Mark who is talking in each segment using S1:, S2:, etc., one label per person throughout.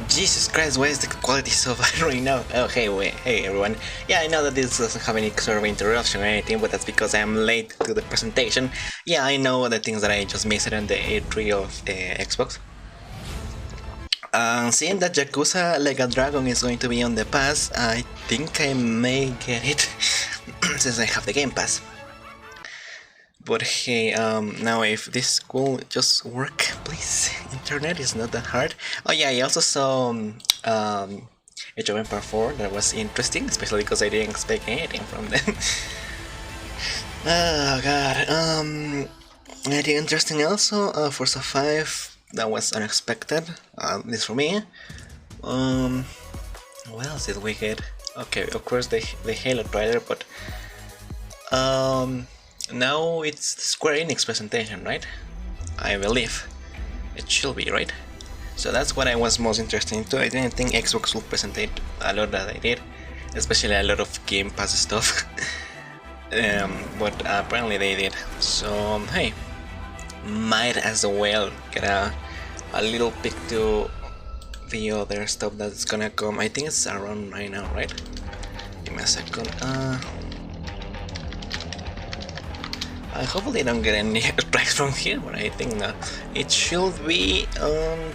S1: Jesus Christ, why is the quality so bad right now? Oh, hey, wait, hey everyone. Yeah, I know that this doesn't have any sort of interruption or anything, but that's because I'm late to the presentation. Yeah, I know the things that I just missed on the E3 of the Xbox. Seeing that Yakuza Like a Dragon is going to be on the pass, I think I may get it since I have the Game Pass. But hey, now if this could just work, please. Internet is not that hard. Oh yeah, I also saw Age of Empire 4 that was interesting, especially because I didn't expect anything from them. Oh god. Anything interesting also? Forza 5, that was unexpected, at least for me. What else did we get? Okay, of course the Halo trailer, but now it's the Square Enix presentation, right? I believe it should be, right? So that's what I was most interested into. I didn't think Xbox would present a lot that they did, especially a lot of Game Pass stuff. But apparently they did. So hey, might as well get a little peek to the other stuff that's gonna come. I think it's around right now, right? Give me a second. I hope they don't get any price from here, but I think it should be on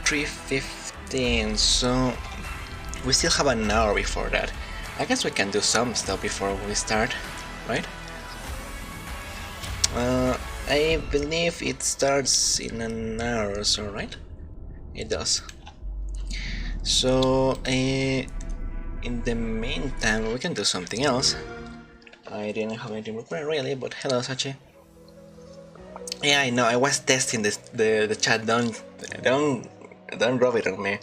S1: 3:15. So we still have an hour before that. I guess we can do some stuff before we start, right? I believe it starts in an hour or so, right? It does. So in the meantime, we can do something else. I didn't have anything prepared really, but hello Sachi. Yeah, I know, I was testing the chat, don't rub it on me.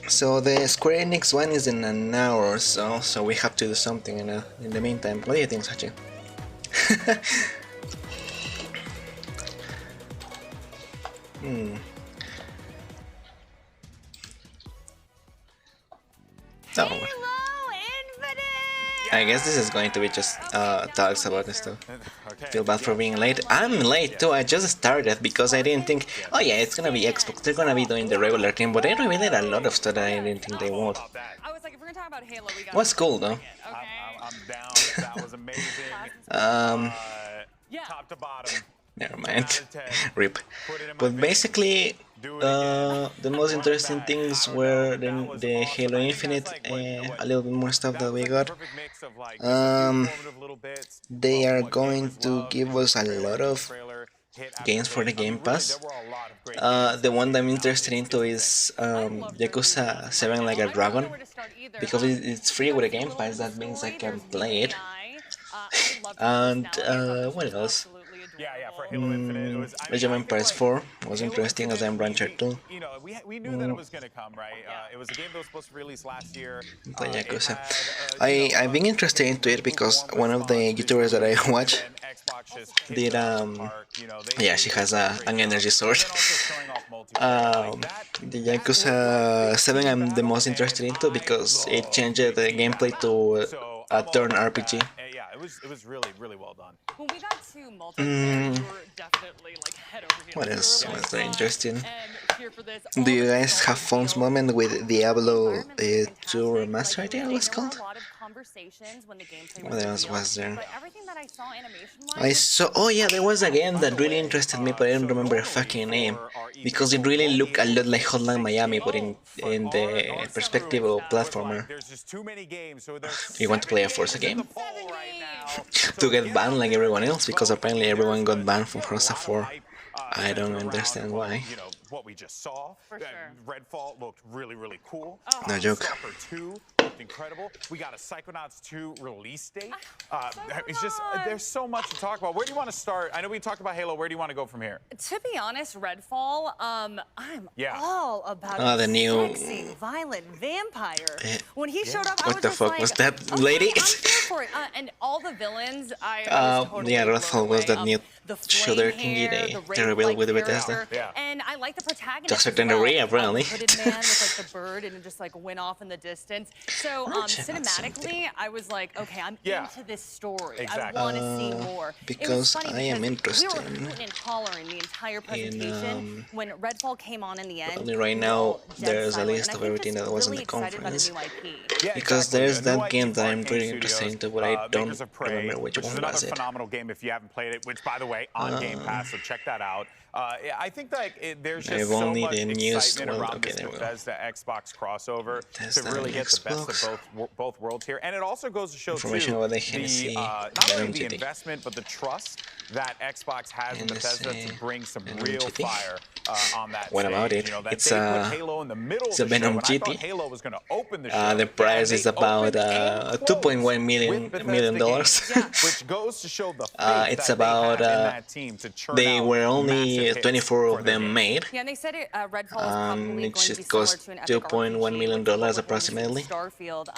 S1: So the Square Enix one is in an hour or so, so we have to do something in the meantime. What do you think, Sachi? Oh. I guess this is going to be just talks about this stuff. Feel bad for being late. I'm late too, I just started because I didn't think, oh yeah, it's gonna be Xbox, they're gonna be doing the regular thing, but they revealed a lot of stuff that I didn't think they would. Was cool though. Never mind. Rip. But basically, the most interesting things were the Halo Infinite, a little bit more stuff that we got. They are going to give us a lot of games for the Game Pass. The one that I'm interested into is Yakuza 7 Like a Dragon, because it's free with a Game Pass. That means I can play it. And what else? Age of Empires 4 was interesting as I'm Rancher 2.
S2: We knew that it was going to come, right? It was a game that was supposed to release last year.
S1: I've been interested into it because one of the YouTubers that I watch did yeah, she has an energy sword. The Yakuza 7 I'm the most interested into because it changed the gameplay to a turn RPG.
S2: It was really well done.
S3: When we got to multiplayer, we were definitely like head over heels.
S1: What else was very interesting? Do you guys have fun moment with Diablo 2 Remastered, I think it was called? What else was there? I saw, oh yeah, there was a game that really interested me, but I don't remember a fucking name. Because it really looked a lot like Hotline Miami, but in the perspective of platformer. You want to play a Forza game? To get banned like everyone else, because apparently everyone got banned from Forza 4. I don't understand why.
S2: What we just saw, Redfall looked really cool.
S1: No joke.
S2: Stalker 2 looked incredible. We got a Psychonauts 2 release date. It's just, there's so much to talk about. Where do you want to start? I know we talked about Halo. Where do you want to go from here?
S3: To be honest, Redfall, I'm all about
S1: the new
S3: sexy, violent vampire. When he showed up,
S1: what the fuck was that, lady?
S3: for it. And all the villains, I was totally
S1: yeah,
S3: blown
S1: Redfall was
S3: away.
S1: that new
S3: The
S1: shooter
S3: flame
S1: thingy
S3: hair,
S1: they revealed with Bethesda.
S3: character. And I like the protagonist
S1: To a
S3: as
S1: certain
S3: well.
S1: degree, apparently.
S3: The hooded man with like the bird and it just like went off in the distance. So cinematically, I was like, okay, I'm into this story.
S2: Exactly.
S3: I want to see more.
S1: Because I am interested
S3: we were hooting and hollering the entire presentation when Redfall came on in the end.
S1: Only right now there's a list of everything that was on the conference. Because there's that game that I'm pretty interested into, but I don't remember which one was it.
S2: Phenomenal game if you haven't played it, which by the way, on Game Pass, so check that out. I think that there's just so much excitement around this Bethesda Xbox crossover to really get the best of both worlds here. And it also goes to show too, not only the investment, but the trust that Xbox has in Bethesda to bring some real fire on that
S1: What about it?
S2: You know, that
S1: It's
S2: they put Halo in the middle of the show, and I thought Halo was going to open the show.
S1: The price is about $2.1 million.
S2: Which goes to show the
S1: it's about they were only 24 of them made.
S3: Yeah, and they said Redfall was probably going to be
S1: it cost
S3: similar to an
S1: $2.1 million approximately.
S3: Starfield.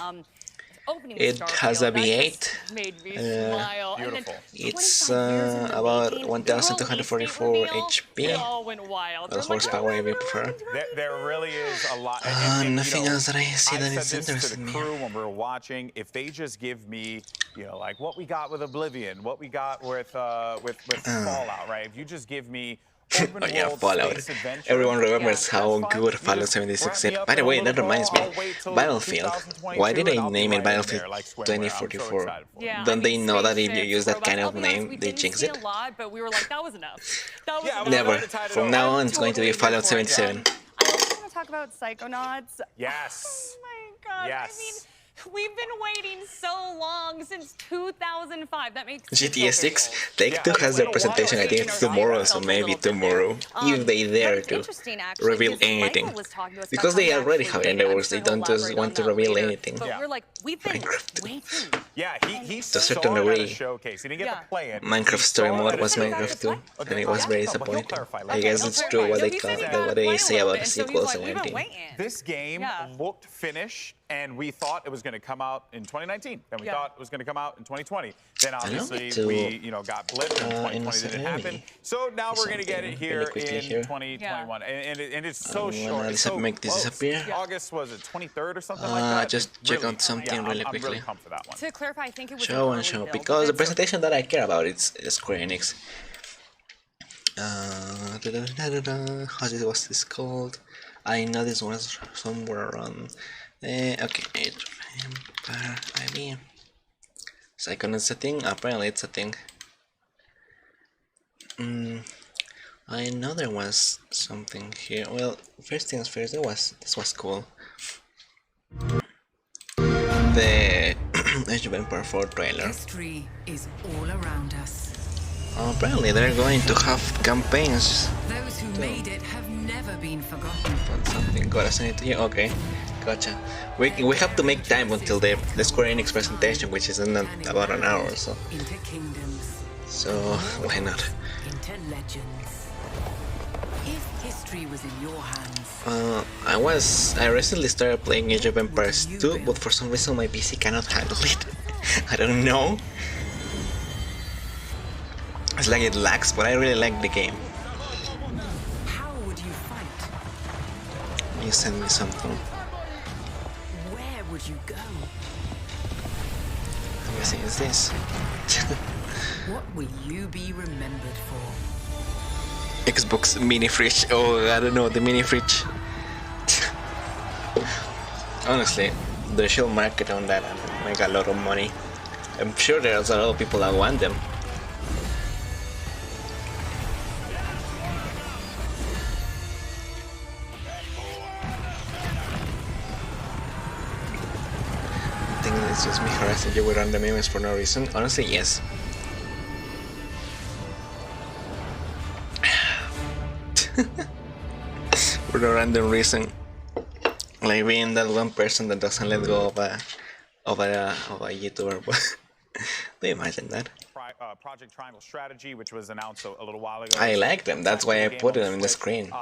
S1: It has a V8.
S3: Made me smile.
S2: Beautiful.
S1: It's about 1,244 HP.
S3: It all went wild.
S1: Or horsepower if you prefer.
S2: There really is a lot.
S1: Nothing else that I see that is
S2: interesting. I said this to the
S1: interesting.
S2: crew when we were watching. If they just give me, like what we got with Oblivion, what we got with Fallout, right? If you just give me open world
S1: Fallout.
S2: space adventure,
S1: Everyone remembers how good Fallout 76 is. By the way, that reminds me. Battlefield. Why did they name it Battlefield 2044? Don't they know that if you use that kind of name, they jinx it?
S3: But we were like, that was enough.
S1: Never. From now on, it's going to be Fallout 77.
S3: I also want to talk about Psychonauts.
S2: Yes.
S3: Oh my god.
S2: Yes.
S3: I mean, we've been waiting so long, since 2005. That makes
S1: GTA 6, Take-Two has their presentation, I think it's tomorrow, so maybe tomorrow, if they dare to reveal anything. Because they already have it in the works, they don't just want to reveal anything.
S3: But we're like, we've been waiting.
S2: Yeah, he
S1: To a certain
S2: saw it at a
S1: degree.
S2: showcase. He didn't get to play it.
S1: Minecraft Story Mode was Minecraft 2, and it was very disappointing. I guess it's true what they say about the sequels and everything.
S2: This game looked finished, and we thought it was going to come out in 2019. Then we thought it was going to come out in 2020. Then obviously we, got blipped, and 2020 didn't happen. So now we're going to get it here in 2021, and it's so short. It's so
S1: make this disappear.
S2: August was it 23rd or something like that?
S1: Just check out something really
S2: I'm
S1: quickly.
S2: really pumped for that one.
S3: To clarify, I think it was
S1: Show and show, because the presentation that I care about is Square Enix. How was this called? I know this was somewhere around. Okay, IB. Psychonauts a thing? Apparently it's a thing. I know there was something here. Well, first things first, this was cool. The Age of Empire 4 trailer.
S4: History is all around us.
S1: Apparently they're going to have campaigns.
S4: Those who made it have never been forgotten.
S1: Something got us into here. Okay, gotcha. We have to make time until the Square Enix presentation, which is in about an hour or so.
S4: Into kingdoms.
S1: So why not?
S4: Into legends. If history was in your hands.
S1: I recently started playing Age of Empires 2, but for some reason my PC cannot handle it. I don't know. It's like it lags, but I really like the game.
S4: How would you fight?
S1: You send me something.
S4: Where would you go?
S1: I'm guessing it's this.
S4: What will you be remembered for?
S1: Xbox mini fridge. Oh, I don't know, the mini fridge. Honestly, they should market on that and make a lot of money. I'm sure there's a lot of people that want them. I think it's just me harassing you with random memes for no reason. Honestly, yes. For no random reason. Like being that one person that doesn't let go of a YouTuber. Do you imagine that?
S2: Project Triangle Strategy, which was announced a little while ago.
S1: I like them. That's why I put them in the screen.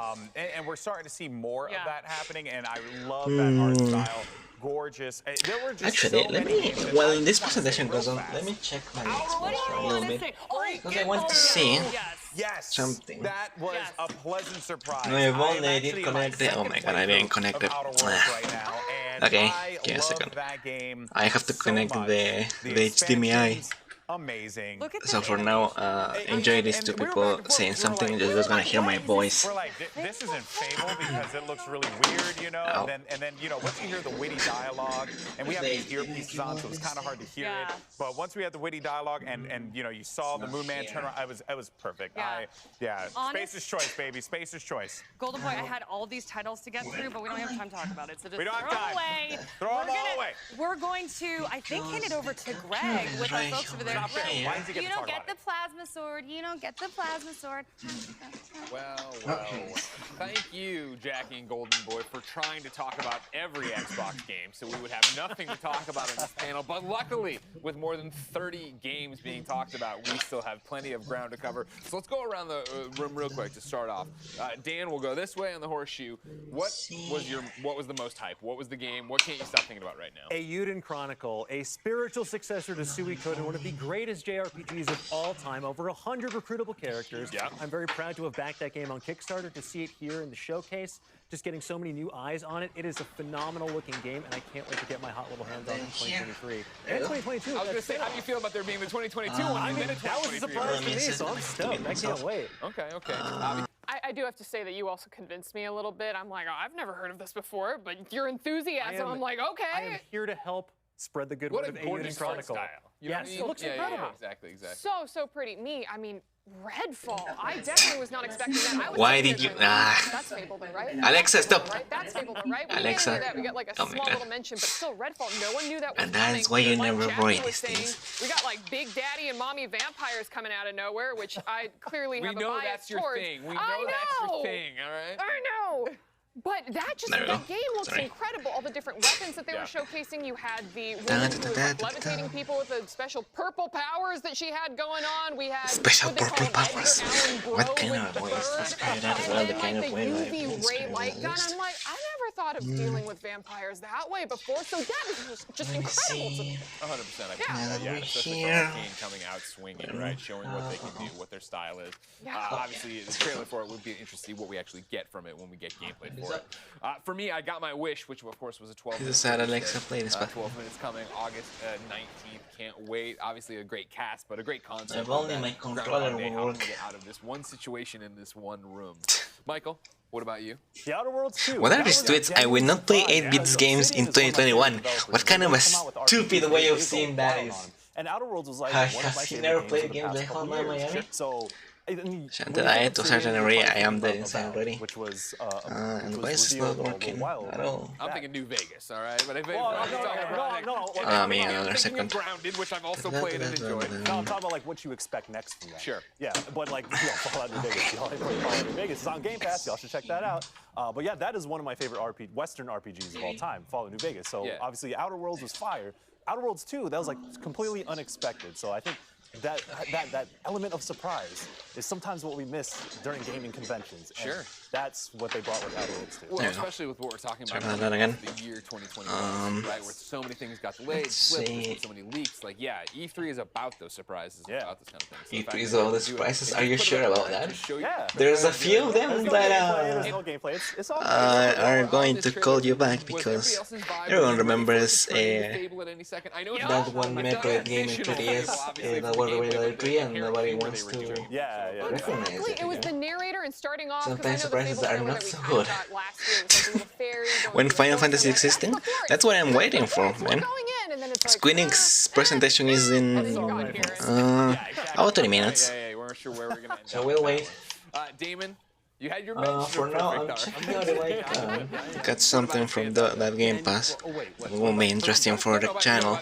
S2: and we're starting to see more of that happening, and I love that art style. Gorgeous. There were just
S1: actually,
S2: so
S1: let
S2: many
S1: me,
S2: games
S1: while this presentation goes on, let me check my Xbox for a little bit, because I want to see something.
S2: That was a pleasant surprise.
S1: No, I've only did connect it. Oh my god, I didn't connect it. Okay, give me a second. I have to connect the HDMI.
S2: Amazing.
S1: So for now, enjoy these two people saying something, and you're just gonna hear my voice.
S2: We're like, this isn't Fable because it looks really weird, you know. And then, you know, once you hear the witty dialogue, and we have these earpieces on, so it's kind of hard to hear it. But once we had the witty dialogue, and you know, you saw the Moon Man turn around, it was perfect. Spacer's choice, baby. Spacer's choice.
S3: Golden Boy, I had all these titles to get through, but we don't have time to talk about it. So just
S2: we don't have time.
S3: Away.
S2: Throw them all away.
S3: We're going to, I think, hand it over to Greg with our folks over there.
S2: Why does he get
S3: You
S2: to
S3: don't
S2: talk
S3: get
S2: about
S3: the plasma sword. You don't get the plasma sword.
S5: Well, thank you, Jackie and Golden Boy, for trying to talk about every Xbox game, so we would have nothing to talk about in this panel. But luckily, with more than 30 games being talked about, we still have plenty of ground to cover. So let's go around the room real quick to start off. Dan, we'll go this way on the horseshoe. What was the most hype? What was the game? What can't you stop thinking about right now?
S6: Eiyuden Chronicle, a spiritual successor to Suikoden, one of the greatest JRPGs of all time, over 100 recruitable characters.
S5: Yeah.
S6: I'm very proud to have backed that game on Kickstarter, to see it here in the showcase, just getting so many new eyes on it. It is a phenomenal looking game, and I can't wait to get my hot little hands on it in 2023. And 2022.
S5: I was going to say, how do you feel about there being the 2022 one?
S6: I mean, that was a surprise to me, so I'm stoked. I can't wait.
S5: Okay.
S7: I do have to say that you also convinced me a little bit. I'm like, oh, I've never heard of this before, but your enthusiasm, I'm like, okay.
S6: I am here to help spread the good word of Eiyuden Chronicle.
S7: Yes,
S6: it looks incredible.
S5: Exactly.
S7: So pretty. I mean, Redfall. I definitely was not expecting that.
S1: Why did you?
S7: That's Fable, though, right?
S1: Alexa, stop.
S7: Right? That's Fable, though, right?
S1: Alexa.
S7: We got like a small little mention, but still Redfall. No one knew that was
S1: And that's
S7: coming.
S1: why you
S7: Like
S1: never
S7: Jackie
S1: read
S7: was
S1: these things.
S7: saying, we got like Big Daddy and Mommy vampires coming out of nowhere, which I clearly have a bias
S5: that's your
S7: towards.
S5: thing. We know that's your thing, all right?
S7: I know. But that game looks incredible. All the different weapons that they were showcasing. You had the woman who was like levitating people with the special purple powers that she had going on. We had
S1: special
S7: what they
S1: purple
S7: call
S1: powers.
S7: What
S1: kind of voice?
S7: And then like the UV ray light gun. I'm like, I never thought of dealing with vampires that way before. So that was just incredible to me.
S5: 100%. Especially from Arcane coming out swinging, right? Showing what they can do, what their style is. Obviously, the trailer for it would be interesting to see what we actually get from it when we get gameplay for it. For me, I got my wish, which of course was a 12-minute.
S1: This is how Alexa play this,
S5: 12 minutes coming August 19th. Can't wait. Obviously, a great cast, but a great concept.
S1: If only my controller would work.
S5: Get out of this one situation in this one room. Michael, what about you?
S6: The Outer Worlds 2.
S1: What are these tweets? I will not play 8-bit games in 2021. What kind of a stupid way of seeing that is?
S6: And Outer Worlds was like
S1: Has he never played games like Hotline Miami?
S6: So
S1: Xanthe, I to a certain degree, I am dead inside already.
S6: Which was
S1: and why is it not working at all?
S5: I'm thinking New Vegas, all right? But if
S1: I mean, another second.
S5: Grounded, which I've also played and enjoyed.
S6: No, I'm talking about like what you expect next from that.
S5: Sure.
S6: Yeah, but like Fallout New Vegas. Y'all ain't played Fallout New Vegas. It's on Game Pass. Y'all should check that out. But yeah, that is one of my favorite Western RPGs of all time. Fallout New Vegas. So obviously, Outer Worlds was fire. Outer Worlds 2, that was like completely unexpected. So I think that element of surprise is sometimes what we miss during gaming conventions. And that's what they brought with Outer Worlds 2.
S5: Well, especially with what we're talking about
S1: that again.
S5: The year 2021, right? Where so many things got delayed, slipped, so many leaks. Like, yeah, E3 is about those surprises, about this kind of thing.
S1: So E3 is all the surprises. Are you sure about that?
S6: Yeah.
S1: There's a few of them that
S6: it's all
S1: are going to call you back because everyone remembers that one Metroid game in 3DS that was already at E3 and nobody wants to recognize it.
S7: It was the narrator and starting off.
S1: Sometimes surprises are not so good. When Final Fantasy is existing, that's what I'm waiting for, man. Square Enix's presentation is in about 20 minutes. So we'll wait.
S5: Damon, you had your
S1: for now, I'm checking out if I can get something from that Game Pass. It won't be interesting for the channel.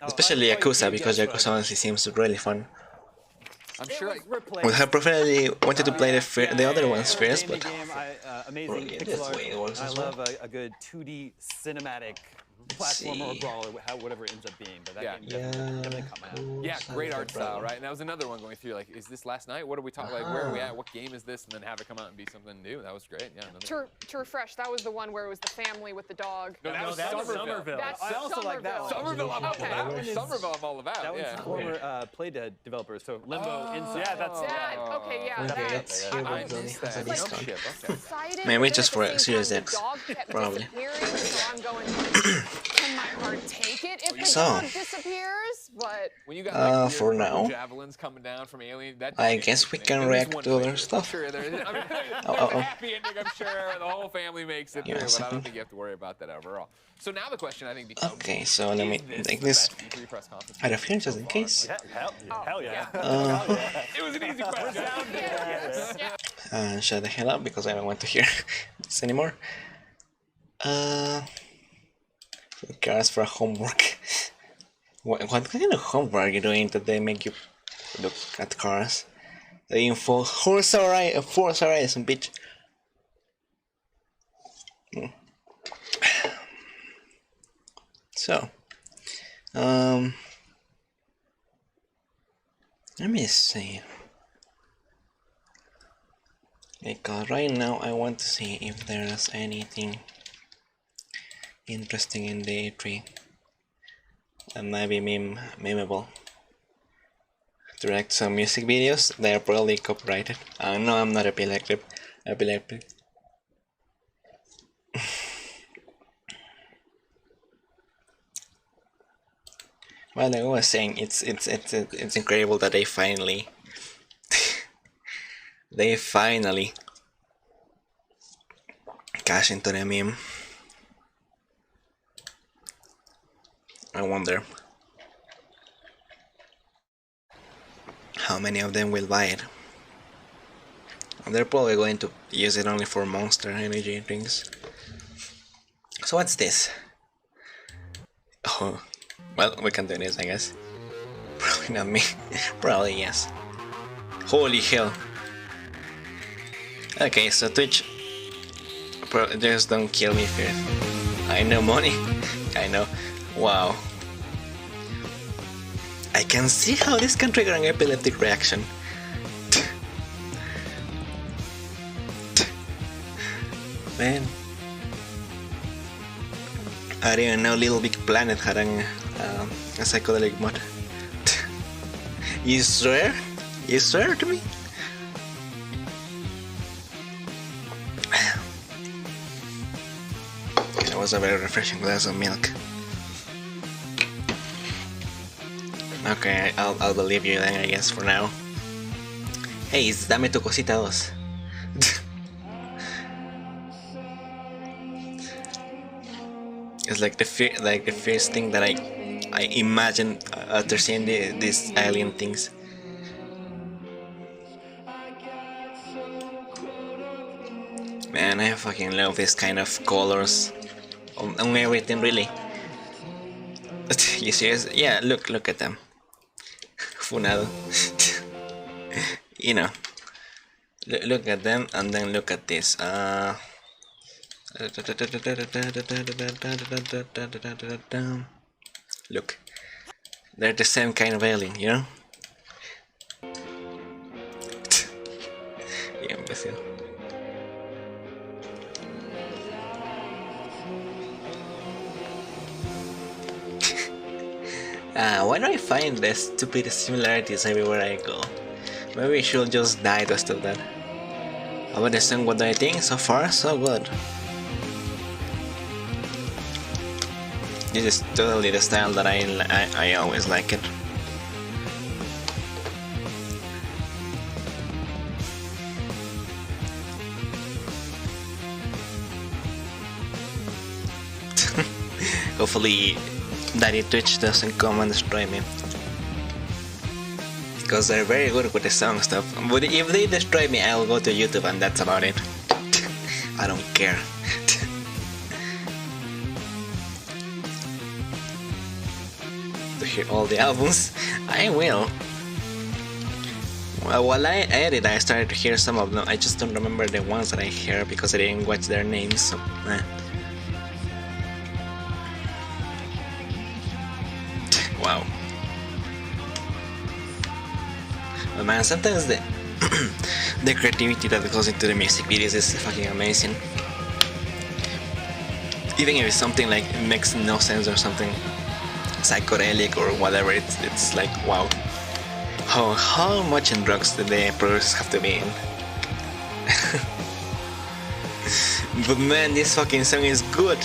S1: Especially Yakuza, because Yakuza honestly seems really fun.
S5: I'm sure
S1: Would have preferably wanted to play the other ones first, but
S8: amazing pixel art. I love a good 2D cinematic platformer or brawler, whatever it ends up being. But that game definitely caught my eye.
S5: Yeah, great art style, right? And that was another one going through, like, is this last night? What are we talking, like, where are we at? What game is this? And then have it come out and be something new. That was great, yeah.
S7: To refresh, that was the one where it was the family with the dog.
S5: No, that was Somerville.
S7: That's
S8: I also like that one.
S5: Somerville, I'm all about. Somerville, I'm all about,
S8: that one's former Playdead developers, so Limbo, Inside.
S7: Yeah, that's okay, yeah.
S1: I
S5: missed that.
S7: Excited,
S1: maybe just for Series X, probably.
S7: So I'm going, can my heart take it if the dog disappears? But
S5: when you got,
S1: for now,
S5: javelins coming down from Alien, that
S1: I guess we can react to other stuff.
S5: Sure, there's a happy ending, I'm sure. The whole family makes it through, but I don't think you have to worry about that overall. So now the question, I think, becomes...
S1: Okay, so let me take this out of here just in case.
S6: Hell yeah.
S5: It was an easy question.
S1: Shut the hell up because I don't want to hear this anymore. Cars for homework. What kind of homework are you doing that they make you look at cars? The info Forza Horizon, bitch. So, let me see. Because right now I want to see if there's anything interesting in the E3 that might be memeable. Direct some music videos, they're probably copyrighted. No, I'm not epileptic. Well, like I was saying, it's incredible that they finally cash into the meme. I wonder how many of them will buy it. They're probably going to use it only for Monster Energy drinks. So what's this? Oh, well, we can do this, I guess. Probably not me. Probably yes. Holy hell. Okay, so Twitch, just don't kill me for it. I know money. I know. Wow. I can see how this can trigger an epileptic reaction. Man. I didn't know Little Big Planet had a psychedelic mod. You swear? You swear to me? That was a very refreshing glass of milk. Okay, I'll believe you then, I guess, for now. Hey, dame tu cosita 2. It's like the first thing that I imagine after seeing these alien things. Man, I fucking love this kind of colors on everything, really. You serious? Yeah, look at them. Funado. You know, look at them and then look at this. Look, they're the same kind of alien, you know? Yeah, imbecile. Why do I find the stupid similarities everywhere I go? Maybe we should just die to stop that. About the song, what do I think? So far, so good. This is totally the style that I always like it. Hopefully Daddy Twitch doesn't come and destroy me, because they're very good with the song stuff. But if they destroy me, I'll go to YouTube and that's about it. I don't care. To hear all the albums, I will. Well, while I edit, I started to hear some of them. I just don't remember the ones that I hear because I didn't watch their names. So, man, sometimes the the creativity that goes into the music videos is fucking amazing. Even if it's something like it makes no sense or something psychedelic or whatever, it's like wow. How much in drugs do the producers have to be in? But man, this fucking song is good.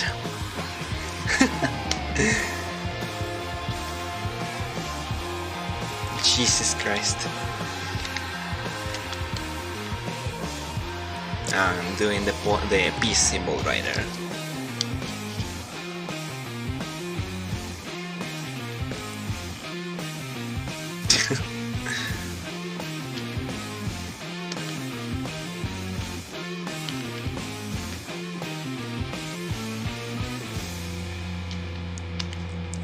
S1: Jesus Christ. I'm doing the peace symbol right there.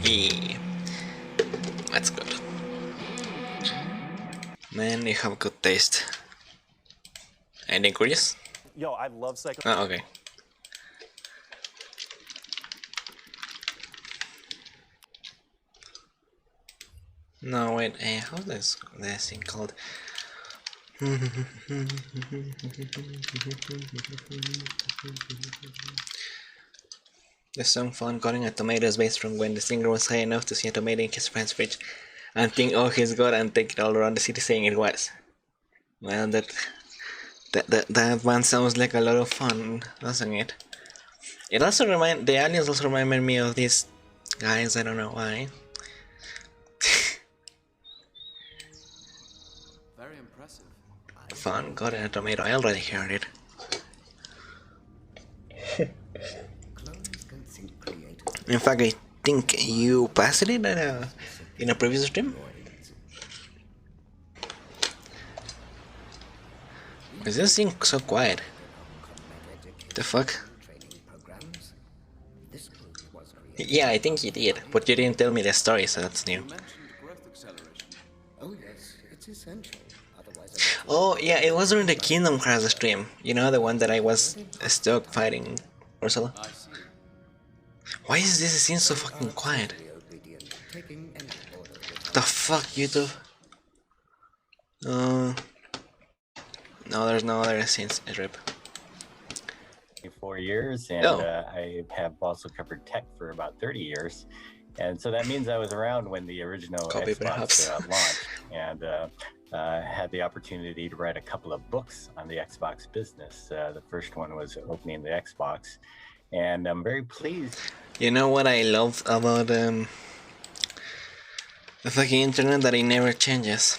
S1: Yeah. That's good. Man, you have good taste. Anything curious?
S6: Yo, I love Psycho.
S1: Oh, okay. No, wait, how's this thing called? The song found cutting a tomatoes based from when the singer was high enough to see a tomato in his friend's fridge and think, oh, he's God, and take it all around the city saying it was. Well, that one sounds like a lot of fun, doesn't it? It also the aliens also reminded me of these guys, I don't know why.
S9: Very impressive.
S1: Fun, got a tomato, I already heard it. In fact, I think you passed it in a previous stream? Is this thing so quiet? The fuck? Yeah, I think you did, but you didn't tell me the story, so that's new. Oh yeah, it was during the Kingdom Hearts stream. You know, the one that I was stuck fighting Ursula? Why is this scene so fucking quiet? What the fuck, YouTube? No, there's no other scenes. Rip.
S10: 4 years, and I have also covered tech for about 30 years, and so that means I was around when the original Xbox launched, and had the opportunity to write a couple of books on the Xbox business. The first one was Opening the Xbox, and I'm very pleased.
S1: You know what I love about the fucking internet? That it never changes.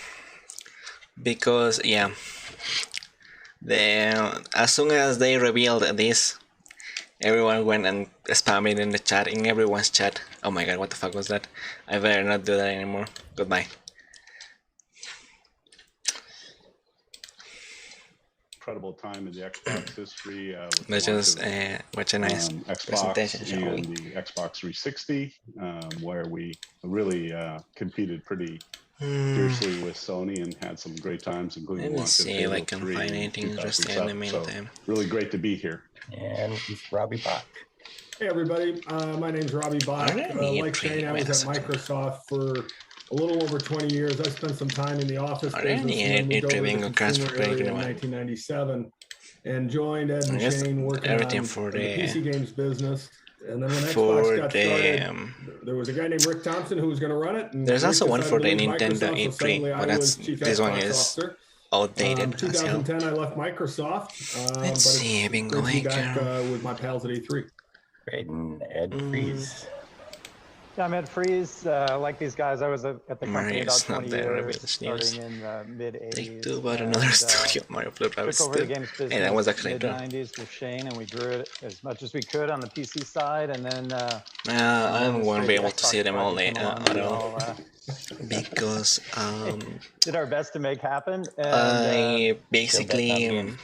S1: Because yeah, as soon as they revealed this, everyone went and spammed it in the chat, in everyone's chat. Oh my god, what the fuck was that? I better not do that anymore. Goodbye.
S11: Incredible time in the Xbox history.
S1: Let's just watch a nice presentation.
S11: And the Xbox 360, where we really competed pretty fiercely with Sony and had some great times, including
S1: Let me see if I can find anything interesting in the meantime.
S11: So, really great to be here.
S10: And Robbie Bach.
S12: Hey everybody, my name's Robbie Bach. Like Shane, I was at Microsoft for a little over 20 years. I spent some time in the office business and moved over to the consumer area in 1997 and joined Ed and Shane working on the PC games business. And then when Xbox got started, there was a guy named Rick Thompson who was going to run it. And
S1: there's also one for the Nintendo E3, but this one is outdated.
S12: 2010, I left Microsoft.
S1: Let's see, bingo
S12: back with my pals at E3.
S10: Great, and Ed Freeze.
S13: Yeah, I'm Ed Freeze. Like these guys, I was at the company about 20 years, starting in the mid-80s.
S1: Take two about another studio, Mario Flip.
S13: Took over the games business
S1: that was actually
S13: mid-90s with Shane, and we grew it as much as we could on the PC side, and then...
S1: I won't be able to see them all at all. Because
S13: did our best to make happen. And,
S1: I basically...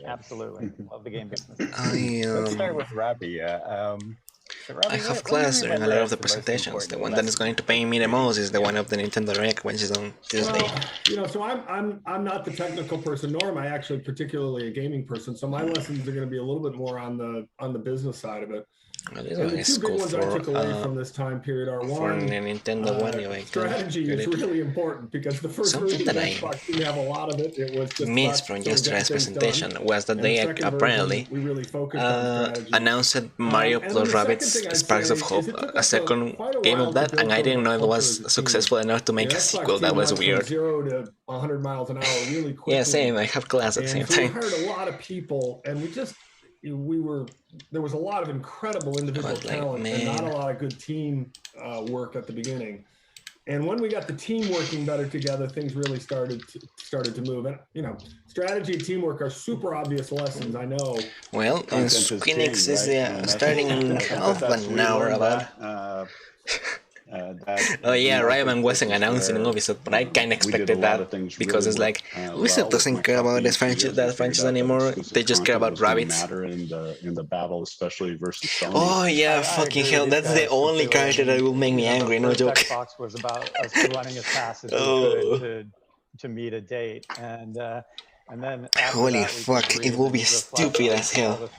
S13: Absolutely. Love the game business.
S10: Let's start with Robbie. So Robbie,
S1: I have class during a lot of the presentations. The one that is going to pay me the most is the one of the Nintendo Direct, which is on Tuesday.
S12: So I'm not the technical person, nor am I actually particularly a gaming person. So my lessons are going to be a little bit more on the business side of it. And the two big ones I took away from this time period are one, strategy is really important because the first version of Xbox didn't have a lot of it. It was just
S1: missed from yesterday's presentation was that they apparently announced Mario plus Rabbids Sparks of Hope, a second game of that, and I didn't know it was successful enough to make a sequel. That was weird.
S12: 0 to 100 miles an hour really quickly.
S1: Yeah, same. I have class at the same time.
S12: We hired a lot of people, and there was a lot of incredible individual talent and not a lot of good team work at the beginning. And when we got the team working better together, things really started to move. And strategy and teamwork are super obvious lessons, I know.
S1: Well, Phoenix is starting in half an hour about. Oh yeah, Rayman wasn't announced in Ubisoft, but I kind of expected that because it's like Ubisoft doesn't care about that franchise anymore. They just care about rabbits.
S11: In the battle, especially versus Sony.
S1: Oh yeah, fucking hell! That's the only character that will make me angry. No joke.
S13: Xbox was about us running as fast as we could to meet a date, and then
S1: holy fuck, it will be stupid as hell.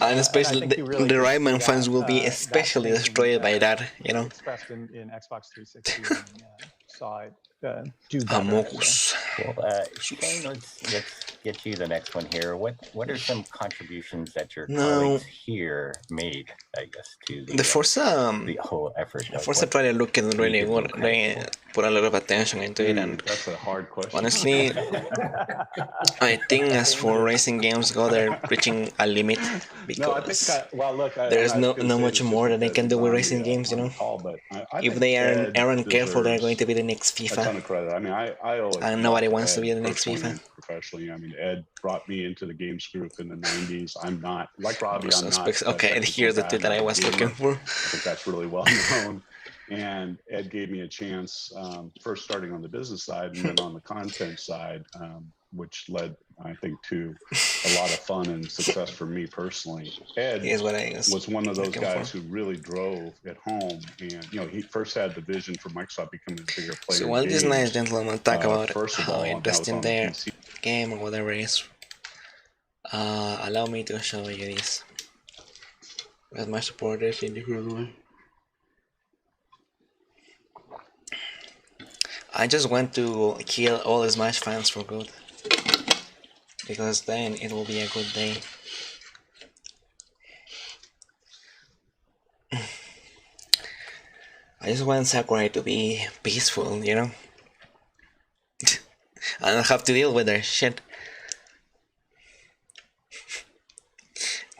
S1: And especially the Rayman fans will be especially destroyed by that,
S13: Expressed in Xbox 360 and saw it do
S1: Amogus.
S10: Well, Shane, let's get you the next one here. What are some contributions that your colleagues here made, I guess, to the whole effort?
S1: The Forza trailer looked really good. They put a lot of attention into it, and
S11: that's a hard question.
S1: Honestly, I think as for racing games go, they're reaching a limit because there's no much more that they can do with racing games. If they aren't careful, they're going to be the next FIFA.
S11: I mean, I always
S1: and nobody wants to be the next FIFA.
S11: Professionally, I mean, Ed brought me into the games group in the 90s. I'm not like Robbie. I'm not.
S1: Okay, here's the two that I was looking for.
S11: I think that's really well known. And Ed gave me a chance, first starting on the business side and then on the content side, which led, I think, to a lot of fun and success for me personally. Ed was one of those guys who really drove at home, and he first had the vision for Microsoft becoming a bigger player.
S1: So what this nice gentleman talk about how interesting their game or whatever it is. Allow me to show you this. With my supporters in the group. I just want to kill all Smash fans for good, because then it will be a good day. I just want Sakurai to be peaceful, I don't have to deal with their shit.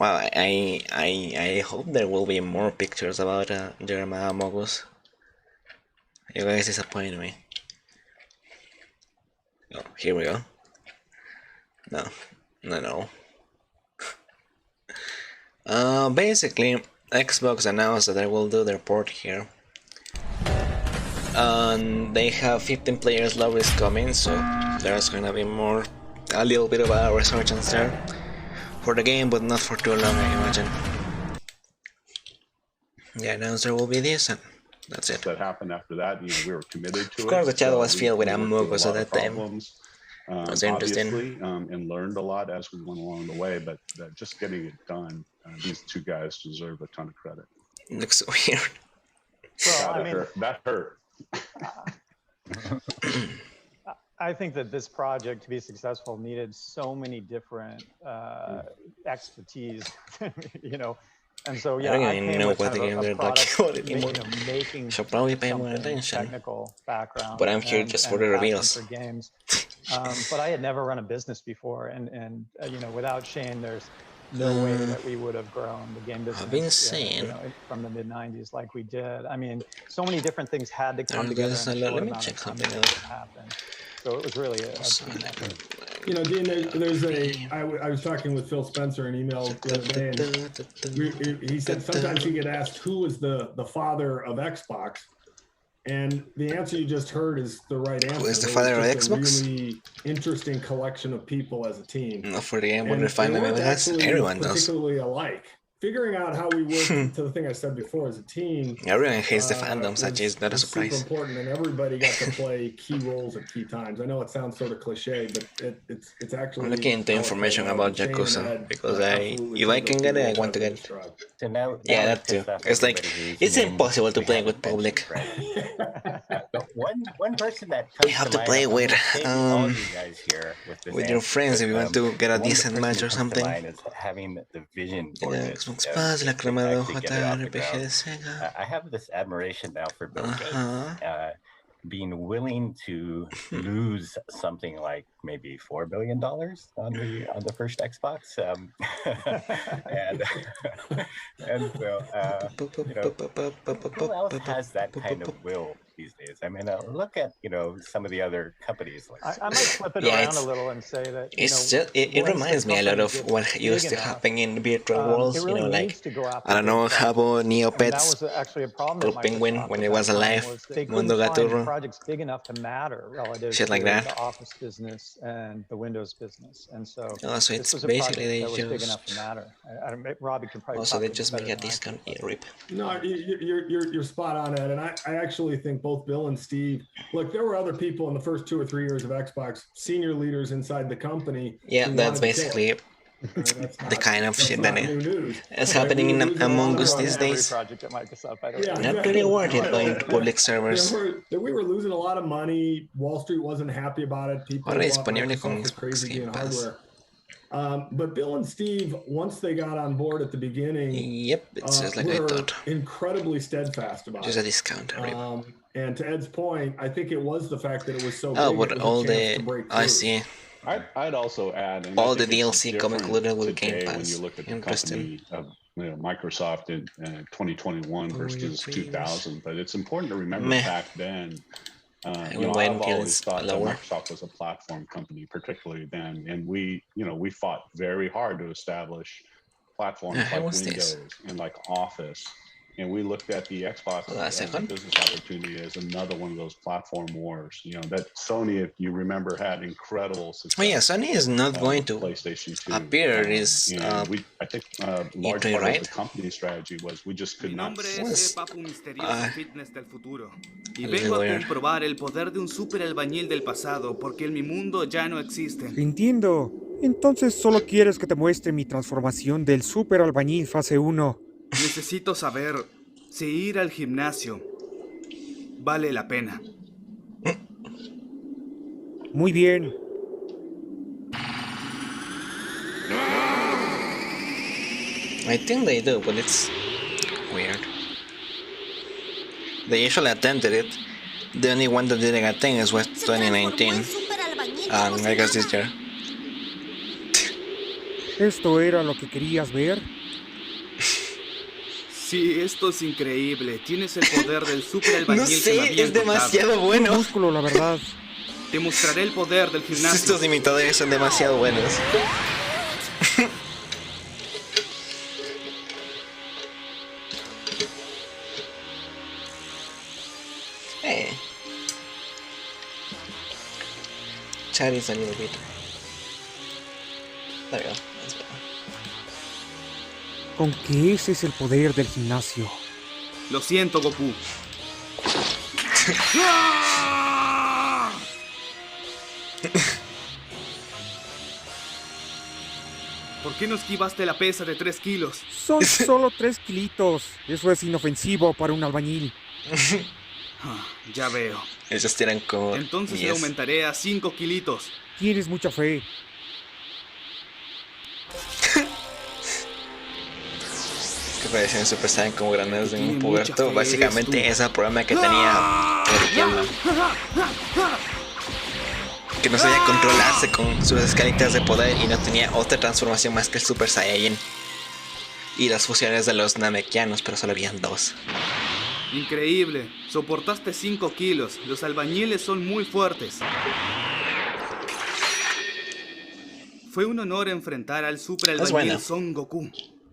S1: Wow, I hope there will be more pictures about Jeremiah Mogus. You guys disappoint me. Oh, here we go. No. Basically, Xbox announced that they will do their port here. And they have 15 players lobbies coming, so there's gonna be a little bit of a resurgence there for the game, but not for too long, I imagine. The announcer will be this, and that's it.
S11: That happened after that. We were committed to it.
S1: Of course, the chat was filled with Amogos at that time. It was interesting.
S11: And learned a lot as we went along the way, but just getting it done, these two guys deserve a ton of credit.
S1: It looks so weird.
S11: Well, that hurt.
S13: I think that this project, to be successful, needed so many different expertise, And so, yeah,
S1: I don't even know what the game they're talking about anymore. Should probably pay more attention.
S13: Technical background,
S1: but I'm here just for the reveals.
S13: For games. But I had never run a business before, and without Shane, there's no way that we would have grown the game business.
S1: I've been saying
S13: from the mid '90s like we did. I mean, so many different things had to come together.
S1: Let me check something out.
S13: So it was really a team effort.
S12: Dean, I was talking with Phil Spencer in email the other day, and he said sometimes he get asked who is the father of Xbox, and the answer you just heard is the right answer.
S1: Who is the father of Xbox?
S12: A really interesting collection of people as a team.
S1: Not for the game, but refine them. Everyone does.
S12: Particularly alike. figuring out how we work to the thing I said before as a team.
S1: Everyone hates the fandom, such is not a surprise.
S12: Super important, and everybody got to play key roles at key times. I know it sounds sort of cliche, but it's actually.
S1: I'm looking into information about Yakuza because if I can get it, I want to get it.
S10: So now,
S1: yeah, that too. It's like it's impossible to play with public.
S10: One person that
S1: you have to play with your friends if you want to get a decent match or something.
S10: Having the vision for
S1: Xbox Pass, la crema de JRPG de Sega.
S10: I have this admiration now for Bill Gates, being willing to lose something like maybe $4 billion on the first Xbox, and so who else has that kind of will these days? I mean, look at some of the other companies. Like
S13: I might flip it around a little and say that
S1: it reminds me a lot of what used to happen in virtual worlds.
S13: Really
S1: like I don't know, Habbo, Neopets, or Penguin when it was alive, Mundo Gaturro,
S13: projects big enough to matter relative
S1: shit like
S13: to
S1: that.
S13: the Office business and the Windows business, and so
S1: also
S13: this
S1: it's
S13: was a
S1: basically
S13: project
S1: they
S13: that was big
S1: just
S13: enough to matter. Robbie can probably
S1: also they just make a discount rip.
S12: No, you're spot on, Ed, and I actually think both Bill and Steve. Look, there were other people in the first 2 or 3 years of Xbox, senior leaders inside the company.
S1: Yeah, that's basically the kind of shit that is happening in Among Us these days. Not really worth it going to public servers.
S12: We were losing a lot of money. Wall Street wasn't happy about it. People
S1: Ahora disponible con
S12: crazy in hardware. But Bill and Steve, once they got on board at the beginning,
S1: it's just like I thought.
S12: Incredibly steadfast about
S1: just a discount.
S12: And to Ed's point, I think it was the fact that it was so big.
S1: Oh, but all I see.
S11: I'd also add
S1: all the DLC come included with Game Pass.
S11: When you look at the company of Microsoft in 2021 versus 2000, but it's important to remember back then. I've always thought that Microsoft was a platform company, particularly then, and we fought very hard to establish platforms like Windows and like Office. And we looked at the Xbox as a business opportunity as another one of those platform wars. That Sony, if you remember, had incredible success.
S1: Oh yeah, Sony is not going to
S11: PlayStation 2.
S1: appear.
S11: I think large part of the company strategy was we just could not.
S9: Y vengo a comprobar el poder de un super albañil del pasado, porque en mi mundo ya no existen.
S14: Entiendo. Entonces solo quieres que te muestre mi transformación del super albañil fase 1.
S9: Necesito saber si ir al gimnasio vale la pena.
S14: Muy bien.
S1: I think they do, but it's weird. They usually attempted it. The only one that didn't attend is was 2019. I guess this year.
S14: ¿Esto era lo que querías ver?
S9: Sí, esto es increíble. Tienes el poder del super albañil.
S1: No sé,
S9: que me habían
S1: es demasiado bueno.
S14: Un músculo, la verdad.
S9: Te mostraré el poder del gimnasio.
S1: Estos imitadores son demasiado buenos. Chatty's a little bit. There we go. That's better.
S14: ¿Con qué ese es el poder del gimnasio?
S9: Lo siento, Goku. ¿Por qué no esquivaste la pesa de 3 kilos?
S14: Son solo 3 kilitos. Eso es inofensivo para un albañil.
S9: Ya veo.
S1: Ellos tiran como
S9: Entonces le aumentaré a 5 kilitos.
S14: Tienes mucha fe.
S1: Que parecían Super Saiyan como graneros de un puberto. Básicamente ese es el problema que tenía que no sabía controlarse con sus escalitas de poder y no tenía otra transformación más que el Super Saiyajin y las fusiones de los Namekianos, pero solo habían 2.
S9: Increíble, soportaste 5 kilos. Los albañiles son muy fuertes. Fue un honor enfrentar al super albañil Son Goku.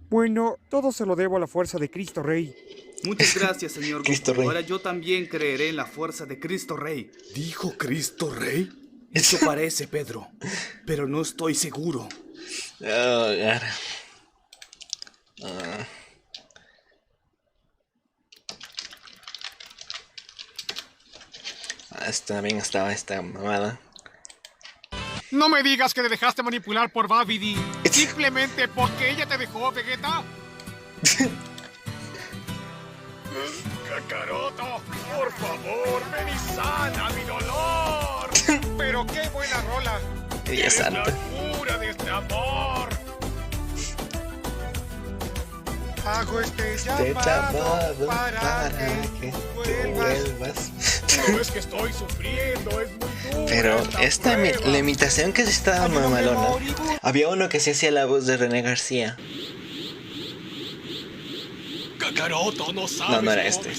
S14: Bueno, todo se lo debo a la fuerza de Cristo Rey.
S9: Muchas gracias, señor Goku. Ahora yo también creeré en la fuerza de Cristo Rey. ¿Dijo Cristo Rey? Eso parece, Pedro, pero no estoy seguro.
S1: Oh, God. También estaba esta mamada.
S15: No me digas que te dejaste manipular por Babidi simplemente porque ella te dejó, Vegeta. Kakaroto, por favor, ven y sana mi dolor. Pero qué buena rola.
S1: Eres
S15: la cura de este amor. Hago este llamado para que vuelvas. No es que estoy sufriendo, es muy duro.
S1: Pero esta la imitación que se estaba mamalona. Había uno que se hacía la voz de René García.
S15: Kakaroto, no sabes.
S1: No era este.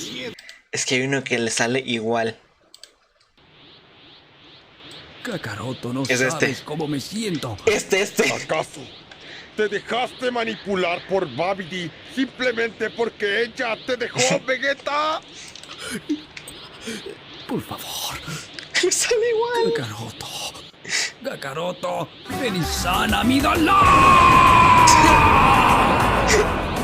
S1: Es que hay uno que le sale igual.
S16: Kakaroto, no
S1: es
S16: sabes cómo me siento.
S1: Este.
S15: ¿Acaso te dejaste manipular por Babidi simplemente porque ella te dejó, Vegeta?
S16: Por favor.
S1: Me sale igual.
S16: Kakaroto, ven y sana mi dolor.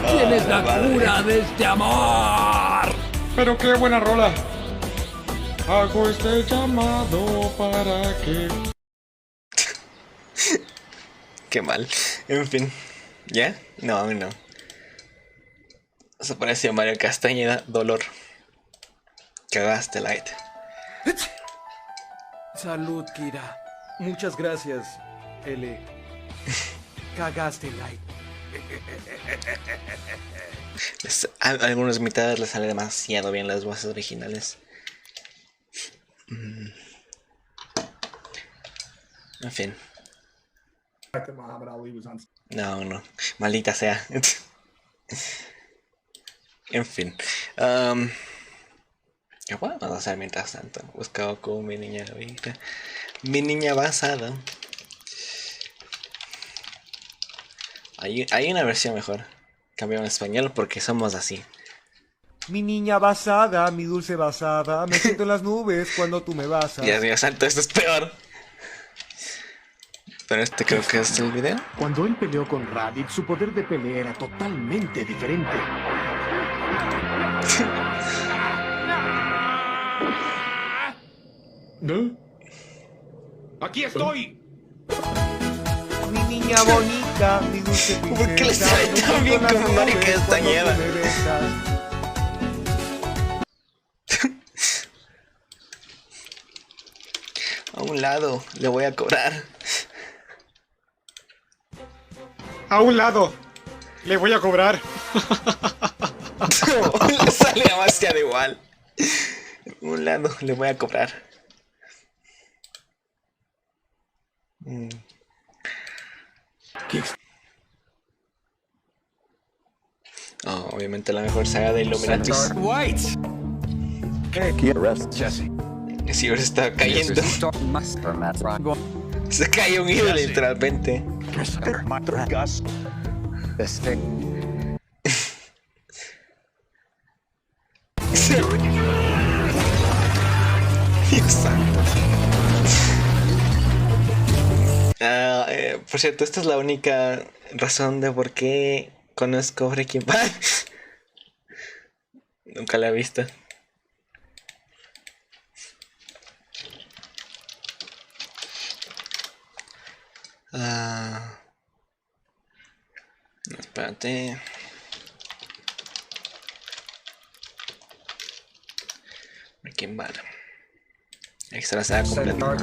S16: Tienes la cura de este amor.
S12: Pero qué buena rola. Hago este llamado para que...
S1: Qué mal. En fin. ¿Ya? No. Se pareció Mario Castañeda. Dolor. Cagaste, Light.
S17: Salud, Kira. Muchas gracias, L. Cagaste, Light.
S1: A algunas mitades les sale demasiado bien las voces originales. En fin. No. Maldita sea. En fin. ¿Qué podemos hacer mientras tanto? Buscaba con mi niña ahorita. Mi niña basada. Hay una versión mejor. Cambiado en español porque somos así.
S14: Mi niña basada, mi dulce basada, me siento en las nubes cuando tú me basas.
S1: Dios santo, esto es peor. Pero creo que es el video.
S18: Cuando él peleó con Raditz, su poder de pelea era totalmente diferente.
S15: ¿No? ¡Aquí estoy!
S14: Mi niña bonita, mi dulce princesa.
S1: ¿Por qué le sale tan bien como Mario Castañeda? A un lado, le voy a cobrar.
S15: A un lado, le voy a cobrar.
S1: Le sale demasiado igual. A un lado, le voy a cobrar. Obviamente la mejor saga de Illuminati. Si ahora está cayendo. Se cayó un hilo literalmente. Dios santo. Por cierto, esta es la única razón de por qué conozco Breaking Bad. Nunca la he visto. No, espérate. Breaking Bad. Extra saga completa.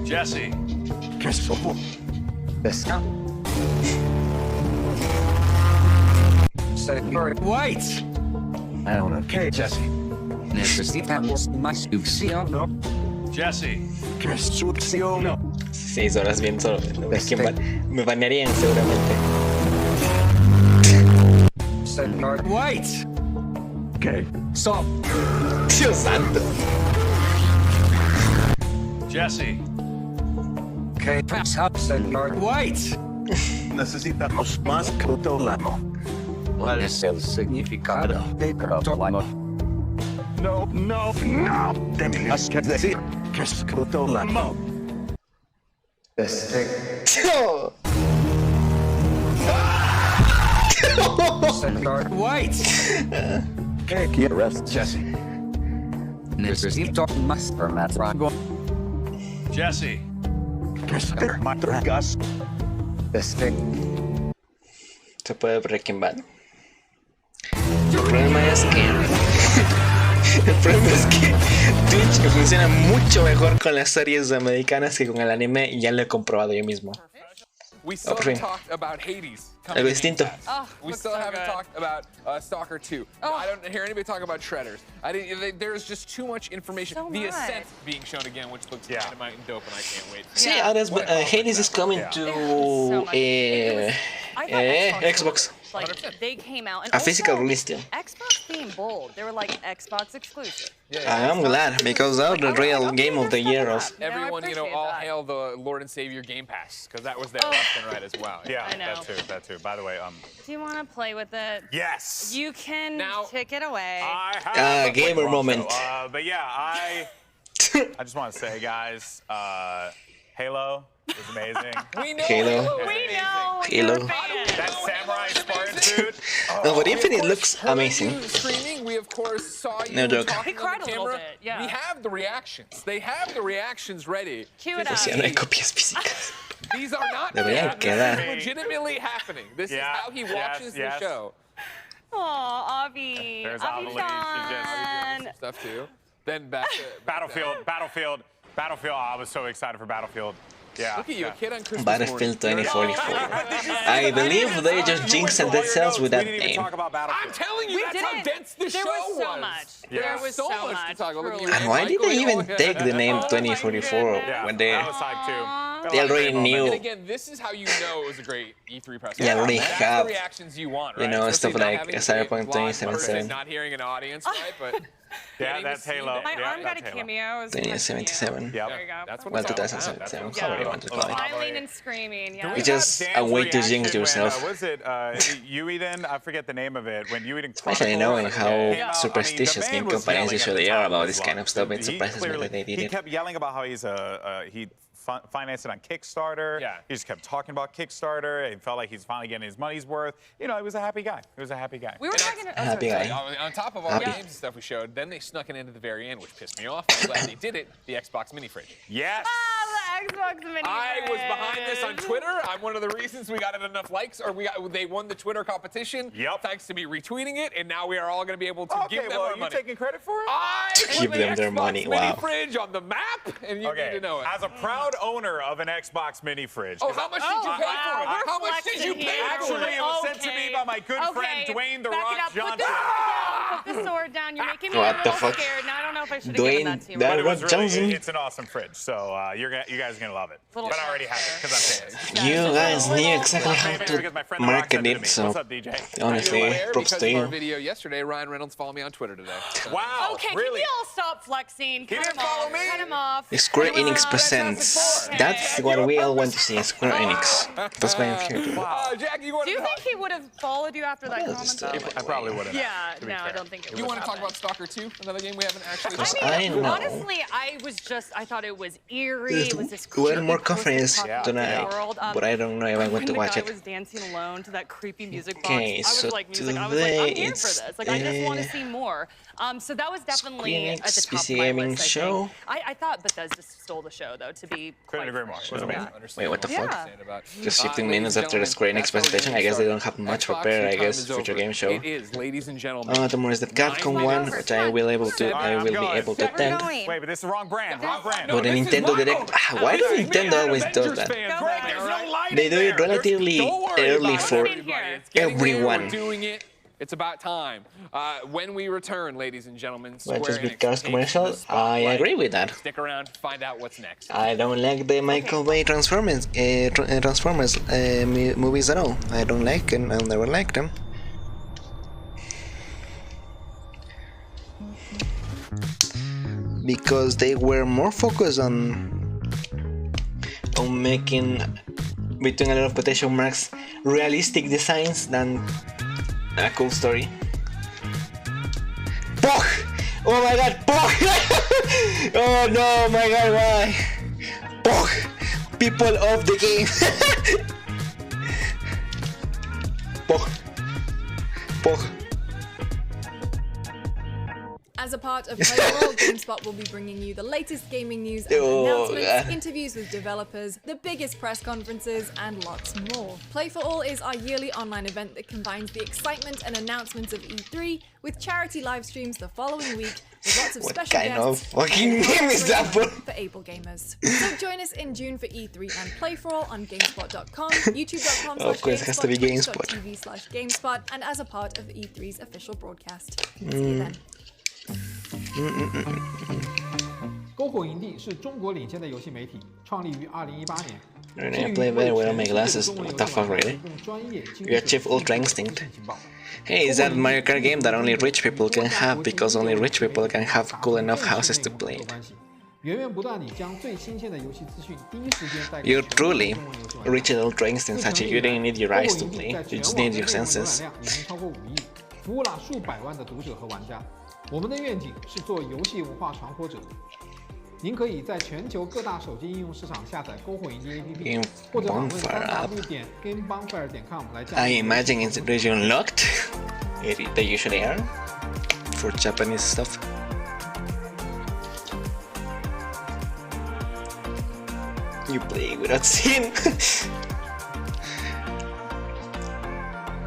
S19: Jesse.
S16: White.
S19: Okay, Jesse.
S16: Necesitamos más succión.
S19: Jesse.
S1: 6 horas bien solo. Breaking Bad. Me banearían seguramente.
S16: White.
S19: Okay.
S16: Stop.
S1: Dios santo.
S19: Jesse.
S16: Okay, pass up, Señor White.
S19: Necesitamos más crotolamo.
S16: ¿Cuál es el significado de crotolamo?
S19: No. Tenías que decir que es crotolamo.
S17: White.
S19: Hey, arrest Jesse. Jesse. Gus.
S1: Se puede Breaking Bad. El problema es que Twitch funciona mucho mejor con las series americanas que con el anime, y ya lo he comprobado yo mismo.
S5: We still haven't talked about Hades.
S1: Algo distinto.
S5: We still haven't talked about Stalker 2. I don't hear anybody talk about Shredders. There's just too much information. The Ascent being shown again, which looks dynamite and dope, and I can't wait.
S1: Sí, ahora Hades is coming to Xbox.
S3: Like, they came out and
S1: a physical release too.
S3: Xbox being bold. They were like Xbox exclusive.
S1: I'm glad, because that's the real game of the year of.
S5: Everyone, all hail the Lord and Savior Game Pass, because that was there left and right as well.
S2: Yeah, that too. By the way,
S3: do you want to play with it?
S2: Yes.
S3: You can take it away.
S1: Gamer moment.
S2: But yeah, I just want to say, guys, Halo is amazing.
S5: We know.
S1: Halo. Halo.
S2: That samurai Spartan suit.
S1: No, but Infinite looks amazing.
S5: Streaming, we of course saw you
S1: No joke.
S5: talking on the camera. We have the reactions. They have the reactions ready.
S3: Cue it
S1: Pues ya no hay copias físicas.
S5: These are not legitimately happening. This is how he watches the show.
S3: Oh, Avi.
S2: There's
S3: Avi
S2: Avi.
S5: Stuff too. Then back to
S2: Battlefield. I was so excited for Battlefield. Yeah.
S5: Look at you, a kid on Christmas
S1: Battlefield 2044. I believe they just jinxed Dead Cells with that name.
S5: I'm telling you, that's how dense the show was.
S3: There was so much. There was so much to talk about.
S1: And why did they even take the name 2044 when they already knew?
S5: And again, this is how you know it was a great E3 press.
S1: They already have,
S5: the reactions you want, right?
S1: Stuff like Cyberpunk 2077.
S5: Not hearing an audience, right? But
S2: yeah, that's Halo.
S3: My arm got a cameo.
S1: 2077.
S2: Yeah,
S3: there you go.
S5: That's what
S1: well, 2077. However you want to call it.
S3: Smiling and screaming. Yeah.
S1: It's just a way to jinx yourself.
S2: Was it Ueden? I forget the name of it. When Ueden.
S1: Especially knowing how superstitious game companies usually are about this kind of stuff, it surprises me that they did it.
S2: He kept yelling about how he financed it on Kickstarter.
S5: Yeah.
S2: He just kept talking about Kickstarter. It felt like he's finally getting his money's worth. He was a happy guy.
S3: We were talking
S5: on top of all the games and stuff we showed, then they snuck it into the very end, which pissed me off. I'm glad they did it. The Xbox mini fridge.
S2: Yes.
S3: The Xbox mini fridge.
S5: I was behind this on Twitter. I'm one of the reasons we got enough likes, or they won the Twitter competition.
S2: Yep.
S5: Thanks to me retweeting it, and now we are all going to be able to give them our money.
S2: Taking credit for it?
S5: I
S1: give them their money.
S5: Xbox mini
S1: Wow.
S5: fridge on the map, and you need to know it.
S2: As a proud owner of an Xbox mini fridge.
S5: Oh, how much did you pay for it? How much did you pay for it?
S2: Actually, it was sent to me by my good friend Dwayne "The Rock" Johnson.
S3: Put the sword down. You're making me
S1: What
S3: a
S1: the
S3: little
S1: fuck?
S3: scared. Now I don't know if I should have given that to you.
S1: Dwayne
S2: But
S1: Johnson.
S2: it's an awesome fridge, so you guys are gonna love it. But I already have it because I'm famous.
S1: You guys knew exactly how to market it, so
S2: What's up, DJ?
S1: honestly, props
S5: because
S1: to
S5: of our
S1: you.
S5: video yesterday, Ryan Reynolds followed me on Twitter today. So.
S2: Wow,
S3: Okay,
S2: really?
S3: can you all stop flexing? Cut
S5: didn't
S3: him
S5: follow
S3: off.
S5: me?
S3: Cut him off.
S1: Square Enix presents. That's what we all want to see. Square Enix. That's why I'm here.
S5: Jack, you want
S3: Do you think he would have followed you after that comment, though?
S2: I probably would have.
S3: Yeah, no, I don't think it would.
S5: You want to talk about Stalker 2, another game we haven't actually
S1: Because
S5: talked about?
S1: I know.
S3: Honestly, I thought it was eerie. It was this
S1: Well,
S3: creepy
S1: more confidence
S3: post-apocalyptic world.
S1: tonight, but I don't know if I'm going to watch
S3: When the
S1: it.
S3: guy was dancing alone to that creepy music box,
S1: Okay,
S3: I was
S1: so
S3: like, I'm here for this. Like, I just want to see more. So that was definitely at the top
S1: PC
S3: of my
S1: gaming
S3: list,
S1: show.
S3: I thought Bethesda stole the show, though, to be
S2: Couldn't agree more. It was amazing.
S1: Wait, what the fuck?
S3: Yeah.
S1: Just 15 minutes after the Square Enix presentation, I guess they don't have much prepared. I guess future game show.
S5: It is, ladies and gentlemen.
S1: Tomorrow is the Capcom one, which I will be able to attend.
S2: Wait, but this is the wrong brand. Wrong brand.
S1: But the Nintendo Direct, why does Nintendo always do that? They do it relatively early for everyone.
S5: We're doing it. It's about time. When we return, ladies and gentlemen, Square
S1: But just
S5: Enix
S1: because
S5: takes
S1: commercial,
S5: the spotlight.
S1: I agree with that.
S5: Stick around, find out what's next.
S1: I don't like the Michael Bay Transformers movies at all. I don't like them. I'll never like them. Because they were more focused on making, between a lot of quotation marks, realistic designs than a cool story. Pog! Oh my god, Pog! Oh no, my god, why? Pog! People of the game! Pog!
S20: As a part of Play For All, GameSpot will be bringing you the latest gaming news and announcements, interviews with developers, the biggest press conferences, and lots more. Play For All is our yearly online event that combines the excitement and announcements of E3 with charity live streams the following week with lots of special guests
S1: fucking name is that
S20: for able gamers. So join us in June for E3 and Play For All on GameSpot.com, YouTube.com/GameSpot.tv/GameSpot, and as a part of E3's official broadcast. See you then.
S21: 篝火营地是中国领先的游戏媒体，创立于2018年。
S1: I play very well on my glasses. What the fuck, really? You achieve Ultra Instinct. Hey, is that Mario Kart game that only rich people can have because only rich people can have cool enough houses to play? You truly reached Ultra Instinct such that you didn't need your eyes to play, you just need your senses.
S21: 服务了数百万的读者和玩家。我们的愿景是做游戏文化传播者。您可以在全球各大手机应用市场下载篝火营地 APP， 或者访问www.gamebonfire.com 来加入。
S1: I imagine it's region locked. They usually are for Japanese stuff. You play without seeing.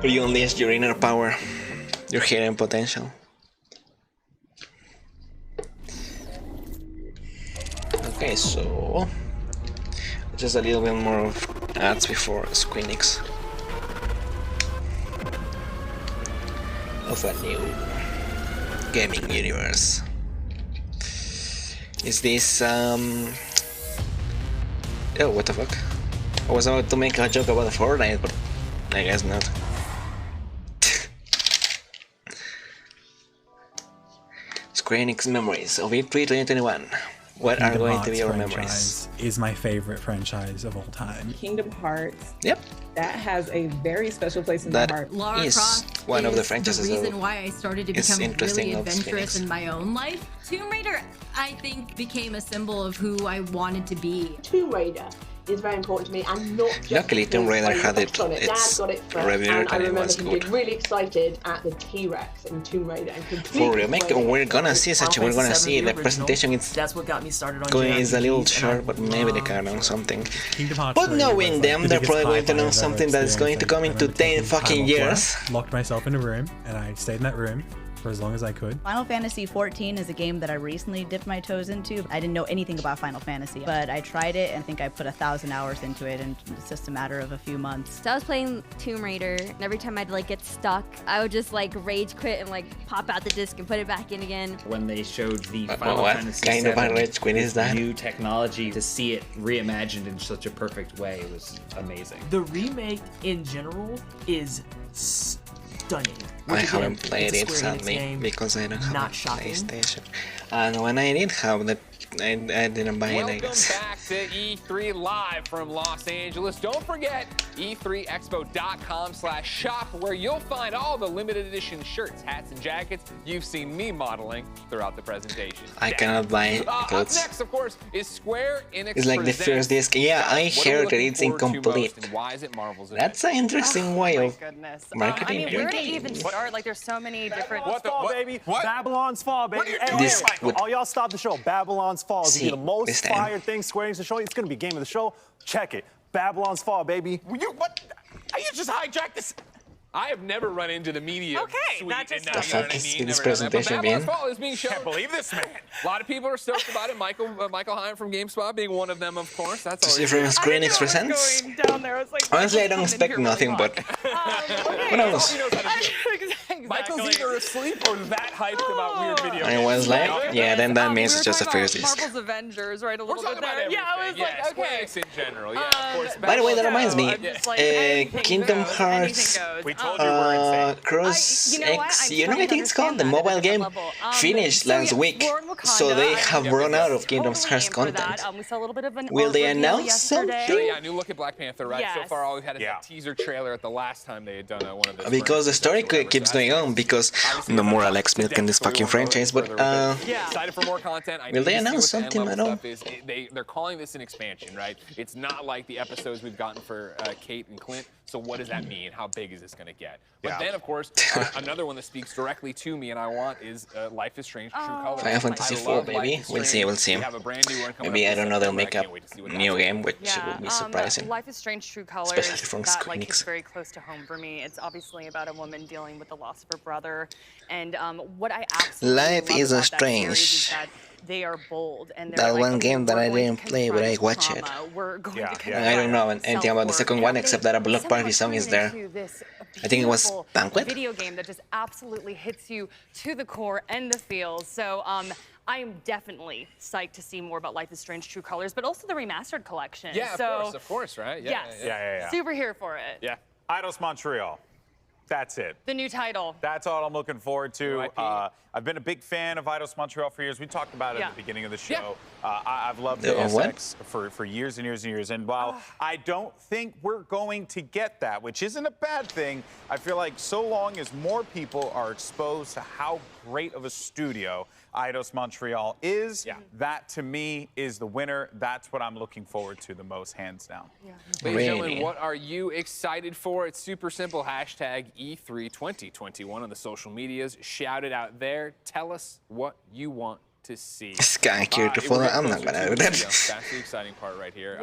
S1: Or you unleash your inner power, your hidden potential. Okay, so just a little bit more of ads before Squeenix of a new gaming universe. Is this oh, what the fuck? I was about to make a joke about Fortnite, but I guess not. Squeenix memories of E3 2021. What are going to be your memories?
S22: Is my favorite franchise of all time.
S23: Kingdom Hearts.
S1: Yep.
S23: That has a very special place in my heart.
S1: Lara Croft one of the franchises.
S24: The reason why I started to become really adventurous in my own life. Tomb Raider, I think, became a symbol of who I wanted to be.
S25: Tomb Raider is very important to me, and not just
S1: luckily Tomb Raider had its review,
S25: and I remember
S1: was
S25: him
S1: good.
S25: being really excited at the T-Rex in Tomb Raider and
S1: For remake, we're gonna see the presentation.
S26: That's what got me started on
S1: going is a little short, but maybe they can announce something. But knowing them, they're probably going to announce something that is going to come into 10 fucking years.
S22: Locked myself in a room, and I stayed in that room for as long as I could.
S27: Final Fantasy XIV is a game that I recently dipped my toes into. I didn't know anything about Final Fantasy, but I tried it and I think I put 1,000 hours into it, and it's just a matter of a few months.
S28: So I was playing Tomb Raider, and every time I'd like get stuck, I would just like rage quit and like pop out the disc and put it back in again.
S29: When they showed the Final Fantasy
S1: kind of a rage quit is that?
S29: New technology, to see it reimagined in such a perfect way, it was amazing.
S26: The remake in general is stunning.
S1: I haven't played it sadly because I don't have a PlayStation, and when I did have that, I didn't buy it, I guess.
S5: Welcome back to E3 Live from Los Angeles. Don't forget e3expo.com/shop, where you'll find all the limited edition shirts, hats, and jackets you've seen me modeling throughout the presentation.
S1: I cannot buy clothes.
S5: Up next, of course, is Square Enix.
S1: It's like the first disc. Yeah, I heard that it's incomplete. That's an interesting way of marketing.
S3: I mean, where to even start? Like, there's so many different.
S6: Babylon's Fall, baby. All y'all stop the show. Babylon's Fall is gonna be the most fire thing Square Enix is showing. It's gonna be game of the show. Check it. Babylon's Fall, baby.
S5: What? You just hijacked this. I have never run into the media suite.
S1: The fuck is this presentation being?
S5: Babylon's Fall is being shown. Can't believe this, man. A lot of people are stoked about it. Michael Heim from GameSpot being one of them, of course. That's all.
S1: From Square Enix presents. Honestly, I don't expect nothing, but who knows?
S5: Michael's either asleep or that hyped about weird video
S1: I was like, yeah, then that means it's just a first disc.
S3: Marvel's Avengers, right? A little bit there.
S5: Yeah, I was like, okay. In general, yeah, of course.
S1: By the way, that reminds me, Kingdom Hearts Cross X, you know what I think it's called? The mobile game finished last week, so they have run out of Kingdom Hearts content. Will they announce something?
S5: Yeah, new look at Black Panther, right? So far, all we've had is a teaser trailer at the last time they had done one of those.
S1: Because the story keeps going on. on because Nomura likes milking this fucking franchise, but
S5: excited for more content.
S1: Will they announce something at all?
S5: They're calling this an expansion, right? It's not like the episodes we've gotten for Kate and Clint. So what does that mean? How big is this going to get? But then, of course, another one that speaks directly to me and I want is Life is Strange True Colors.
S1: Final Fantasy 4, baby. We'll see. Maybe, I don't know, they'll make a new game, which would be surprising.
S3: Life is Strange True Colors,
S1: especially from
S3: that like is very close to home for me. It's obviously about a woman dealing with the loss of her brother, and what I absolutely
S1: Life
S3: love
S1: is
S3: about
S1: Strange.
S3: that series is that they are bold and
S1: that
S3: like,
S1: one game that I didn't play, but I watched it. And I don't know anything about the second one except that a Block Party song is there. I think it was Banquet.
S3: Video game that just absolutely hits you to the core and the feels. So I am definitely psyched to see more about Life is Strange True Colors, but also the remastered collection.
S5: Yeah,
S3: so,
S5: of course, right?
S3: Yeah. Super here for it.
S2: Yeah. Eidos Montreal. That's it.
S3: The new title.
S2: That's all I'm looking forward to. I've been a big fan of Eidos Montreal for years. We talked about it at the beginning of the show. I've loved ASX for years and years and years. And while I don't think we're going to get that, which isn't a bad thing, I feel like so long as more people are exposed to how great of a studio Eidos Montreal is, that to me is the winner. That's what I'm looking forward to the most, hands down.
S5: Ladies and gentlemen, what are you excited for? It's super simple. Hashtag E3 2021 on the social medias. Shout it out there. Tell us what you want to see.
S1: It's kind of cute to follow. I'm not gonna do that.
S5: That's the exciting part right here.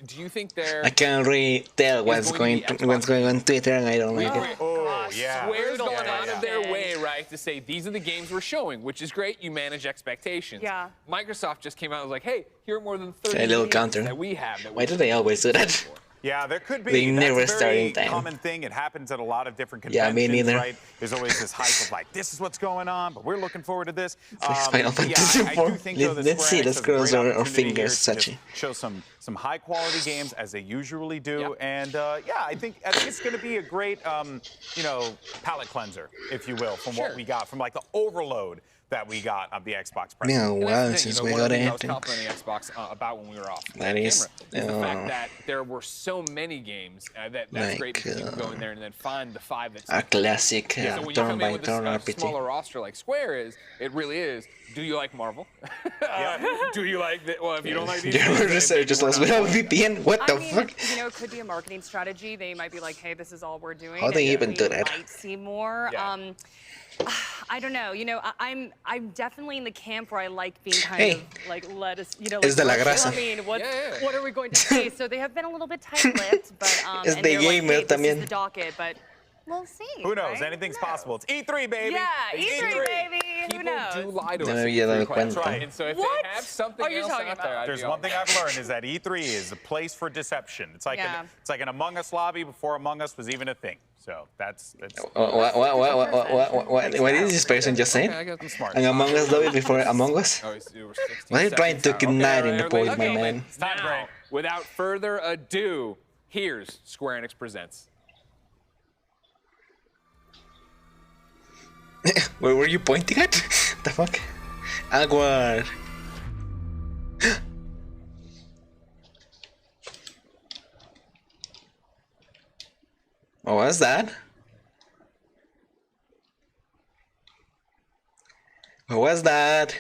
S5: Do you think there?
S1: I can't really tell what's going on Twitter, and I don't like it.
S5: Oh, yeah. Square's gone out of their way, right, to say these are the games we're showing, which is great. You manage expectations.
S3: Yeah.
S5: Microsoft just came out and was like, hey, here are more than 30
S1: a little counter.
S5: that we have.
S1: Why do they always do that?
S2: Yeah, there could be.
S1: They never
S2: that's a
S1: start
S2: very
S1: in time.
S2: common thing. It happens at a lot of different conventions,
S1: me neither.
S2: right? There's always this hype of like, this is what's going on, but we're looking forward to this.
S1: Final Fantasy 4. Let's see. Let's cross our fingers, Sachi.
S2: Show some high quality games as they usually do, and I think it's going to be a great, palate cleanser, if you will, from what we got from like the overload that we got of the Xbox.
S1: Yeah, wow, since we got
S5: I was complimenting Xbox about when we were off
S1: that is
S5: the fact that there were so many games that's like, great because you can go in there and then find the 5 that's
S1: a classic
S5: so when
S1: turn
S5: you come
S1: by
S5: in with
S1: turn
S5: a
S1: RPG.
S5: smaller roster like Square is, it really is. Do you like Marvel? Do you like well, if you don't like these
S1: just lost without VPN. What the fuck?
S3: It could be a marketing strategy. They might be like, hey, this is all we're doing.
S1: How they even do that?
S3: Might see more. I don't know. I'm definitely in the camp where I like being kind of like let us,
S1: Es de la grasa.
S3: I mean, what are we going to see? So they have been a little bit tight-lipped, but
S1: Es
S3: and
S1: de
S3: they're like,
S1: gamer
S3: hey, this
S1: también.
S3: is the docket, but we'll see.
S2: Who knows?
S3: Right?
S2: Anything's possible. It's E3, baby.
S3: Yeah,
S2: It's
S3: E3, baby. Who knows?
S5: People do lie to us.
S1: That's
S5: right. And so if they have something else out there,
S2: there's one thing I've learned is that E3 is a place for deception. It's like an Among Us lobby before Among Us was even a thing. So that's
S1: what is this person just saying? An Among Us lobby before Among Us? Why are you trying to ignite in the point, my man?
S5: Now, without further ado, here's Square Enix Presents.
S1: Where were you pointing at? The fuck? Awkward. What was that? What was that?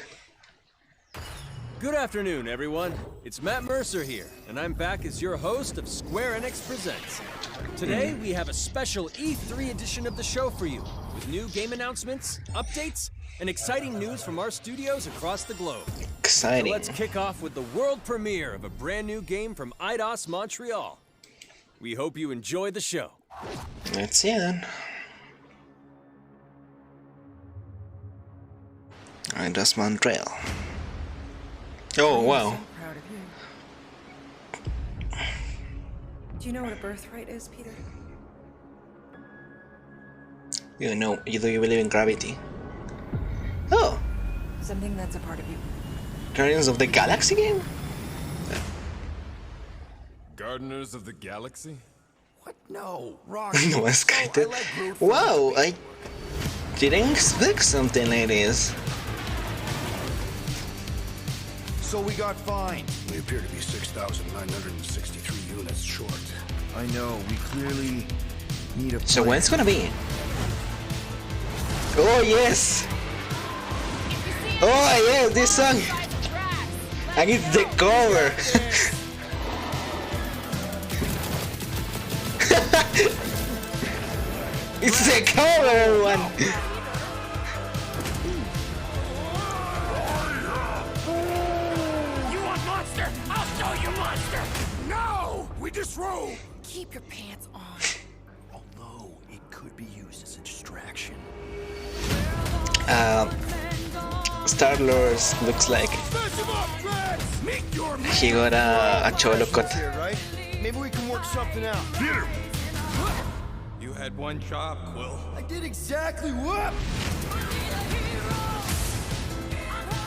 S4: Good afternoon, everyone. It's Matt Mercer here, and I'm back as your host of Square Enix Presents. Today, we have a special E3 edition of the show for you, with new game announcements, updates, and exciting news from our studios across the globe.
S1: Exciting.
S4: So let's kick off with the world premiere of a brand new game from Eidos Montreal. We hope you enjoy the show.
S1: Let's see then. Eidos Montreal. Oh, wow.
S7: I'm so proud of you. Do you know what a birthright is, Peter?
S1: You know, do you believe in gravity? Oh!
S7: Something that's a part of you.
S1: Guardians of the Galaxy game?
S8: Gardeners of the Galaxy?
S7: What? No, wrong.
S1: No, it's kind of... Wow, I didn't expect something like this.
S9: So we got fined. We appear to be 6,963 units short. I know, we clearly need a plan.
S1: So when it's gonna be? Oh yes! Oh yes, this song! And it's the cover! It's the cover, everyone!
S9: You want monster? I'll show you monster! No! We disrobe!
S7: Keep your pants on.
S9: Although it could be used as a distraction.
S1: Star-Lord looks like he got a cholo cut.
S9: Maybe we can work something out.
S8: Peter!
S9: You had one job, Quill. I did exactly what?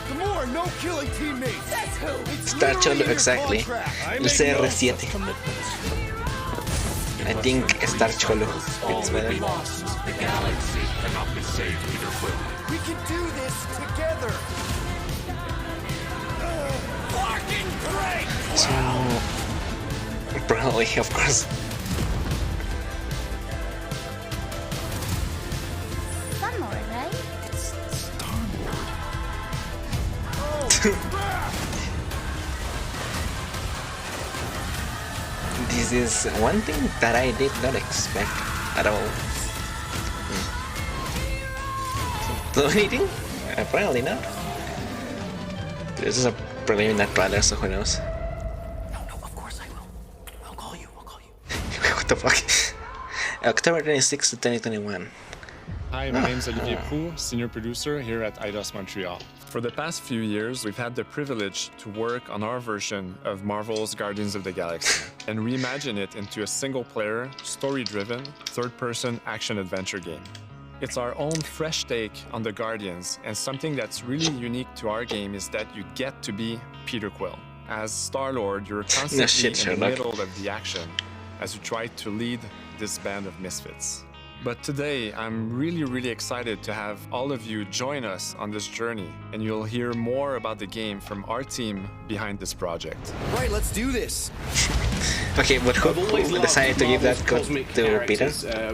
S9: Gamora, no killing teammates. That's who.
S1: Star Cholo, exactly. El CR7. I think Star Cholo. It's better.
S9: The galaxy cannot be saved, Peter Quill. We can do this together. Fucking great!
S1: So, probably, of course.
S28: Star-Lord, right?
S1: This is one thing that I did not expect at all. Donating? Apparently not. This is a preliminary trailer, so who knows?
S9: No, of course I will. I'll call you.
S1: What the fuck? October 26th, 2021.
S10: Hi, my name is Olivier Proux, senior producer here at Eidos Montreal. For the past few years, we've had the privilege to work on our version of Marvel's Guardians of the Galaxy and reimagine it into a single-player, story-driven, third-person action-adventure game. It's our own fresh take on the Guardians, and something that's really unique to our game is that you get to be Peter Quill. As Star-Lord, you're constantly in the middle of the action as you try to lead this band of misfits. But today, I'm really excited to have all of you join us on this journey, and you'll hear more about the game from our team behind this project.
S9: Right, let's do this.
S1: Okay, but who decided to give that code to Peter?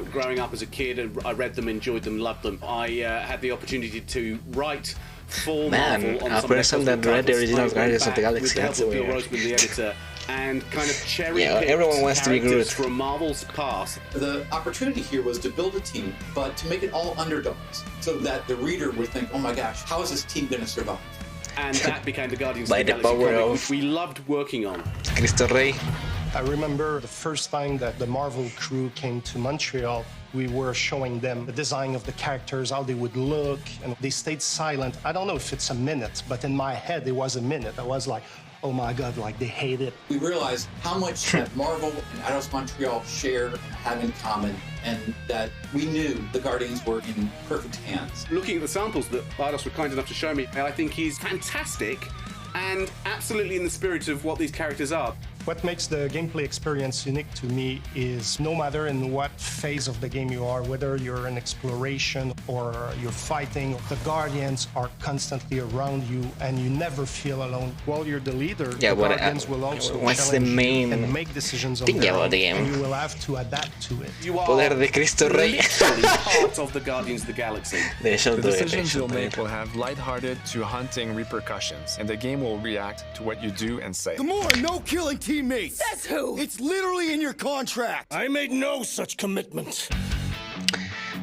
S11: Growing up as a kid, I read them, enjoyed them, loved them. I had the opportunity to write for Marvel on
S1: a person that read the original Guardians of the Galaxy.
S11: That's weird. The editor, and kind of cherry-picked
S1: everyone wants to be Groot
S11: from Marvel's past.
S12: The opportunity here was to build a team, but to make it all underdogs, so that the reader would think, "Oh my gosh, how is this team going to survive?"
S11: And that became the Guardians
S1: by
S11: of the
S1: the
S11: Galaxy
S1: power
S11: comic,
S1: of
S11: which we loved working on.
S1: Cristo Rey.
S13: I remember the first time that the Marvel crew came to Montreal. We were showing them the design of the characters, how they would look, and they stayed silent. I don't know if it's a minute, but in my head it was a minute. I was like, oh my God, like they hate it.
S12: We realized how much that Marvel and Eidos Montreal share and have in common, and that we knew the Guardians were in perfect hands.
S11: Looking at the samples that Eidos were kind enough to show me, I think he's fantastic and absolutely in the spirit of what these characters are.
S13: What makes the gameplay experience unique to me is no matter in what phase of the game you are, whether you're in exploration or you're fighting, the Guardians are constantly around you and you never feel alone. While you're the leader, the Guardians will also
S1: what's the main
S13: and make decisions on
S1: thing
S13: their
S1: about
S13: own,
S1: the game?
S13: and you will have to adapt to it.
S11: You are
S1: Poder de Cristo Rey.
S11: literally part of the Guardians of the Galaxy.
S10: The decisions you'll make will have lighthearted to haunting repercussions, and the game will react to what you do and say.
S9: Gamora, no killing teammates.
S7: Says who?
S9: It's literally in your contract.
S13: I made no such commitment.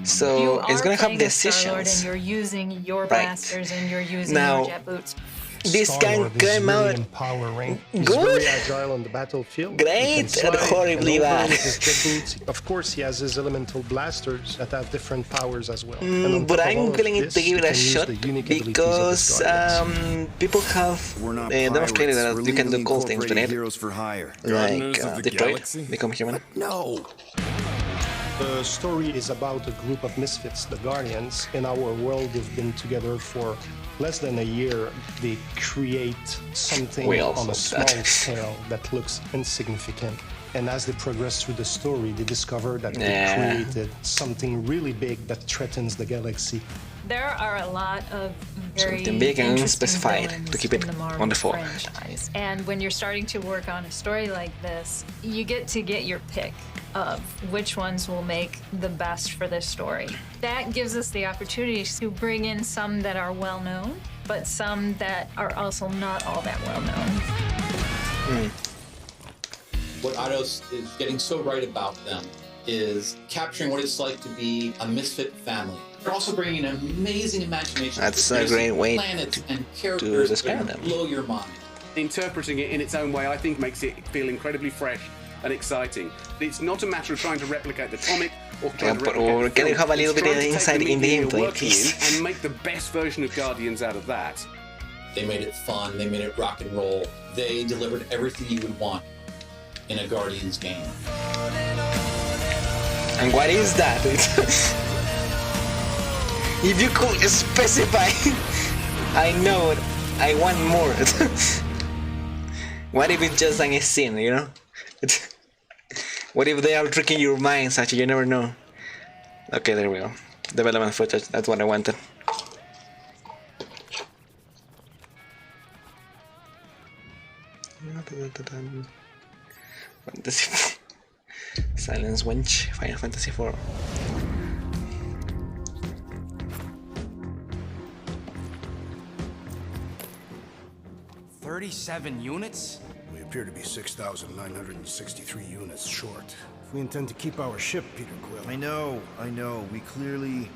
S1: So it's gonna have decisions.
S14: And you're using your
S1: Right.
S14: blasters and you're using
S1: Now,
S14: your jet boots.
S1: This can came out
S13: empowering. He's
S1: good,
S13: very agile on the battlefield.
S1: great, and horribly bad.
S13: Of course, he has his elemental blasters that have different powers as well.
S1: But I'm willing to give it a shot because people have demonstrated that you can do cool things with it,
S8: Heroes for hire.
S1: like Detroit, Become Human.
S13: No. The story is about a group of misfits, the Guardians. In our world, they've been together for less than a year. They create something on a small scale that looks insignificant. And as they progress through the story, they discover that they created something really big that threatens the galaxy.
S14: There are a lot of very
S1: Something big and
S14: interesting
S1: unspecified
S14: villains
S1: to keep it
S14: in the Marvel
S1: on the floor.
S14: franchise. And when you're starting to work on a story like this, you get to get your pick. of which ones will make the best for this story. That gives us the opportunity to bring in some that are well known, but some that are also not all that well known.
S12: What Eidos is getting so right about them is capturing what it's like to be a misfit family. They're also bringing an amazing imagination.
S1: That's a great way to describe them.
S12: Blow your mind.
S11: Interpreting it in its own way, I think, makes it feel incredibly fresh and exciting. It's not a matter of trying to replicate the comic or trying to replicate
S1: can you have a little bit of insight in the gameplay, please?
S11: And make the best version of Guardians out of that.
S12: They made it fun. They made it rock and roll. They delivered everything you would want in a Guardians game.
S1: And what is that? If you could specify, I know it. I want more. What if it's just a scene, you know? What if they are tricking your mind such you never know? Okay, there we go. Development footage, that's what I wanted. Fantasy Silence Wench, Final Fantasy IV.
S15: $37 units?
S9: We appear to be 6,963 units short. If we intend to keep our ship, Peter Quill.
S16: I know. We clearly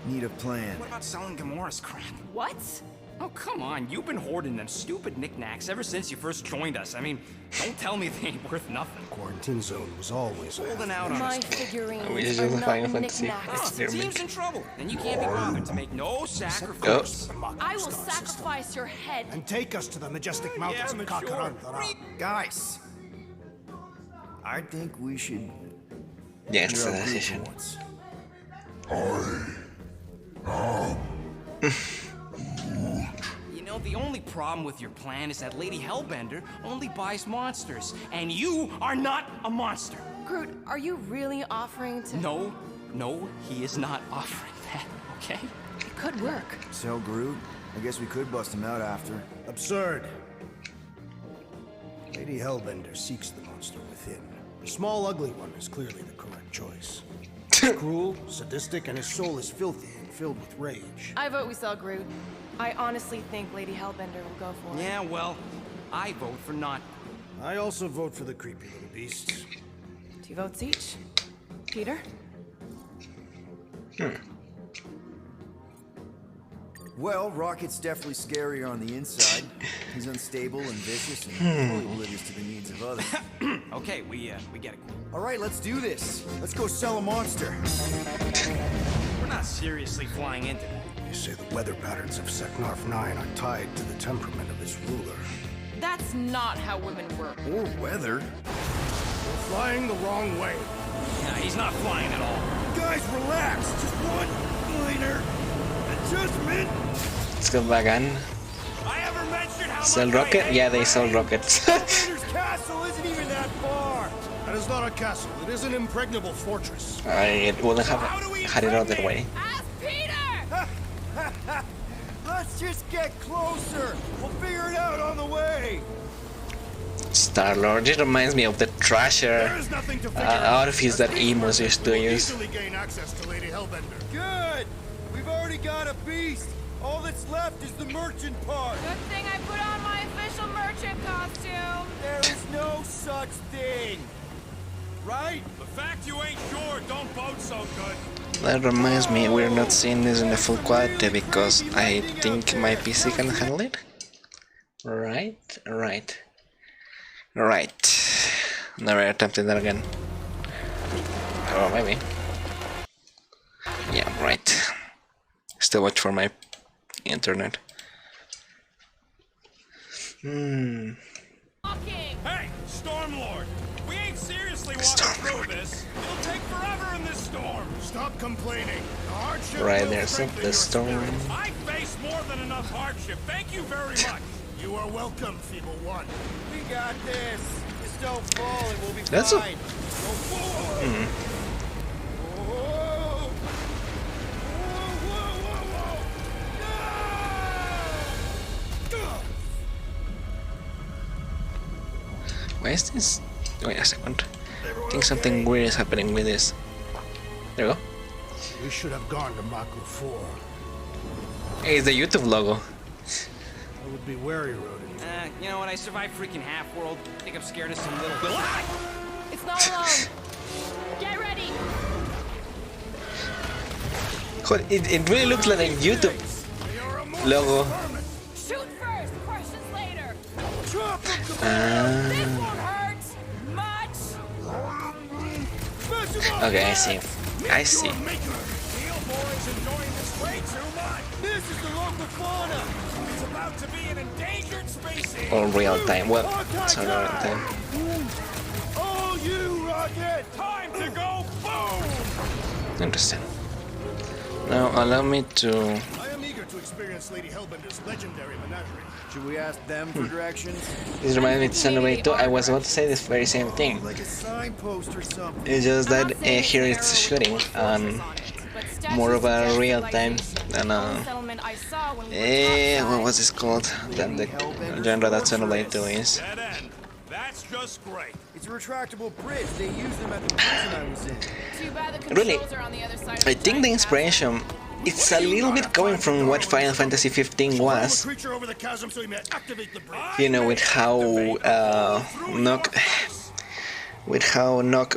S16: need a plan.
S15: What about selling Gamora's crap?
S17: What?
S15: Oh, come on. You've been hoarding them stupid knickknacks ever since you first joined us. I mean, don't tell me they ain't worth nothing.
S9: Quarantine zone was always
S15: holding out on
S17: my
S15: us.
S17: figurines are not knickknacks.
S15: The team's in trouble, and you can't be bothered to make no sacrifice.
S17: I will sacrifice your head.
S9: And take us to the majestic mountains of Kakarantara.
S16: Guys, I think we should.
S1: Yeah, it's a decision.
S15: You know, the only problem with your plan is that Lady Hellbender only buys monsters, and you are not a monster.
S17: Groot, are you really offering to...
S15: No, he is not offering that, okay?
S17: It could work.
S16: So, Groot, I guess we could bust him out after.
S9: Absurd. Lady Hellbender seeks the monster within. The small, ugly one is clearly the correct choice. He's cruel, sadistic, and his soul is filthy and filled with rage.
S17: I vote we sell Groot. I honestly think Lady Hellbender will go for it.
S15: Yeah, well, I vote for not.
S9: I also vote for the creepy little beast.
S17: 2 votes each. Peter?
S16: Well, Rocket's definitely scarier on the inside. He's unstable and vicious and totally oblivious to the needs of others.
S15: Okay, we get it.
S16: All right, let's do this. Let's go sell a monster.
S15: We're not seriously flying into that.
S9: You say the weather patterns of Seknarf 9 are tied to the temperament of its ruler.
S17: That's not how women work.
S16: Or weather.
S9: We're flying the wrong way.
S15: Yeah, he's not flying at all.
S16: Guys, relax. Just one minor adjustment.
S1: Let's go back on. Sell rocket? Yeah, they sell rockets.
S9: Castle isn't even that far. That is not a castle. It is an impregnable fortress.
S1: I wouldn't have had it other way.
S17: Ask Peter!
S16: Let's just get closer. We'll figure it out on the way.
S1: Star-Lord, it reminds me of the Thrasher outfits that emos used to use.
S9: Gain access to Lady Hellbender.
S16: Good. We've already got a beast. All that's left is the merchant part.
S17: Good thing I put on my official merchant costume.
S16: There is no such thing. Right?
S15: The fact you ain't sure don't vote so good.
S1: That reminds me, we're not seeing this in the full quality because I think my PC can handle it. Right. Never attempted that again. Oh, maybe. Yeah, right. Still watch for my internet.
S15: Hey, Stormlord! We ain't seriously walking through this. It'll take forever in this storm.
S9: Stop complaining. The hardship
S1: Right,
S9: will
S1: there's
S9: strengthen
S1: the
S9: your
S1: storm.
S9: spirit.
S15: I face more than enough hardship. Thank you very much.
S9: You are welcome, Feeble One.
S16: We got this. Just don't fall and we'll be
S1: That's
S16: fine.
S9: Go forward.
S1: Why is this? Wait a second. think something weird is happening with this. There we go.
S9: We should have gone to Mach 4.
S1: Hey, it's the YouTube logo.
S9: I would be wary, Rodent.
S15: You know what? I survived freaking Half-World. I think I'm scared of some little...
S17: It's not alone. Get ready.
S1: It really looks like a YouTube logo.
S17: Shoot first, questions later.
S1: This
S17: won't hurt much.
S1: Okay, I see. I see.
S18: This is the local fauna. It's about to be an endangered species.
S1: Or real time. Well, it's not real time.
S18: Oh, you rocket! Time to go boom!
S1: Interesting. Now allow me to.
S9: I am eager to experience Lady Hellbender's legendary menagerie.
S16: Should we ask them for directions?
S1: This reminds me to Xanthe too. I was about to say this very same thing.
S16: Like a signpost or something.
S1: It's just that here it's shooting on more of a real time than what was this called? Than the genre that Xanthe 2 is.
S18: That's just great.
S16: It's a retractable bridge. They use them at the prison I was in.
S17: Too bad the
S1: Really,
S17: controls are on the other side.
S1: I think the inspiration it's a little bit coming from what Final Fantasy 15 was. You know, with how Nock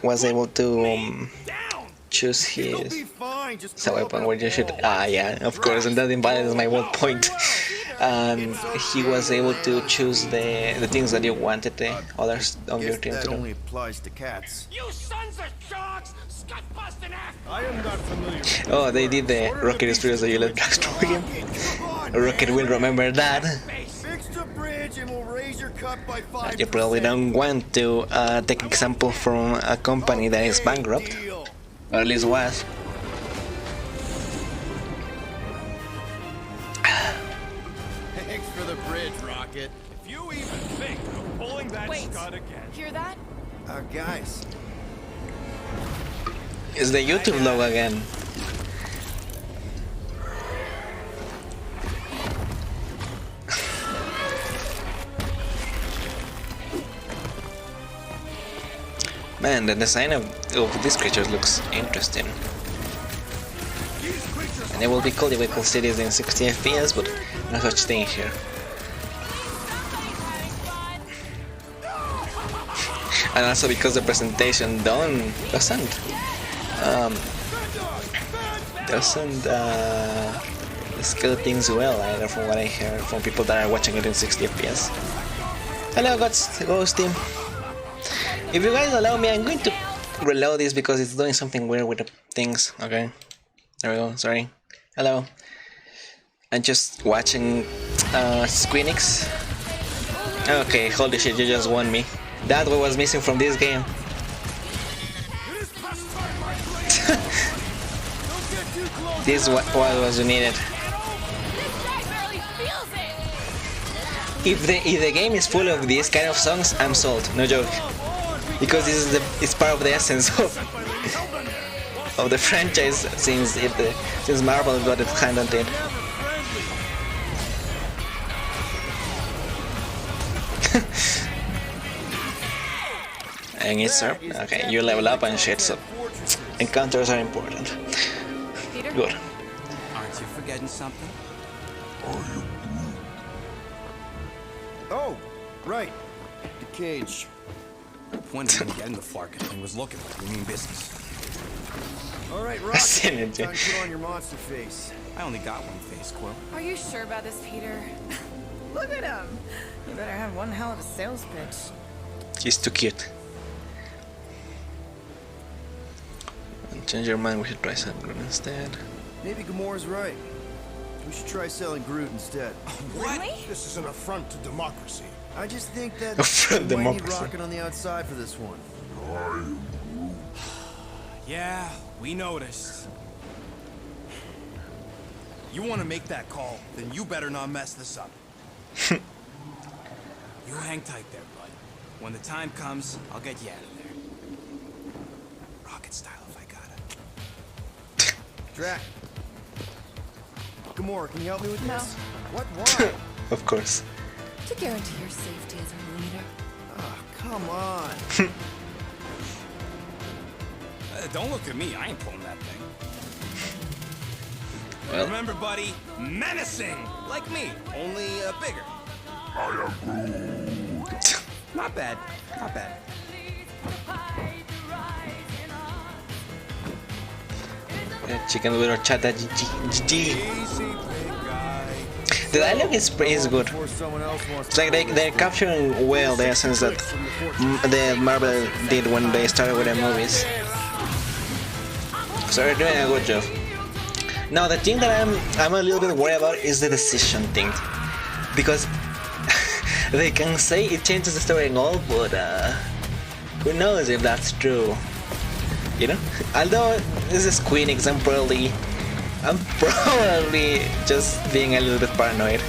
S1: was able to choose his weapon where you should. Yeah, of course, and that invalidates my whole point. He was able to choose the things that you wanted the others on your team to
S16: That
S1: do.
S16: only applies to cats.
S18: You sons of sharks! Scut busting ass!
S9: I am not familiar.
S1: Oh, they did the Rocket Studios that you let Blackstorm again. Rocket will remember that.
S16: Fix the bridge and we'll raise your cut by 5%.
S1: You probably don't want to take example from a company that is bankrupt, or at least was.
S16: Thanks for the bridge, Rocket.
S18: If you even think of pulling that scud again.
S17: Hear that?
S16: Guys.
S1: It's the YouTube logo again. Man, the design of these creatures looks interesting. And it will be cool if we could see this in 60 FPS, but no such thing here. And also because the presentation doesn't scale things well either, from what I heard from people that are watching it in 60 FPS. Hello, Ghosty. If you guys allow me, I'm going to reload this because it's doing something weird with the things. Okay, there we go. Sorry. Hello. I'm just watching Squeenix. Okay, holy shit, you just won me. That's what was missing from this game. This what was needed. If the game is full of these kind of songs, I'm sold. No joke. Because this is it's part of the essence of the franchise since Marvel got its hand on it. And it's okay. You level up and shit, so encounters are important.
S17: Peter?
S1: Good.
S15: Aren't you forgetting something?
S16: Oh, right. The cage.
S15: When did you get in the Flarkin thing was looking like you mean business.
S16: All right,
S1: I seen
S16: Rocket.
S1: it,
S16: Time to put on your monster face.
S15: I only got one face, Quill.
S17: Are you sure about this, Peter? Look at him. You better have one hell of a sales pitch.
S1: He's too cute. Change your mind, we should try something instead.
S16: Maybe Gamora's right. We should try selling Groot instead.
S17: Really?
S9: This is an affront to democracy.
S16: I just think that
S1: Affront
S16: we might need
S1: democracy.
S16: Rocket on the outside for this one.
S15: Yeah, we noticed.
S18: You want to make that call, then you better not mess this up.
S15: You hang tight there, bud. When the time comes, I'll get you out of there. Rocket style if I got it.
S16: Drac. Gamora, can you help me with
S17: No.
S16: this? What? Why?
S1: Of course.
S17: To guarantee your safety as our leader.
S16: Oh, come on.
S15: Don't look at me. I ain't pulling that thing.
S1: Well.
S15: Remember, buddy, menacing, like me, only bigger.
S8: I am Groot.
S15: Not bad. Not bad.
S1: Chicken little chat at GG. The dialogue is good. It's like they're capturing well the essence that the Marvel did when they started with their movies. So they're doing a good job. Now the thing that I'm a little bit worried about is the decision thing, because they can say it changes the story and all, but who knows if that's true? You know, although this is Queenix, I'm probably just being a little bit paranoid.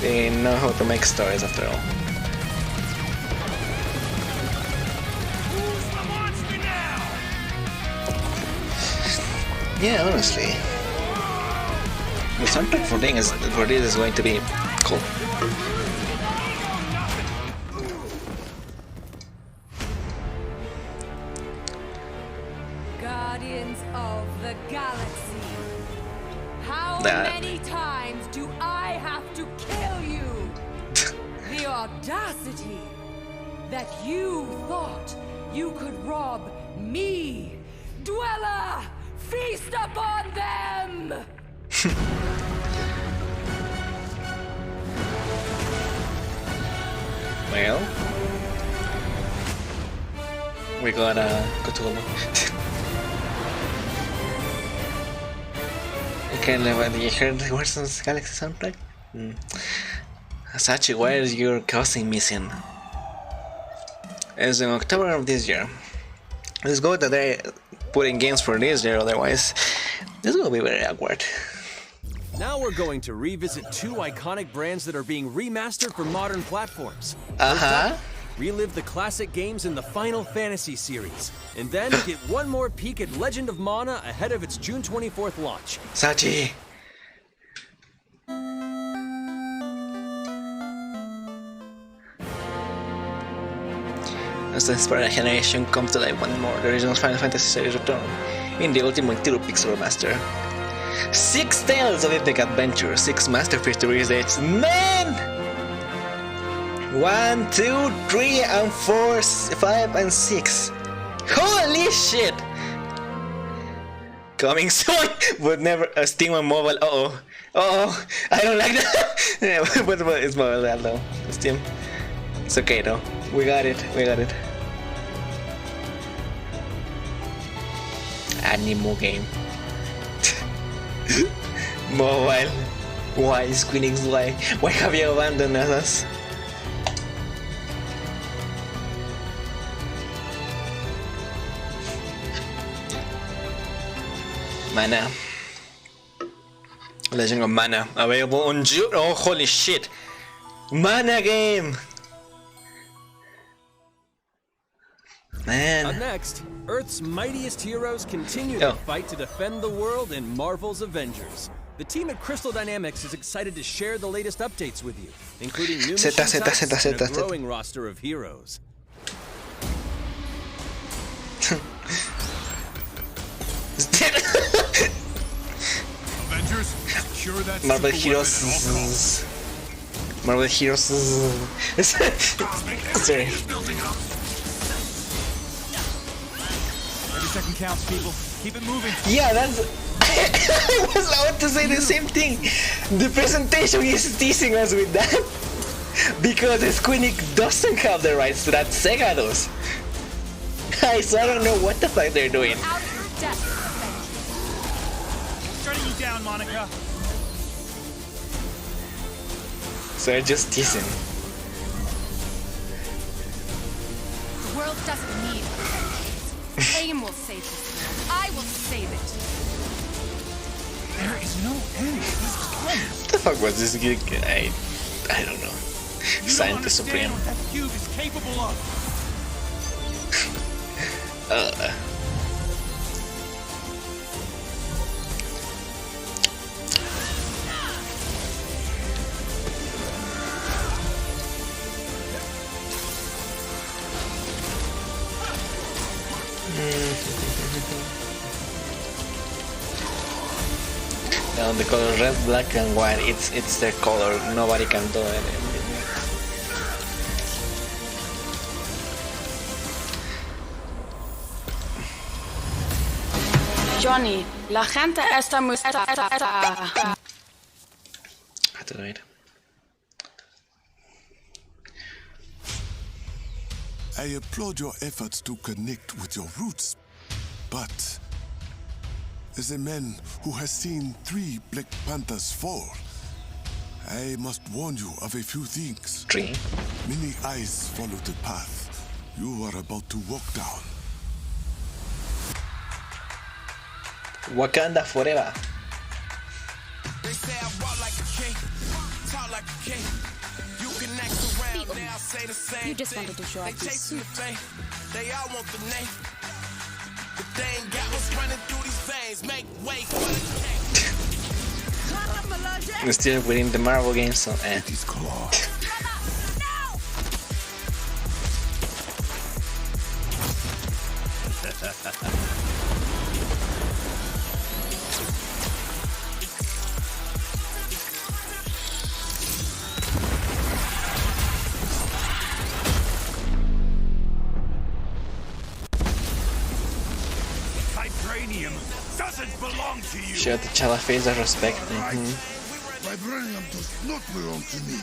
S1: They know how to make stories after all. Yeah, honestly, the soundtrack for this is going to be cool.
S19: Guardians of the Galaxy. How many times do I have to kill you? The audacity that you thought you could rob me, Dweller! Feast upon them!
S1: Well, we got Cthulhu. Okay, you heard the Guardians of the Galaxy soundtrack? Sachi, why is your cousin missing? It's in October of this year. It's good that they're putting games for this year, otherwise this will be very awkward.
S4: Now we're going to revisit two iconic brands that are being remastered for modern platforms. Relive the classic games in the Final Fantasy series, and then get one more peek at Legend of Mana ahead of its June 24th launch.
S1: Sachi! As the Inspired generation comes to life one more, the original Final Fantasy series return in the ultimate 2 pixel remaster. 6 tales of epic adventure, 6 masterpiece to release dates. Man! 1, 2, 3, and 4, 5, and 6. Holy shit! Coming soon, but never Steam on mobile. Uh-oh, I don't like that. Yeah, but it's mobile though. Steam. It's okay though. We got it. Animo game. Mobile. Why, Squeenix, why? Why have you abandoned us? Mana. Legend of Mana. Available on June. Oh, holy shit. Mana game. Man.
S4: Up next, Earth's mightiest heroes continue to fight to defend the world in Marvel's Avengers. The team at Crystal Dynamics is excited to share the latest updates with you, including new mission types and a growing roster of heroes.
S18: Avengers, secure that
S1: Marvel Heroes. Marvel Heroes. Sorry.
S18: Every second counts, people. Keep it moving.
S1: Yeah, that's. I was about to say the same thing. The presentation is teasing us with that because Squeenix doesn't have the rights to that. Sega does. So I don't know what the fuck they're doing.
S18: Shutting you down, Monica.
S1: So they're just teasing.
S19: The world doesn't need it. AIM will save this world. I will save it.
S18: There is no end.
S1: What the fuck was this gig? I don't know. Xanthe Supreme.
S18: What that cube is capable of.
S1: No, the color red, black, and white. It's their color. Nobody can do it.
S20: Johnny, la gente está muy...
S8: I applaud your efforts to connect with your roots, but as a man who has seen 3 Black Panthers fall, I must warn you of a few things.
S1: 3?
S8: Many eyes follow the path you are about to walk down.
S1: Wakanda forever.
S18: They say I walk like a king, talk like a king. You can act around now, say the same.
S19: You just wanted to show off your suit.
S18: They all want the name, but they ain't got what's running through these veins. Make way for the king.
S1: Still within the Marvel games, so
S8: It is Claw.
S18: Vibranium doesn't belong to you.
S1: show the Chala face of respect.
S8: Vibranium does not belong to me.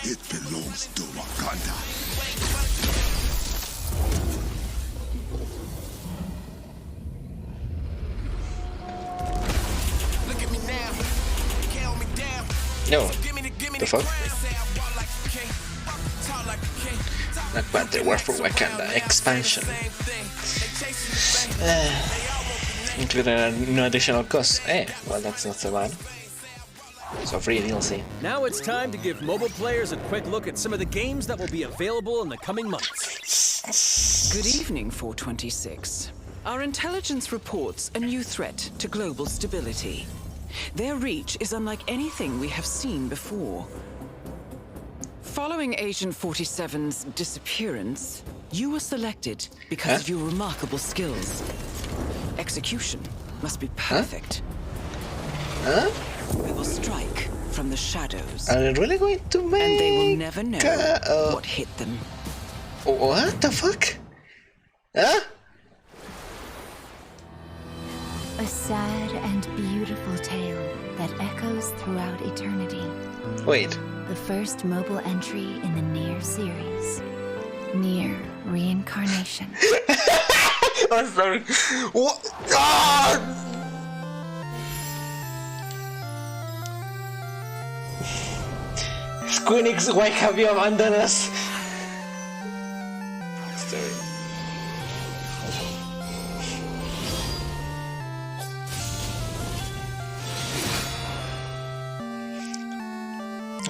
S8: It belongs to Wakanda.
S18: Look at me now, count me down.
S1: No, the fuck? Black Panther War for Wakanda expansion. Including no additional costs. Well, that's not so bad. So free DLC.
S4: Now it's time to give mobile players a quick look at some of the games that will be available in the coming months.
S21: Good evening, 426. Our intelligence reports a new threat to global stability. Their reach is unlike anything we have seen before. Following Agent 47's disappearance, you were selected because of your remarkable skills. Execution must be perfect. We will strike from the shadows.
S1: Are they really going to make...
S21: And they will never know what hit them.
S1: What the fuck?
S22: A sad and beautiful tale that echoes throughout eternity.
S1: Wait.
S22: The first mobile entry in the Nier series. Nier Reincarnation.
S1: I'm sorry. What? Squeenix, why have you abandoned us? Sorry.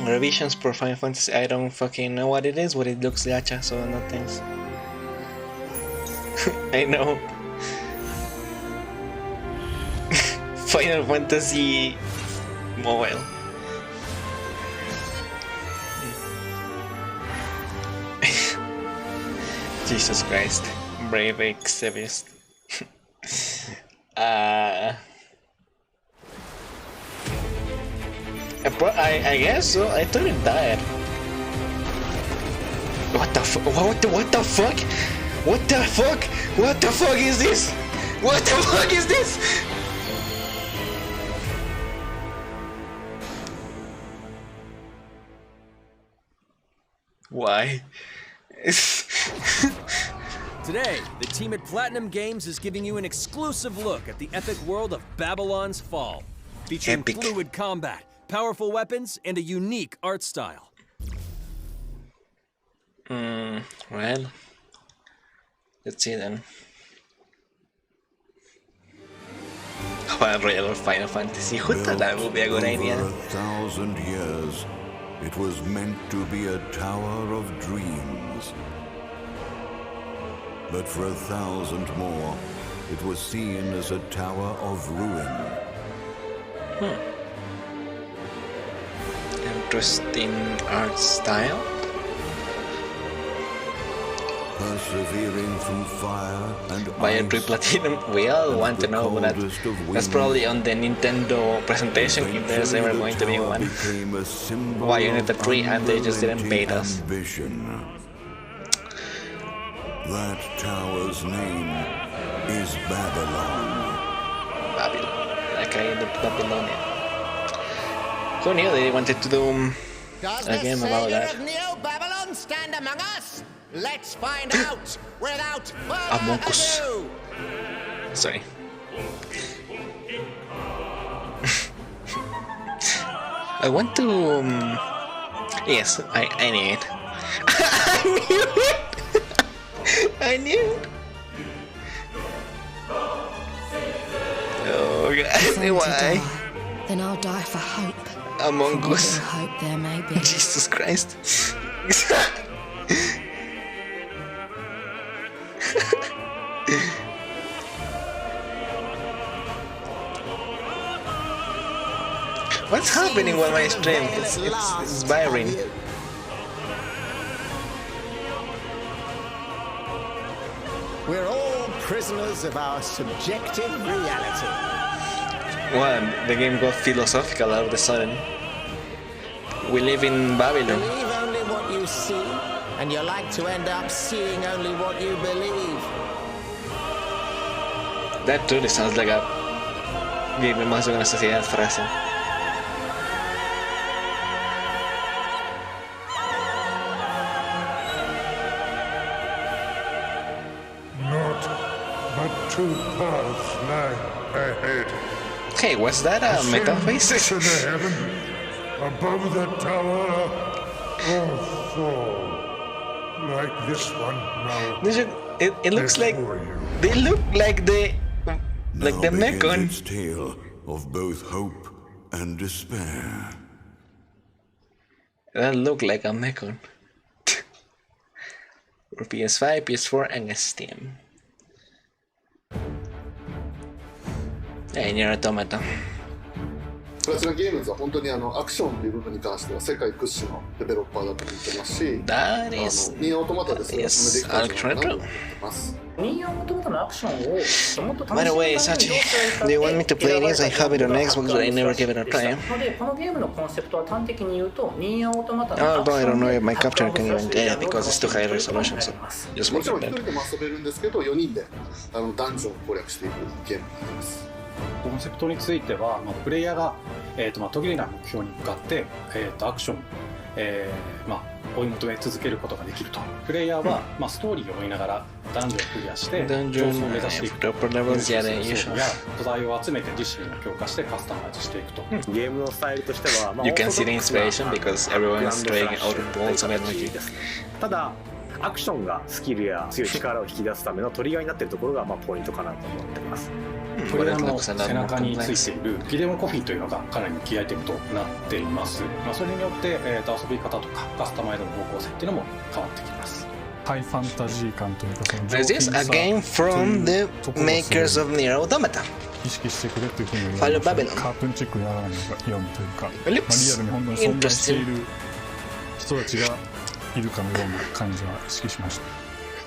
S1: Revisions for Final Fantasy. I don't fucking know what it is, but it looks gacha, so no thanks. I know. Final Fantasy Mobile. Jesus Christ. Brave extremist. I guess so. I thought it died. What the fuck? What the fuck? What the fuck? What the fuck is this? What the fuck is this? Why?
S4: Today, the team at Platinum Games is giving you an exclusive look at the epic world of Babylon's Fall, featuring fluid combat, powerful weapons, and a unique art style.
S1: Well, let's see then. Real Final Fantasy. Who thought that would be a good idea?
S8: For 1,000 years, it was meant to be a tower of dreams. But for 1,000 more, it was seen as a tower of ruin.
S1: Interesting art style.
S2: persevering through fire and
S1: Buy a 3 platinum. We all want to know that. That's probably on the Nintendo presentation if there's ever going to be one. Bayonetta 3 and they just didn't pay us.
S2: That tower's name is Babylon.
S1: Babylon. Like I ended Babylonia. Who knew they wanted to do a game about that?
S18: Of Neo Babylon stand among us? Let's find out without
S1: Among Us. Sorry. I want to. Yes, I knew it. I knew it. I knew it. Oh, God. I see why.
S3: Then I'll die for hope.
S1: Among Us.
S3: Hope there may be.
S1: Jesus Christ. What's happening while my stream? It's inspiring.
S18: We're all prisoners of our subjective reality.
S1: Well, the game got philosophical all of a sudden. We live in Babylon.
S18: Believe only what you see, and you're like to end up seeing only what you believe.
S1: That truly sounds like a game más de una sociedad frase.
S6: Not but two paths lie ahead.
S1: Hey, was that a metal face?
S6: To the heaven, above the tower, or fall. Like this one now.
S1: It looks like they look like the Mekon.
S2: Its tale of both hope and despair.
S1: That look like a Mekon. For PS5, PS4, and Steam. Nier Automata.
S23: プラチナゲームズは本当にアクションという部分に関しては世界屈指のデベロッパーだと思ってますし、ニーアオトマタでそれを進めていきたいと思ってます。
S1: By the way, Sachi, do you want me to play this? I have it on Xbox, but I never gave it a try. Although I don't know if my capture can even get it because it's too high resolution, so just
S23: もちろん
S1: wait
S23: 一
S1: for
S23: 人でも遊べるんですけど、4人でダンジョンを攻略していくゲームになります。
S24: コンセプトについては、プレイヤーが、途切れない目標に向かって、アクション、追い求め続けることができると。プレイヤーは、ストーリーを追いながらダンジョンをクリアして上層を目指していくという装備や素材を集めて自身を強化してカスタマイズしていくと。ゲームのスタイルとしては、
S1: You can see the inspiration because everyone's throwing out balls of energy.
S24: ただアクションがスキルや強い力を引き出すためのトリガーになっているところがポイントかなと思っています。トレーナーの背中についているギデオンコピーというのがかなりのキーアイテムとなっています。それによって、遊び方とかカスタマイズの方向性っていうのも変わってきます。ハイファンタジー感というか、その
S1: Is this a game from the makers of Nier Automata?
S6: 意識してくれというふうに言わ
S1: Follow
S6: れて、
S1: Babylon.
S6: カートゥーンチックにやらないようにというか、リアルに本当に存在している人たちがいるかのような感じは意識しました。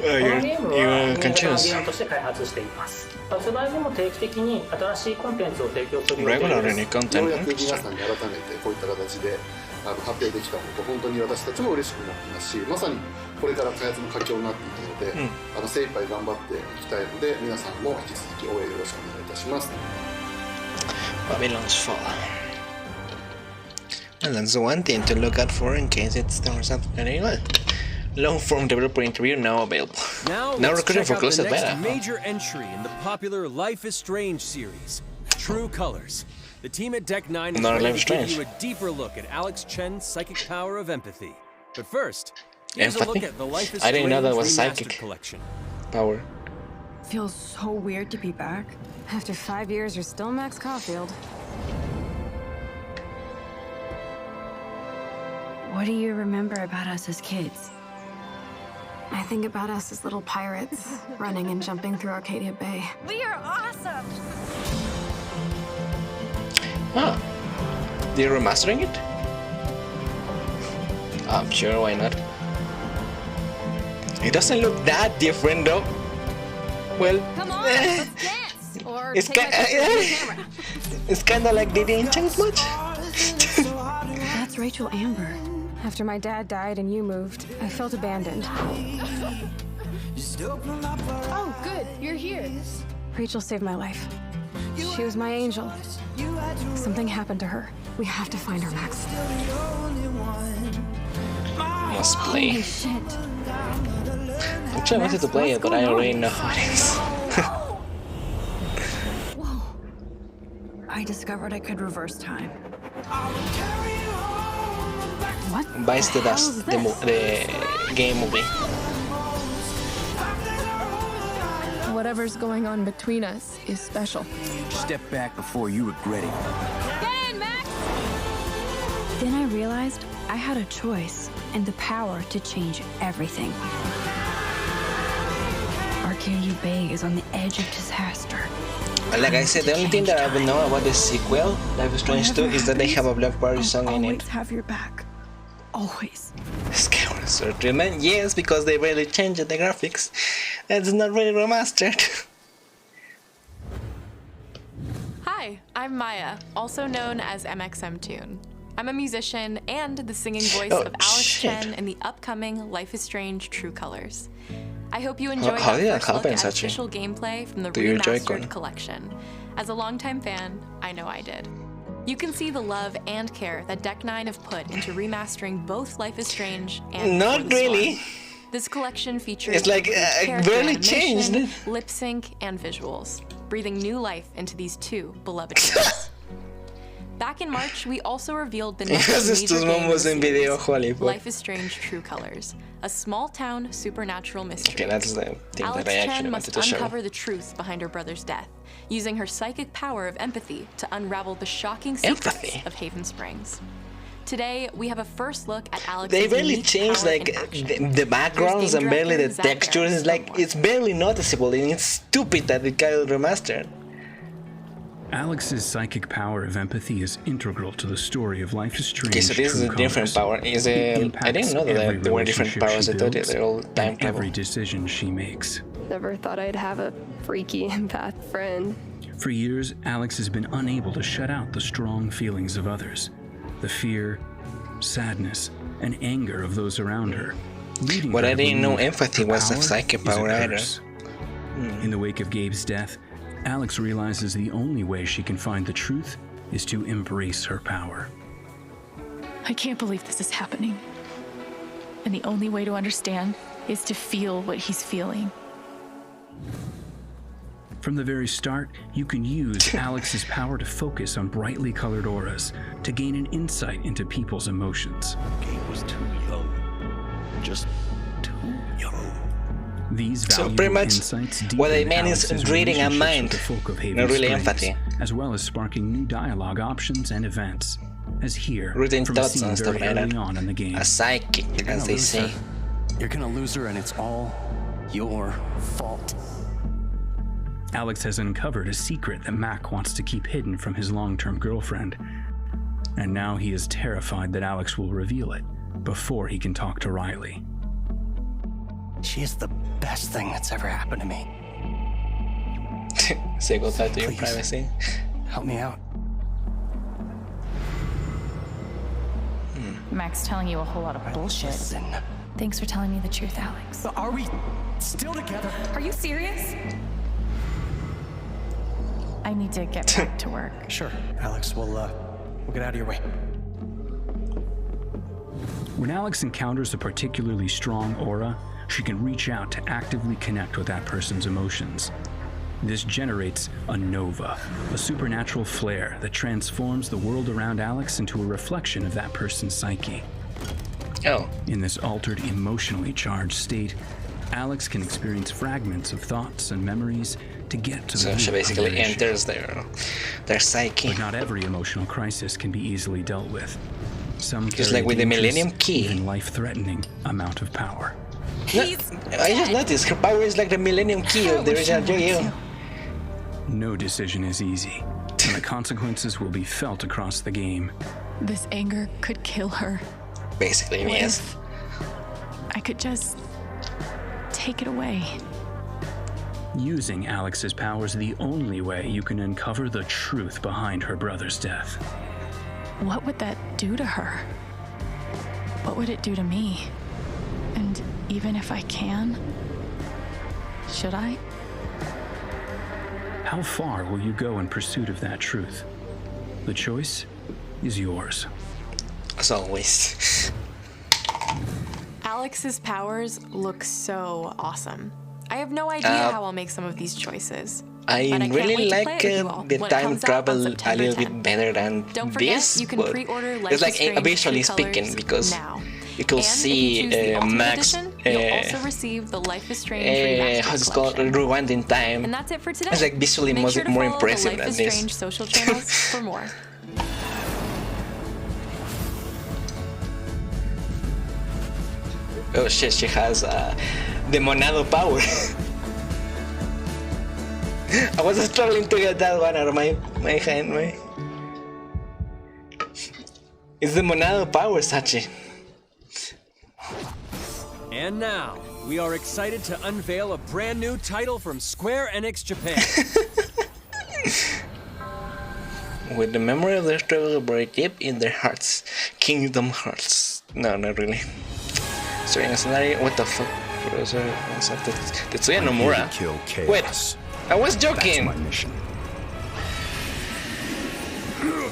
S24: このゲームは人気のゲームとして開発しています。発売後も定期的に新しいコンテンツを提供する予定です。
S23: ようやく皆さんに改めてこういった形で発表できたこと本当に私たちも嬉しく思っていますし、まさにこれから開発の佳境になっていくので、精一杯頑張っていきたいので皆さんも引き続き応援よろしくお願いいたします。
S1: Babylon's Fall. And that's one thing to look out for in case it starts up anyway. Long-form developer interview now available.
S4: Now
S1: recruiting for closed beta.
S4: Major entry in the popular Life is Strange series, True Colors. The team at Deck 9 is ready to give you a deeper look at Alex Chen's psychic power of empathy. But first, here's a look at the Life is
S1: I didn't know that was
S4: Strange
S1: psychic
S4: Remastered collection.
S1: Power.
S7: Feels so weird to be back. After 5 years, you're still Max Caulfield.
S3: What do you remember about us as kids?
S7: I think about us as little pirates, running and jumping through Arcadia Bay.
S19: We are awesome!
S1: Huh. They're remastering it? I'm sure, why not? It doesn't look that different though. Well,
S19: Come on, let's dance. Or
S1: it's
S19: take my picture with the camera.
S1: it's kind of like they didn't change much.
S7: That's Rachel Amber. After my dad died and you moved, I felt abandoned.
S19: Oh, good. You're here.
S7: Rachel saved my life. She was my angel. Something happened to her. We have to find her, Max.
S1: Must play.
S7: Holy shit.
S1: Actually, I wanted to play it, but I already know how it is.
S7: Whoa. I discovered I could reverse time. What?
S1: Bites the Dust, the game movie.
S5: Whatever's going on between us is special.
S15: Step back before you regret it.
S19: Get in, Max!
S7: Then I realized I had a choice and the power to change everything. Arcadia Bay is on the edge of disaster.
S1: Like I said, the only thing that I would know about the sequel, Life is Strange 2, is that they have a Block Party song in it.
S7: Always have your back. Always.
S1: Skyward Sword treatment? Yes, because they really changed the graphics. It's not really remastered.
S10: Hi, I'm Maya, also known as MXMTune. I'm a musician and the singing voice of Alex Chen in the upcoming Life is Strange True Colors. I hope you enjoyed our first look at official gameplay from the remastered collection. As a longtime fan, I know I did. You can see the love and care that Deck 9 have put into remastering both Life is Strange and
S1: Not really.
S10: This collection features
S1: It's like barely changed.
S10: lip sync, and visuals, breathing new life into these two beloved games. Back in March, we also revealed the next major game of the series, Life is Strange True Colors, a small-town supernatural mystery.
S1: Okay, that's the thing
S10: Alex
S1: that I actually
S10: Chen
S1: wanted
S10: must
S1: to show.
S10: uncover the truth behind her brother's death, using her psychic power of empathy to unravel the shocking secrets of Haven Springs. Today, we have a first look at Alex's
S1: They barely
S10: unique
S1: changed
S10: power
S1: like
S10: in action.
S1: the backgrounds and barely the
S10: Zach
S1: textures. It's like it's barely noticeable, and it's stupid that it got remastered.
S13: Alex's psychic power of empathy is integral to the story of Life is Strange.
S1: Okay, so this is a different power. Is it? I didn't know that there were different powers. I thought they're all time travel.
S13: Every decision she makes.
S5: Never thought I'd have a freaky empath friend.
S13: For years, Alex has been unable to shut out the strong feelings of others, the fear, sadness, and anger of those around her.
S1: But I didn't know empathy was a psychic power either.
S13: In the wake of Gabe's death, Alex realizes the only way she can find the truth is to embrace her power.
S14: I can't believe this is happening. And the only way to understand is to feel what he's feeling.
S13: From the very start, you can use Alex's power to focus on brightly colored auras to gain an insight into people's emotions.
S15: Gabe was too young. Just too young.
S13: These
S1: So
S13: valuable
S1: pretty much
S13: insights
S1: what they
S13: deepen
S1: meant is
S13: Alex's
S1: reading a
S13: relationships
S1: mind,
S13: with the folk of Haven
S1: not really
S13: Springs,
S1: empathy.
S13: as well as sparking new dialogue options and events, as here
S1: Reading
S13: from a
S1: thoughts
S13: scene
S1: and stuff
S13: very
S1: like
S13: early
S1: that.
S13: on in the game.
S1: A psychic, as they say.
S15: You're gonna lose her, and it's all your fault.
S13: Alex has uncovered a secret that Mac wants to keep hidden from his long-term girlfriend. And now he is terrified that Alex will reveal it before he can talk to Riley.
S15: She is the best thing that's ever happened to me.
S1: Say go back to your privacy.
S15: Help me out.
S14: Mac's telling you a whole lot of bullshit.
S22: Thanks for telling me the truth, Alex.
S15: Are we still together?
S14: Are you serious? I need to get back to work.
S15: Sure, Alex. We'll get out of your way.
S13: When Alex encounters a particularly strong aura, she can reach out to actively connect with that person's emotions. This generates a nova, a supernatural flare that transforms the world around Alex into a reflection of that person's psyche. In this altered, emotionally charged state, Alex can experience fragments of thoughts and memories to get to the
S1: So
S13: root
S1: she
S13: of
S1: basically
S13: their issue.
S1: enters their psyche.
S13: But not every emotional crisis can be easily dealt with. Some
S1: Just
S13: carry
S1: like with the
S13: dangerous,
S1: Millennium Key.
S13: even life-threatening amount of power.
S1: No, I just noticed her power is like the Millennium Key of the original JO.
S13: No decision is easy, and the consequences will be felt across the game.
S14: This anger could kill her.
S1: Basically,
S14: What
S1: yes.
S14: if I could just take it away.
S13: Using Alex's power is the only way you can uncover the truth behind her brother's death.
S14: What would that do to her? What would it do to me? And even if I can, should I?
S13: How far will you go in pursuit of that truth? The choice is yours.
S1: As always.
S10: Alex's powers look so awesome. I have no idea how I'll make some of these choices.
S1: I really like the time travel a little bit better than this,
S10: you can pre-order Life
S1: it's like
S10: is Strange
S1: visually
S10: True
S1: speaking,
S10: Colors
S1: because
S10: now.
S1: you could see Max,
S10: You'll also receive the Life is Strange
S1: how's it called, rewind in time.
S10: And that's it for today.
S1: It's like visually
S10: Make sure to
S1: more
S10: follow
S1: impressive
S10: the
S1: than
S10: Life is
S1: this.
S10: Strange social channels for more.
S1: Oh shit, she has demonado power. I was struggling to get that one out of my hand, man. It's demonado power, Sachi.
S4: And now, we are excited to unveil a brand new title from Square Enix Japan.
S1: With the memory of their struggle very deep in their hearts. Kingdom Hearts. No, not really. Starting a scenario, what the fuck? Tetsuya Nomura? Wait, I was joking!
S9: That's my mission.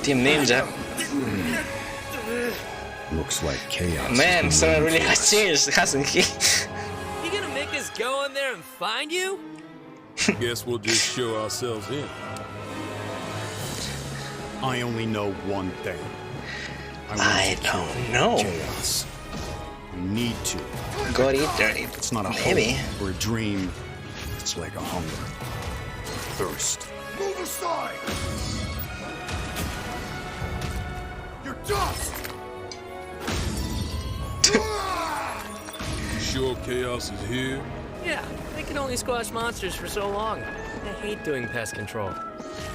S1: Team Ninja.
S9: Looks like chaos.
S1: Man, Sora really has changed, hasn't he?
S11: You gonna make us go in there and find you?
S2: Guess we'll just show ourselves in.
S9: I only know one thing.
S1: I don't know.
S9: Chaos. We need to.
S1: God Eater.
S9: It's not a
S1: maybe.
S9: hope or a dream. It's like a hunger. Thirst.
S8: Move aside! You're dust!
S2: You sure chaos is here?
S11: Yeah, they can only squash monsters for so long. I hate doing pest control.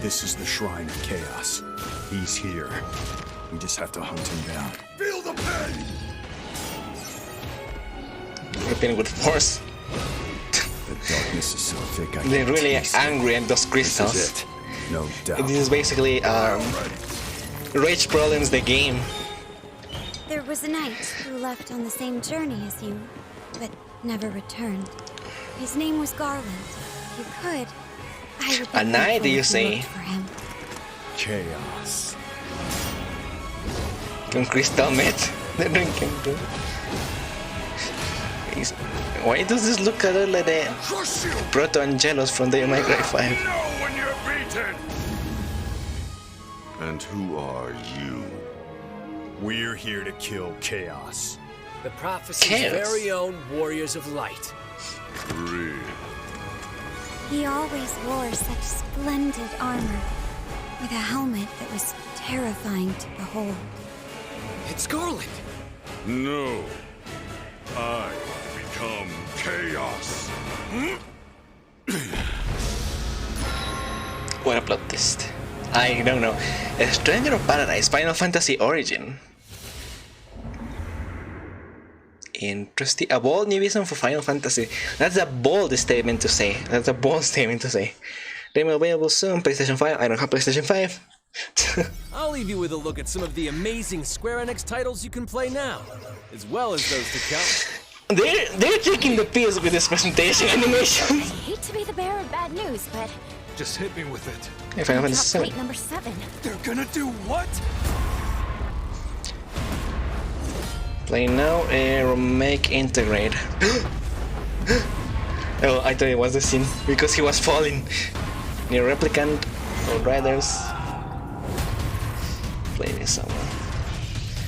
S9: This is the shrine of chaos. He's here. We just have to hunt him down.
S8: Feel the pain!
S1: Ripping with force.
S9: The darkness is so thick I
S1: They're
S9: can't
S1: really
S9: taste
S1: angry at those crystals.
S9: This is it. No doubt.
S1: This is basically rage problems the game.
S22: There was a knight who left on the same journey as you, but never returned. His name was Garland. If you could, I would be
S1: A knight,
S22: grateful
S1: you
S22: if
S1: say?
S22: looked for him.
S9: Chaos.
S1: Con crystal meth. They're drinking too. Why does this look a little like the Proto-Angelos from the May Cry 5?
S8: When you're beaten!
S9: And who are you? We're here to kill chaos.
S11: The prophecy's
S1: Chaos.
S11: very own Warriors of Light.
S8: Read.
S22: He always wore such splendid armor, with a helmet that was terrifying to behold.
S11: It's Garland!
S8: No. I become chaos.
S1: What a plot twist. I don't know. A Stranger of Paradise, Final Fantasy Origin. Interesting. A bold new vision for Final Fantasy. That's a bold statement to say. That's a bold statement to say. They will be available soon. PlayStation 5. I don't have PlayStation 5.
S4: I'll leave you with a look at some of the amazing Square Enix titles you can play now, as well as those to come.
S1: They're taking the piss with this presentation animation.
S22: I hate to be the bearer of bad news, but
S8: Just hit me with it.
S1: Hey, Final Fantasy
S22: top
S1: 7.
S22: plate number 7.
S8: They're gonna do what?
S1: Play now, remake, integrate. Oh, I thought it was the scene because he was falling. Near replicant, Road Riders. Play this someone.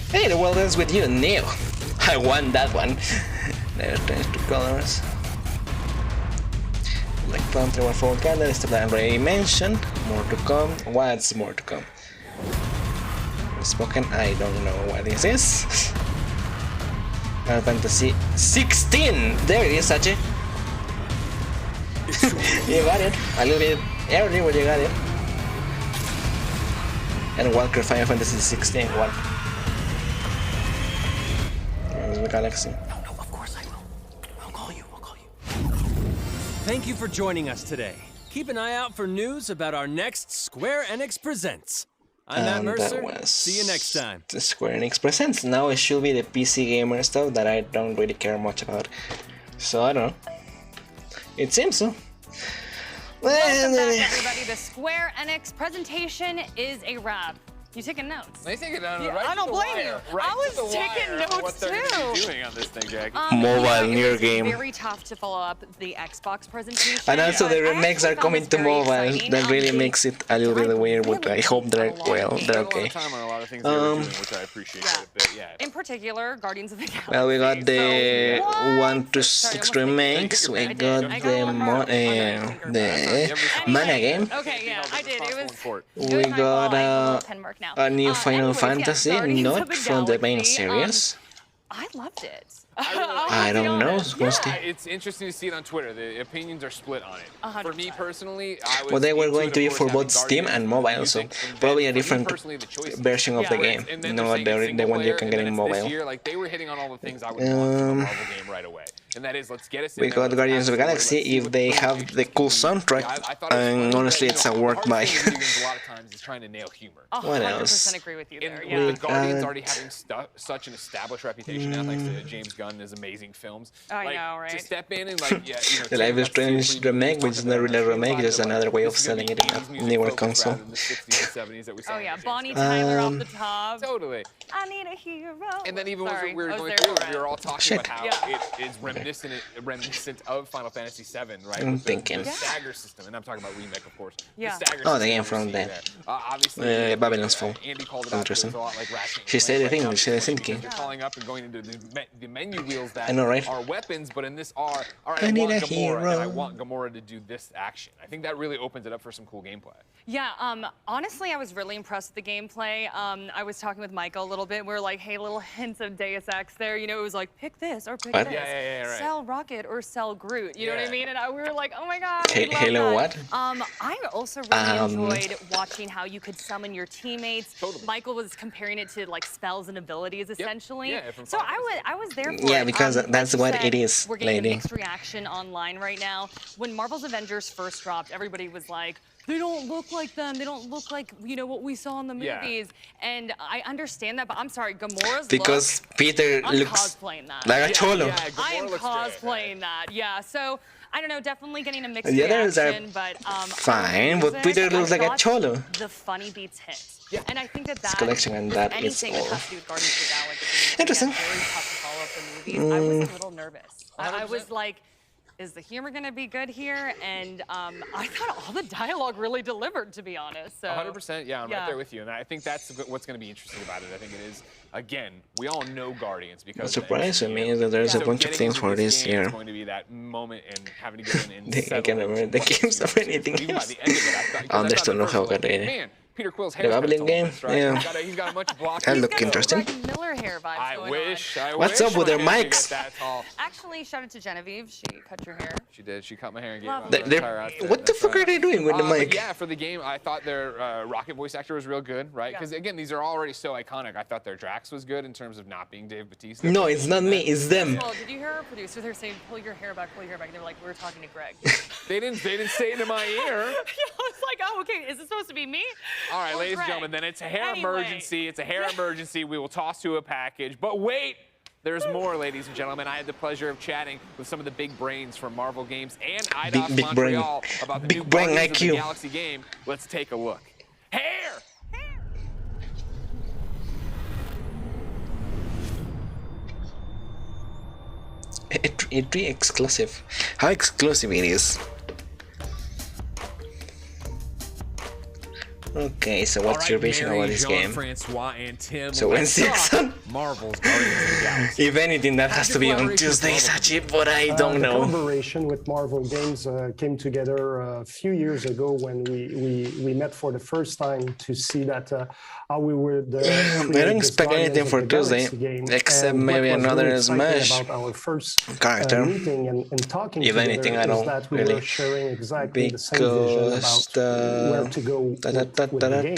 S1: Hey, the world ends with you, Neo. I won that one. There's 2 colors. Like Plant 3 4 candles, the plan already mentioned. More to come. What's more to come? Spoken, I don't know what this is. Final Fantasy 16! There it is, Sachi. You got it. A little bit early, but you got it. And Walker Final Fantasy 16 1. Here's the galaxy.
S11: No, of course I will. I'll call you.
S4: Thank you for joining us today. Keep an eye out for news about our next Square Enix Presents. I'm Matt Mercer. See you next time.
S1: The Square Enix Presents. Now it should be the PC gamer stuff that I don't really care much about. So I don't know. It seems so.
S12: Welcome back, everybody. The Square Enix presentation is a wrap. You taking notes?
S16: They take it down
S12: Yeah,
S16: right
S12: I don't
S16: to the
S12: blame you.
S16: wire, right
S12: I was
S16: to the
S12: taking
S16: wire
S12: notes
S16: what they're gonna be
S12: too.
S16: doing on this thing, Jackie.
S1: Mobile
S12: it
S1: near
S12: was
S1: game.
S12: Very tough to follow up the Xbox presentation.
S1: And also the remakes are coming to mobile. That really
S12: They-
S1: makes it a little bit weird, but I hope they're well, they're okay.
S16: Time on a lot of things they were doing, which I appreciate quite a bit. Yeah.
S12: In particular, Guardians of the Galaxy.
S1: Well, we got the 1 to 6 remakes. We got the Mana game.
S12: Okay, yeah, I did. It was.
S1: We got a new Final Fantasy, not from the main series.
S12: I loved it.
S1: I don't know, Ghosty.
S16: It's interesting to see it on Twitter. The opinions are split on it.
S12: 100%.
S16: For me personally, I was
S1: Well, they were going to be
S16: of
S1: for
S16: course,
S1: both
S16: having
S1: Steam
S16: Guardians
S1: and mobile, so probably a different version of the game.
S16: And then
S1: Not the one you can get in
S16: This
S1: mobile.
S16: year, like they were hitting on all the things I would want from a Marvel game right away. And that is, let's get us in
S1: We
S16: there,
S1: got
S16: let's
S1: Guardians of the
S16: fast forward,
S1: Galaxy if they have the cool soundtrack, and honestly it's a work by.
S16: a lot of times is trying to nail humor.
S1: What else?
S12: 100% agree with you there.
S16: And
S12: Yeah.
S16: with the Guardians already having such an established reputation now, thanks to James Gunn and his amazing films.
S12: I
S16: like,
S12: know, right?
S16: To step in and like, yeah, you know,
S1: The Life is Strange remake, which is not really a remake, just another way of selling it in a newer console.
S12: Oh yeah, Bonnie Tyler off
S1: Um,
S12: the top.
S16: Totally.
S12: I need a hero.
S16: And then even
S12: Sorry,
S16: as we were
S12: I was
S16: going
S12: there
S16: through,
S12: for
S16: we were all talking about how
S12: Yeah.
S16: it is reminiscent of Final Fantasy VII, right?
S1: I'm
S16: With
S1: thinking.
S16: the stagger system, and I'm talking about remake, of course.
S12: Yeah.
S16: The stagger
S1: Oh, the
S16: system
S1: game
S16: we're
S1: from
S16: seeing
S1: the
S16: there. Obviously,
S1: Babylon's Fall.
S16: Andy called it out.
S1: Interesting.
S16: It's a lot like Ratchet and
S1: She said
S16: Clank
S1: it in
S16: right
S1: English,
S16: now,
S1: I
S16: because
S1: think.
S16: You're calling up and going into the menu wheels that
S1: I know, right?
S16: are weapons, but in this are, all right,
S1: I
S16: I
S1: need
S16: want
S1: a
S16: Gamora, and I
S1: hero.
S16: want Gamora to do this action. I think that really opens it up for some cool gameplay.
S12: Yeah, honestly, I was really impressed with the gameplay. I was talking with Michael a little bit. We were like, hey, little hints of Deus Ex there. You know, it was like, pick this or pick
S1: What?
S12: this.
S16: Yeah, right.
S12: Sell Rocket or sell Groot. You know what I
S16: Yeah.
S12: mean? And we were like, oh my God. we love
S1: Halo
S12: that.
S1: what?
S12: I also really enjoyed watching how you could summon your teammates. Michael was comparing it to like spells and abilities, essentially.
S16: Yeah, from
S12: so I was there for
S1: Yeah,
S12: it.
S1: because
S12: Like
S1: that's
S12: you
S1: what
S12: said,
S1: it is,
S12: We're getting
S1: lady.
S12: a mixed reaction online right now. When Marvel's Avengers first dropped, everybody was like, they don't look like them. They don't look like, you know, what we saw in the
S16: Yeah.
S12: movies. And I understand that, but I'm sorry, Gamora's
S1: Because
S12: look,
S1: Peter
S12: I'm
S1: looks
S12: cosplaying that.
S1: like a cholo.
S12: I am cosplaying that. Yeah, so I don't know, definitely getting a mixed
S1: The others are
S12: reaction, but
S1: fine, but Peter looks like a cholo.
S12: The funny beats hit. Yeah. And I think that that
S1: collection and
S12: with
S1: that is
S12: anything
S1: all.
S12: that has to do with Guardians of the Galaxy,
S1: Interesting.
S12: again, very tough to follow up the movies. I was a little nervous. I was like, is the humor going to be good here? And I thought all the dialogue really delivered, to be honest. So
S16: 100%, yeah, I'm right there with you. And I think that's what's going to be interesting about it. I think it is, again, we all know Guardians because
S1: What surprises me is that there's a bunch of
S16: getting
S1: things
S16: into
S1: for this
S16: game
S1: year.
S16: is going to be that moment and having to get in and
S1: I
S16: settle
S1: can't remember the games of anything
S16: Even by
S1: else.
S16: the end of it, I thought, 'cause I
S1: I
S16: thought
S1: still
S16: at
S1: know
S16: first,
S1: how
S16: like,
S1: good it is.
S16: man, Peter Quill's
S1: The
S16: hair
S1: Goblin game? Yeah.
S16: He's got a much block.
S1: That looked interesting.
S12: Greg Miller hair vibes
S16: I
S12: going
S16: wish.
S1: What's up with their mics?
S12: Actually, shout out to Genevieve. She cut your hair.
S16: She did. She cut my hair and gave
S12: Love
S16: me
S12: it.
S16: the entire outfit.
S1: What the fuck are they doing with the
S16: But
S1: mic?
S16: yeah, for the game, I thought their Rocket voice actor was real good, right? Because again, these are already so iconic. I thought their Drax was good in terms of not being Dave Bautista.
S1: No, it's not me, it's them.
S12: Well, did you hear our producers? They're saying, pull your hair back, pull your hair back. And they were like, we were talking to Greg.
S16: They didn't say it in my ear.
S12: I was like, oh, okay. Is it supposed to be me?
S16: All right,
S12: Or
S16: ladies and
S12: Greg?
S16: gentlemen, then it's a hair
S12: Anyway.
S16: emergency. It's a hair emergency. We will toss to a package. But wait, there's more, ladies and gentlemen. I had the pleasure of chatting with some of the big brains from Marvel Games and IDOS
S1: big brain.
S16: Montreal about the
S1: Big
S16: new
S1: brain
S16: Guardians of the
S1: IQ.
S16: Galaxy game. Let's take a look. Hair!
S1: It's really exclusive. How exclusive it is. Okay, so what's your vision about this game?
S4: Francois and Tim,
S1: So when's the exam?
S4: Marvel's Guardians of the Galaxy.
S1: If anything, that has to be on Tuesday, Sachi, but I don't
S17: The
S1: know.
S17: collaboration with Marvel Games came together a few years ago when we met for the first time to see that how we would.
S1: I don't expect anything for Tuesday, except maybe another Smash
S17: about our first
S1: character.
S17: meeting and talking
S1: If
S17: together
S1: anything, I
S17: is
S1: don't
S17: that we
S1: really.
S17: were sharing exactly the same vision about where to go with the game.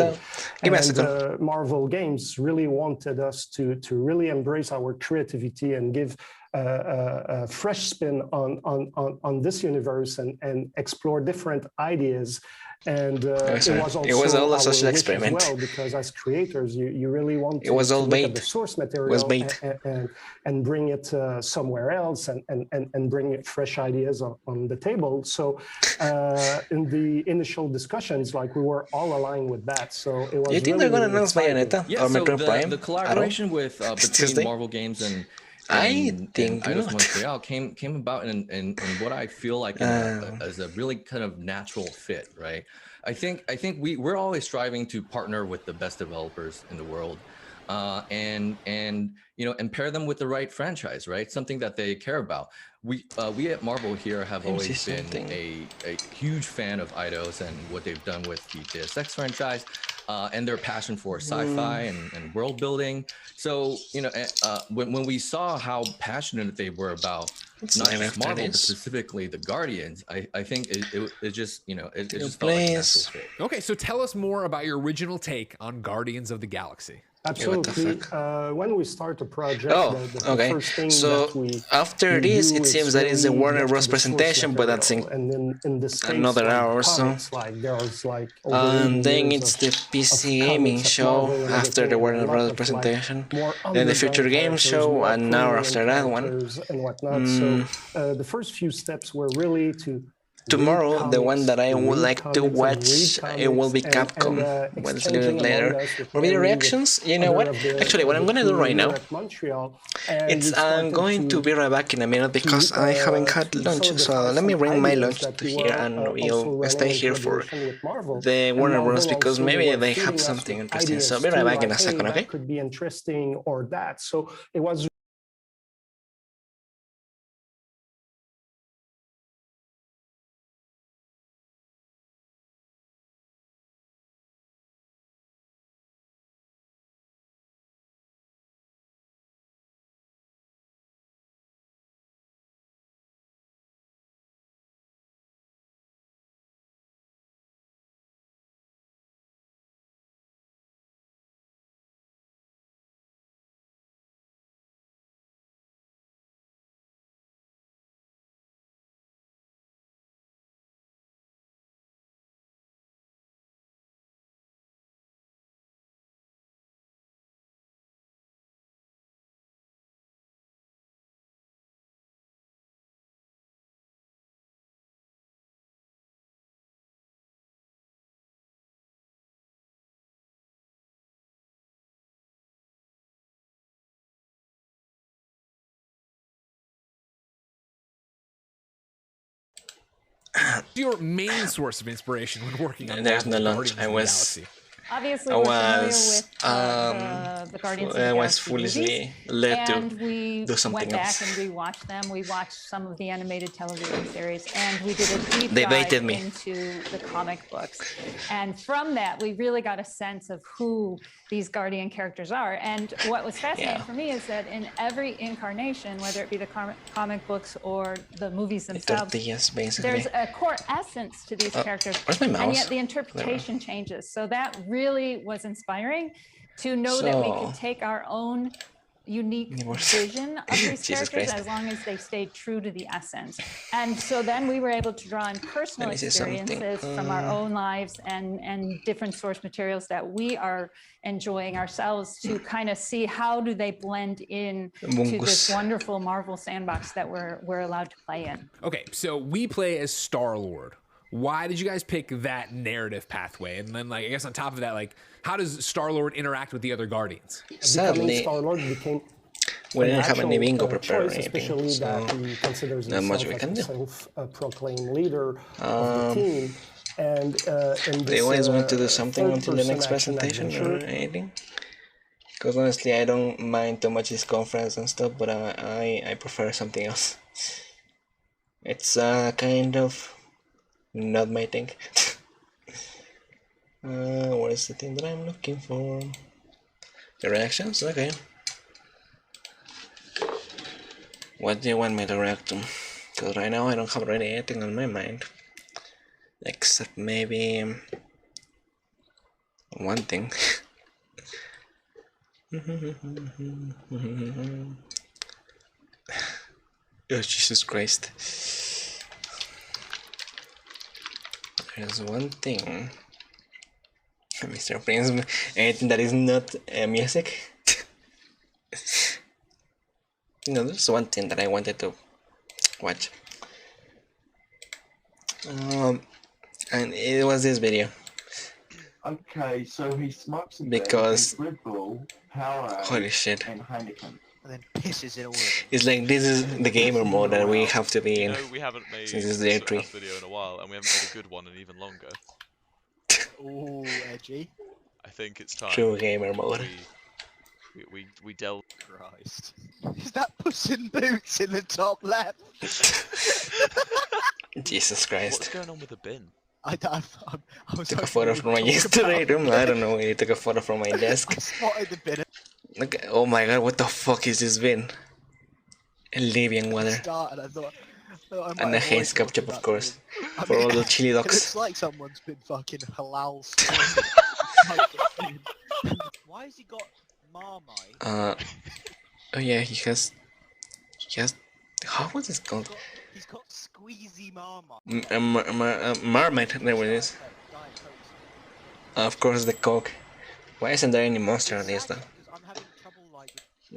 S1: Give me a
S17: And
S1: second.
S17: Marvel Games really wanted us to really embrace our creativity and give a fresh spin on this universe and explore different ideas. And it was also
S1: a social
S17: our wish
S1: experiment.
S17: as well, because as creators, you really want to,
S1: was all
S17: look at
S1: bait.
S17: the source material and bring it somewhere else and bring fresh ideas on the table. So in the initial discussions, like, we were all aligned with that. So it was.
S1: Do you think they're gonna announce Bayonetta or
S6: so
S1: Metroid Prime?
S6: the collaboration with between Marvel Games and Eidos Montreal came about in what I feel like as a really kind of natural fit, right? I think we're always striving to partner with the best developers in the world, and pair them with the right franchise, right? Something that they care about. We at Marvel here have always been a huge fan of Eidos and what they've done with the Deus Ex franchise, and their passion for sci-fi and world building. So when we saw how passionate they were about not just Marvel, but specifically the Guardians, I think it just it just felt like a natural fit.
S18: Okay, so tell us more about your original take on Guardians of the Galaxy.
S17: Absolutely. When we start a project, the first thing that we
S1: after this, it seems that it's a Warner Bros. Presentation, but that's in another hour or so. And then it's the PC gaming show after the Warner Bros. Presentation. Then the Future Games show, an hour after that one.
S17: And whatnot. So the first few steps were really to.
S1: Tomorrow, the one that I would like to watch, it will be Capcom. Well, it's a little bit later. Or video reactions? You know what? Actually, what I'm going to do right now, I'm going to be right back in a minute because I haven't had lunch. So let me bring my lunch to here and we'll stay here for the Warner Bros. Because maybe they have something interesting. So I'll be right back in a second, okay?
S17: Could be interesting or that. So it was.
S18: Your main source of inspiration when working on
S1: There's no lunch.
S20: Obviously, we're familiar with the Guardians of the Galaxy
S1: foolishly led
S20: and
S1: to
S20: we
S1: do something
S20: went back
S1: else.
S20: and rewatched them. We watched some of the animated television series, and we did a deep
S1: They
S20: dive
S1: baited me.
S20: into the comic books. And from that, we really got a sense of who these Guardian characters are. And what was fascinating for me is that in every incarnation, whether it be the comic books or the movies themselves, there's a core essence to these characters,
S1: where's my mouse?
S20: and yet the interpretation changes. So that really was inspiring to know that we could take our own unique vision of these characters as long as they stayed true to the essence. And so then we were able to draw on personal experiences from our own lives and different source materials that we are enjoying ourselves to kind of see how do they blend in to this wonderful Marvel sandbox that we're allowed to play in.
S18: Okay, so we play as Star-Lord. Why did you guys pick that narrative pathway? And then, like, I guess on top of that, like, how does Star-Lord interact with the other Guardians?
S1: Sadly,
S17: Star-Lord became
S1: we didn't have any bingo prepared or anything,
S17: especially
S1: so
S17: that he considers
S1: not much
S17: himself
S1: we can
S17: as a
S1: do.
S17: self-proclaimed leader of the team. And in
S1: They
S17: this,
S1: always want to do something until the next
S17: third-person
S1: presentation
S17: action
S1: or
S17: adventure,
S1: anything. Because honestly, I don't mind too much this conference and stuff, but I prefer something else. It's kind of not my thing. What is the thing that I'm looking for? The reactions? Okay. What do you want me to react to? Because right now I don't have really anything on my mind. Except maybe one thing. Oh, Jesus Christ. There's one thing. Mr. Prince, anything that is not music? No, there's one thing that I wanted to watch. And it was this video.
S3: Okay, so he smokes a
S1: Because
S3: bit, Red Bull, Powerade,
S1: holy shit.
S3: and Heineken.
S21: And then pisses in all of them.
S1: It's like this is the gamer mode that we have to be in.
S23: You know, we haven't made
S1: since it's
S23: a
S1: day
S23: Sweat
S1: 3.
S23: House video in a while, and we haven't made a good one in even longer.
S21: Ooh, edgy.
S23: I think it's time.
S1: True gamer mode.
S23: We delve.
S21: Christ. Is that Puss in Boots in the top left?
S1: Jesus Christ.
S23: What's going on with the bin?
S21: I was
S1: Took a photo from my yesterday room. I don't know. He took a photo from my desk.
S21: I spotted the bin.
S1: Look, oh my god, what the fuck is this bin? Libyan water.
S21: Started, I thought I
S1: And the haze ketchup, of course. For all the chili
S21: It
S1: dogs.
S21: looks like someone's been fucking halal. Why has he got Marmite?
S1: Oh yeah, he has. How was this called?
S21: He's got squeezy Marmite.
S1: Marmite, there it is. Of course, the Coke. Why isn't there any monster on this though?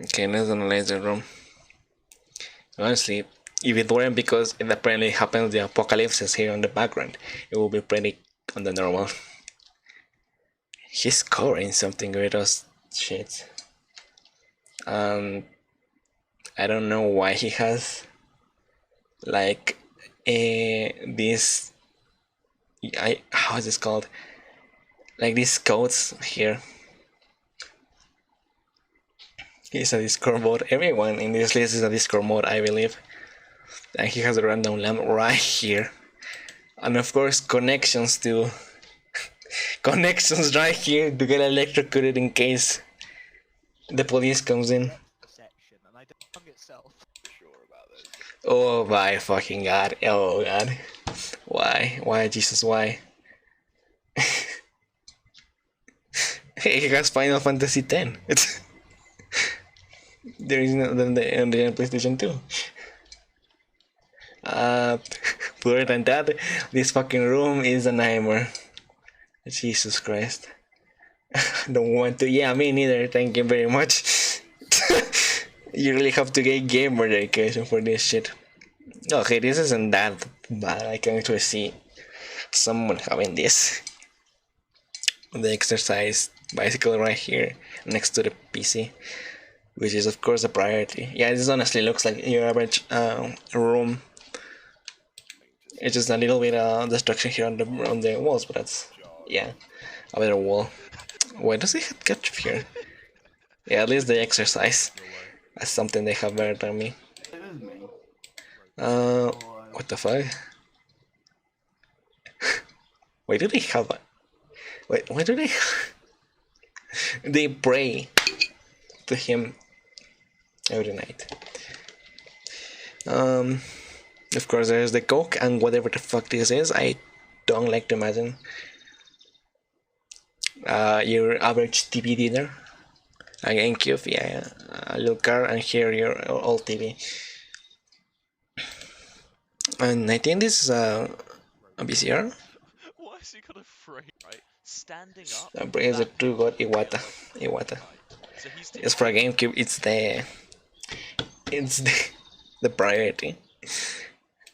S1: Okay, let's analyze the room. Honestly, if it weren't because it apparently happens the apocalypse is here on the background, it will be pretty on the normal. He's covering something with those shit. I don't know why he has like this. How is this called? Like these codes here. He's a Discord mode. Everyone in this list is a Discord mode, I believe. And he has a random lamp right here. And of course, connections to... connections right here to get electrocuted in case the police comes in. Oh my fucking god. Oh god. Why? Why, Jesus, why? He has Final Fantasy X. It's... There is no on the PlayStation 2. Further than that, this fucking room is a nightmare. Jesus Christ. Don't want to. Yeah, me neither. Thank you very much. You really have to get gamer dedication for this shit. Okay, this isn't that bad. I can actually see someone having this. The exercise bicycle right here next to the PC. Which is of course a priority. Yeah, this honestly looks like your average room. It's just a little bit of destruction here on the walls, but that's, yeah, a better wall. Why does he have ketchup here? Yeah, at least the exercise. That's something they have better than me. What the fuck? Why do they have a... Wait, why do they... They pray to him every night. Of course, there's the Coke and whatever the fuck this is. I don't like to imagine your average TV dinner. A GameCube, yeah, a little car, and here your old TV. And I think this is a VCR.
S23: Why has he got a frame, right? Standing up.
S1: Brings the true god Iwata. It's for a GameCube. It's the priority.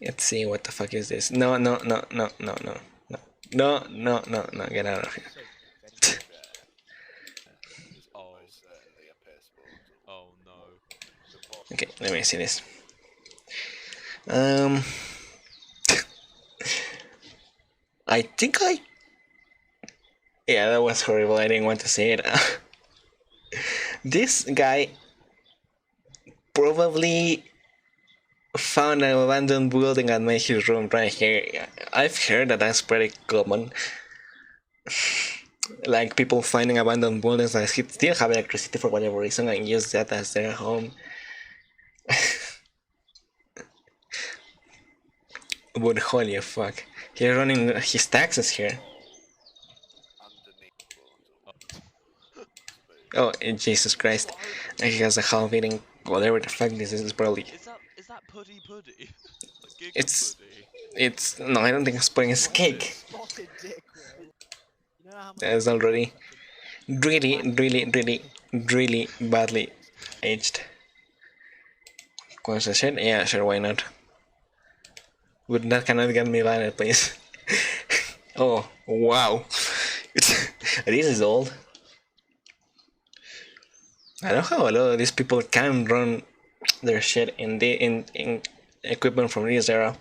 S1: Let's see, what the fuck is this? No, get out of here.
S23: Oh no.
S1: Okay, let me see this. I think yeah, that was horrible. I didn't want to say it. This guy probably found an abandoned building and made his room right here. I've heard that that's pretty common. Like people finding abandoned buildings that still have electricity for whatever reason and use that as their home. But holy fuck, he's running his taxes here. Oh, Jesus Christ. And he has a half eating whatever the fuck this is probably.
S23: Is that that puddy puddy? Like
S1: it's no, I don't think it's pudding. It's cake.
S21: Spotted dick, bro. You know how much
S1: It's already really badly aged. What's the shit? Yeah, sure, why not? But that cannot get me banned, please. Oh, wow. This is old. I don't know how a lot of these people can run their shit in equipment from this era.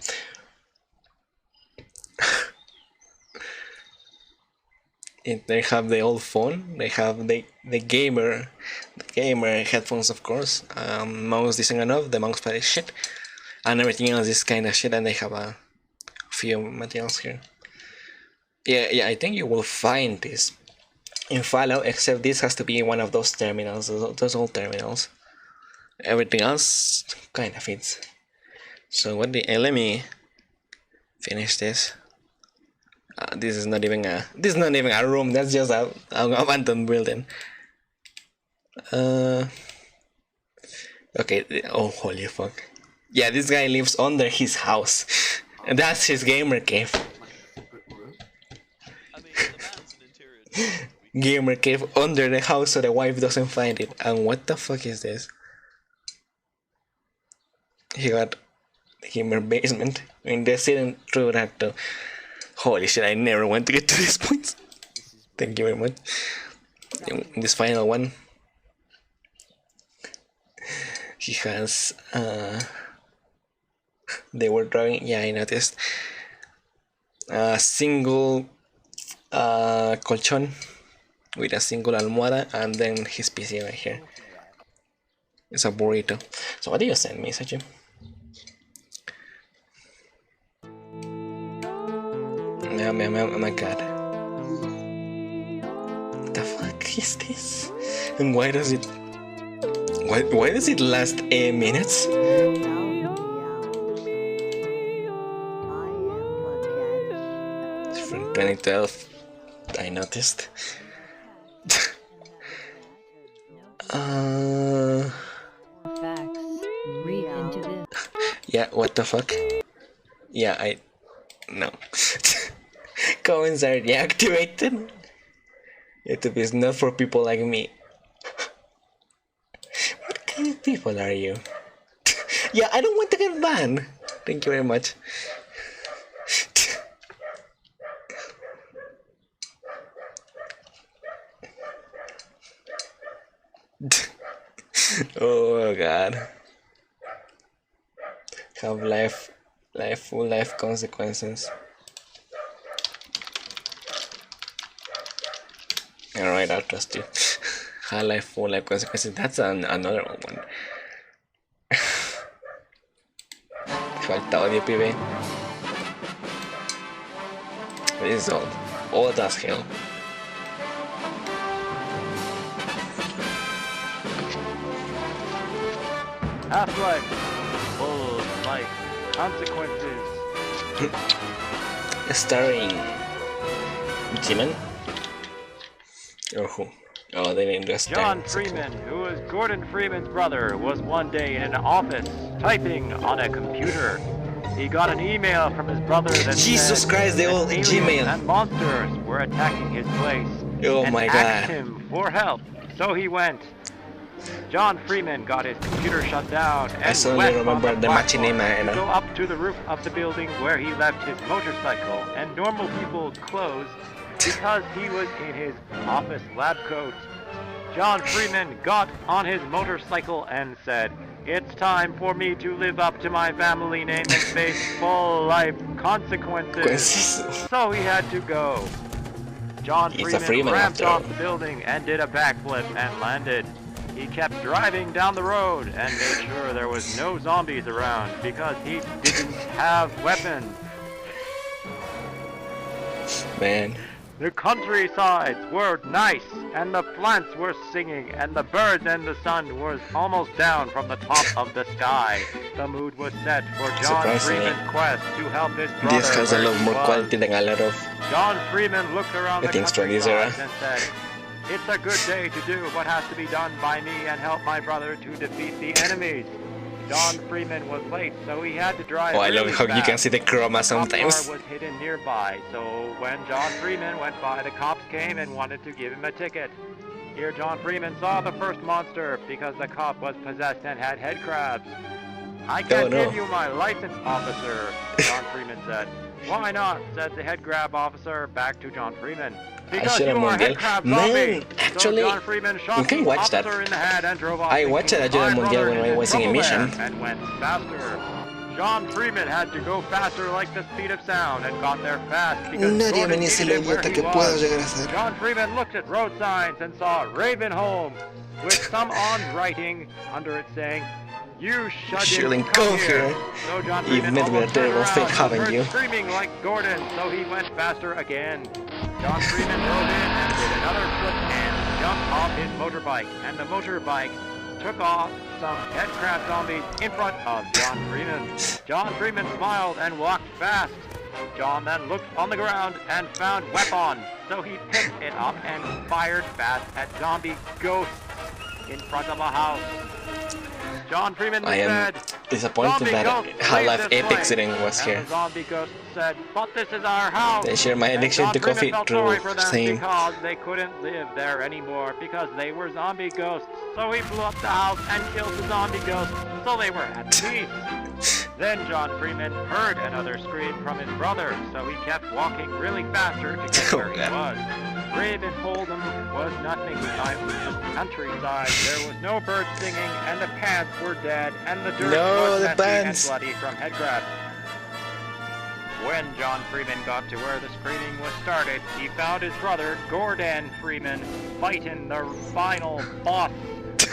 S1: They have the old phone, they have the gamer headphones, of course. Mouse isn't enough, the mouse pad is shit, and everything else is kind of shit. And they have a few materials here. Yeah, I think you will find this in Fallout, except this has to be one of those terminals, those old terminals. Everything else kind of fits. So let me finish this. This is not even a room. That's just an abandoned building. Okay. Oh, holy fuck! Yeah, this guy lives under his house, and that's his gamer cave. Gamer cave under the house so the wife doesn't find it. And what the fuck is this? He got the gamer basement. I mean, they're sitting through that too. Holy shit, I never want to get to this point. Thank you very much. This final one, he has they were drawing, yeah, I noticed, a single colchon with a single almohada, and then his PC right here. It's a burrito. So what do you send me, Sachi? Oh my god. What the fuck is this? And why does it last 8 minutes? It's from 2012, I noticed. Yeah, what the fuck? Yeah, no. Comments are deactivated. YouTube is not for people like me. What kind of people are you? Yeah, I don't want to get banned. Thank you very much. Oh god. Have full life consequences. Alright, I'll trust you. High life, full life consequences. That's another one. Falta odio, pibe. This is old as hell.
S5: Half-life, full life consequences.
S1: Starring Jimin. Or who? Oh, they named us
S5: John Freeman, who was Gordon Freeman's brother, was one day in an office typing on a computer. He got an email from his brother that
S1: Jesus
S5: said
S1: Christ, the old Gmail
S5: and monsters were attacking his place.
S1: Oh
S5: and
S1: my
S5: asked
S1: god.
S5: him for help. So he went. John Freeman got his computer shut down and
S1: I suddenly
S5: went
S1: remember
S5: on
S1: the
S5: platform
S1: machinima,
S5: to go up to the roof of the building where he left his motorcycle and normal people's clothes because he was in his office lab coat. John Freeman got on his motorcycle and said, "It's time for me to live up to my family name and face full life consequences." So he had to go. John Freeman ramped off the building and did a backflip and landed. He kept driving down the road and made sure there was no zombies around because he didn't have weapons.
S1: Man.
S5: The countrysides were nice, and the plants were singing, and the birds and the sun was almost down from the top of the sky. The mood was set for John Freeman's quest to help his brother.
S1: This has a lot more quality than a lot of
S5: John Freeman looked around the
S1: things from this era.
S5: countryside and said, "It's a good day to do what has to be done by me and help my brother to defeat the enemies." John Freeman was late, so he had to drive.
S1: Oh, I love
S5: really
S1: how you can
S5: fast.
S1: see the chroma
S5: The
S1: sometimes.
S5: car was hidden nearby, so when John Freeman went by, the cops came and wanted to give him a ticket. Here, John Freeman saw the first monster because the cop was possessed and had head crabs. I can't give you my license, officer, John Freeman said. Why not? Said the head crab officer back to John Freeman. Because you are a head crab zombie.
S1: Man, actually,
S5: so John Freeman shot
S1: you can
S5: the
S1: watch that.
S5: officer in the head and drove off.
S1: I watched Ayuda Mundial when I was in a mission.
S5: And went faster. John Freeman had to go faster like the speed of sound and got there fast because
S1: Nadie me
S5: Gordon
S1: dice
S5: needed
S1: lo
S5: him where
S1: idiota
S5: he
S1: que puedo
S5: was.
S1: llegar a ser.
S5: John Freeman looked at road signs and saw Raven Home with some on writing under it saying, "You shouldn't come here." So John
S1: You've
S5: Freeman
S1: made me a
S5: almost turned
S1: terrible fate,
S5: around,
S1: haven't
S5: heard
S1: you?
S5: screaming like Gordon, so he went faster again. John Freeman drove in and did another flip and jumped off his motorbike, and the motorbike took off some head crab zombies in front of John Freeman. John Freeman smiled and walked fast. John then looked on the ground and found weapon, so he picked it up and fired fast at zombie ghosts in front of a house. John Freeman
S1: I am
S5: said,
S1: disappointed that Half-Life Apex didn't was
S5: and
S1: here.
S5: the zombie ghost said, "But this is our house."
S1: They share my
S5: And
S1: addiction
S5: John
S1: to
S5: Freeman
S1: coffee
S5: felt
S1: through
S5: sorry for them
S1: same.
S5: because they couldn't live there anymore because they were zombie ghosts. So he blew up the house and killed the zombie ghosts, so they were at peace. Then John Freeman heard another scream from his brother, so he kept walking really faster to get where he was. Raven Hold'em was nothing besides just countryside. There was no birds singing, and the pants were dead, and the dirt was
S1: the
S5: messy and
S1: pants.
S5: bloody from head crabs. When John Freeman got to where the screaming was started, he found his brother, Gordon Freeman, fighting the final boss.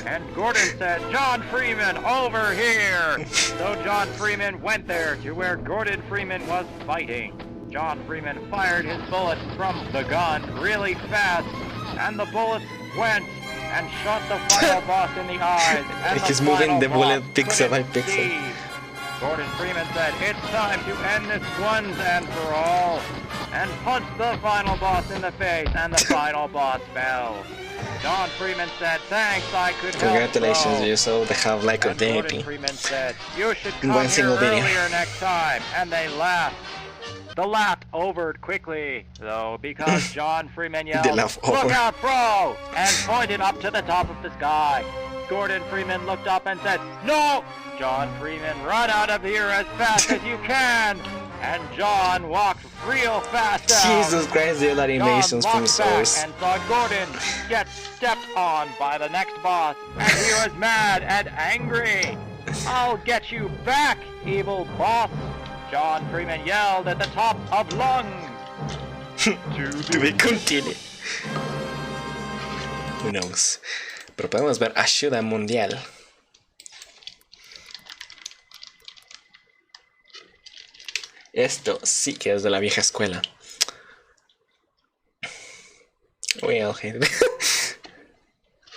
S5: And Gordon said, "John Freeman, over here!" So John Freeman went there to where Gordon Freeman was fighting. John Freeman fired his bullets from the gun really fast, and the bullets went and shot the final boss in the eyes. And
S1: He's
S5: the
S1: moving
S5: final
S1: the bullet
S5: boss
S1: pixel by
S5: couldn't
S1: pixel.
S5: see. Gordon Freeman said, "It's time to end this once and for all," and punched the final boss in the face, and the final boss fell. John Freeman said, "Thanks, I could help."
S1: Congratulations,
S5: bro."
S1: you saw the Half-Life
S5: And Gordon
S1: continuity.
S5: Freeman said, "You should
S1: In
S5: come
S1: one
S5: here
S1: single video.
S5: earlier next time," and they laughed. The laugh overed quickly, though, because John Freeman yelled,
S1: The laugh
S5: "Look
S1: over.
S5: out, bro!" and pointed up to the top of the sky. Gordon Freeman looked up and said, "No!" John Freeman, "Run out of here as fast as you can!" And John walked real fast out.
S1: Jesus Christ, the other animations
S5: John
S1: from
S5: walked back
S1: Source.
S5: and saw Gordon get stepped on by the next boss, and he was mad and angry. "I'll get you back, evil boss!" John Freeman yelled at the top of lungs.
S1: To be continued. Who knows? Pero podemos ver Ayuda Mundial. Esto sí que es de la vieja escuela. Well,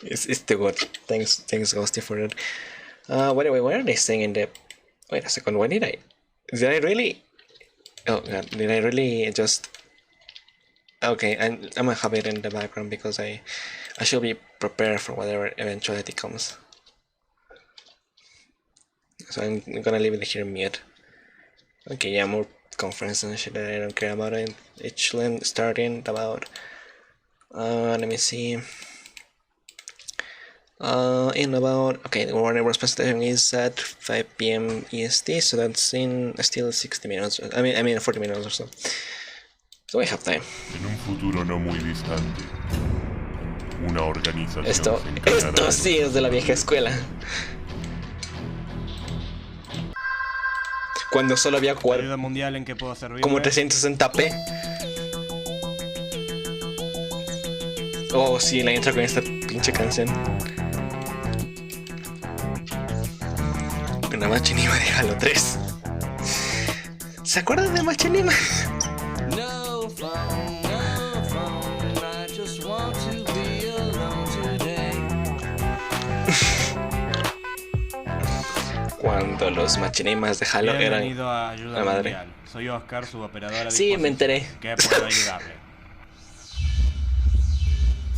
S1: it's too good. Thanks Ghosty for it. Wait, what are they saying in the... Wait a second, what did I really... Oh god, did I really just... Okay, I'm gonna have it in the background because I should be prepared for whatever eventuality comes. So I'm gonna leave it here mute. Okay, yeah, more conference and shit that I don't care about it. It shouldn't start in about... let me see. In about... Okay, the Warner Bros. Presentation is at 5 PM EST, so that's in still 60 minutes. I mean 40 minutes or so. So we have time.
S7: En un futuro no muy distante, una organización
S1: Esto
S7: se encargará
S1: sí es de la vieja escuela. Cuando solo había
S15: Ayuda mundial en que puedo servirle.
S1: como 360p. Oh, sí, la intro con esta pinche canción. Una machinima de Halo 3. ¿Se acuerdan de machinima?
S19: No phone, I just want to be alone today.
S1: Cuando los machinimas de Halo eran
S15: Bienvenido a Ayuda
S1: la madre.
S15: Mundial. Soy Oscar, su operadora.
S1: Sí, me enteré.
S15: ¿Qué puedo ayudarle?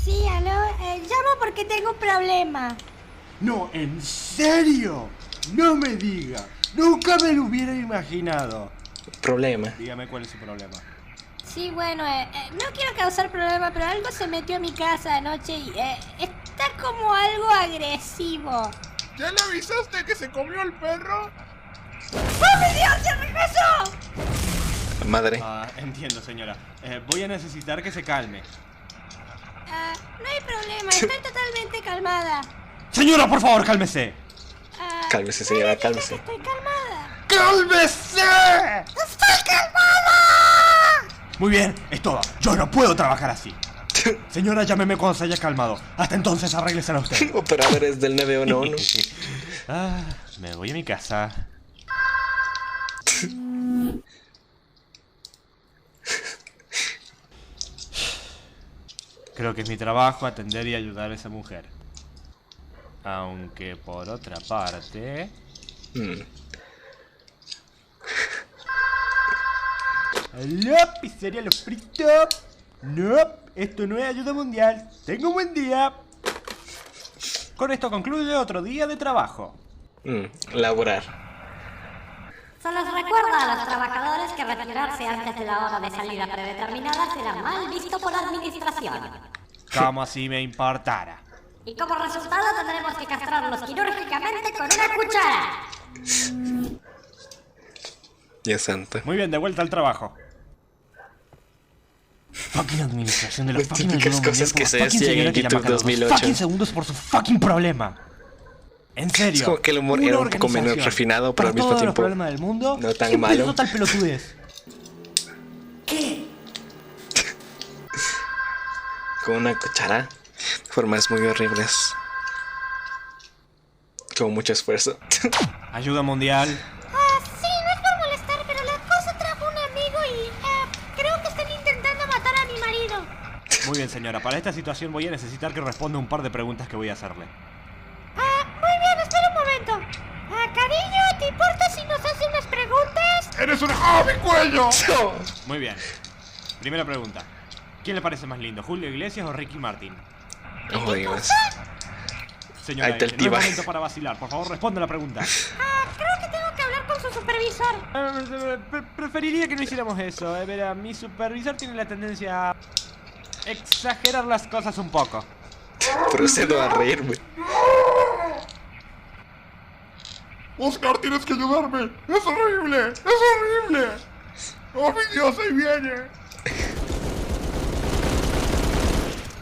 S24: Sí, aló, llamo porque tengo un problema.
S15: No, ¿en serio? No me diga. Nunca me lo hubiera imaginado.
S1: Problema.
S15: Dígame cuál es su problema.
S10: Sí, bueno, no quiero causar problema, pero algo se metió a mi casa anoche y está como algo agresivo.
S13: ¿Ya le avisaste que se comió el perro?
S10: ¡Oh, mi Dios, ya regresó!
S1: Madre.
S15: Entiendo, señora. Voy a necesitar que se calme.
S10: No hay problema, estoy totalmente calmada.
S15: Señora, por favor, cálmese.
S1: Cálmese, señora, cálmese.
S10: Estoy calmada.
S15: ¡Cálmese!
S10: ¡Estoy calmada!
S15: Muy bien, es todo. Yo no puedo trabajar así. Señora, llámeme cuando se haya calmado. Hasta entonces, arréglesela usted.
S1: Operadores del 911.
S15: Me voy a mi casa. Creo que es mi trabajo atender y ayudar a esa mujer. Aunque por otra parte... ¿Aló, pizzería Los Fritos? No, esto no es ayuda mundial. Tengo un buen día. Con esto concluye otro día de trabajo.
S1: Laborar.
S10: Se les recuerda a los trabajadores que retirarse antes de la hora de salida predeterminada será mal visto por la administración.
S15: Como si me importara.
S10: Y como resultado tendremos que castrarlos quirúrgicamente con una cuchara.
S1: Ya santa.
S15: Muy bien, de vuelta al trabajo. Fucking administración de los fucking
S1: típicas cosas que se decían en YouTube 2008.
S15: Fucking segundos por su fucking problema. En serio.
S1: Es como que el humor era un poco menos refinado, pero al mismo
S15: todos los
S1: tiempo
S15: problemas del mundo,
S1: no tan malo.
S15: Total pelotudez.
S10: ¿Qué?
S1: Con una cuchara. Formas muy horribles. Con mucho esfuerzo.
S15: Ayuda mundial.
S10: Sí, no es por molestar, pero la cosa trajo un amigo y creo que están intentando matar a mi marido.
S15: Muy bien, señora. Para esta situación voy a necesitar que responda un par de preguntas que voy a hacerle.
S10: Muy bien, espera un momento. Cariño, ¿te importa si nos hace unas preguntas?
S13: ¡Eres un mi cuello!
S15: Muy bien. Primera pregunta. ¿Quién le parece más lindo, Julio Iglesias o Ricky Martin?
S1: Oh, Dios.
S15: Señora,
S1: Ahí está el
S15: no es
S1: tiba.
S15: momento para vacilar. Por favor, responda la pregunta.
S10: Creo que tengo que hablar con su supervisor.
S15: Preferiría que no hiciéramos eso. Verá, mi supervisor tiene la tendencia a exagerar las cosas un poco.
S1: Procedo a reírme.
S13: Oscar, tienes que ayudarme. ¡Es horrible! ¡Es horrible! ¡Oh, mi Dios, ahí viene!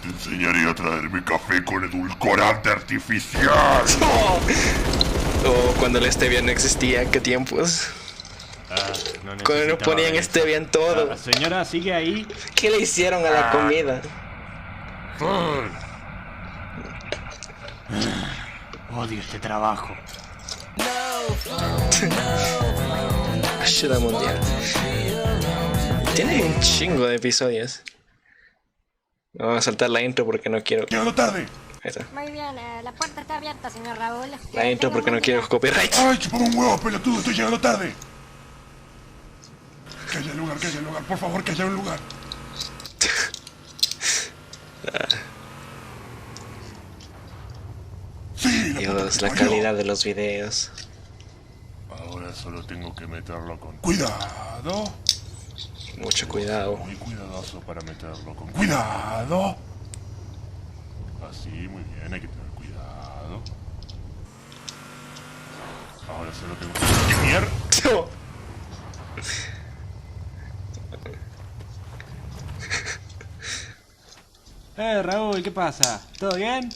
S2: Te enseñaré a traerme café con edulcorante artificial.
S1: Cuando la stevia no existía, ¿qué tiempos?
S15: No
S1: Cuando no ponían stevia en todo.
S15: Señora, sigue ahí.
S1: ¿Qué le hicieron a la comida?
S15: Odio este trabajo.
S1: Ayuda mundial. Tiene un chingo de episodios. Vamos a saltar la intro porque no quiero.
S13: ¡Llegando tarde!
S1: Ahí está.
S10: Muy bien, la puerta está abierta, señor Raúl.
S1: La intro porque no quiero copyright.
S13: ¡Ay, chupame un huevo, pelotudo! ¡Estoy llegando tarde! Que haya lugar, por favor, que haya un lugar. Sí,
S1: Dios, la calidad de los videos.
S2: Ahora solo tengo que meterlo con...
S13: ¡Cuidado!
S1: Mucho cuidado.
S2: Muy cuidadoso para meterlo con...
S13: ¡Cuidado!
S2: Así, muy bien, hay que tener cuidado. Ahora solo tengo que... ¡Qué mierda!
S15: Raúl, ¿qué pasa? ¿Todo bien?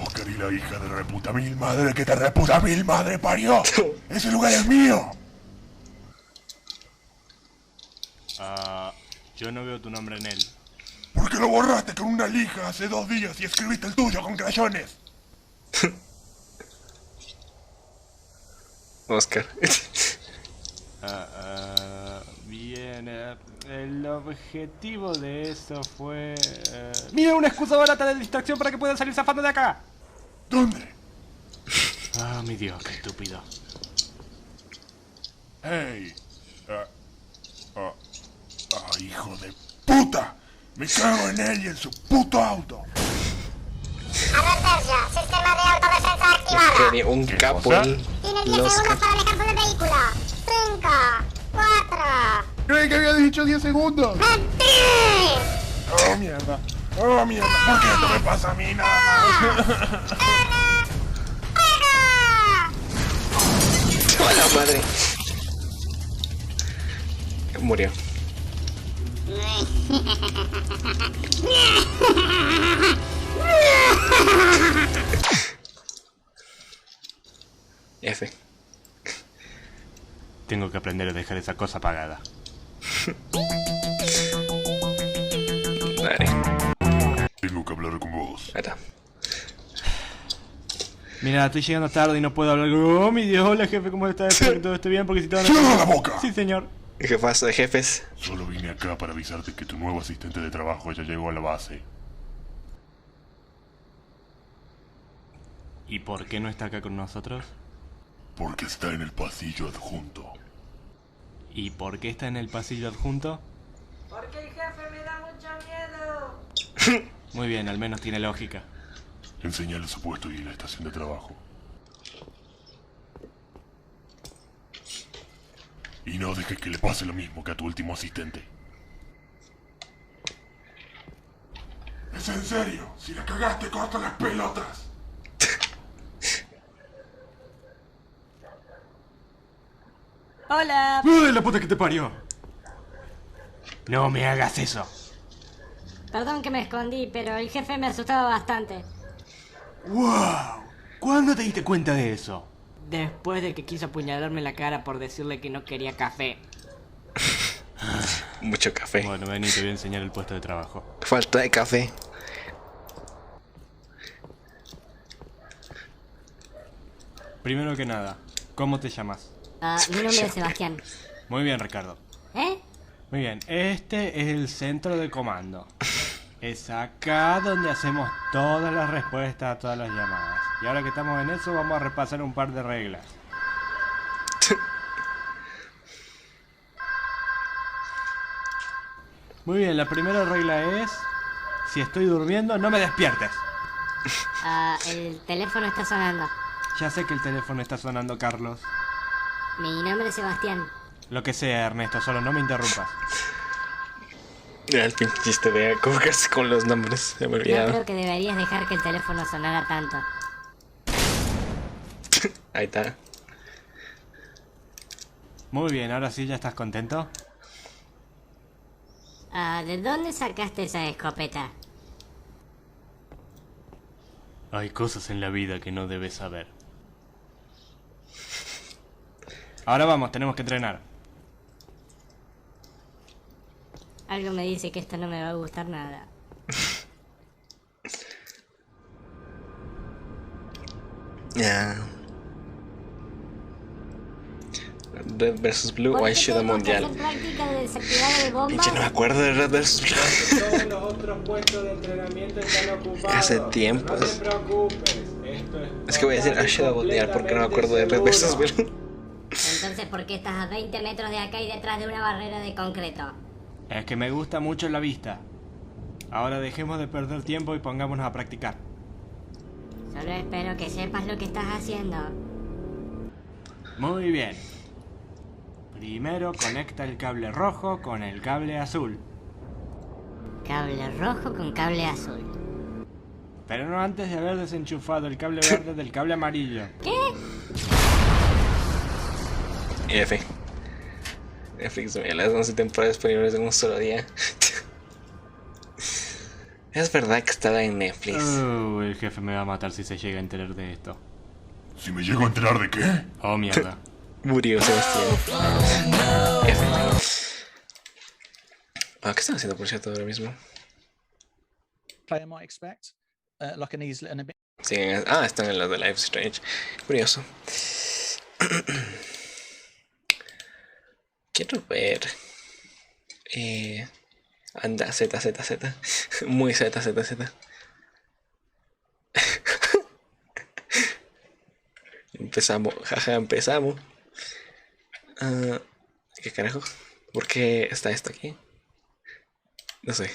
S13: Oscar y la hija de reputa mil madre que te reputa mil madre parió. ¡Ese lugar es mío!
S15: Yo no veo tu nombre en él.
S13: ¿Por qué lo borraste con una lija hace 2 días y escribiste el tuyo con crayones?
S1: Oscar.
S15: Bien, el objetivo de eso fue... ¡Mira, una excusa barata de distracción para que puedan salir zafando de acá!
S13: ¿Dónde?
S15: Mi Dios, qué estúpido.
S13: ¡Hey! ¡Hijo de puta! ¡Me cago en él y en su puto auto!
S10: Advertencia, sistema de autodefensa activo.
S1: Que un capo.
S10: Tienen 10 segundos para alejarse del vehículo. 5, 4.
S13: Creí que había dicho 10 segundos. Oh, mierda. Oh, mierda. ¿Por qué esto me pasa a mí nada más?
S1: ¡Hola, madre! Murió. F.
S15: Tengo que aprender a dejar esa cosa apagada.
S1: Vale.
S2: Tengo que hablar con vos.
S1: Ahí está.
S15: Mira, estoy llegando tarde y no puedo hablar. Oh, mi Dios, hola jefe, ¿cómo estás? Espero que todo esté bien porque si te van a...
S2: ¡Cierra la boca!
S15: Sí, señor.
S1: Jefazo de jefes.
S2: Solo vine acá para avisarte que tu nuevo asistente de trabajo ya llegó a la base.
S15: ¿Y por qué no está acá con nosotros?
S2: Porque está en el pasillo adjunto.
S15: ¿Y por qué está en el pasillo adjunto?
S19: Porque el jefe me da mucho miedo.
S15: Muy bien, al menos tiene lógica.
S2: Enseñale su puesto y la estación de trabajo. Y no dejes que le pase lo mismo que a tu último asistente. ¿Es en serio? Si la cagaste, corta las pelotas.
S10: Hola.
S15: ¡Uy, la puta que te parió! No me hagas eso.
S10: Perdón que me escondí, pero el jefe me asustaba bastante.
S15: ¡Wow! ¿Cuándo te diste cuenta de eso?
S9: Después de que quiso apuñalarme la cara por decirle que no quería café.
S1: Mucho café.
S15: Bueno, vení, te voy a enseñar el puesto de trabajo.
S1: Falta de café.
S15: Primero que nada, ¿cómo te llamas?
S10: Mi nombre es Sebastián.
S15: Muy bien, Ricardo.
S10: ¿Eh?
S15: Muy bien, este es el centro de comando. Es acá donde hacemos todas las respuestas a todas las llamadas. Y ahora que estamos en eso, vamos a repasar un par de reglas. Muy bien, la primera regla es... Si estoy durmiendo, no me despiertes.
S10: El teléfono está sonando.
S15: Ya sé que el teléfono está sonando, Carlos.
S10: Mi nombre es Sebastián.
S15: Lo que sea, Ernesto, solo no me interrumpas.
S1: El pinche chiste de cogerse con los nombres. Se me
S10: No
S1: olvidaba.
S10: creo que deberías dejar que el teléfono sonara tanto.
S1: Ahí está.
S15: Muy bien, ahora sí, ¿ya estás contento?
S10: ¿De dónde sacaste esa escopeta?
S15: Hay cosas en la vida que no debes saber. Ahora vamos, tenemos que entrenar.
S10: Algo me dice que esto no me va a gustar nada.
S1: Ya. Red vs Blue o Ayuda Mundial.
S10: Práctica de desactivar el bomba.
S1: Pinche, no me acuerdo de Red vs Blue.
S15: Todos los otros puestos de entrenamiento están ocupados.
S1: Hace tiempos.
S15: No te preocupes, esto
S1: Es que voy a decir Ayuda Mundial porque no me acuerdo de Red vs Blue.
S10: Entonces, ¿por qué estás a 20 metros de acá y detrás de una barrera de concreto?
S15: Es que me gusta mucho la vista. Ahora dejemos de perder tiempo y pongámonos a practicar.
S10: Solo espero que sepas lo que estás haciendo.
S15: Muy bien. Primero conecta el cable rojo con el cable azul.
S10: Cable rojo con cable azul.
S15: Pero no antes de haber desenchufado el cable verde del cable amarillo.
S10: ¿Qué?
S1: F. Netflix, las 11 temporadas disponibles en un solo día. Es verdad que estaba en Netflix.
S15: El jefe me va a matar si se llega a enterar de esto.
S2: ¿Si me llego a enterar de qué?
S15: Oh, mierda.
S1: Murió Sebastián. ¿Qué están haciendo por cierto ahora mismo?
S14: Player might expect, like an easy and a bit.
S1: Sí, están en los de Life Strange. Curioso. Quiero ver. Anda, Z. Muy Z. Empezamos, jaja, empezamos. ¿Qué carajo? ¿Por qué está esto aquí? No sé.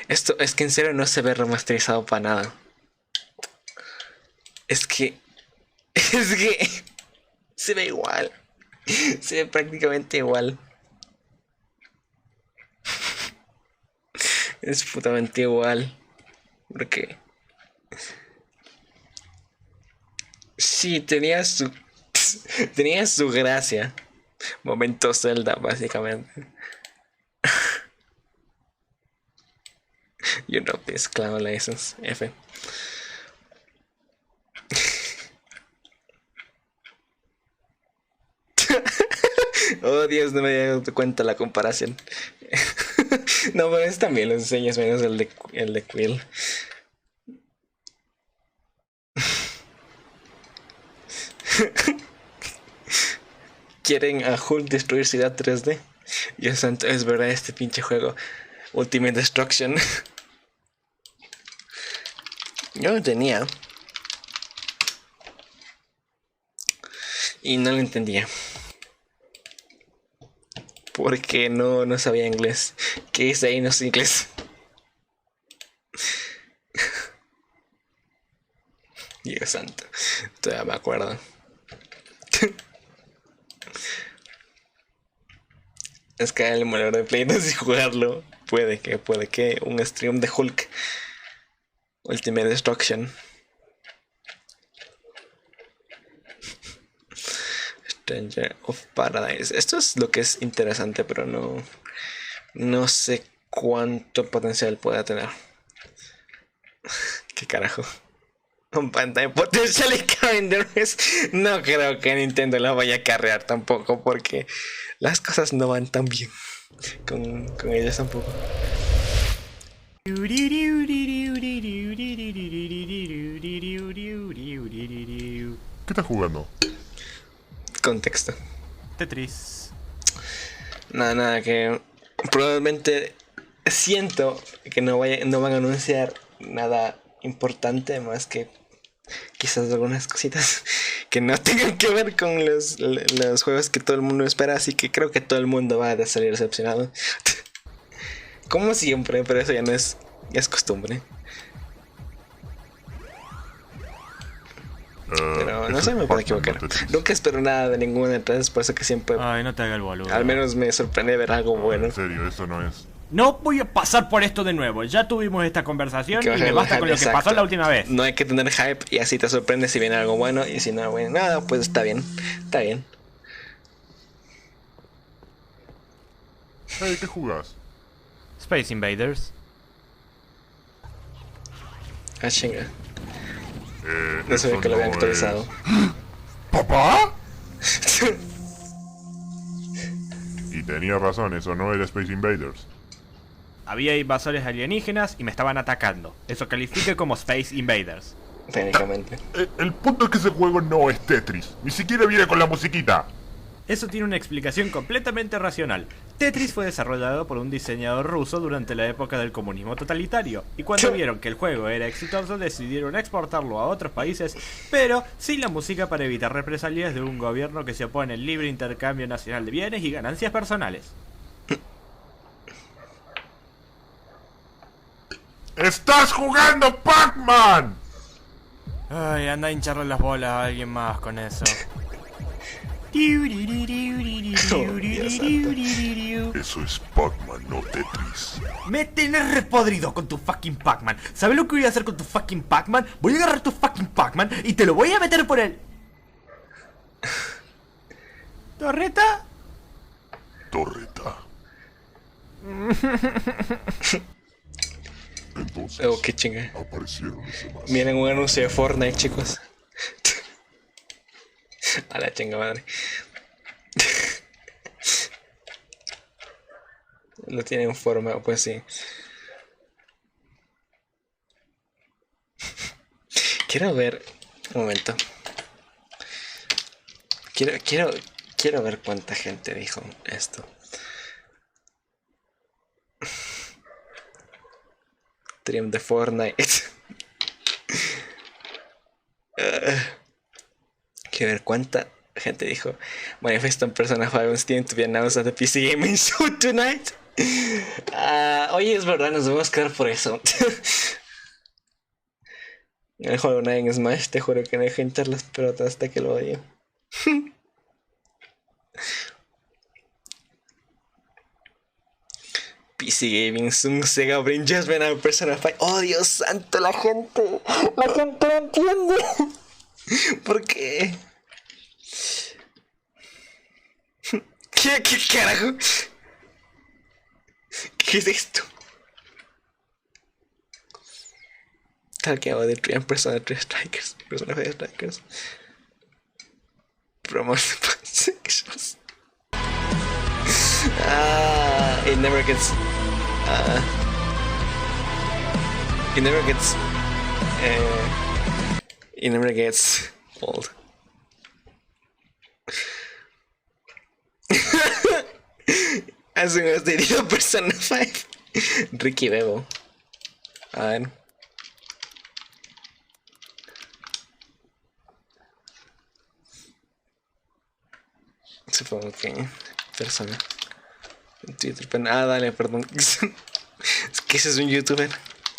S1: Esto es que en serio no se ve remasterizado para nada. Es que se ve igual. Se ve prácticamente igual. Es putamente igual. Porque sí, tenía su gracia. Momento Zelda, básicamente. You know this clown license. F. Oh Dios, no me había dado cuenta la comparación. No, pero es también los diseños menos el de Quill. ¿Quieren a Hulk destruir Ciudad 3D? Dios santo, es verdad este pinche juego. Ultimate Destruction. Yo lo tenía. Y no lo entendía. Porque no sabía inglés. ¿Qué dice ahí? No sé inglés. Dios santo. Todavía me acuerdo. Es que el emulador de Play 2 y jugarlo. Puede que un stream de Hulk. Ultimate Destruction. Stranger of Paradise. Esto es lo que es interesante, pero no sé cuánto potencial pueda tener. ¿Qué carajo? Un pantalla potencial y calendars. No creo que Nintendo la vaya a carrear tampoco, porque las cosas no van tan bien con ellos tampoco.
S7: ¿Qué estás jugando?
S1: Contexto.
S15: Tetris.
S1: Nada, que probablemente siento que no van a anunciar nada importante más que quizás algunas cositas que no tengan que ver con los juegos que todo el mundo espera, así que creo que todo el mundo va a salir decepcionado. Como siempre, pero eso ya no es costumbre. Pero no sé, me puedo equivocar. Nunca espero nada de ninguna, entonces por eso que siempre...
S15: Ay, no te haga el boludo.
S1: Al menos me sorprende ver algo bueno.
S7: En serio, eso no es...
S15: No voy a pasar por esto de nuevo. Ya tuvimos esta conversación y me basta con lo que pasó la última vez.
S1: No hay que tener hype y así te sorprende si viene algo bueno, y si no viene nada, pues está bien. Está bien.
S7: Hey, ¿qué jugás?
S15: Space Invaders.
S1: Ah, chinga. No sabía que lo habían actualizado.
S7: ¿Papá? Y tenía razón, eso no era Space Invaders.
S15: Había invasores alienígenas y me estaban atacando. Eso califica como Space Invaders.
S1: Técnicamente.
S7: El punto es que ese juego no es Tetris. Ni siquiera viene con la musiquita.
S15: Eso tiene una explicación completamente racional. Tetris fue desarrollado por un diseñador ruso durante la época del comunismo totalitario, y cuando vieron que el juego era exitoso decidieron exportarlo a otros países, pero sin la música para evitar represalias de un gobierno que se opone al libre intercambio nacional de bienes y ganancias personales.
S7: ¡Estás jugando Pac-Man!
S15: Ay, anda a hincharle las bolas a alguien más con eso.
S7: Eso es Pac-Man, no Tetris.
S15: Me tenés repodrido con tu fucking Pac-Man. ¿Sabes lo que voy a hacer con tu fucking Pac-Man? Voy a agarrar tu fucking Pac-Man y te lo voy a meter por el... ¿Torreta?
S7: Torreta. Entonces,
S1: oh, qué chinga.
S7: Aparecieron los demás.
S1: Miren un anuncio de Fortnite, chicos. A la chinga madre. Lo tienen en forma, pues sí. Quiero ver. Un momento. Quiero ver cuánta gente dijo esto. Stream de Fortnite. Quiero ver cuánta gente dijo. Manifesto en persona 5 on Steam to be announced at the PC Gaming Show tonight. Oye, es verdad, nos vamos a quedar por eso. El juego nadie en Smash, te juro que no dejo hinchar las pelotas hasta que lo odio. PC Gaming, Zoom, Sega, Brain, Just ven a Persona 5. ¡Oh, Dios santo, la gente! ¡La gente no entiende! ¿Por qué? ¿Qué carajo? ¿Qué es esto? Tal que hago de Persona 3 Strikers. Persona 5 Strikers. Promotion sections. It never gets. It never gets. It never gets old. As soon as they did a Persona 5. Ricky Bebo. A ver. Supongo que Persona. Twitter, dale, perdón. Es que ese es un youtuber.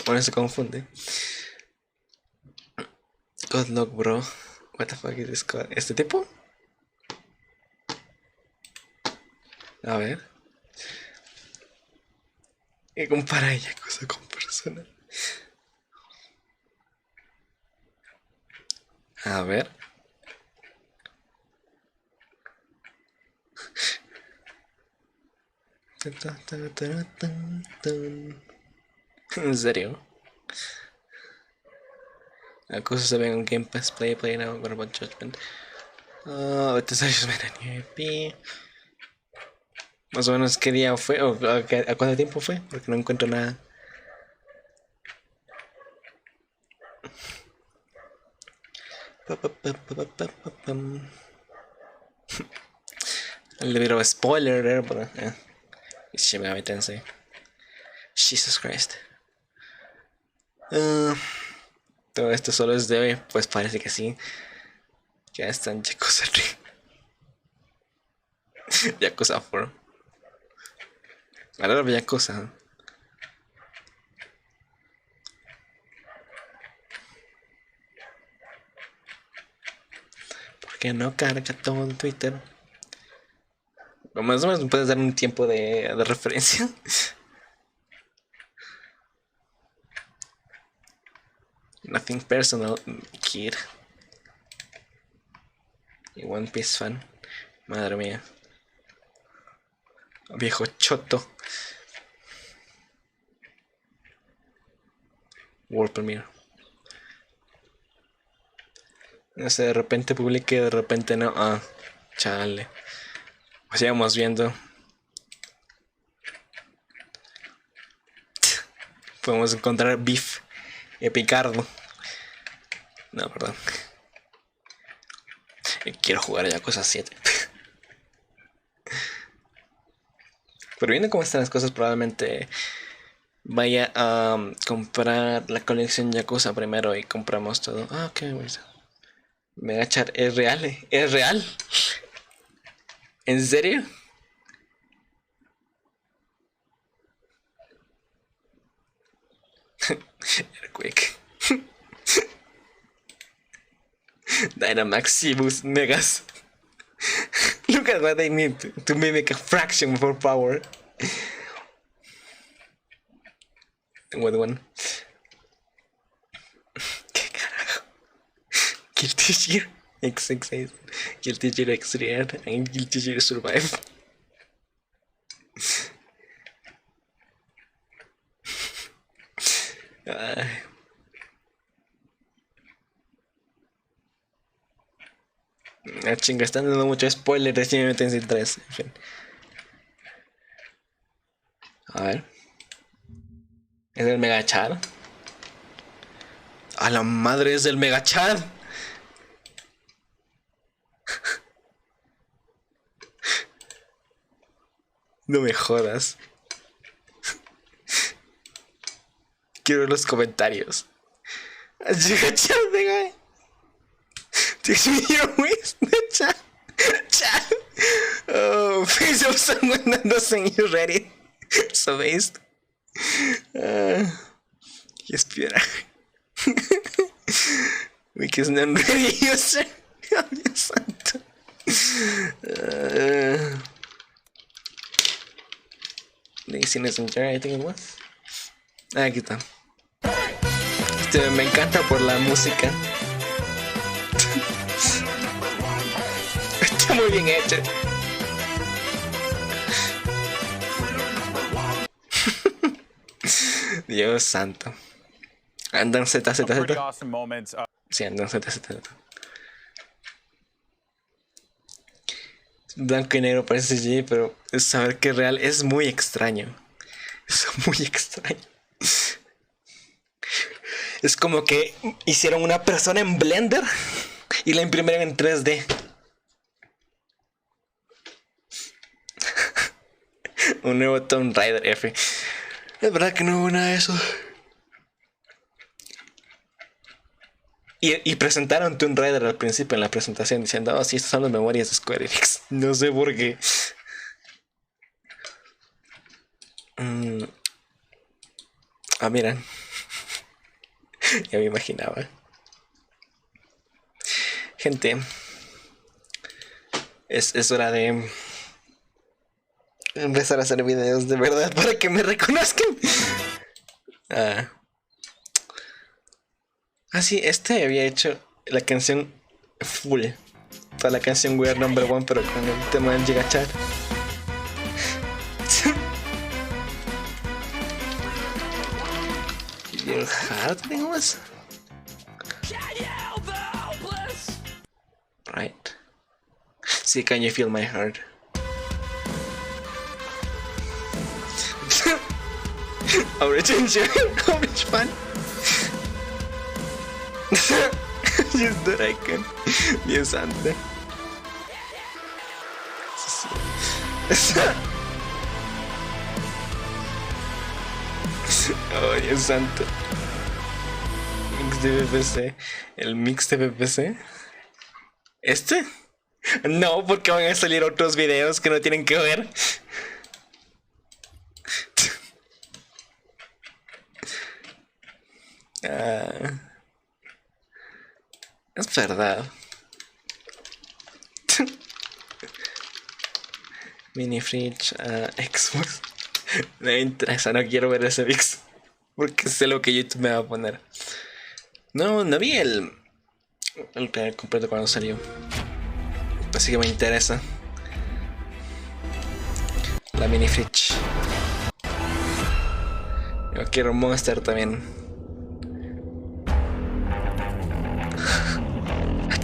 S1: Bueno, se confunde. Godlock, bro. What the fuck is this? ¿Este tipo? A ver. ¿Qué compara ella cosa con Persona? A ver. ¿En serio? La cosa se ve en Game Pass, Play Now, What About Judgment? Bethesda EP. Más o menos qué día fue, o a cuánto tiempo fue, porque no encuentro nada. El libro spoiler, pero Shin Megami Tensei. Jesus Christ. Todo esto solo es de hoy, pues parece que sí. Ya están Yakuza 3. Yakuza 4. Ahora Yakuza. ¿Por qué no carga todo en Twitter? Más o menos me puedes dar un tiempo de referencia. Nothing personal, kid. Y One Piece fan. Madre mía. Viejo choto. World Premiere. No sé, de repente publique, de repente no. Chale. Pues íbamos viendo. Podemos encontrar beef Picardo. No, perdón. Quiero jugar a Yakuza 7. Pero viendo cómo están las cosas, probablemente vaya a comprar la colección Yakuza primero y compramos todo. Ok, bueno. Megachar, ¿es real? ¿Es real? ¿En serio? Earthquake. Dynamaximus Megas. Look at what they need to mimic a fraction for power. What one? ¿Qué carajo? Guilty Gear X6, Guilty Gear X3 and Guilty Gear Survive. Chinga, están dando mucho spoiler de Shin Megami Tensei 3. En fin. A ver. ¿Es el Megachad? ¡A la madre, es el Megachad! No me jodas. Quiero ver los comentarios. Dios mío, güey, chat. Oh, face of someone that doesn't use Reddit. So based. Y espera. Wiki is not ready user. Dios santo. Lazy Messenger, I think it was. Aquí está. Me encanta por la música. Está muy bien hecho. Dios santo. Andan Z. Sí, andan Z. Blanco y negro parece CGI, pero saber que es real es muy extraño. Es muy extraño. Es como que hicieron una persona en Blender y la imprimieron en 3D. Un nuevo Tomb Raider F. Es verdad que no hubo nada de eso. Y presentaron Tomb Raider al principio en la presentación diciendo, oh, sí, estas son las memorias de Square Enix. No sé por qué. Miren. Ya me imaginaba. Gente, es hora de empezar a hacer videos de verdad para que me reconozcan. Sí, había hecho la canción full. Toda la canción We Are Number One, pero con el tema del Gigachat. Your heart, thing was? Right. See, can you feel my heart? Orange fan. Just that I can. Dios santo. Oh, Dios santo. Mix de PPC. ¿El mix de PPC? ¿Este? No, porque van a salir otros videos que no tienen que ver. Es verdad. Mini Fridge, Xbox. No me interesa, no quiero ver ese mix. Porque sé lo que YouTube me va a poner. No vi el canal completo cuando salió. Así que me interesa. La Mini Fridge. Yo quiero Monster también.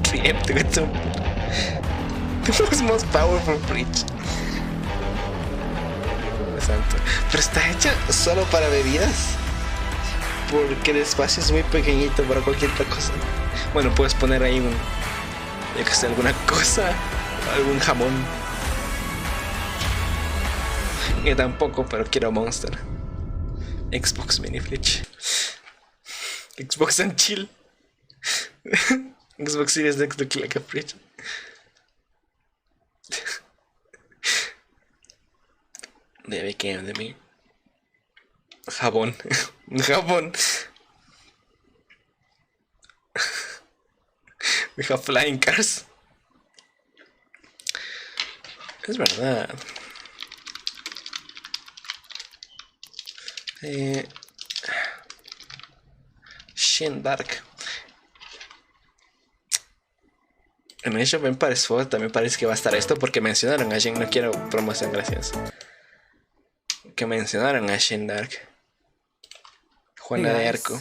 S1: Cliente with the most powerful fridge. Santo. Pero está hecha solo para bebidas. Porque el espacio es muy pequeñito para cualquier otra cosa. Bueno, puedes poner ahí yo que sé, alguna cosa, algún jamón. Yo tampoco, pero quiero Monster. Xbox Mini Fridge. Xbox and Chill. Xbox Series X look like a fridge. They became de mí. Jabón. Jabón. We have flying cars. Es verdad. Shin Dark. En el Shop Empires 4 también parece que va a estar esto porque mencionaron a Shin. No quiero promoción, gracias. Que mencionaron a Shin Dark. Juana de Arco.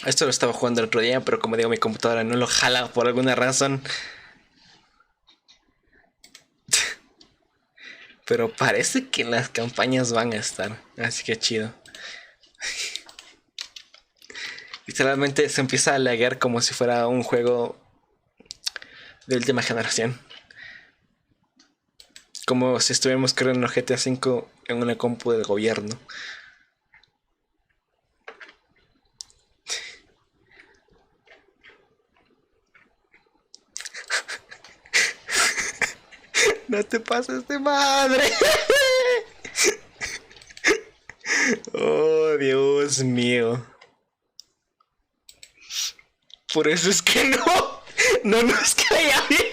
S1: Esto lo estaba jugando el otro día, pero como digo, mi computadora no lo jala por alguna razón. Pero parece que las campañas van a estar. Así que chido. Literalmente se empieza a laguear como si fuera un juego de última generación. Como si estuviéramos corriendo GTA V en una compu del gobierno. No te pases de madre. Oh, Dios mío. Por eso es que no nos caía bien.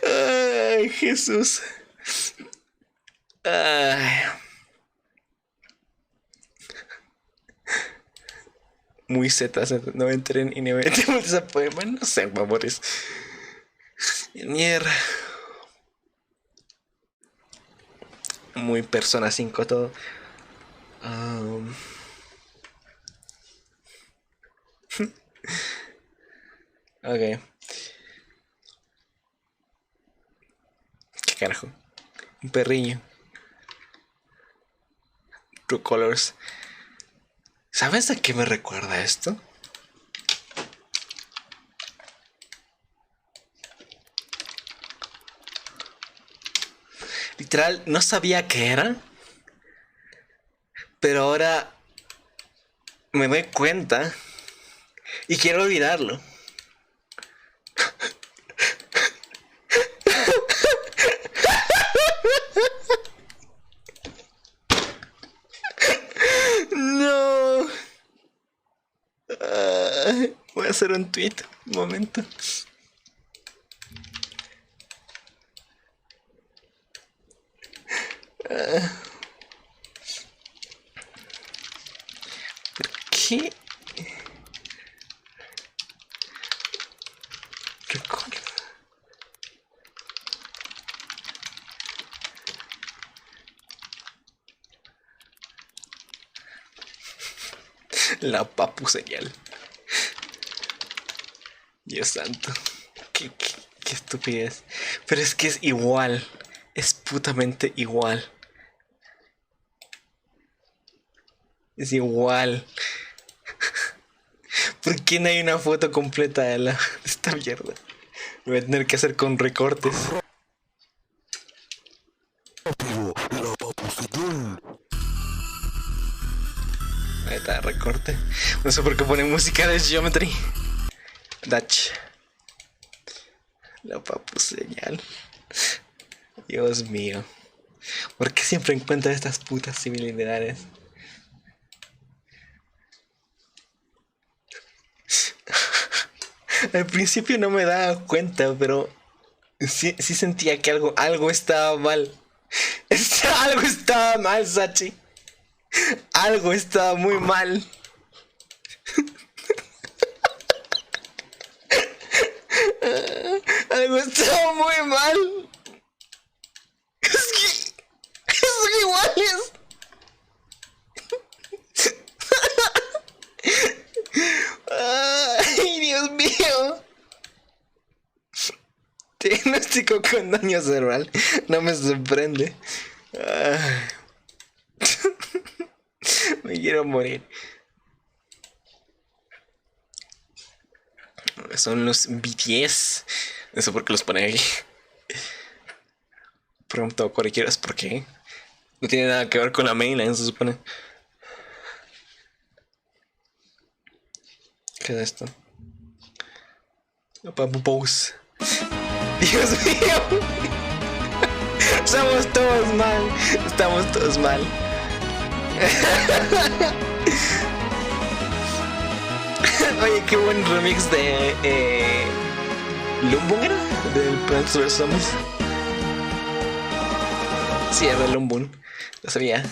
S1: Ay, Jesús. Ay. Muy Z, no entren y no metemos esa poema, no sé, favores. Mierda. Muy Persona 5 todo. Ok. ¿Qué carajo? Un perrillo. True Colors. ¿Sabes a qué me recuerda esto? Literal, no sabía qué era. Pero ahora me doy cuenta y quiero olvidarlo. No. Voy a hacer un tweet. Un momento. ¿Por qué? Recuerdo. La papu señal. Dios santo. Qué estupidez. Pero es que es igual. Es putamente igual. Es igual. ¿Por qué no hay una foto completa de esta mierda? Lo voy a tener que hacer con recortes. Ahí está, recorte. No sé por qué pone música de Geometry. Dutch. La papu señal. Dios mío. ¿Por qué siempre encuentro estas putas similaridades? Al principio no me daba cuenta, pero sí sentía que algo estaba mal. Algo estaba mal, Sachi. Algo estaba muy mal. Algo estaba muy mal. Es que son iguales. Ay, Dios mío. Diagnóstico con daño cerebral. No me sorprende. Me quiero morir. Son los BTS. No sé por qué los pone aquí. Pronto cualquiera es porque no tiene nada que ver con la mainline, se supone. ¿Qué es esto? Papu pose. Dios mío. Estamos todos mal. Estamos todos mal. Oye, qué buen remix de Lumbun, ¿era? Del Plants vs Zombies. Sí, era de Lumbun. Lo sabía.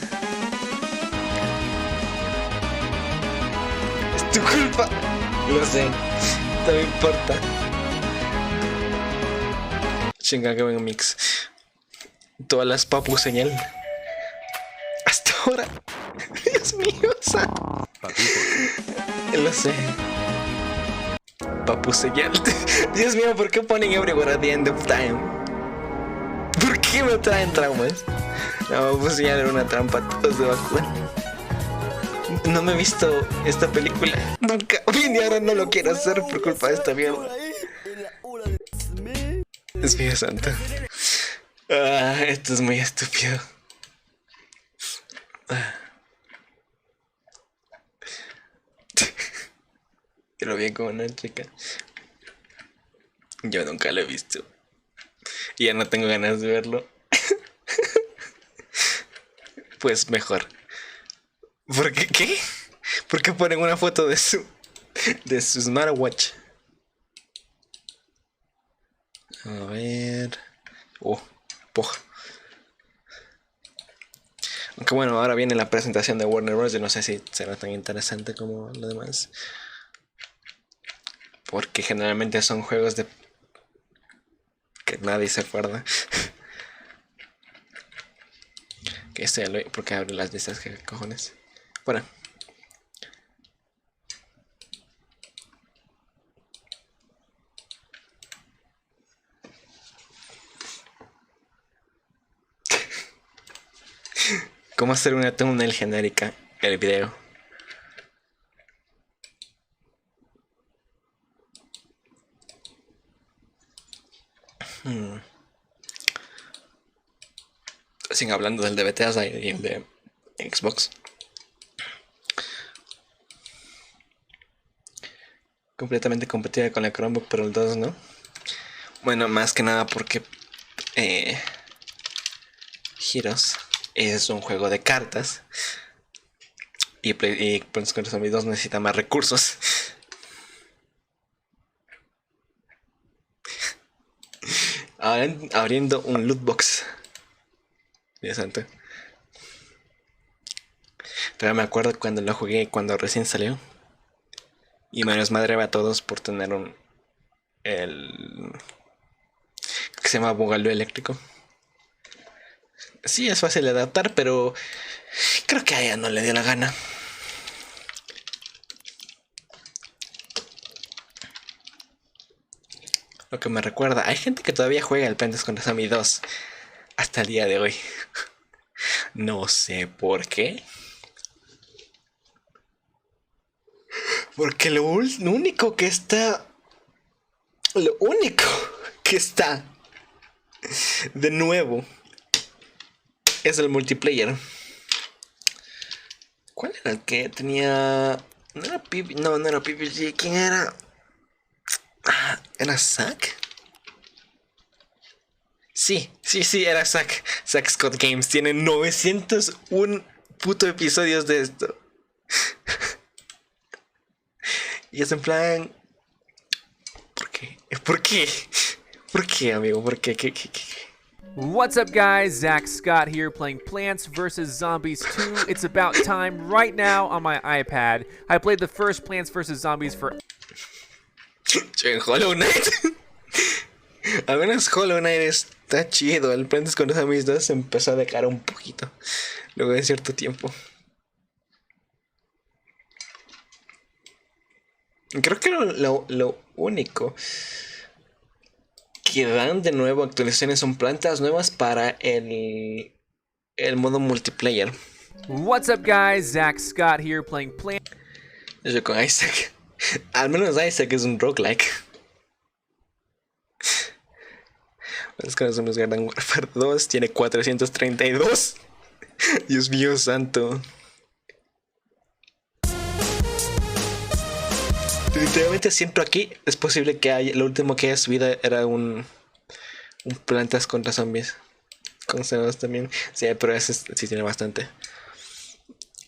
S1: Es tu culpa. Lo sé. No me importa. Chinga, que buen mix. Todas las papu señal. Hasta ahora. Dios mío, lo sé. Papu señal. Dios mío, ¿por qué ponen everywhere at the end of time? ¿Por qué me traen traumas? La papu señal era una trampa, todos de vacuna. No me he visto esta película nunca. Y ahora no lo quiero hacer por culpa de esta mierda. Dios mío santo. Esto es muy estúpido. Yo lo vi como una chica. Yo nunca lo he visto. Y ya no tengo ganas de verlo. Pues mejor. ¿Por qué? ¿Qué? ¿Por qué ponen una foto de su smartwatch? A ver. Poja. Aunque bueno, ahora viene la presentación de Warner Bros. Yo no sé si será tan interesante como lo demás. Porque generalmente son juegos de que nadie se acuerda. Que sea porque abre las listas, que cojones. Bueno. ¿Cómo hacer una thumbnail genérica? El video. Siguen hablando del de Bethesda y el de Xbox. Completamente competida con la Chromebook, pero el 2 no. Bueno, más que nada porque Heroes es un juego de cartas y Plants vs Zombies 2 necesita más recursos. Abriendo un loot box. Interesante. Todavía me acuerdo cuando lo jugué, cuando recién salió. Y me desmadreaba a todos por tener el que se llama bugalú eléctrico. Sí, es fácil de adaptar, pero creo que a ella no le dio la gana. Lo que me recuerda, hay gente que todavía juega el Plants vs Zombies 2 hasta el día de hoy. No sé por qué. Porque lo único que está de nuevo es el multiplayer. ¿Cuál era el que tenía? No era PvP, no era PvP. ¿Quién era? ¿Era Zack? Sí, era Zack. Zack Scott Games tiene 901 puto episodios de esto. Y es en plan... ¿Por qué, amigo? ¿Por qué? ¿Qué?
S8: What's up, guys? Zach Scott here playing Plants vs. Zombies 2. It's about time right now on my iPad. I played the first Plants vs. Zombies for...
S1: En Hollow Knight. Al menos Hollow Knight está chido. El Plants vs. Zombies 2 empezó a decaer un poquito luego de cierto tiempo. Creo que lo único que dan de nuevo actualizaciones son plantas nuevas para el modo multiplayer.
S8: What's up, guys? Zach Scott here playing Plants.
S1: Yo con Isaac. Al menos Isaac es un roguelike. Es que no somos Garden Warfare 2. Tiene 432. Dios mío santo. Definitivamente siempre aquí es posible que haya, lo último que haya subido era un Plantas contra Zombies. Con Sebas también. Sí, pero ese sí tiene bastante.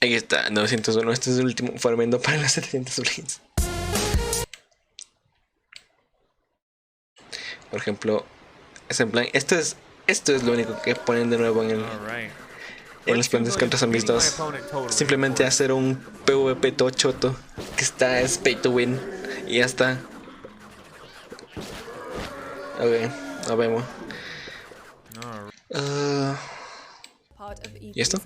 S1: Ahí está, 901. Este es el último farmendo para las 700 blades. Por ejemplo, es en plan, esto es lo único que ponen de nuevo en los Plantas contra Zombies 2. Simplemente hacer un PvP todo choto que está es pay to win y ya está. Ok, nos vemos. ¿Y esto?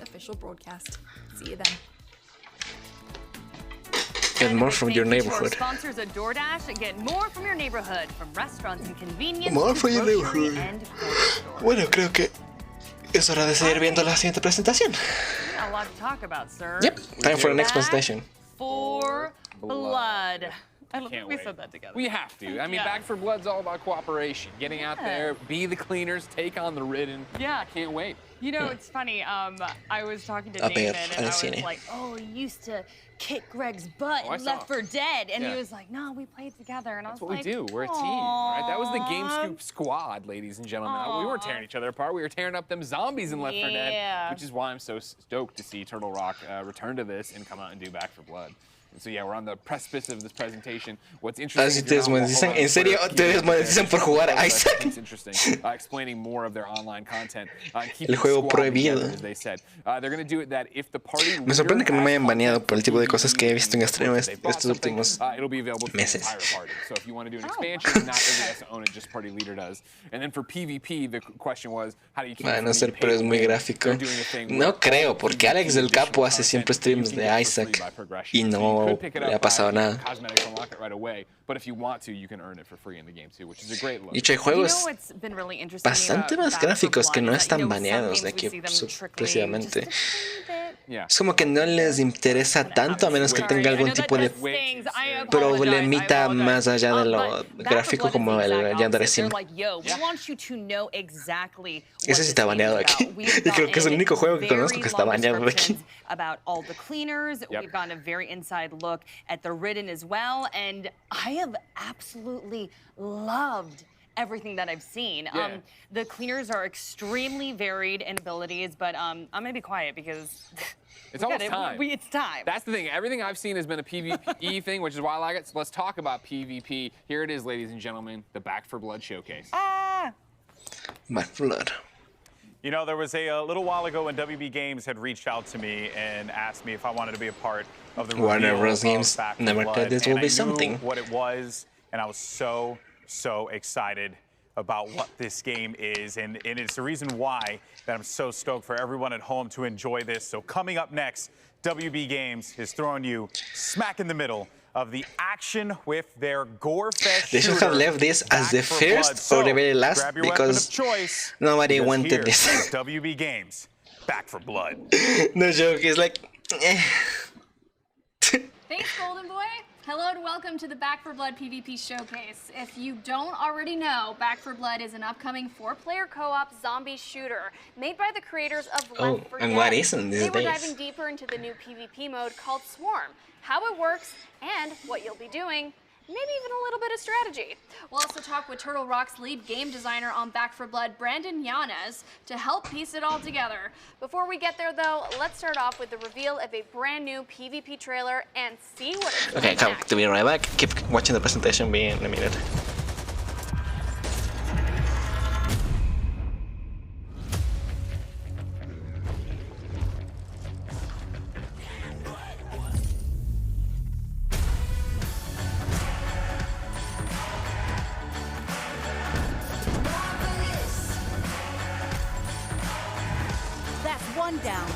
S1: Get more from your neighborhood. More from your neighborhood. Bueno, creo que es hora de seguir viendo la siguiente presentación. Yep, time for the next presentation.
S12: For blood. I love that we said that together.
S18: We have to. I mean,
S12: Yeah.
S18: Back 4 Blood's all about cooperation. Getting out there, be the cleaners, take on the ridden.
S12: Yeah.
S18: I can't wait.
S12: You know, it's funny. I was talking to
S1: A
S12: Damon,
S1: ver,
S12: and I was
S1: cine.
S12: like, "Oh, you used to kick Greg's butt
S18: Oh, I
S12: in
S18: saw.
S12: Left 4 Dead," and he
S18: Yeah.
S12: was like, "No, we played together." And I was
S18: That's what
S12: like,
S18: we do. We're a team, right? That was the Game Scoop squad, ladies and gentlemen. We weren't tearing each other apart. We were tearing up them zombies in Left 4 Dead,
S12: Yeah.
S18: which is why I'm so stoked to see Turtle Rock return to this and come out and do Back 4 Blood. And so yeah, we're on the precipice of this presentation. What's interesting?
S1: Así te desmonetizan. ¿En serio te desmonetizan por jugar a Isaac?
S18: It's interesting. Explaining more of their online content.
S1: El juego prohibido.
S18: They said they're going to do it that if the party.
S1: Me sorprende que no me hayan baneado por el tipo de cosas que he visto en streams estos últimos
S18: It'll be available to the
S1: meses.
S18: entire party. So if you want to do an expansion, not everybody has to own it, just party leader does. And then for PvP, the question was, how do you keep
S1: Va a no ser, pero es muy gráfico. No creo, porque Alex del Capo hace siempre streams de Isaac y no le ha pasado nada.
S18: Cosmetics unlock it right away, but if you want to, you can earn it for free in the game too, which is a great look.
S1: Y hecho, hay juegos bastante más gráficos que no están baneados de aquí, precisamente. Es como que no les interesa tanto a menos que tenga algún tipo de problemita más allá de lo gráfico como el Yandere Sim. Ese sí está baneado aquí. Y creo que es el único juego que conozco que está baneado de aquí.
S12: About all the cleaners. We've gotten a very inside look at the ridden as well, and I have absolutely loved everything that I've seen.
S18: Yeah.
S12: The cleaners are extremely varied in abilities, but I'm gonna be quiet because
S18: It's almost time.
S12: It's time.
S18: That's the thing. Everything I've seen has been a PvE thing, which is why I like it. So let's talk about PvP. Here it is, ladies and gentlemen, the Back 4 Blood showcase.
S1: Back 4 Blood.
S11: You know, there was a little while ago when WB Games had reached out to me and asked me if I wanted to be a part of the
S1: Warner
S11: reveal
S1: Bros.
S11: of
S1: Games
S11: Back 4
S1: never
S11: Blood,
S1: thought this
S11: and
S1: would be
S11: I
S1: something.
S11: knew what it was, and I was so excited about what this game is, and it's the reason why that I'm so stoked for everyone at home to enjoy this. So coming up next, WB Games is throwing you smack in the middle of the action with their gore-fest
S1: They should have left this as the first or the very last because nobody wanted this.
S11: WB Games, Back 4 Blood.
S1: No joke, it's like...
S16: Thanks, Golden Boy. Hello and welcome to the Back 4 Blood PvP Showcase. If you don't already know, Back 4 Blood is an upcoming 4-player co-op zombie shooter made by the creators of Left 4 Dead.
S1: And what isn't these
S16: Today we're
S1: days?
S16: diving deeper into the new PvP mode called Swarm, how it works, and what you'll be doing. Maybe even a little bit of strategy. We'll also talk with Turtle Rock's lead game designer on Back 4 Blood, Brandon Yanez, to help piece it all together. Before we get there, though, let's start off with the reveal of a brand new PvP trailer and see what it's
S1: Okay,
S16: like
S1: come
S16: next.
S1: to be right back. Keep watching the presentation, be in a minute.
S22: That's one down.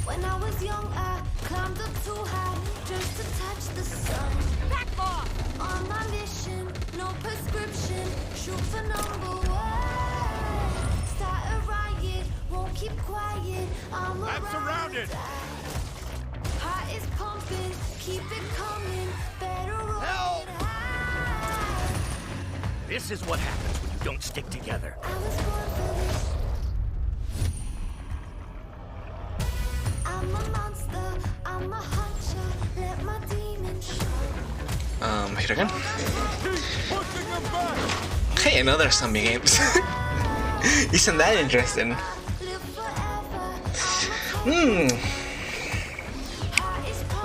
S24: When I was young, I climbed up too high just to touch the sun.
S22: Back off!
S24: On my mission, no prescription, shoot for #1. Start a riot, won't keep quiet. I'm surrounded. Heart is pumping, keep it coming. Better run it high.
S25: This is what happens when you don't stick together.
S24: I was born for this. I'm a monster, I'm a hunter. Let my demons show.
S1: Here again. Hey, another zombie games. Isn't that interesting?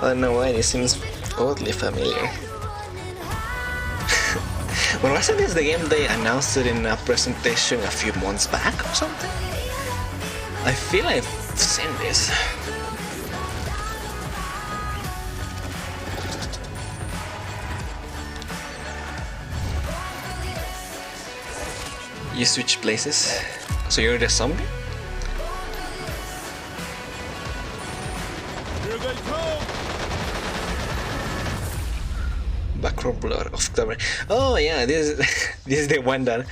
S1: I don't know why it seems oddly familiar. Well, wasn't this the game they announced it in a presentation a few months back or something? I feel I've seen this. You switch places, so you're the zombie?
S25: Here they come!
S1: Back 4 Blood of October. Oh yeah, this is the one that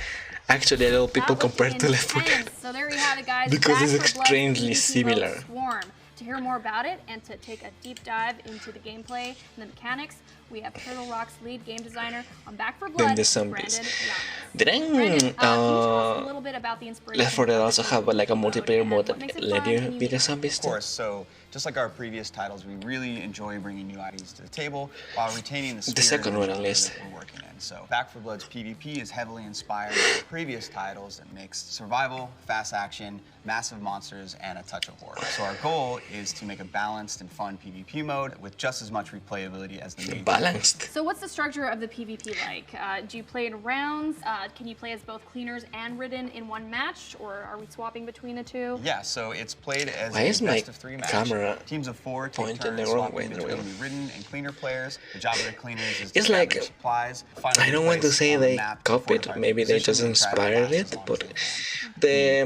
S1: actually a lot of people compared to Left 4 Dead.
S16: So there we have it, guys.
S1: Because
S16: Back
S1: it's
S16: 4 Blood's
S1: strangely
S16: PvP mode
S1: similar.
S16: Swarm. To hear more about it and to take a deep dive into the gameplay and the mechanics, we have Turtle Rock's lead game designer on Back 4
S1: Then
S16: Blood,
S1: the zombies.
S16: Brandon Yanes.
S1: Didn't
S16: Brandon, can you tell us a little bit about the inspiration
S1: Left 4 Dead
S16: of
S1: also
S16: the
S1: have like a
S16: PvP mode
S1: multiplayer
S16: and
S1: mode
S16: what
S1: that
S16: makes it
S1: let
S16: fun
S1: you
S16: and
S1: be the
S16: unique?
S1: zombies
S3: Of
S1: too?
S3: course, so just like our previous titles, we really enjoy bringing new ideas to the table while retaining the spirit
S1: second
S3: of
S1: one
S3: the
S1: at
S3: genre
S1: least.
S3: that we're working in. So Back 4 Blood's PvP is heavily inspired by previous titles that mix survival, fast action, massive monsters, and a touch of horror. So our goal is to make a balanced and fun PvP mode with just as much replayability as the main.
S1: Balanced.
S16: So what's the structure of the PvP like? Do you play in rounds? Can you play as both cleaners and ridden in one match, or are we swapping between the two?
S3: Yeah, so it's played as
S1: Why
S3: a
S1: is my
S3: best of 3 match.
S1: camera
S3: Teams of 4 take
S1: pointing
S3: turns
S1: the wrong
S3: swapping
S1: way?
S3: between the ridden and cleaner players. The job of the cleaners is
S1: It's
S3: to
S1: like,
S3: gather supplies, find
S1: I don't want to say they copied, maybe they just inspired it, but the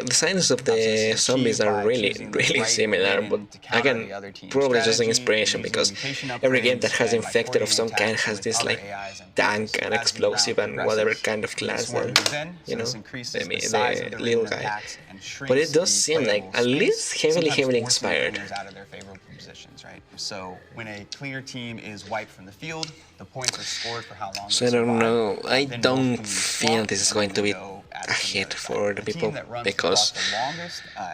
S1: designs of the zombies are really similar, but again, probably just an inspiration because every game that has infected of some kind has this like tank and explosive and whatever kind of class that, you know, the little guy. But it does seem like at least heavily inspired.
S3: So when a cleaner team is wiped from the field, the points are scored for how long.
S1: So I don't know. I don't feel this is going to be a hit for the people because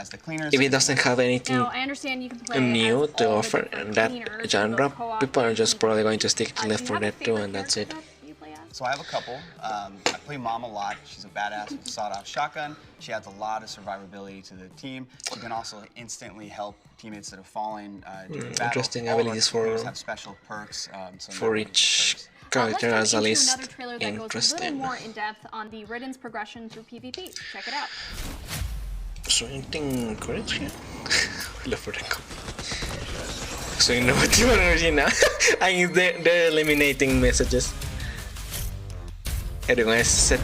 S1: if it doesn't have anything
S16: Now, I understand you can play
S1: new
S16: as
S1: to
S16: all the
S1: offer
S16: different
S1: in that
S16: cleaners,
S1: genre,
S16: both co-op
S1: people are
S16: and
S1: just probably going to stick to Left
S16: do you
S1: 4
S16: have a
S1: Dead 2
S16: favorite
S1: and that's it.
S16: character that you play as?
S3: So I have a couple. I play Mom a lot. She's a badass with a sawed-off shotgun. She adds a lot of survivability to the team. She can also instantly help teammates that have fallen during battle.
S1: Interesting
S3: All of our
S1: abilities
S3: cleaners have special perks.
S1: for each character as at least
S16: Another trailer that goes a little
S1: interesting.
S16: more in depth on the Ridden's progression through PvP. Check it out.
S1: So anything correct here? Left 4 Dead. So innovative original. And they're eliminating messages. Everyone is Z.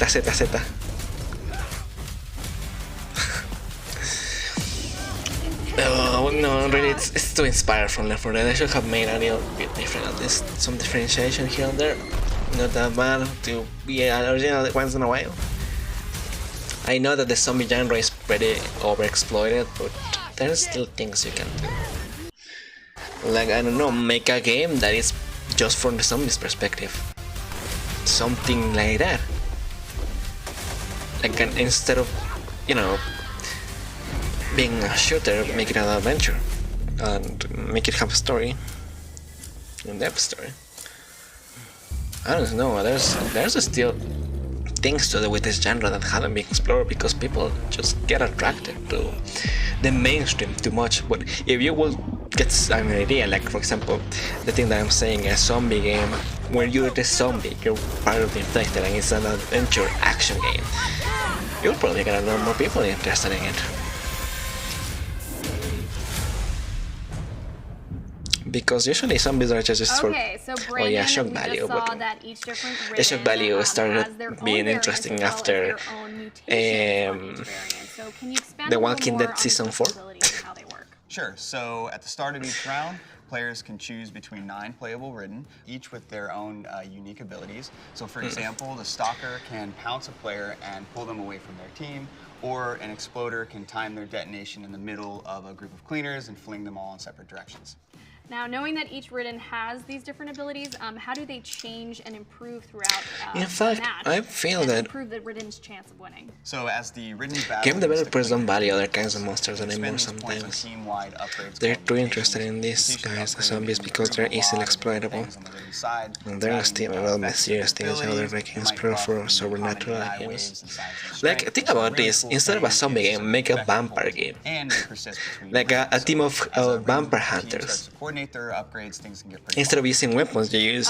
S1: Oh no, really, it's too inspired from Left 4 Dead. I should have made a little bit different, at least some differentiation here and there. Not that bad to be an original once in a while. I know that the zombie genre is pretty overexploited, but there's still things you can do. Like, I don't know, make a game that is just from the zombies' perspective. Something like that. Like, instead of, you know, being a shooter, make it an adventure. And make it have a story. In-depth story. I don't know, there's still things to do with this genre that haven't been explored because people just get attracted to the mainstream too much. But if you will get an idea, like for example, the thing that I'm saying, a zombie game where you're the zombie, you're part of the infected and it's an adventure action game, you'll probably get a lot more people interested in it. Because usually zombies are just for shock value, but the shock value started being interesting after The Walking Dead Season 4.
S3: Sure, so at the start of each round, players can choose between 9 playable ridden, each with their own unique abilities. So for example, the Stalker can pounce a player and pull them away from their team, or an Exploder can time their detonation in the middle of a group of cleaners and fling them all in separate directions.
S16: Now, knowing that each Ridden has these different abilities, how do they change and improve throughout
S1: in fact,
S16: the match?
S1: I feel
S16: and
S1: that
S16: improve the Ridden's chance of winning.
S3: So as the Ridden battle,
S1: game developers don't value other kinds of monsters anymore sometimes. They're too interested in these guys, the zombies, because they're easily exploitable. And there are still a lot of mysterious things how they're making explore for supernatural games. Like, think about this, instead of a zombie game, make a vampire game. Like a team of vampire hunters.
S3: Their upgrades, things can get pretty
S1: Instead of using weapons, you use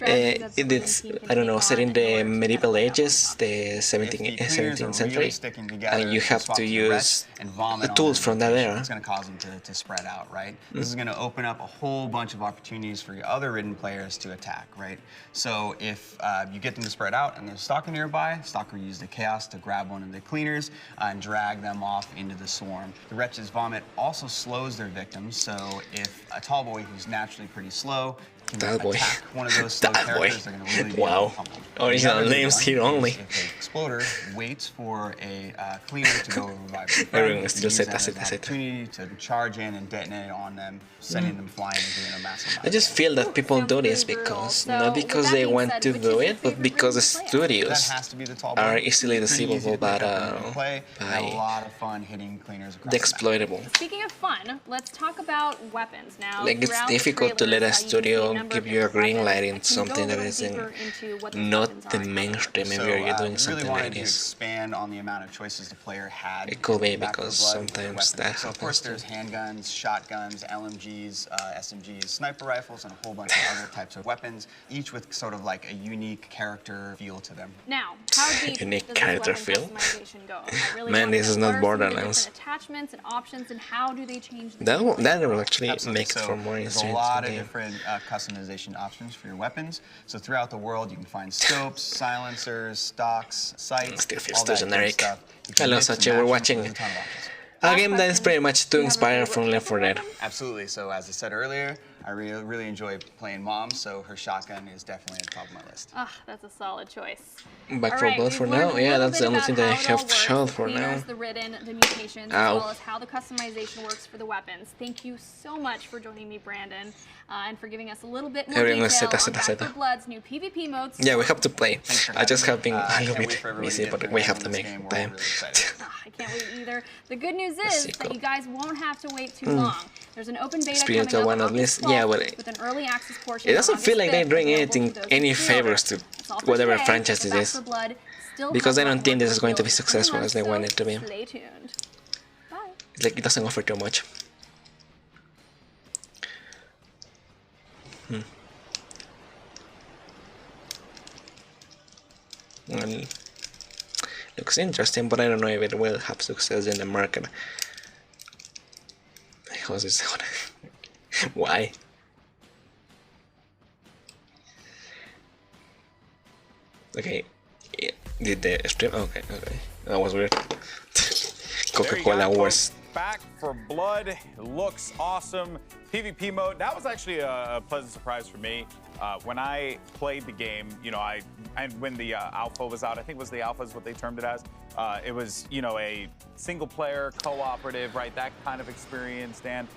S1: it's, I don't know, set in the medieval ages, the 17th century, and you have to use the tools from that era.
S3: It's going to cause them to spread out, right? This is going to open up a whole bunch of opportunities for your other Ridden players to attack, right? So if you get them to spread out and there's a Stalker nearby, Stalker will use the Chaos to grab one of the cleaners and drag them off into the swarm. The Wretch's Vomit also slows their victims, so if a tall boy who's naturally pretty slow can
S1: That boy.
S3: attack one of those slow
S1: That boy.
S3: characters, they're going to really be
S1: Wow.
S3: pummeled.
S1: Original
S3: Another big
S1: names
S3: one
S1: here
S3: is
S1: only.
S3: If an exploder waits for a cleaner to go revive the friend,
S1: Everyone
S3: you
S1: still
S3: use
S1: said
S3: that as an
S1: that's it.
S3: opportunity to charge in and detonate on them, sending them flying and doing a massive amount
S1: I just feel that people do this because not because they want to do it, but because the studios
S3: That has to be the tall boy.
S1: are easily
S3: It's pretty easy
S1: deceivable
S3: to pick up and
S1: by
S3: play. I have a lot of fun hitting cleaners across
S1: the exploitable.
S16: Speaking of fun, let's talk about weapons now.
S1: Like it's
S16: throughout the
S1: difficult to let a
S16: trailers, you can see
S1: studio
S16: number
S1: give
S16: of
S1: you a
S16: different
S1: green
S16: weapons.
S1: light
S16: I
S1: in
S16: can go
S1: something
S16: a
S1: that
S16: little
S1: isn't
S16: deeper into what those
S1: not
S16: weapons
S1: the
S16: are.
S1: mainstream if
S3: So,
S1: you're doing
S3: we really
S1: something
S3: wanted
S1: like
S3: to
S1: this.
S3: expand on the amount of choices the player had.
S1: It could be
S3: in Back 4
S1: because
S3: Blood
S1: sometimes
S3: weapons.
S1: that
S3: So of course there's handguns, shotguns, LMGs, SMGs, sniper rifles, and a whole bunch of other types of weapons, each with sort of like a unique character feel to them.
S16: Now, how deep
S1: Unique
S16: does this
S1: character
S16: weapon
S1: feel?
S16: customization go? I really
S1: Man,
S16: wanna
S1: this
S16: know
S1: is
S16: what
S1: not
S16: are some of the
S1: Borderlands.
S16: different attachments and options, and how do they change the
S1: That will actually
S3: Absolutely.
S1: make it
S3: So
S1: for more
S3: there's a
S1: interesting
S3: lot of
S1: game.
S3: different customization options for your weapons. So throughout the world, you can find scopes, silencers, stocks, sights,
S1: Still feels
S3: all
S1: too
S3: that good
S1: generic.
S3: stuff. You can
S1: Hello,
S3: mix and
S1: Sachi, we're
S3: match them.
S1: watching
S3: There's a ton of options.
S1: a game that is pretty much too inspired from Left 4 Dead.
S3: Absolutely. So as I said earlier, I really enjoy playing Mom, so her shotgun is definitely at the top of my list.
S16: Ah, that's a solid choice.
S1: Back
S16: All
S1: 4
S16: right,
S1: Blood
S16: we've
S1: for
S16: learned
S1: now.
S16: a
S1: Yeah,
S16: little
S1: that's
S16: bit
S1: the only
S16: about
S1: thing that I
S16: how it all
S1: have
S16: works,
S1: showed
S16: the
S1: for now.
S16: cleaners, the ridden, the mutations,
S1: Ow.
S16: as well as how the customization works for the weapons. Thank you so much for joining me, Brandon, and for giving us a little bit more
S1: Everyone
S16: detail
S1: said
S16: on
S1: that's
S16: Back
S1: it.
S16: 4 Blood's new PvP modes.
S1: Yeah, we have to play. I just have been a
S3: I
S1: little
S3: can't wait
S1: bit
S3: for everybody
S1: busy,
S3: to
S1: but
S3: get
S1: we
S3: their
S1: have
S3: hands
S1: to
S3: on this
S1: make
S3: game. We're
S1: time.
S3: really excited.
S16: I can't wait either. The good news
S1: Let's
S16: is
S1: see,
S16: that
S1: go.
S16: you guys won't have to wait too
S1: Mm.
S16: long. There's an open beta
S1: Spiritual
S16: coming
S1: one
S16: up
S1: at
S16: August
S1: least. Yeah,
S16: 12th
S1: but
S16: with an early access portion
S1: it doesn't
S16: on
S1: feel like they're
S16: August
S1: doing
S16: 5th
S1: anything,
S16: available to those
S1: any
S16: who pre-order.
S1: favors to
S16: That's all for
S1: whatever
S16: today,
S1: franchise
S16: but
S1: it
S16: Back
S1: is.
S16: 4 Blood still
S1: Because
S16: has
S1: I don't
S16: more
S1: think this is
S16: work
S1: going to be
S16: in
S1: successful
S16: coming
S1: as they
S16: months,
S1: want it to be.
S16: so Stay tuned.
S1: It's like it doesn't offer too much. Well, looks interesting, but I don't know if it will have success in the market. How's this sound? Why? Okay, yeah. Did the stream? Okay, that was weird. Coca-Cola Wars.
S11: Back 4 Blood looks awesome. PvP mode, that was actually a pleasant surprise for me. When I played the game, you know, and when the alpha was out, I think it was the alpha is what they termed it as. It was, you know, a single player cooperative, right? That kind of experience, Dan.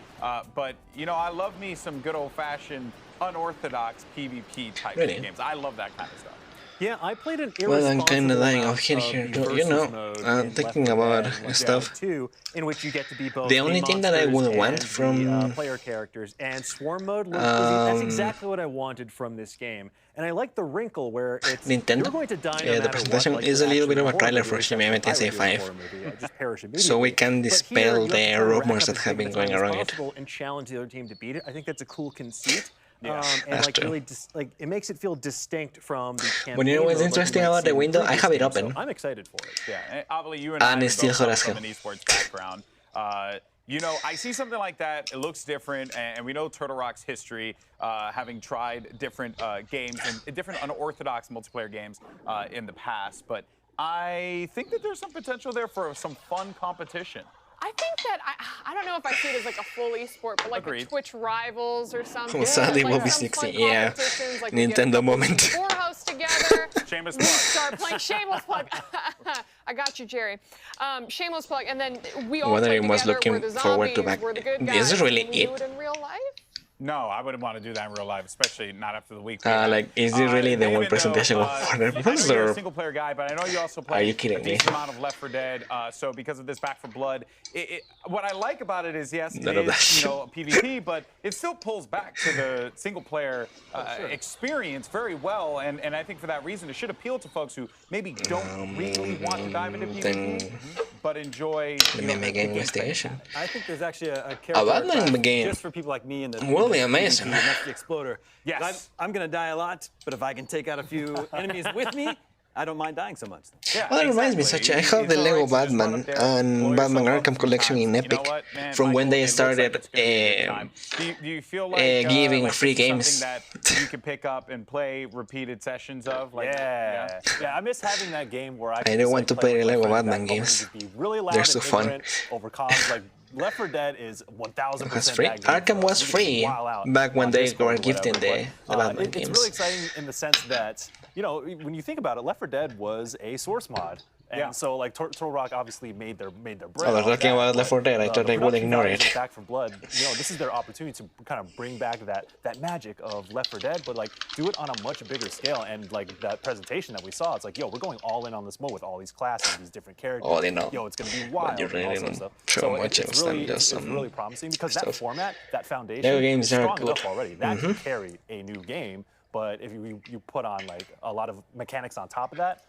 S11: But, you know, I love me some good old fashioned unorthodox PvP type
S1: Really?
S11: of games. I love that kind of stuff.
S4: Yeah, I played an
S1: Well, I'm
S4: irresponsible
S1: kinda dying
S4: amount
S1: of heat
S4: of
S1: here,
S4: the
S1: too. You know,
S4: versus mode
S1: I'm
S4: in
S1: thinking
S4: Left 4
S1: about
S4: Dead and Left 4
S1: stuff.
S4: Dead 2, in which you get to be both
S1: The only thing that I
S4: monsters
S1: would want
S4: and
S1: from
S4: the, player characters, and Swarm mode looked that's exactly what I wanted from this game. And I like the wrinkle where it's
S1: Nintendo.
S4: you're going to die no
S1: The
S4: matter
S1: presentation
S4: what, like
S1: is a
S4: your
S1: little bit of a
S4: action
S1: trailer
S4: horror
S1: for
S4: movie,
S1: Shin Megami
S4: that's
S1: Tensei
S4: what I would do in a
S1: 5.
S4: horror movie. I just perish
S1: So
S4: immediately.
S1: we can
S4: But
S1: dispel
S4: here, you
S1: the
S4: have to try to rack
S1: rumors
S4: up
S1: that
S4: as
S1: have
S4: big
S1: been
S4: of a time
S1: going
S4: as
S1: around it.
S4: possible and challenge the other team to beat it. I think that's a cool conceit.
S11: Yeah,
S4: and
S1: that's
S4: like
S1: true.
S4: really it makes it feel distinct from the campaign.
S1: But you know what's
S4: mode like
S1: interesting
S4: you might
S1: about
S4: see
S1: the
S4: in
S1: window? I
S4: previous
S1: have it
S4: games, so
S1: open.
S4: I'm excited for it.
S11: Yeah, and Avali, you and
S1: And
S11: I
S1: it's still
S11: both
S1: hot
S11: come
S1: as
S11: from
S1: hell.
S11: an esports background. You know, I see something like that. It looks different, and we know Turtle Rock's history, having tried different games and different unorthodox multiplayer games in the past. But I think that there's some potential there for some fun competition.
S6: I think that I don't know if I see it as like a full esport, but like a Twitch Rivals or something.
S1: Well, sadly,
S6: like
S1: will be
S6: some
S1: 60.
S6: fun
S1: Yeah,
S6: competitions, like we get a
S1: Nintendo
S6: couple
S1: moment.
S6: four hosts together.
S11: Shameless
S6: We
S11: plug.
S6: start playing shameless plug. I got you, Jerry. Shameless plug, and then we all
S1: Whether
S6: play
S1: he was
S6: together.
S1: looking
S6: We're the
S1: forward to
S6: zombies,
S1: back.
S6: we're the good guys.
S1: Is this really
S6: Can we do
S1: it?
S6: it in real life?
S11: No, I wouldn't want to do that in real life, especially not after the week. we
S1: Like, is it really the one presentation of
S11: I know
S1: Borderlands,
S11: you're a
S1: or
S11: single player guy, but I know you also
S1: are
S11: play
S1: you kidding
S11: a
S1: me?
S11: decent amount of Left 4 Dead. So because of this Back 4 Blood, what I like about it is, yes, it
S1: None of that
S11: is,
S1: shit.
S11: you know, PvP, but it still pulls back to the single player experience very well. And I think for that reason, it should appeal to folks who maybe don't really want to dive into PvP, but enjoy.
S1: Let me make an investigation.
S4: I think there's actually a
S1: A
S4: character
S1: Batman
S4: class
S1: game
S4: just for people like me in the
S1: will be
S4: PvP,
S1: amazing.
S4: and that's the Exploder.
S11: Yes.
S4: I'm going to die a lot, but if I can take out a few enemies with me, I don't mind dying so much.
S11: Yeah,
S1: Well, that reminds me, Sachi, I have the Lego Batman and Batman Arkham Collection in Epic from when they started
S11: Do you feel like
S1: giving
S11: like
S1: free
S11: this is
S1: games.
S11: something that you could pick up and play repeated sessions of? Like,
S4: Yeah, I miss having that game where I
S1: I don't want to play the Lego Batman games.
S4: Be really loud
S1: They're so
S4: and
S1: fun.
S4: ignorant over comms, like
S11: Left 4 Dead is 1,000%
S1: It was free.
S11: that game.
S1: Arkham was free back when they were gifting the Batman
S11: It's
S1: games.
S11: really exciting in the sense that, you know, when you think about it, Left 4 Dead was a source mod. And so, like, Turtle Rock obviously made their bread.
S1: Oh, they're talking about Left 4 Dead. I thought they would ignore it.
S11: Back 4 Blood, you know, this is their opportunity to kind of bring back that magic of Left 4 Dead, but like do it on a much bigger scale. And like that presentation that we saw, it's like, yo, we're going all in on this mode with all these classes, these different characters.
S1: All in all.
S11: Yo, it's gonna be wild.
S1: You really
S11: and all
S1: don't
S11: stuff.
S1: show
S11: So
S1: much
S11: it's
S1: else
S11: really,
S1: than just
S11: it's really promising because that format, that foundation,
S1: Lego games
S11: is
S1: are
S11: strong
S1: good.
S11: enough already. That can carry a new game. But if you put on like a lot of mechanics on top of that,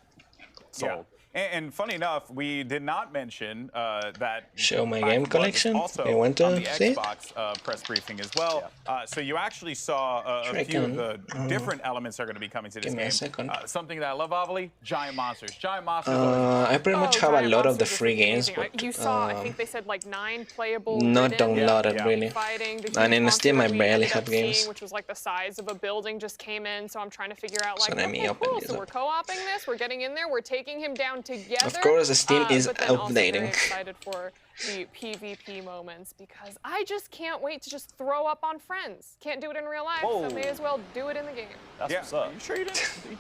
S11: sold.
S5: And funny enough, we did not mention that
S1: Show my
S5: Back
S1: game
S5: 4 Blood was
S1: collection.
S5: also
S1: You want
S5: on
S1: to
S5: the
S1: see?
S5: Xbox press briefing as well. So you actually saw a few of the different elements that are going to be coming to this
S1: Give me a
S5: game.
S1: second.
S5: Something that I love, Avali, giant monsters. Giant monsters.
S1: I pretty much have a lot of the free games,
S6: Amazing.
S1: but
S6: You saw, I think they said like 9 playable.
S1: not
S6: ridden,
S1: downloaded really.
S6: Fighting. The
S1: And
S6: huge
S1: in
S6: monster
S1: Steam, I
S6: that we
S1: barely
S6: ended
S1: have
S6: up seeing,
S1: games.
S6: which was like the size of a building, just came in. So I'm trying to figure out like,
S1: So let me
S6: okay,
S1: open
S6: cool.
S1: this
S6: So
S1: up.
S6: we're co-oping this. We're getting in there. We're taking him down together.
S1: Of course, the Steam is
S6: but then also very
S1: updating.
S6: excited for the PvP moments because I just can't wait to just throw up on friends. Can't do it in real life, so may as well do it in the game.
S11: That's what's up.
S5: You sure you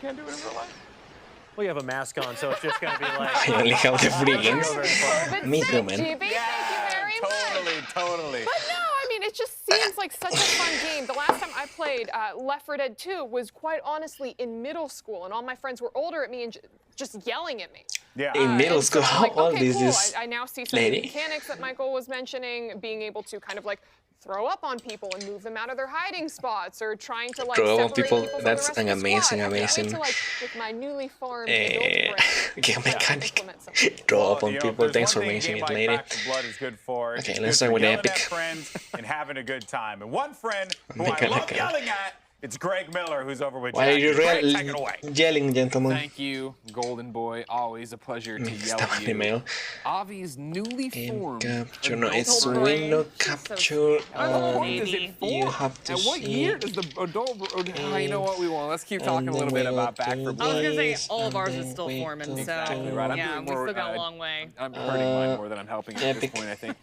S5: can't do it in real life?
S4: Well, you have a mask on, so it's just gonna be like.
S1: I only have the free games.
S6: But
S1: Me too,
S6: GB,
S1: man.
S6: thank you very much.
S5: Totally.
S6: But no, I mean, it just seems like such a fun game. The last time I played Left 4 Dead 2 was quite honestly in middle school, and all my friends were older at me and just yelling at me.
S5: Yeah.
S1: In middle
S6: And so
S1: school,
S6: I'm
S1: how
S6: like,
S1: old
S6: okay,
S1: is
S6: cool.
S1: this
S6: I now see some of the
S1: lady?
S6: mechanics that Michael was mentioning, being able to kind of like throw up on people and move them out of their hiding spots, or trying to like
S1: Throw up on
S6: separate
S1: people,
S6: from
S1: that's
S6: the rest
S1: an
S6: of the
S1: amazing,
S6: squad. I can't wait
S1: amazing
S6: to, like, with my newly formed adult brain,
S1: game mechanic.
S6: implement something.
S1: Draw up on
S5: You know,
S1: people.
S5: if there's
S1: Thanks
S5: one
S1: for
S5: thing a
S1: mentioning
S5: game
S1: it,
S5: like
S1: lady.
S5: Back 4 Blood is good for.
S1: Okay,
S5: it's
S1: let's
S5: good
S1: start
S5: for
S1: with
S5: yelling
S1: Epic.
S5: at friends and having a good time. And one friend who
S1: Make
S5: I
S1: it
S5: love
S1: like a-
S5: yelling at, it's Greg Miller, who's over with
S1: Why are
S5: Jack.
S1: you
S5: Greg, take it away.
S1: yelling, gentlemen?
S17: Thank you, Golden Boy. Always a pleasure to yell
S1: Stop
S17: at
S1: the
S17: you.
S1: email.
S17: Avi's newly formed.
S1: Capture, no,
S17: adult
S1: it's
S17: brain.
S1: window capture.
S17: At what point does it form?
S1: You have to
S17: At what
S1: see.
S17: year does the adult? You know what we want? Let's keep talking a little bit about Back 4
S12: I was
S17: Blood.
S12: gonna say all of ours is still forming, so
S17: Exactly right. I'm
S12: yeah,
S17: doing
S12: we
S17: more,
S12: still got a long way.
S17: I'm hurting mine more than I'm helping at this
S1: Epic.
S17: point, I think.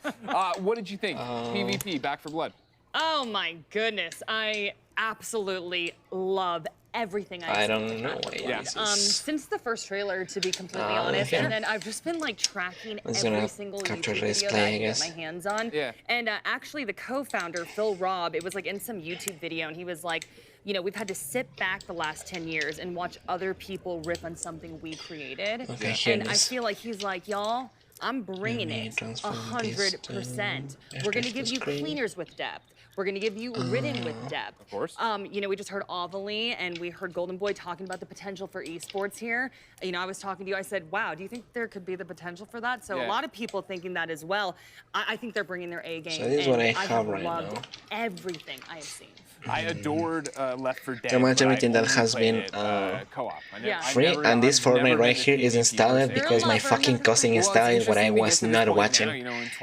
S17: What did you think? PvP, Back 4 Blood.
S12: Oh my goodness, I absolutely love everything
S1: I
S12: I've
S1: don't
S12: seen.
S1: know what this is.
S12: Since the first trailer, to be completely honest,
S1: here.
S12: and then I've just been like tracking
S1: It's
S12: every
S1: gonna
S12: single
S1: capture
S12: YouTube
S1: this
S12: video
S1: play,
S12: that
S1: I
S12: I can get
S1: guess.
S12: my hands on.
S17: Yeah.
S12: And actually, the co-founder Phil Robb, it was like in some YouTube video, and he was like, you know, we've had to sit back the last 10 years and watch other people riff on something we created.
S1: Okay,
S12: And I
S1: yes.
S12: feel like he's like, y'all, I'm bringing it
S1: transform this to
S12: 100%. We're gonna
S1: refresh
S12: give
S1: the
S12: you
S1: screen.
S12: cleaners with depth. We're gonna give you ridden with depth.
S17: Of course.
S12: You know, we just heard Avalee and we heard Golden Boy talking about the potential for esports here. You know, I was talking to you, I said, wow, do you think there could be the potential for that? So
S17: Yeah.
S12: a lot of people thinking that as well. I think they're bringing their A game.
S1: So this is
S12: and
S1: what I
S12: have
S1: have right
S12: loved
S1: now.
S12: everything I have seen.
S17: I adored Left 4 Dead.
S1: Pretty much
S17: but I
S1: everything that
S17: only
S1: has
S17: played
S1: been
S17: it, co-op.
S12: Yeah.
S1: free, and this Fortnite right here is installed because my fucking cousin installed it when I was not watching.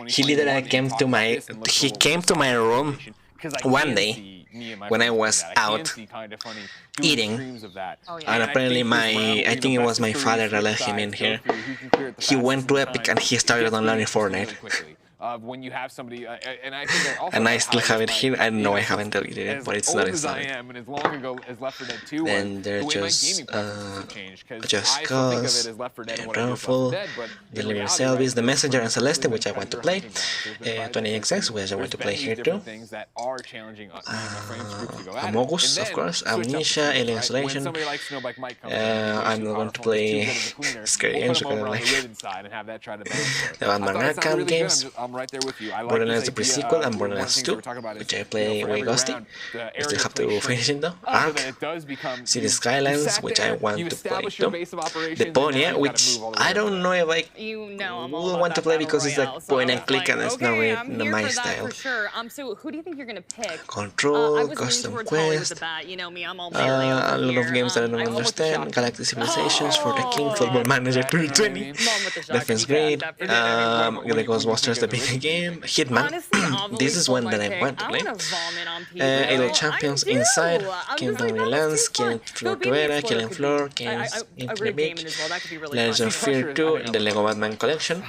S1: He literally came to my room one day when I was out eating, and apparently I think it was my father that let him in here. He went to Epic and he started downloading Fortnite.
S17: When you have somebody, and I think that also
S1: And I
S17: like
S1: still
S17: how
S1: have it
S17: it's
S1: here.
S17: like,
S1: I know I
S17: as-
S1: haven't deleted it, but it's
S17: as
S1: not
S17: old as I
S1: installed.
S17: am, and as long ago as Left 4 Dead 2 was,
S1: Then
S17: the
S1: there's
S17: way my
S1: just
S17: gaming preferences have changed, 'cause
S1: Just
S17: I still think of
S1: Cause,
S17: it as Left 4 Dead and what I do with Left
S1: Rainfall,
S17: 4 Dead, but in
S1: Deliver
S17: reality,
S1: Selvis,
S17: right,
S1: The Messenger, and Celeste,
S17: there's
S1: which I want to play. 20XX, which I want to play
S17: these
S1: here too.
S17: different things that are challenging my friends groups to go at it.
S1: Amogus,
S17: And
S1: of
S17: then
S1: course,
S17: switch up the
S1: Amnesia,
S17: things,
S1: Alien
S17: right? When
S1: Isolation.
S17: somebody like Snowbike Mike comes in,
S1: I'm not going to play scary games,
S17: we'll put
S1: we're
S17: them over
S1: gonna
S17: on the
S1: like
S17: ridden side and have that try to balance
S1: the Batman Arkham games.
S17: I'm right there with you. I like
S1: Borderlands
S17: this
S1: the
S17: idea,
S1: pre-sequel and
S17: one of the
S1: Borderlands
S17: things
S1: 2,
S17: we're talking about is,
S1: which I
S17: you know,
S1: play
S17: for
S1: with
S17: every
S1: Ghosty.
S17: round, the
S1: I
S17: area
S1: still have to
S17: plays
S1: finish it though.
S17: so
S1: Ark,
S17: that it does become
S1: City
S17: you
S1: Skylines,
S17: sat
S1: which
S17: there,
S1: I want
S17: you
S1: to play
S17: establish your
S1: too.
S17: base of operations,
S1: The
S17: and now
S1: Pony,
S17: you gotta
S1: which
S17: move all the way
S1: I don't know if I
S12: You know, I'm all
S1: will
S12: about
S1: want to
S12: that
S1: play
S12: battle
S1: because it's
S12: royale,
S1: like
S12: so
S1: point
S12: I
S1: and
S12: was
S1: click
S12: like,
S1: and it's not
S12: okay,
S1: really
S12: I'm here
S1: my
S12: for that
S1: style.
S12: for sure. So who do you think you're gonna pick?
S1: Control,
S12: I was leaning
S1: Custom
S12: towards Holly with
S1: Quest,
S12: the bat. You know me, I'm all
S1: a
S12: melee over
S1: lot of
S12: here.
S1: games that I don't
S12: I almost
S1: understand. Galactic Civilizations, For the King, Football Manager 2020,
S12: Mom with the shotgun.
S1: Defense Grid, the Ghostbusters, the big game, Hitman. This is one that I want to play.
S12: I wanna vomit on people.
S1: Idle Champions, Inside, Kingdom Relance, Killing Floor
S12: Go Baby
S1: Tuera,
S12: Explorer
S1: Killing
S12: could
S1: Floor,
S12: be-
S1: Games
S12: I
S1: in the
S12: agree
S1: Big,
S12: gaming as well. That could be really
S1: Legends
S12: fun.
S1: of Fear 2, the Lego Batman Collection,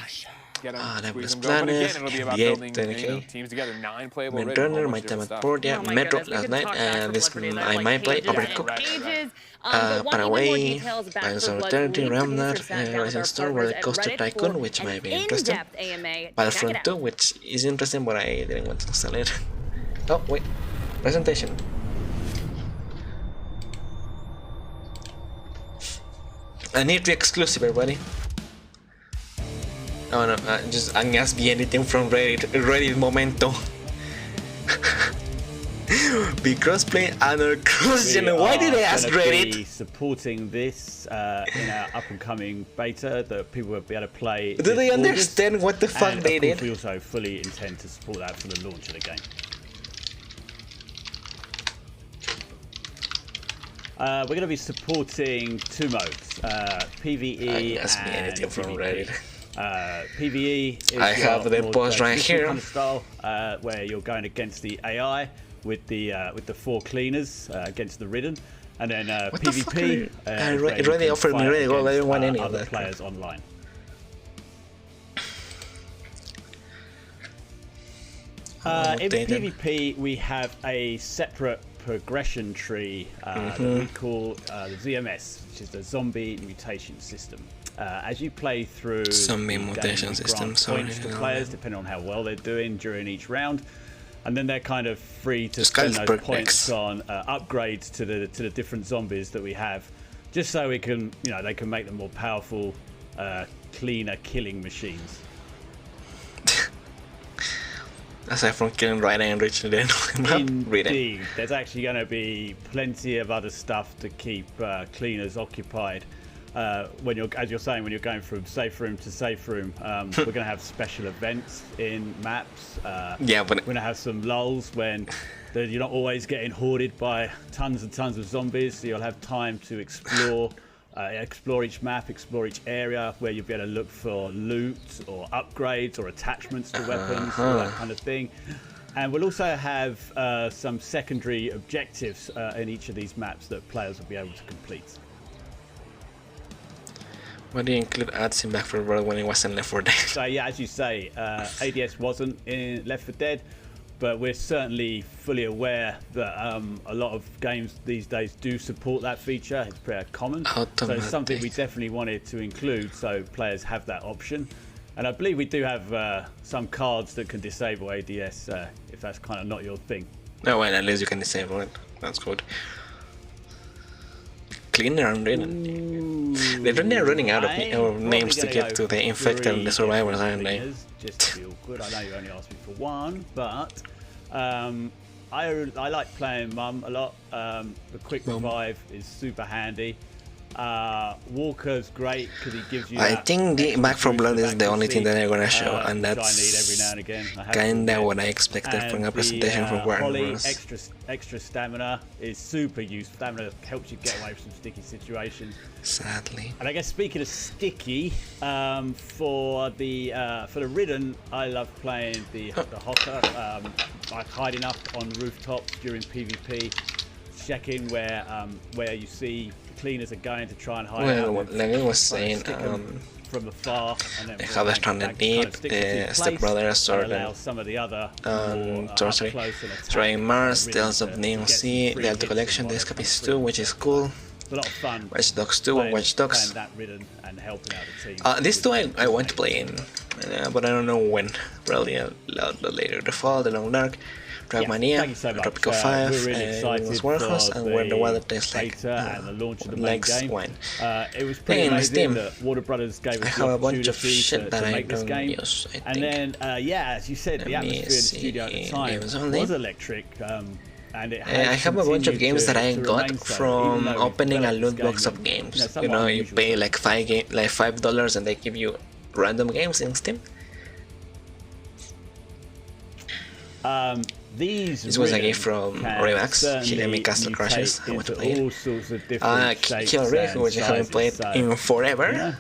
S17: get them, squeeze
S1: Levels
S17: them, go. But
S1: Planner,
S17: again, it'll be about
S1: NBA,
S17: building
S1: 10K.
S17: teams together, 9 playable
S1: Main
S17: written, a
S1: Runner,
S17: whole
S1: my
S17: bunch of
S1: time
S17: different
S1: at
S17: stuff.
S1: Portia,
S12: my
S1: Metro
S12: goodness, we
S1: last
S12: could
S1: night,
S12: talk Back 4
S1: and this
S12: Blood for days. I
S1: I
S12: have,
S1: might play
S12: pages and
S1: Overcooked.
S12: pages. But wanting more
S1: Paraguay,
S12: details, Back 4
S1: Dinosaur
S12: Blood's
S1: Eternity,
S12: lead producer
S1: Remnant,
S12: sat down with
S1: Rising
S12: our
S1: Storm,
S12: partners
S1: Roller
S12: at
S1: Coaster
S12: Reddit
S1: Tycoon,
S12: for
S1: which
S12: an
S1: might be interesting.
S12: in-depth AMA. Check it
S1: Battlefront
S12: out.
S1: 2, which is interesting, but I didn't want to install it. Oh, wait. Presentation. An E3 exclusive, everybody. Oh no, I'm asking anything from Reddit Momento. Be crossplay and cross-gen. Why did I ask Reddit?
S13: Be supporting this in our up-and-coming beta that people will be able to play.
S1: Do they understand what the fuck they did?
S13: We also fully intend to support that for the launch of the game. We're going to be supporting 2 modes, PvE and PvP. PvE is
S1: I have the boss right here.
S13: Kind of style, where you're going against the AI with the 4 cleaners against the Ridden, and then PvP.
S1: It really offered me really gold. I didn't want any of
S13: other
S1: that.
S13: Players online. In PvP, we have a separate progression tree that we call the ZMS, which is the Zombie Mutation System. As you play through
S1: Zombie Mutation System,
S13: points to players depending on how well they're doing during each round, and then they're kind of free to spend those points on upgrades to the different zombies that we have, just so we can, they can make them more powerful, cleaner killing machines.
S1: Aside from killing Ryder and Richard, then
S13: Indeed, there's actually going to be plenty of other stuff to keep cleaners occupied. When you're going from safe room to safe room, we're going to have special events in maps.
S1: Yeah, but
S13: we're going to have some lulls when you're not always getting hoarded by tons and tons of zombies, so you'll have time to explore each map, explore each area, where you'll be able to look for loot or upgrades or attachments to weapons, all that kind of thing. And we'll also have some secondary objectives in each of these maps that players will be able to complete.
S1: Why do you include ads in Back 4 Blood when it wasn't Left 4 Dead?
S13: So yeah, as you say, ADS wasn't in Left 4 Dead, but we're certainly fully aware that a lot of games these days do support that feature. It's pretty common. So it's something we definitely wanted to include so players have that option. And I believe we do have some cards that can disable ADS if that's kind of not your thing.
S1: No, well, at least you can disable it. That's good. Cleaner and Ridden. They're running out of names to get to the infected and the survivors, aren't they?
S13: Just to be awkward. I know you only asked me for 1, but I like playing Mum a lot. The quick revive is super handy. Walker's great because he gives you.
S1: I think the Back 4 Blood is the only thing that they're gonna show, and that's kinda what I expected from a presentation from Warner Bros.
S13: Extra stamina is super useful. Stamina helps you get away from some sticky situations.
S1: Sadly.
S13: And I guess speaking of sticky, for the Ridden, I love playing the Hocker, like hiding up on rooftops during PvP, checking where you see cleaners are going to try and hide out.
S1: Well, Lenny was saying
S13: from afar, and then
S1: they have a stranded deep, the Stepbrother, Sword and Sorcery, Trying Mars, Tales of Neon Sea, the Alto Collection, the Escapist 2, which is cool.
S13: A lot of fun.
S1: Watch Dogs 2 and Watch Dogs. These two I want to play in, but I don't know when. Probably a lot later. The Fall, The Long Dark, Dragmania,
S13: so
S1: Tropical 5,
S13: we're really excited
S1: Warehouse, and Where the Weather Tastes
S13: Like. And the launch of the main
S1: next
S13: game.
S1: one.
S13: It was pretty amazing that Warner Brothers gave us
S1: I have
S13: the
S1: a bunch of
S13: opportunity
S1: shit that
S13: to
S1: I
S13: make this
S1: don't
S13: game.
S1: use, I
S13: And then, as you said, the atmosphere in the studio at the time was electric. And it
S1: I have a bunch of games that I got from opening a loot box of games. You pay like $5 and they give you random games in Steam. This was a gift from Remax, Hidemi Castle Crashes. I want to play it. Kill Rick, which I haven't played in forever.
S13: Yeah.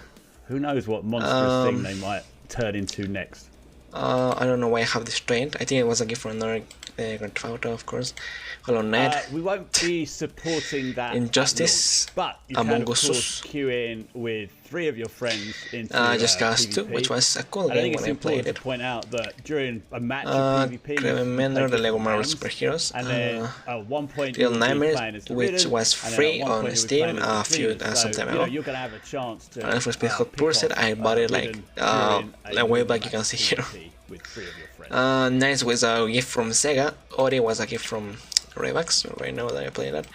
S13: Who knows what monstrous thing they might turn into next.
S1: I don't know why I have this trained. I think it was a gift from another Grand Theft Auto, of course. Hollow Knight.
S13: We won't be supporting that.
S1: Injustice.
S13: But you can, of course, queue in with 3 of your friends into
S1: just Cast 2,
S13: PvP.
S1: which was a cool
S13: And I think
S1: game
S13: it's
S1: when I played
S13: important
S1: it.
S13: to point out that during a match of PvP,
S1: Remember
S13: you
S1: the Lego
S13: play
S1: Marvel
S13: different
S1: Superheroes.
S13: rounds, and then at one point
S1: Little
S13: you'll be
S1: Nightmares,
S13: playing as the
S1: which
S13: Ridden,
S1: was
S13: and then
S1: free
S13: at one
S1: on
S13: point you'll be
S1: Steam
S13: playing as the Cleaners.
S1: some
S13: So,
S1: time
S13: you know,
S1: ago.
S13: you're gonna have a chance to
S1: And for Speed Hot
S13: pick
S1: Pursuit,
S13: off,
S1: I bought it like
S13: Ridden during a
S1: way back.
S13: match
S1: You can see here.
S13: with 3 of your friends.
S1: Nice was a gift from Sega. Ori was a gift from Revax. Right now that I played that.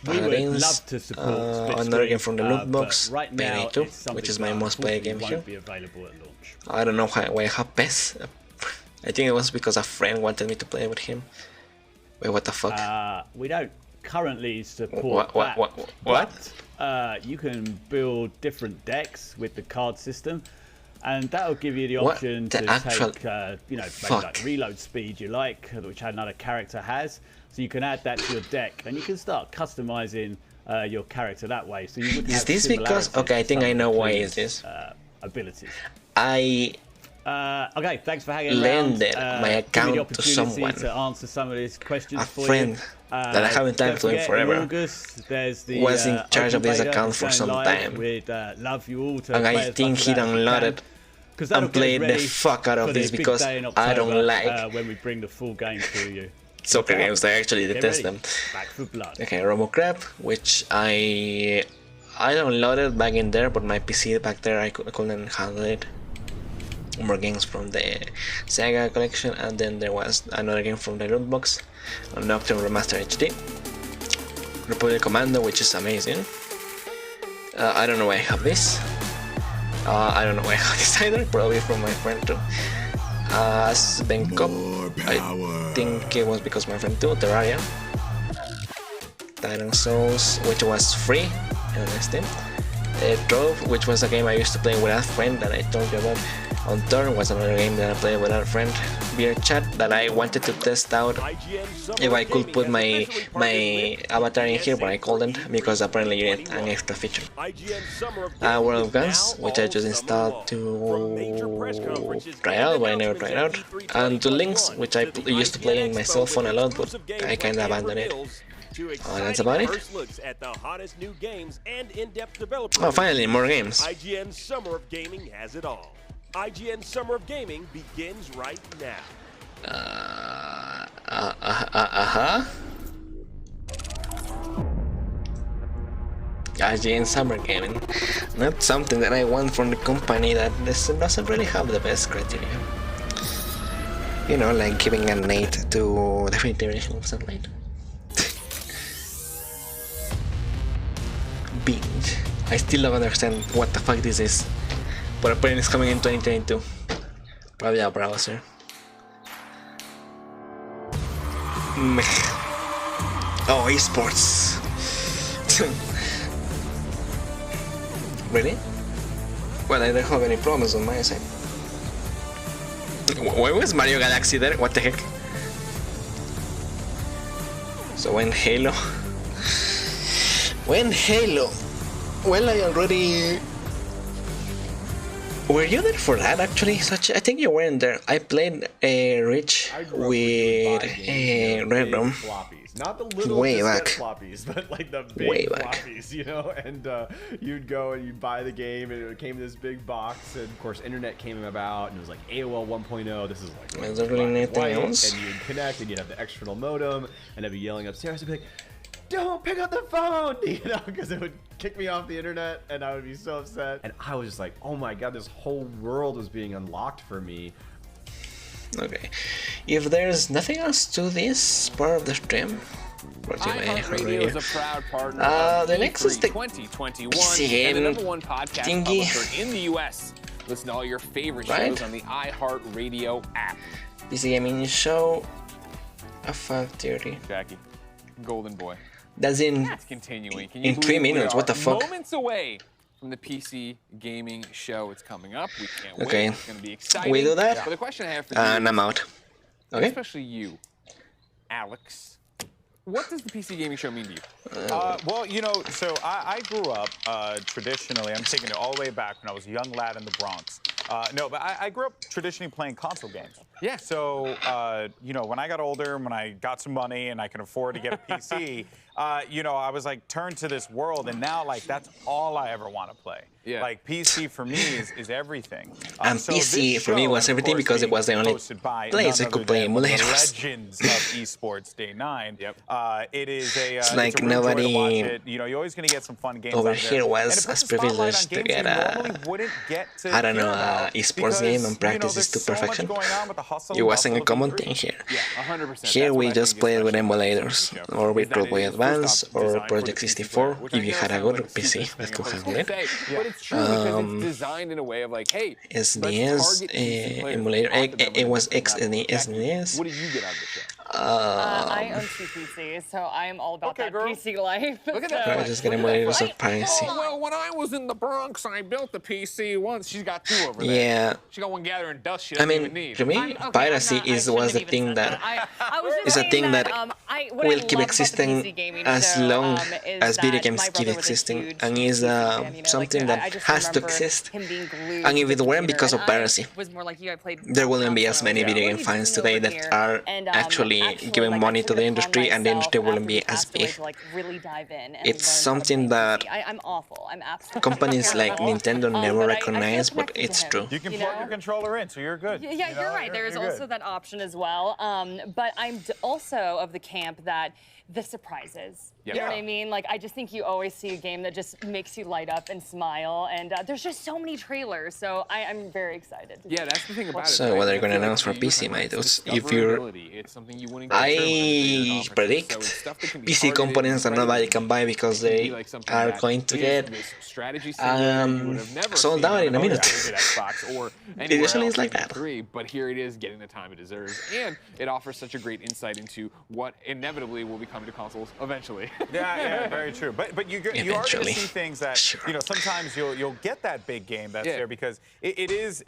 S13: We would
S1: Paladins,
S13: love to support Split
S1: another game
S13: Screen,
S1: from the loot box,
S13: but right now
S1: Payday 2,
S13: it's something
S1: which is my
S13: that
S1: most played game
S13: unfortunately
S1: here.
S13: won't be available at launch.
S1: I don't know why I have PES. I think it was because a friend wanted me to play with him. Wait, what the fuck?
S13: We don't currently support
S1: What?
S13: but you can build different decks with the card system, and that'll give you the
S1: What
S13: option
S1: the
S13: to
S1: actual
S13: take, maybe
S1: fuck?
S13: like reload speed you like, which another character has. So you can add that to your deck, and you can start customizing your character that way. So you would
S1: Is
S13: have
S1: this because?
S13: similarities
S1: Okay, I
S13: to
S1: think
S13: some
S1: I
S13: of
S1: know
S13: the
S1: why
S13: Cleaners,
S1: is this.
S13: abilities.
S1: I
S13: Okay, thanks for hanging
S1: lended
S13: around.
S1: my
S13: Give me the
S1: account to
S13: opportunity
S1: someone.
S13: to answer some of these questions
S1: A
S13: for
S1: friend
S13: you.
S1: that I haven't talked to in
S13: Don't forget,
S1: forever
S13: in August, there's the,
S1: was in charge of
S13: open
S1: this
S13: beta
S1: account
S13: that's
S1: for
S13: going
S1: some
S13: live.
S1: time.
S13: We'd love you all to
S1: And
S13: play
S1: I
S13: as
S1: think
S13: much
S1: he
S13: of that as you
S1: downloaded
S13: can, 'cause that'll
S1: and
S13: get us
S1: played the
S13: ready
S1: fuck out of
S13: for the
S1: this
S13: big
S1: because
S13: day in
S1: I don't
S13: October,
S1: like
S13: when we bring the full game to you.
S1: soccer games. I actually
S13: Get
S1: detest
S13: ready.
S1: them.
S13: Back for blood.
S1: Okay, RoboCrab, which I downloaded back in there, but my PC back there I couldn't handle it. More games from the Sega collection, and then there was another game from the loot box, Nocturne Remaster HD, Republic Commando, which is amazing. I don't know why I have this. I don't know why I have this either, probably from my friend too. Sven Cop, I think it was because my friend too. Terraria, Titan Souls, which was free on Steam. Trove, which was a game I used to play with a friend that I told you about. On Turn was another game that I played with a friend. Beer Chat, that I wanted to test out if I could put my avatar in here, but I couldn't because apparently you need an extra feature. World of Guns, which I just installed to try out, but I never tried out. And Two Links, which I used to play in my cell phone a lot, but I kinda abandoned it. That's about it. Oh, finally, more games.
S9: IGN Summer of Gaming has it all. IGN Summer of Gaming begins right now.
S1: IGN Summer Gaming. Not something that I want from the company that doesn't really have the best criteria. You know, like giving an 8 to Definitive Edition of Sunlight. Binge. I still don't understand what the fuck this is. But apparently it's coming in 2022. Probably a browser. Meh. Oh, esports. Really? Well, I don't have any problems on my side. Why was Mario Galaxy there? What the heck? So when Halo? When Halo? Well, I already... Were you there for that actually? I think you weren't there. I played Rich with Red Room.
S19: Not the little
S1: way
S19: diskette
S1: back.
S19: floppies, but like the big
S1: Way back.
S19: floppies, you know? And you'd go and you'd buy the game and it came in this big box, and of course internet came about and it was like AOL 1.0. This is like
S1: Is there really anything
S19: white,
S1: else?
S19: and you'd connect and you'd have the external modem and I'd be yelling upstairs. I'd be like, don't pick up the phone, you know, because it would kick me off the internet and I would be so upset. And I was just like, oh my god, this whole world was being unlocked for me.
S1: Okay. If there's nothing else to this part of the stream,
S17: iHeartRadio is a proud partner
S1: the
S17: of
S1: next is the
S17: 2021
S1: PC
S17: and the
S1: game
S17: #1 podcast
S1: thingy.
S17: publisher in the US. Listen to all your favorite
S1: Right?
S17: shows on the iHeartRadio app.
S1: PC gaming show. A 5:30.
S17: Jackie, Golden Boy.
S1: That's in.
S17: It's continuing. Can you
S1: in 3
S17: believe we
S1: minutes. What the
S17: are
S1: fuck?
S17: Moments away from the PC gaming show. It's coming up. We can't
S1: Okay.
S17: wait. It's going to be exciting.
S1: We do that.
S17: But the question I have for you,
S1: And I'm out. Okay.
S17: especially you, Alex, what does the PC gaming show mean to you?
S5: Well, you know, so I grew up traditionally, I'm taking it all the way back when I was a young lad in the Bronx. No, but I grew up traditionally playing console games.
S17: Yeah.
S5: So, you know, when I got older, when I got some money and I could afford to get a PC, you know, I was like turned to this world, and now like that's all I ever want to play.
S17: Yeah.
S5: Like PC for me is everything.
S1: And
S5: So
S1: PC
S5: this
S1: for me
S5: show,
S1: was
S5: and of
S1: everything
S5: course
S1: because it was the
S5: being
S1: only
S5: hosted by
S1: place I
S5: none
S1: could
S5: other
S1: play
S5: than one of the
S1: emulators.
S5: legends of esports Day 9. It is a
S1: It's
S5: it's
S1: like
S5: a real joy to
S1: nobody
S5: watch it. You know, you're always going to get some fun games
S1: over
S5: out there.
S1: here
S5: And
S1: was
S5: it puts
S1: as
S5: a spotlight on
S1: privileged to
S5: games
S1: get
S5: you
S1: a,
S5: normally wouldn't get to
S1: I don't know,
S5: hear about
S1: esports
S5: because,
S1: game and
S5: you know,
S1: practice
S5: there's
S1: it to
S5: so much
S1: perfection.
S5: going on with the hustle
S1: It
S5: and
S1: wasn't a
S5: bustle of
S1: common
S5: E3.
S1: thing here.
S17: Yeah, 100%.
S1: Here we
S17: That's what I
S1: just
S17: think is
S1: played with
S17: special about
S1: emulators,
S17: this show,
S1: or with
S17: is that it
S1: Boy
S17: is, first
S1: Advance,
S17: off,
S1: or
S17: designed for
S1: Project
S17: the PC
S1: 64,
S17: player, which I
S1: if you
S17: know
S1: had a
S17: sounds
S1: good
S17: like a
S1: PC,
S17: stupid
S1: that
S17: thing
S1: could
S17: to
S1: have been.
S17: say, but it's true because it's designed in a way of like, hey, let's
S1: SNES
S17: target PC players.
S1: emulator, it was SNES.
S17: What did you get out of the show?
S12: I own 2 PCs, so I am all about that PC life.
S17: Look at
S1: I just get emulators of piracy.
S17: Oh, well, when I was in the Bronx, I built the PC once. She's got 2 over there.
S1: Yeah.
S17: She got one gathering dust she
S1: I
S17: doesn't
S1: mean,
S17: even need.
S1: to me, piracy was a thing that is a thing that will keep existing as long as video games keep existing, and is something that has to exist. And if it weren't because of piracy, there wouldn't be as many video game fans today that are actually giving money to the industry, and the industry wouldn't be as big. It's something that
S12: I'm awful. I'm absolutely
S1: companies like Nintendo never recognize, but it's true.
S5: You can plug your controller in, so you're good.
S12: Yeah, you're right. There is also that option as well. But I'm also of the camp that the surprises. You know what I mean? Like, I just think you always see a game that just makes you light up and smile, and there's just so many trailers, so I'm very excited.
S17: Yeah, that's the thing about it.
S1: So what are you gonna announce for PC, my dudes? If you're, I predict PC components that nobody can buy because they are going to get sold out in a minute. It usually is like that.
S17: But here it is, getting the time it deserves, and it offers such a great insight into what inevitably will be coming to consoles eventually.
S5: Yeah, very true. But you are going to see things that you know. Sometimes you'll get that big game that's there because it is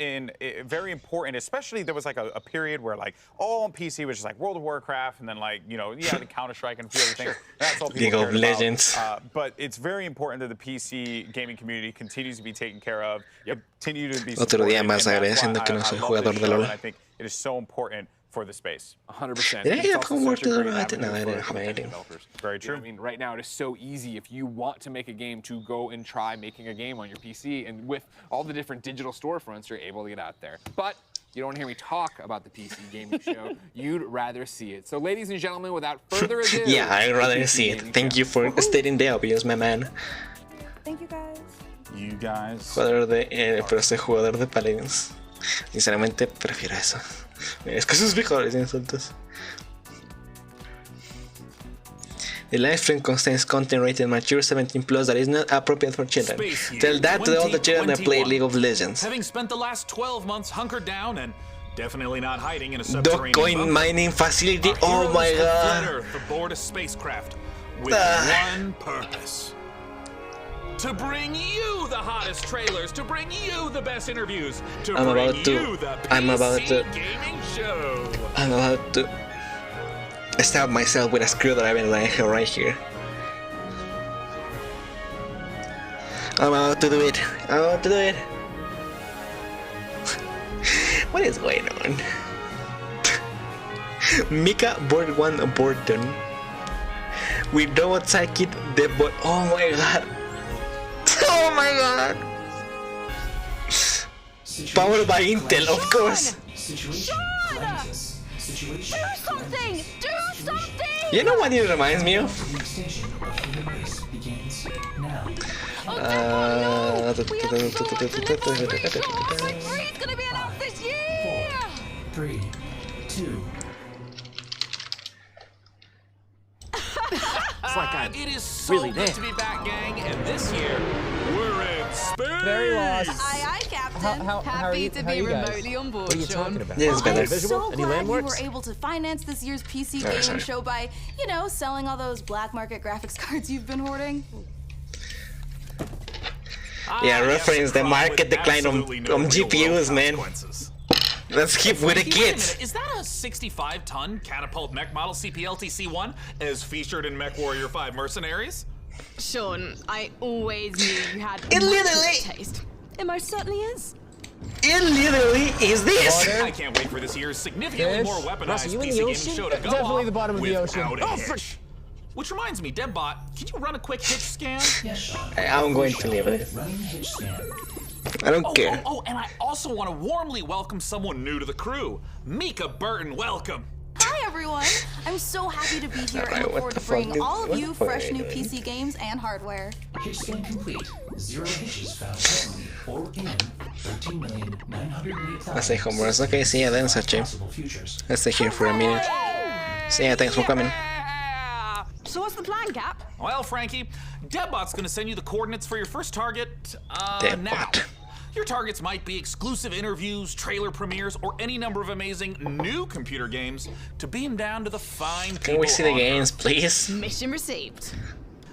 S5: very important. Especially there was like a period where like all on PC was just like World of Warcraft, and then like the Counter-Strike and a few other things. That's all people
S1: League of
S5: cared
S1: Legends.
S5: about. But it's very important that the PC gaming community continues to be taken care of. Continue to be
S1: Otro día más
S5: supported, and
S1: agradeciendo que no soy jugador de LoL.
S5: I think it is so important for the space.
S17: 100%.
S1: Did I have homework to do?
S17: No,
S1: I didn't have anything.
S5: Very true.
S17: I mean, right now it is so easy if you want to make a game to go and try making a game on your PC, and with all the different digital storefronts, you're able to get out there. But you don't hear me talk about the PC gaming show. You'd rather see it. So, ladies and gentlemen, without further ado,
S1: Yeah, I'd rather see it. Thank you for stating the obvious, my man.
S12: Thank you, guys.
S5: You guys.
S1: Pero soy jugador de Paladins. Sinceramente, prefiero eso. Es que sus mejores insultos. The live stream contains content rated mature 17+ that is not appropriate for children. Tell that to all the children that play League of Legends.
S2: Having spent the last 12 months hunkered down and definitely not hiding in a subterranean
S1: Dogecoin
S2: bunker,
S1: mining facility.
S2: our
S1: Oh
S2: heroes
S1: my
S2: have
S1: god.
S2: fled Earth aboard a spacecraft with one purpose. To bring you the hottest trailers, to bring you the best interviews, to
S1: I'm
S2: bring
S1: about to-
S2: you the
S1: I'm about
S2: PC
S1: to-
S2: gaming show.
S1: I'm about to stab myself with a screwdriver right here. I'm about to do it. I'm about to do it. What is going on? Mika board 1 Borton. With robot sidekick the bot. Oh my god. Oh my god. Powered by Intel, of course.
S24: Do something! Do something!
S1: You know what it reminds me of?
S24: It's gonna be announced this year!
S10: 3, 2.
S17: It's like I'm
S2: It is so
S17: really
S2: good
S17: there.
S2: to be back, gang, and this year we're in space.
S17: Very lost.
S24: Aye, aye, Captain.
S17: How are
S24: Happy
S17: you-
S24: to
S17: how are
S24: be
S17: you guys?
S24: remotely on board,
S17: What are you
S24: Sean.
S17: talking about?
S1: Yeah, it's better.
S24: I'm so
S17: Any
S24: glad you
S17: landmarks?
S24: were able to finance this year's PC
S1: Oh,
S24: gaming
S1: sorry.
S24: show by, selling all those black market graphics cards you've been hoarding.
S1: Yeah, reference the market decline on GPUs, man. Let's keep with the kids.
S2: Is that a 65-ton catapult mech model CPLTC-1 as featured in Mech Warrior 5 Mercenaries?
S24: Sean, I always knew you had
S1: It literally-
S24: taste. It most certainly is.
S1: It literally is this.
S2: I can't wait for this year's significantly
S17: Fish?
S2: more weaponized
S17: Russell, you in
S2: PC
S17: the
S2: gaming
S17: ocean?
S2: show to go
S17: Definitely
S2: off
S17: the bottom of the ocean.
S2: without a
S17: Oh,
S2: hitch. Which reminds me, Debbot, can you run a quick hitch scan?
S10: Yes, Sean.
S1: I'm going to leave it.
S10: Running hitch scan.
S1: I don't care.
S2: Oh, and I also want to warmly welcome someone new to the crew. Mika Burton, welcome.
S14: Hi everyone! I'm so happy to be here and look forward to bringing all of you fresh new PC games and hardware.
S10: Hitch scan complete. 0 hitches found currently or in 13,908,000.
S1: I say homers. Okay, see ya then, Sachi. Let's stay here for a minute. See ya, thanks for coming.
S14: So what's the plan, Cap?
S2: Well, Frankie, Debbot's gonna send you the coordinates for your first target, now. Your targets might be exclusive interviews, trailer premieres, or any number of amazing new computer games to beam down to the fine people.
S1: Can we see the games, please?
S14: Mission received.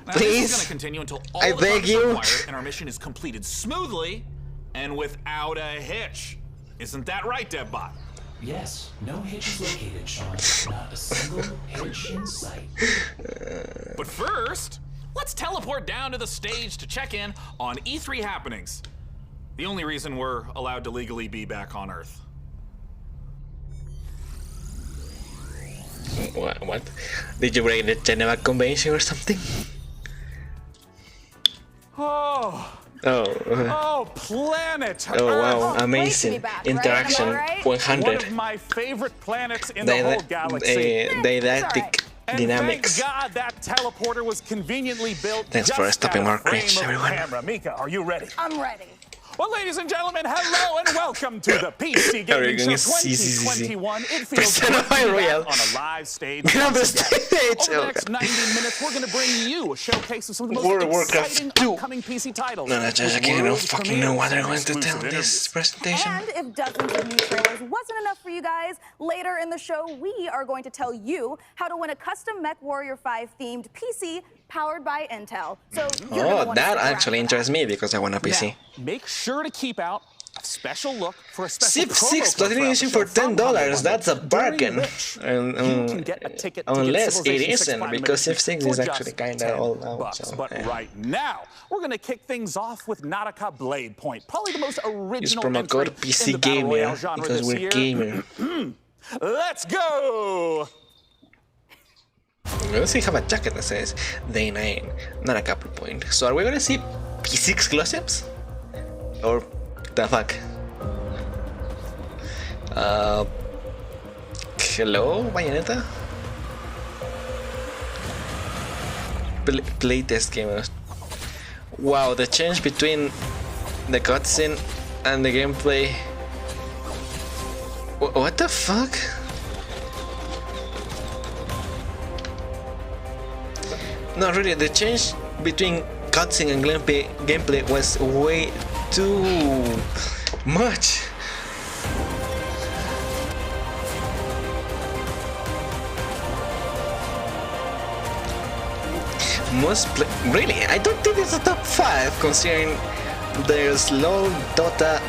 S2: Now,
S1: Please?
S2: This is gonna continue until all
S1: I
S2: the
S1: beg
S2: targets
S1: you.
S2: are acquired and our mission is completed smoothly and without a hitch. Isn't that right, Debbot?
S10: Yes, no hitches located, Sean. Not a single hitch in sight.
S2: But first, let's teleport down to the stage to check in on E3 happenings. The only reason we're allowed to legally be back on Earth.
S1: What? Did you break the Geneva Convention or something?
S11: Oh, planet
S1: Oh
S11: Earth.
S1: wow, amazing interaction. 100.
S11: One of my favorite planets in the whole galaxy.
S1: Didactic dynamics.
S11: Thank God that teleporter was conveniently built.
S1: Thanks for stopping our cringe, everyone.
S11: Camera. Mika, are you ready?
S14: I'm ready.
S11: Well, ladies and gentlemen, hello and welcome to the PC Gaming Show 2021. It feels good to be back on a live stage. Once again. Over the next 90 minutes, we're going to bring you a showcase of some of the most exciting upcoming PC titles.
S1: No, I don't fucking know what they're going to tell in this presentation.
S14: And if dozens of new trailers wasn't enough for you guys, later in the show, we are going to tell you how to win a custom Mech Warrior 5 themed PC powered by Intel. So
S1: Oh, that actually interests me because I want a PC.
S11: Now, make sure to keep out a special look for a special
S1: Zip 6 Platinum Edition for $10. That's a bargain. Unless it isn't, because Zip 6 is actually kinda old now. So,
S11: but right now, we're gonna kick things off with Nautica Blade Point, probably the most original.
S1: use promo code PC Gamer because we're gamer.
S11: Let's go!
S1: Let's see, have a jacket that says Day 9, not a couple point. So are we gonna see PC exclusives? Or the fuck? Hello, Bayonetta? Playtest gamers. Wow, the change between the cutscene and the gameplay. What the fuck? No, really, the change between cutscene and gameplay was way too much. Really, I don't think it's a top 5 considering there's LOL, Dota,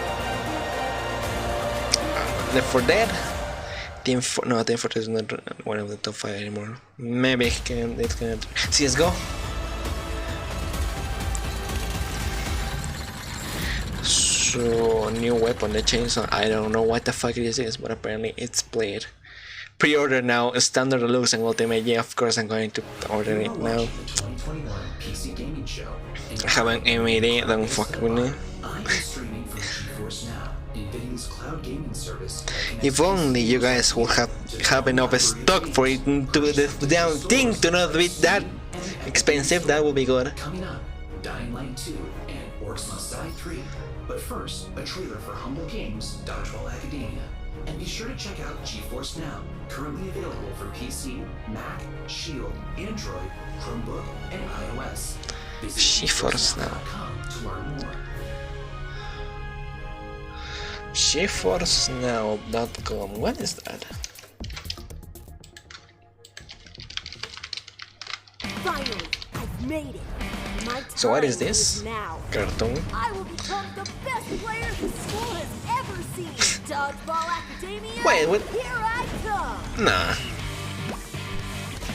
S1: Left 4 Dead. Team Fortress is not one of the top 5 anymore. Maybe it's gonna CSGO. So new weapon, the chainsaw. I don't know what the fuck this is, but apparently it's played. Pre-order now, standard, deluxe, and ultimate. Yeah, of course I'm going to order it now. I haven't any idea. Don't fuck with me. If only you guys would have enough stock for it to the damn thing to not be that expensive, that would be good.
S10: Coming up, Dying Light 2 and Orcs Must Die 3. But first, a trailer for Humble Games' Dodgeball Academia. And be sure to check out GeForce Now, currently available for PC, Mac, Shield, Android, Chromebook, and iOS.
S1: GeForce Now.
S10: To learn more.
S1: GeForceNow.com. What is that?
S22: Finally, I've made it. My
S1: So what is
S22: time
S1: this?
S22: now.
S1: Cartoon?
S22: I will become the best player the school has ever seen. Dodgeball Academia.
S1: Wait, what?
S22: Here I come.
S1: Nah.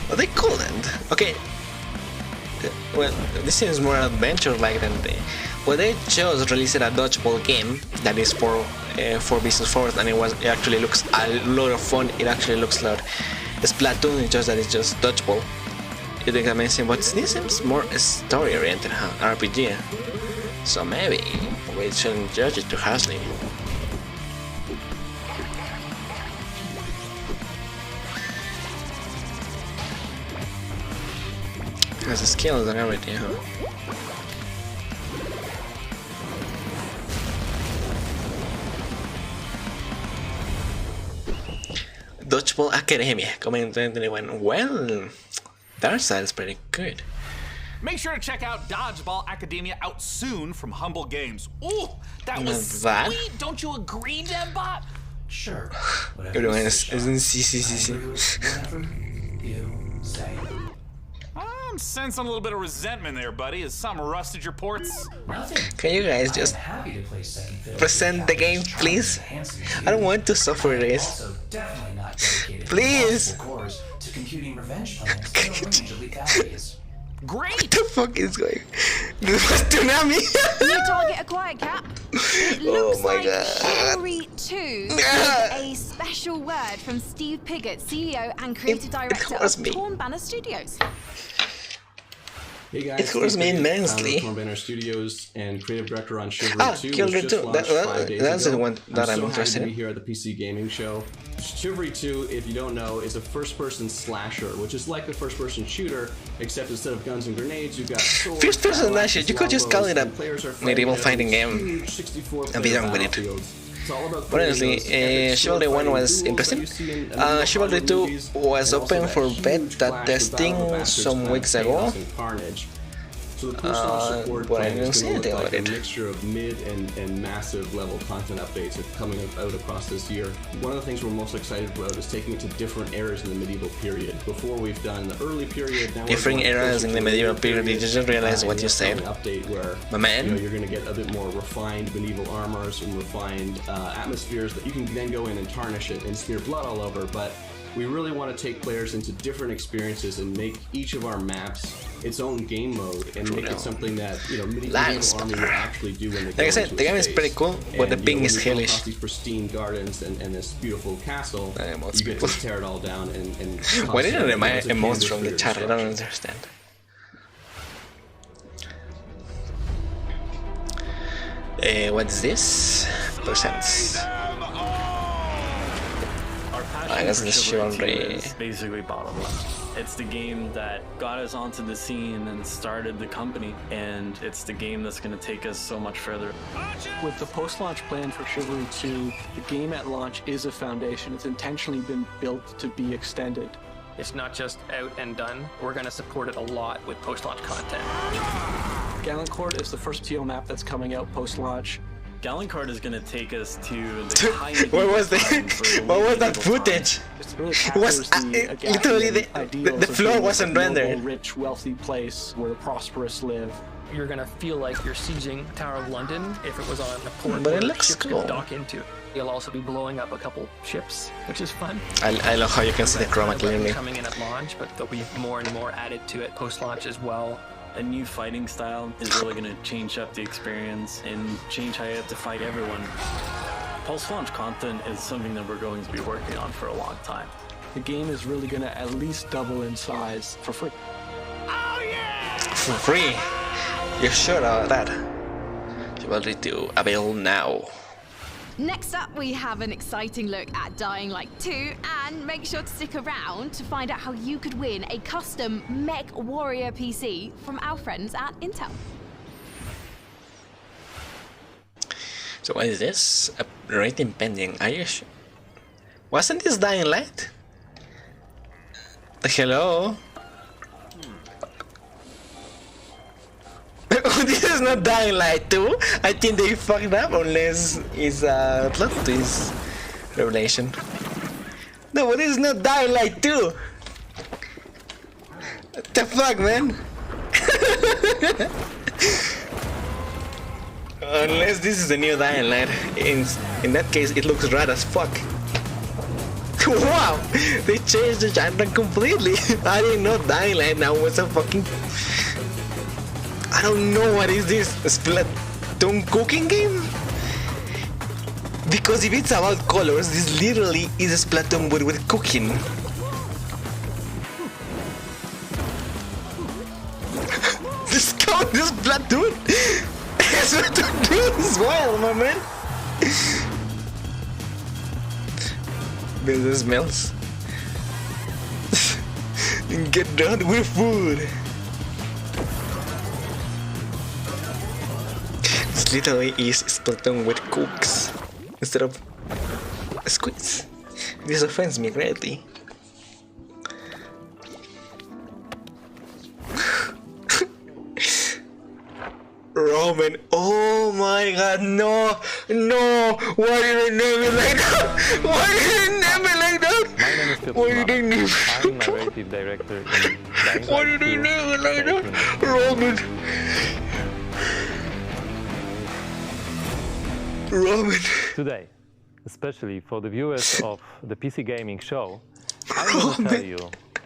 S1: Well, they couldn't. Okay. Well, this seems more adventure-like than they. Well, they chose released a dodgeball game that is for business forward, and it actually looks a lot of fun. It actually looks like Splatoon, it's just that it's just dodgeball. you think amazing, but this seems more story-oriented RPG. So maybe we shouldn't judge it too harshly. Has the skills and everything, huh? Dodgeball Academia coming in 2021. Well, that side is pretty good.
S2: Make sure to check out Dodgeball Academia out soon from Humble Games. Ooh, that was sweet. Don't you agree, Debbot?
S10: Sure.
S1: Everyone is in CCCC.
S10: You say.
S2: I'm sensing a little bit of resentment there, buddy. Has something rusted your ports?
S1: Can you guys just present the game, please? I don't want to suffer this. Please!
S10: To computing revenge plans in a range of legalities.
S2: Great!
S1: What the fuck is going? This was Tsunami!
S22: New target acquired, Cap. It looks like Chivalry 2 with a special word from Steve Piggott, CEO and creative director of Torn Banner Studios.
S7: Hey guys,
S1: it scores me immensely.
S7: Torn Banner Studios and creative director on Chivalry 2.
S1: Chivalry 2. That's the one that I'm interested in.
S7: I'm here at the PC Gaming Show. Chivalry 2, if you don't know, is a first-person slasher, which is like the first-person shooter, except instead of guns and grenades, you've got swords.
S1: First-person slasher. You could just call it a medieval fighting game and be done with it. But honestly, Chivalry 1 was interesting. Chivalry 2 was open for beta testing some weeks ago.
S7: So the post-launch support
S1: but I
S7: plan
S1: didn't
S7: is
S1: see
S7: going to
S1: anything
S7: look like
S1: about
S7: a
S1: it.
S7: mixture of mid and massive level content updates that are coming out across this year. One of the things we're most excited about is taking it to different eras in the medieval period. Before we've done the early period, now
S1: Different eras in the medieval period. Did you just realize what you said?
S7: Update where
S1: my man,
S7: you're going to get a bit more refined medieval armor, some refined atmospheres that you can then go in and tarnish it and smear blood all over. But we really want to take players into different experiences and make each of our maps its own game mode and make it something that medieval army would actually do when they go
S1: like I said,
S7: into
S1: the game is
S7: space.
S1: pretty cool, but the ping is
S7: hellish.
S1: hellish.
S7: These pristine gardens and this beautiful castle, you get to tear it all down and
S1: Why didn't they buy emotes from the chat? I don't understand. What is this? Percents. I guess this Chivalry
S15: is basically bottomless. It's the game that got us onto the scene and started the company, and it's the game that's going to take us so much further.
S20: With the post-launch plan for Chivalry 2, the game at launch is a foundation. It's intentionally been built to be extended. It's not just out and done. We're going to support it a lot with post-launch content. Gallancourt is the first PO map that's coming out post-launch.
S15: Gallancourt is going to take us to the high
S1: What was that footage? It was literally the floor wasn't rendered.
S20: Rich, wealthy place where the prosperous live. You're gonna feel like you're sieging Tower of London if it was on a port
S1: but it
S20: where
S1: looks
S20: ships
S1: cool.
S20: could dock into. You'll also be blowing up a couple ships, which is fun.
S1: I love how you can see the chroma clearly.
S20: Coming in at launch, but there'll be more and more added to it post-launch as well.
S15: A new fighting style is really going to change up the experience and change how you have to fight everyone. Post-launch content is something that we're going to be working on for a long time.
S20: The game is really going to at least double in size for free.
S1: For free? You're sure about that? Chivalry 2 available now.
S22: Next up, we have an exciting look at Dying Light 2, and make sure to stick around to find out how you could win a custom Mech Warrior PC from our friends at Intel.
S1: So what is this? A rating pending. Are you sure? Wasn't this Dying Light? Hello? This is not Dying Light 2. I think they fucked up unless it's a plot twist revelation. No, but this is not Dying Light 2. What the fuck, man? Unless this is the new Dying Light. In that case, it looks rad as fuck. Wow! They changed the genre completely. I didn't know Dying Light now was a fucking... I don't know what is this, a Splatoon cooking game? Because if it's about colors, this literally is a Splatoon but with cooking. Splatoon! Splatoon 2 as well, my man! This smells. Get done with food! This literally is Splatoon with cooks instead of squids. This offends me greatly. Roman, oh my god, no, no, why did I name it like that? Why did I name it like that?
S8: My name is Phil.
S1: Why did I name it?
S8: I'm narrative director in Dying
S1: Why did I name it like that? Roman. Roman.
S8: Today, especially for the viewers of the PC Gaming Show, I will tell you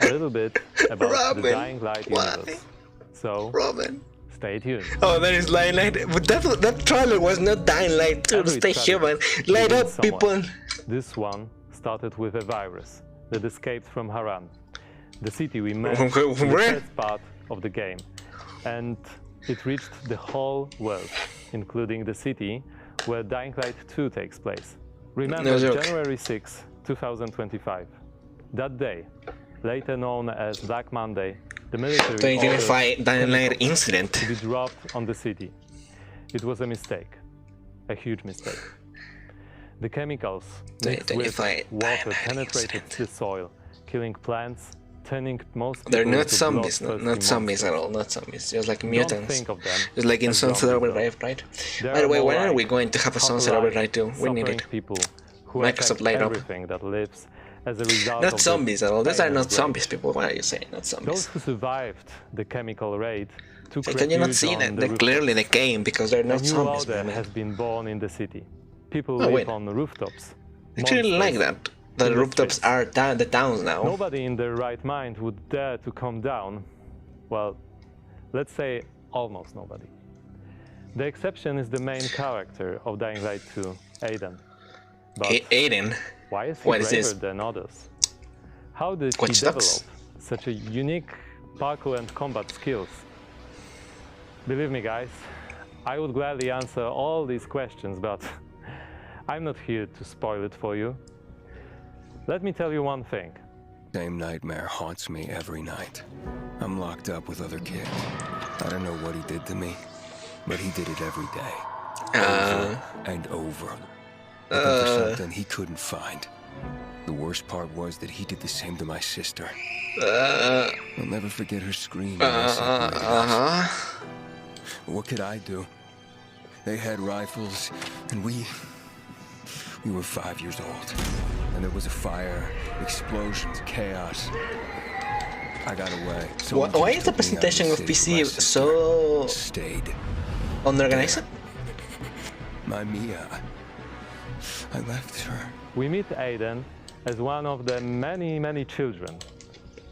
S8: a little bit about the Dying Light universe. So, stay tuned.
S1: Oh, that is Dying Light. But that trailer was not Dying Light 2. Stay human. Light up, people.
S8: This one started with a virus that escaped from Haran, the city we met in the first part of the game. And it reached the whole world, including the city where Dying Light 2 takes place. Remember January 6, 2025. That day, later known as Black Monday, the military ordered
S1: Dying Light incident
S8: to be dropped on the city. It was a mistake, a huge mistake. The chemicals mixed with water penetrated the soil, killing plants, turning most people
S1: They're not
S8: into
S1: zombies,
S8: bloodthirsty
S1: not zombies at
S8: monsters.
S1: all, not zombies, just like mutants.
S8: Think of them
S1: It's like in
S8: as
S1: Sunset
S8: zombies,
S1: Overdrive, right?
S8: They
S1: By the way,
S8: more
S1: when are
S8: like
S1: we going to have a Sunset
S8: copper-like,
S1: Overdrive too? We need it.
S8: suffering people who
S1: Microsoft
S8: affect
S1: light up.
S8: everything that lives as a result
S1: Not
S8: of
S1: zombies at all. These are not
S8: the
S1: zombies, people. What are you saying? Not
S8: Those
S1: zombies.
S8: who survived the chemical raid took
S1: Hey, can you not
S8: refuge
S1: see
S8: on
S1: that?
S8: the
S1: They're clearly the game because they're
S8: A
S1: not
S8: new
S1: zombies,
S8: order
S1: man.
S8: has been born in the city. People
S1: Oh,
S8: live
S1: wait.
S8: on the rooftops.
S1: I actually like that. The
S8: in the
S1: rooftops are the towns now.
S8: Nobody in their right mind would dare to come down. Well, let's say almost nobody. The exception is the main character of Dying Light 2, Aiden. But
S1: Aiden?
S8: why is he
S1: What is
S8: braver
S1: this?
S8: than others? How did he
S1: Watch
S8: develop
S1: Dogs?
S8: such a unique parkour and combat skills? Believe me, guys, I would gladly answer all these questions, but I'm not here to spoil it for you. Let me tell you one thing.
S18: Same nightmare haunts me every night. I'm locked up with other kids. I don't know what he did to me, but he did it every day. Over and over. Looking for something he couldn't find. The worst part was that he did the same to my sister. I'll never forget her scream when they separated us. What could I do? They had rifles, and we were 5 years old. And there was a fire, explosions, chaos. I got away.
S1: Why is the presentation of PC so unorganized?
S18: My Mia. I left her.
S8: We meet Aiden as one of the many, many children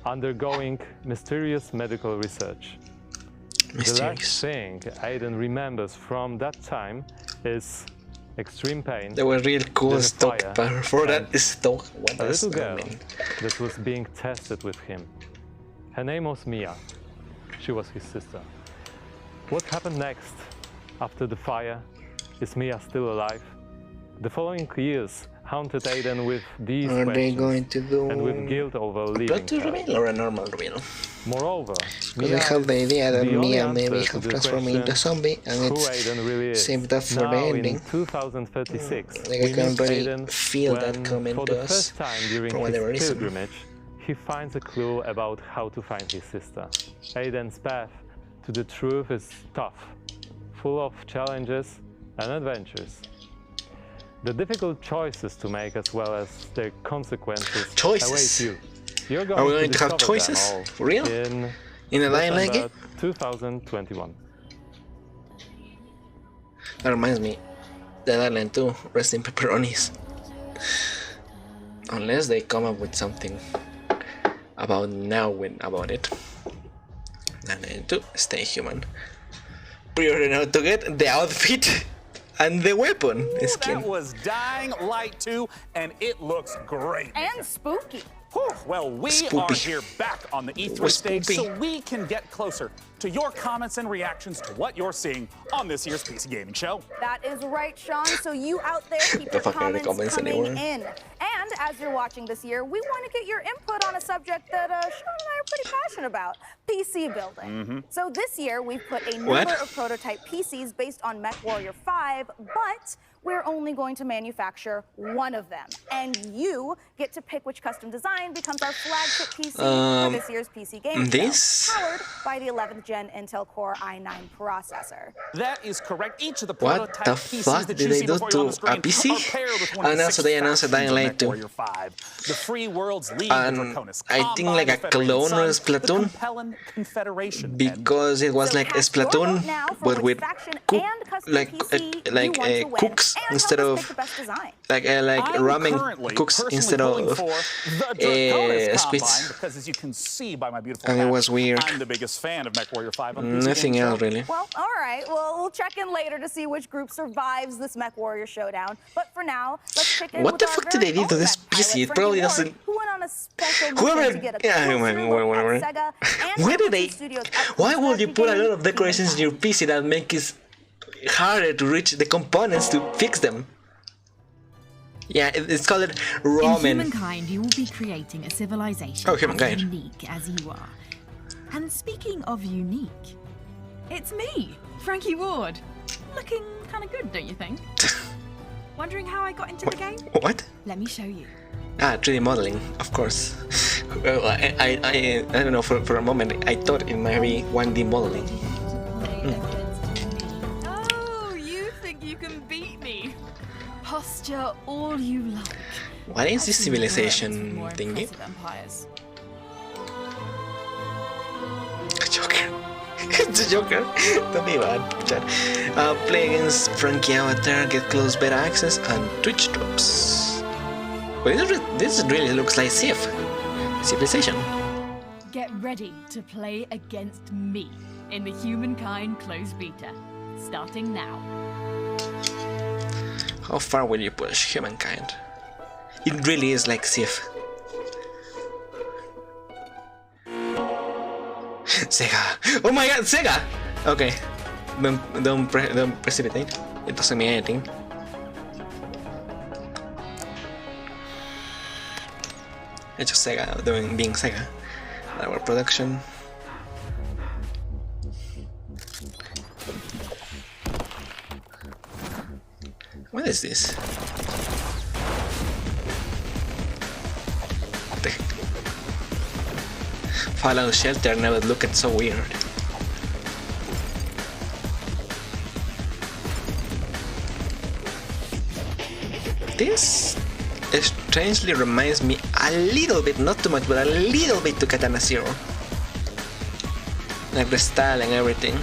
S8: undergoing mysterious medical research. The last thing Aiden remembers from that time is extreme pain.
S1: They were real cool
S8: then a
S1: stock,
S8: fire,
S1: but for that is stock. What
S8: a
S1: does
S8: little
S1: that
S8: girl
S1: mean?
S8: that was being tested with him. Her name was Mia. She was his sister. What happened next after the fire? Is Mia still alive? The following years haunted Aiden with these
S1: Are they
S8: questions
S1: going to do
S8: and with guilt over leaving
S1: blood to
S8: her.
S1: reveal or a normal reveal?
S8: Moreover,
S1: Because I have the idea that
S8: the only
S1: Mia
S8: answer
S1: maybe
S8: to
S1: have
S8: the
S1: transformed into a
S8: question
S1: zombie and
S8: who
S1: it's
S8: Aiden really is.
S1: saved up for
S8: now,
S1: the ending.
S8: in 2036,
S1: Like
S8: we
S1: I can
S8: meet
S1: already
S8: Aiden
S1: feel that
S8: when,
S1: coming
S8: for
S1: to
S8: the
S1: us
S8: first time during
S1: for
S8: his
S1: whatever reason.
S8: pilgrimage, he finds a clue about how to find his sister. Aiden's path to the truth is tough, full of challenges and adventures. The difficult choices to make as well as their consequences await you. You're going
S1: Are we going to have
S8: discover them
S1: choices?
S8: all
S1: For real?
S8: In
S1: a Dying Light game?
S8: 2021.
S1: That reminds me, Dead Island 2, rest in pepperonis. Unless they come up with something about about it. And then 2, stay human. Pre-order now to get the outfit. And the weapon skin.
S2: That was Dying Light 2, and it looks great.
S14: And spooky.
S2: Well, we are here back on the E3 stage so we can get closer to your comments and reactions to what you're seeing on this year's PC Gaming Show.
S14: That is right, Sean. So you out there, keep your comments coming in. And as you're watching this year, we want to get your input on a subject that Sean and I are pretty passionate about, PC building. So this year, we've put a number of prototype PCs based on MechWarrior 5, but we're only going to manufacture one of them. And you get to pick which custom design becomes our flagship PC for this year's PC Gaming Show, powered by the 11th Gen Intel Core i9 processor.
S2: That is correct. Each of the
S1: What
S2: prototype
S1: the
S2: PCs
S1: fuck
S2: that
S1: did
S2: you
S1: they
S2: see
S1: do
S2: before you
S1: to
S2: on the screen
S1: a PC?
S2: are paired with one of
S1: And
S2: the
S1: also
S2: 6
S1: they announced a Dying Light 2.
S2: MechWarrior 5. The Free World's League,
S1: And I think like a clone of Splatoon, because it was like a Splatoon but with cooks instead of like ramen cooks instead of squids.
S2: Because as you can see by my beautiful
S1: And it was weird.
S2: I'm the biggest fan of MechWarrior 5 on PC
S1: Nothing
S2: Gaming
S1: else
S2: Show.
S1: really.
S14: Well, all right. Well, we'll check in later to see which group survives this MechWarrior showdown. But for now, let's check in
S1: What
S14: with
S1: the
S14: our
S1: fuck did
S14: very
S1: they do to
S14: own
S1: this
S14: Mech
S1: PC?
S14: pilot,
S1: It probably
S14: Frankie Ward,
S1: doesn't.
S14: who went on a special
S1: Whoever,
S14: mission to get a closer look at Sega and
S1: why did they?
S14: Studios'
S1: Why would you put a lot of decorations in your PC that make it harder to reach the components to fix them? Yeah, it's called ramen.
S3: In Humankind, you will be creating a civilization as unique as you are. And speaking of unique, it's me, Frankie Ward. Looking kind of good, don't you think? Wondering how I got into the game?
S1: What?
S3: Let me show you.
S1: 3D modeling, of course. I don't know, for a moment I thought it might be 1D modeling.
S3: Oh, you think you can beat me? Posture all you like.
S1: What is this civilization thingy? Joker. It's a Joker. Don't be bad, chat. Play against Frankie Avatar, get close beta access, and Twitch drops. Well, this really looks like Civilization.
S3: Get ready to play against me in the Humankind closed beta, starting now.
S1: How far will you push Humankind? It really is like Civ. Sega! Oh my god, Sega! Okay, don't precipitate. It doesn't mean anything. It's just Sega being Sega. Our production. What is this? What the heck? Fallout Shelter never looked so weird. This strangely reminds me a little bit, not too much, but a little bit to Katana Zero. Like the style and everything.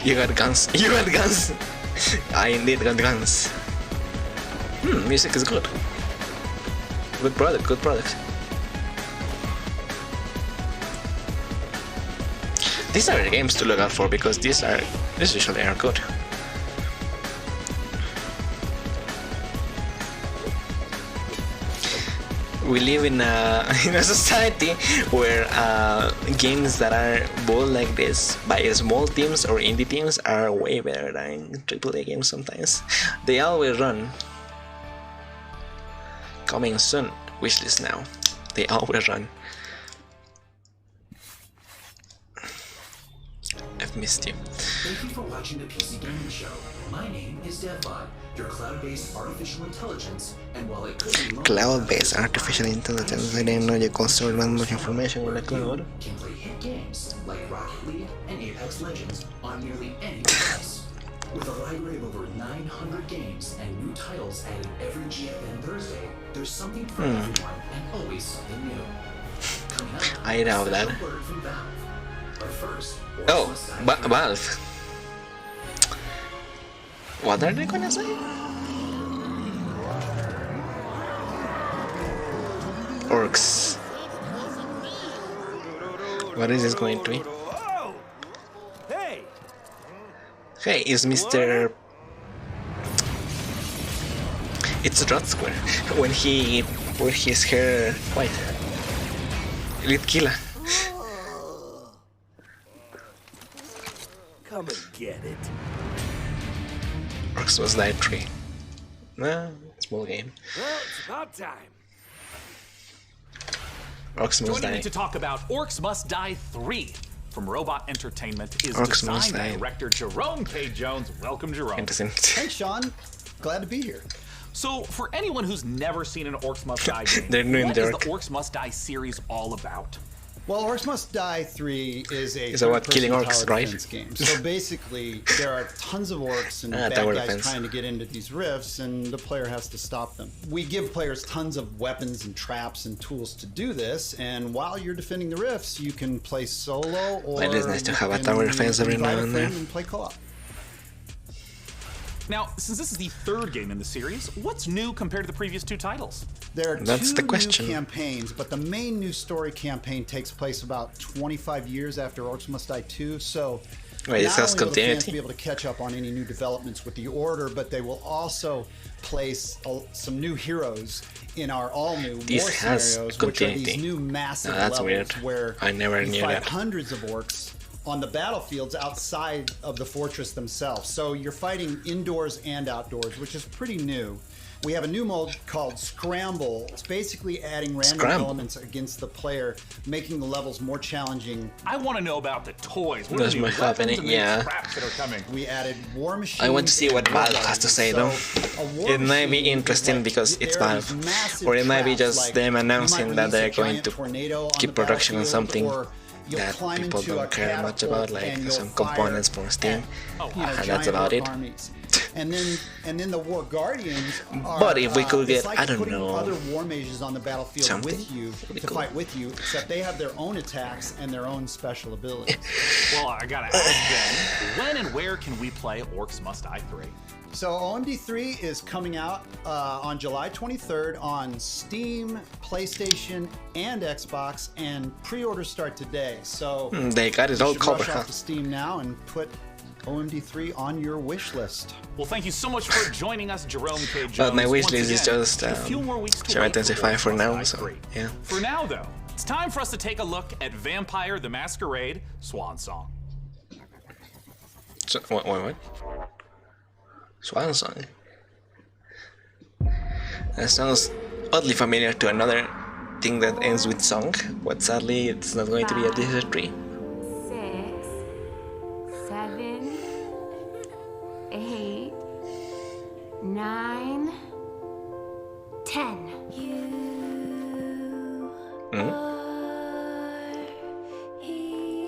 S1: You got guns. You got guns. I indeed got guns. Music is good. Good product, good product. These are the games to look out for because these usually are good. We live in a society where games that are bought like this by small teams or indie teams are way better than AAA games sometimes. They always run. Coming soon, wishlist now. They always run. I've missed you.
S10: Thank you for watching the PC Gaming Show. My name is DevBot, your cloud-based artificial intelligence, and while it could be
S1: cloud-based artificial intelligence, I didn't know you could store that much information with a cloud.
S10: Can play hit games like Rocket League and Apex Legends on nearly any device. With a library of over 900 games and new titles added every GFN Thursday, there's something for everyone and always something new. Coming up,
S1: I know that.
S10: word from Valve. But first,
S1: Oh, Valve. What are they gonna say? Orcs. What is this going to be? Okay, is Mr. It's Rod Square when his hair white. Elite Killer.
S9: Come and get it.
S1: Orcs Must Die 3. No, small game.
S9: Well, it's about time.
S1: Orcs Must
S2: Joining
S1: Die.
S2: me to talk about Orcs Must Die 3 from Robot Entertainment is
S1: Orcs Must
S2: design
S1: Die.
S2: director Jerome K. Jones. Welcome, Jerome.
S1: Interesting.
S4: Thanks, Sean. Glad to be here.
S2: So, for anyone who's never seen an Orcs Must Die game,
S1: They're new in
S2: what is the
S1: dark.
S2: Orcs Must Die series all about?
S4: Well, Orcs Must Die 3 is a
S1: It's about killing orcs,
S4: tower
S1: right?
S4: defense game. So basically, there are tons of orcs and bad
S1: tower
S4: guys
S1: defense.
S4: trying to get into these rifts, and the player has to stop them. We give players tons of weapons and traps and tools to do this, and while you're defending the rifts, you can play solo or
S1: Well, it's nice to have a
S4: you
S1: tower
S4: can
S1: defense every
S4: invite
S1: now
S4: a
S1: and
S4: friend
S1: then.
S4: and play co-op.
S2: Now, since this is the third game in the series, what's new compared to the previous two titles?
S4: There are
S1: That's
S4: two
S1: the question.
S4: new campaigns, but the main new story campaign takes place about 25 years after Orcs Must Die 2, so
S1: Wait, it
S4: not
S1: has
S4: only will the fans
S1: continuity?
S4: be able to catch up on any new developments with the Order, but they will also place some new heroes in our all-new
S1: This
S4: war
S1: has
S4: scenarios, which are
S1: continuity.
S4: these new massive
S1: That's
S4: levels
S1: weird.
S4: where
S1: I never
S4: you
S1: knew
S4: fight
S1: that.
S4: hundreds of orcs on the battlefields outside of the fortress themselves. So you're fighting indoors and outdoors, which is pretty new. We have a new mode called Scramble. It's basically adding random
S1: Scramble.
S4: elements against the player, making the levels more challenging.
S2: I want to know about the toys. What
S1: Does
S2: are the
S1: my
S2: new
S1: have
S2: weapons
S1: any?
S2: and the
S1: Yeah.
S2: traps that are coming?
S4: We added war machines.
S1: I want to see what
S4: and war
S1: Valve has to say
S4: guardians.
S1: though.
S4: So, a war
S1: It might be
S4: machine is
S1: interesting
S4: like
S1: because it's
S4: there are
S1: Valve,
S4: these massive
S1: or it might be
S4: traps,
S1: just
S4: like
S1: them
S4: you might
S1: announcing that
S4: release
S1: they're
S4: a
S1: going
S4: giant
S1: to
S4: tornado on
S1: keep
S4: the
S1: production on
S4: battlefield,
S1: something
S4: or you'll
S1: that
S4: climb
S1: people
S4: into a
S1: don't care much about,
S4: catapult
S1: like
S4: and you'll
S1: some
S4: fire
S1: components for Steam.
S4: at,
S1: And that's
S4: giant
S1: about
S4: orc
S1: it.
S4: armies. And then the war guardians are,
S1: But if we could
S4: it's
S1: get,
S4: like
S1: I don't
S4: putting
S1: know,
S4: other war mages on the battlefield
S1: something
S4: with you
S1: pretty
S4: to
S1: cool.
S4: fight with you, except they have their own attacks and their own special abilities.
S2: Well, I gotta ask then, when and where can we play Orcs Must Die 3?
S4: So OMD3 is coming out on July 23rd on Steam, PlayStation, and Xbox, and pre-orders start today. So
S1: They got it
S4: you
S1: all
S4: should
S1: covered,
S4: rush
S1: huh?
S4: off to Steam now and put OMD3 on your wish list.
S2: Well, thank you so much for joining us, Jerome K. Jones.
S1: But my wish
S2: Once
S1: list is
S2: again,
S1: just
S2: a few more weeks to
S1: Shadow
S2: wait for
S1: Intensify
S2: Orcs
S1: for
S2: Must
S1: now,
S2: Die
S1: so
S2: 3.
S1: yeah.
S2: For now, though, it's time for us to take a look at Vampire the Masquerade Swan Song.
S1: So, what? Swan Song. That sounds oddly familiar to another thing that ends with song, but sadly it's not going to be a Desert Tree.
S24: 6, 7, 8, 9, 10.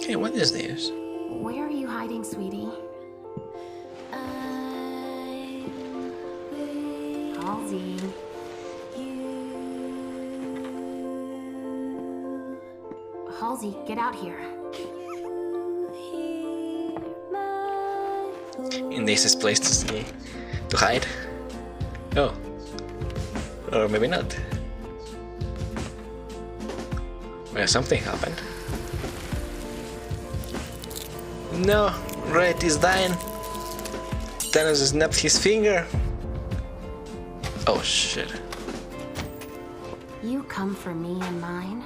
S1: Hey, what is this?
S24: Where are you hiding, sweetie? Halsey. Halsey, get out here.
S1: In this place to hide? Oh. Or maybe not. Well, something happened. No, Red is dying. Thanos snapped his finger. Oh shit.
S24: You come for me and mine.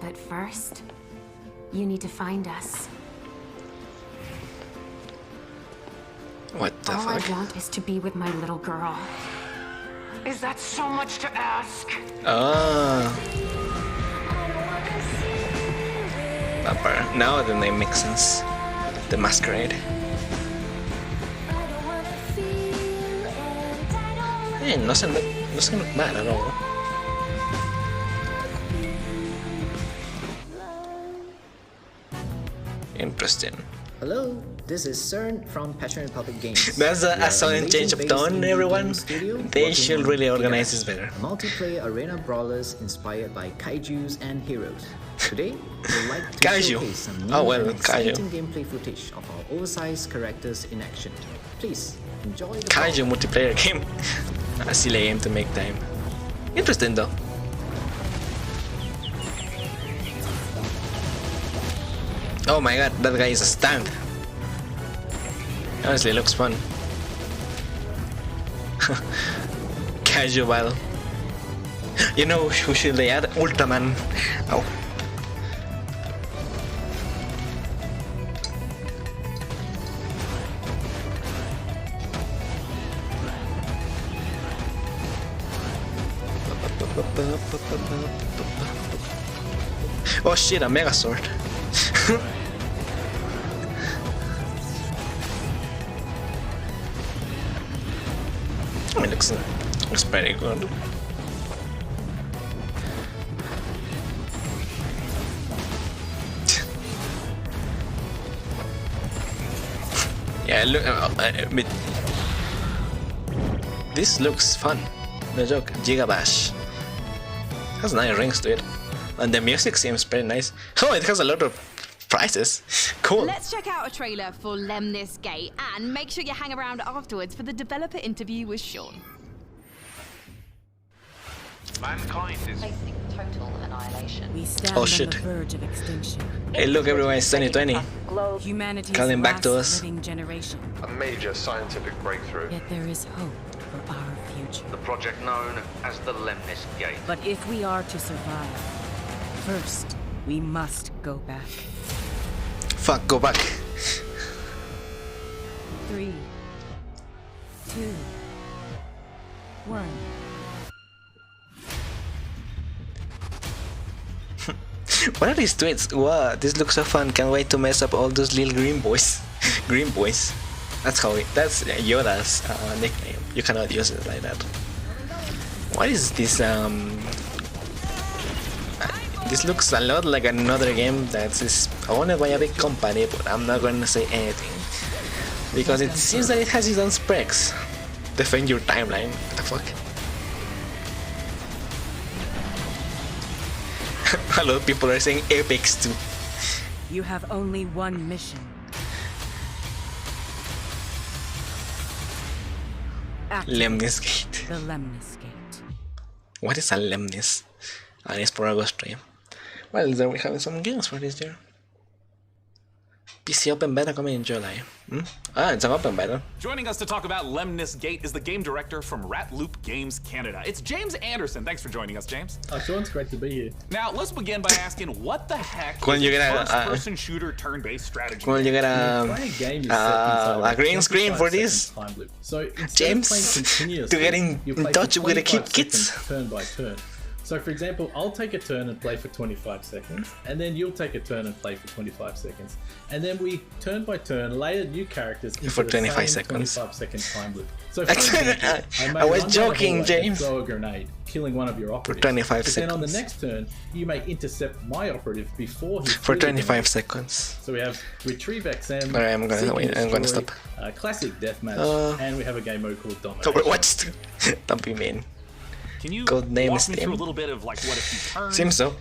S24: But first, you need to find us.
S1: What the
S24: All
S1: fuck?
S24: I want is to be with my little girl. Is that so much to ask?
S1: Ah. Vampire. Now the name makes sense. The Masquerade. Hey, doesn't look bad at all. Interesting.
S16: Hello, this is CERN from Passion Republic Games.
S1: That's
S16: We are
S1: a sudden change of tone,
S16: indie
S1: everyone.
S16: game studio
S1: They
S16: working
S1: should
S16: on
S1: really organize
S16: Gigamesh,
S1: this better.
S16: a multiplayer arena brawlers inspired by kaijus and heroes. Today, we'd like to
S1: Kaiju.
S16: showcase some new
S1: Oh, well,
S16: and
S1: kaiju.
S16: exciting gameplay footage of our oversized characters in action. Please enjoy the
S1: Kaiju multiplayer game. A silly game to make time. Interesting though. Oh my god, that guy is a stand. Honestly, looks fun. Casual. You know who should they add? Ultraman. Oh. Oh shit, a Megazord. It looks pretty good. Yeah, look. This looks fun. No joke. Gigabash has nice rings to it, and the music seems pretty nice. Oh, it has a lot of prizes. Cool.
S22: Let's check out a trailer for Lemnis Gate, and make sure you hang around afterwards for the developer interview with Sean.
S6: Mankind is facing total annihilation.
S13: We stand
S1: Oh shit.
S13: on the verge of extinction.
S1: Hey, look, everyone is 2020.
S13: Humanity's
S1: Coming back to us.
S13: living generation.
S21: A major scientific breakthrough.
S13: Yet there is hope for our future.
S6: The project known as the Lemnis Gate.
S13: But if we are to survive, first we must go back.
S1: Fuck, go back.
S13: 3, 2, 1.
S1: What are these tweets? Wow, this looks so fun. Can't wait to mess up all those little green boys. Green boys. That's that's Yoda's nickname. You cannot use it like that. What is this? This looks a lot like another game that is owned by a big company, but I'm not going to say anything because it seems that it has its own specs. Defend your timeline. What the fuck? A lot of people are saying Apex too.
S13: You have only one mission.
S1: Lemnis Gate.
S13: The Lemnis Gate.
S1: What is a Lemnis? And it's for Ghosty. Well, there we have some games for this year. PC Open Beta coming in July. Ah, it's an open beta.
S2: Joining us to talk about Lemnis Gate is the game director from Rat Loop Games Canada. It's James Anderson. Thanks for joining us, James.
S23: Sean, it's great to be here.
S2: Now, let's begin by asking, what the heck
S1: is
S2: a first-person shooter turn-based strategy?
S1: Well, you get a green screen for this.
S23: So
S1: James, to get in touch with the kids.
S23: Turn by turn. So for example, I'll take a turn and play for 25 seconds, and then you'll take a turn and play for 25 seconds. And then we, turn by turn, layer new characters into
S1: for 25
S23: the same
S1: seconds.
S23: 25-second time loop. So for example,
S1: I was joking, James.
S23: Throw a grenade, killing one of your operatives.
S1: For 25
S23: but
S1: seconds.
S23: Then on the next turn, you may intercept my operative before he
S1: for 25 seconds.
S23: So we have Retrieve XM,
S1: Alright, I'm gonna stop.
S23: Classic Deathmatch, and we have a game mode called Domination.
S1: Overwatch. Don't be mean.
S2: Can you
S1: walk me
S2: through a little bit of like what if you turn?
S1: Seems so.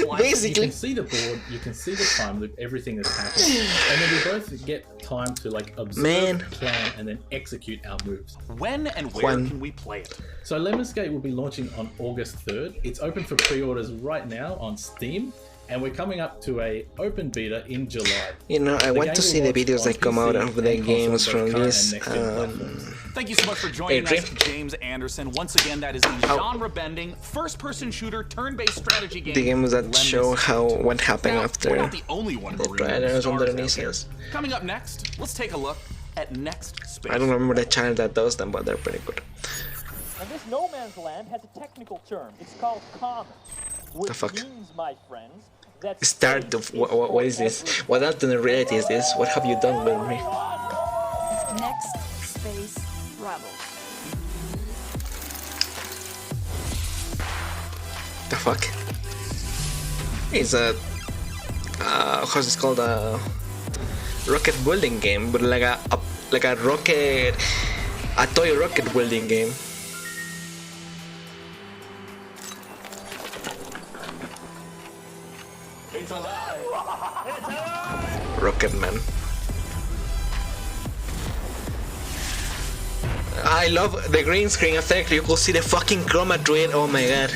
S23: Like?
S1: Basically.
S23: You can see the board, you can see the time loop, everything that's happening, and then we both get time to like observe, plan, and then execute our moves.
S2: When and where can we play it?
S23: So Lemnis Gate will be launching on August 3rd. It's open for pre-orders right now on Steam. And we're coming up to a open beta in July.
S1: You know, I want to see the videos that come out of the games from this.
S2: Thank you so much for joining us, James Anderson. Once again, that is the genre-bending, first-person shooter, turn-based strategy game.
S1: The games that show what happened after
S2: we're not the only one
S1: the trailers on the releases.
S2: Coming up next, let's take a look at Next Space.
S1: I don't remember the channel that does them, but they're pretty good.
S25: And this no man's land has a technical term. It's called common.
S1: The fuck?
S25: Means, my friends,
S1: Start of what is this? What alternate reality is this? What have you done with me?
S14: Next Space Rebel.
S1: The fuck? It's a how's it called, a rocket building game, but like a toy rocket building game. Rocket Man. I love the green screen effect. You could see the fucking chroma to it. Oh my god.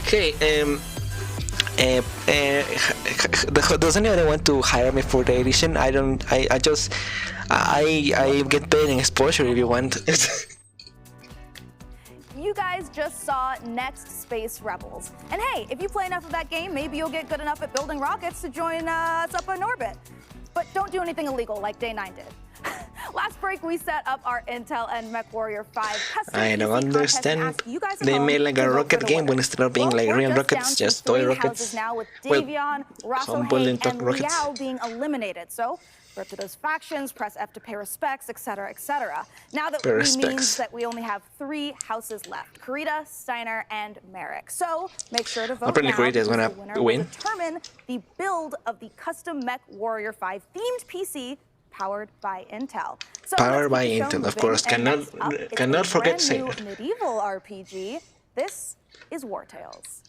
S1: Hey, does anybody want to hire me for the edition? I don't. I get paid in exposure if you want.
S14: You guys just saw Next Space Rebels. And hey, if you play enough of that game, maybe you'll get good enough at building rockets to join us up in orbit. But don't do anything illegal like Day 9 did. Last break, we set up our Intel and MechWarrior 5 custom
S1: I don't understand. They made like a rocket game when instead of being like real rockets, just toy rockets.
S14: Now with Davion, Rosso and
S1: rockets.
S14: Liao being eliminated. So go to those factions, press F to pay respects, etc., etc. Now that means that we only have 3 houses left: Kurita, Steiner, and Merrick. So make sure to vote
S1: Apparently
S14: now,
S1: Kurita is gonna
S14: will
S1: win.
S14: determine the build of the custom MechWarrior 5 themed PC powered by Intel. So
S1: Powered by Intel, of course. Cannot forget Sailor.
S14: Medieval RPG. This is War Tales.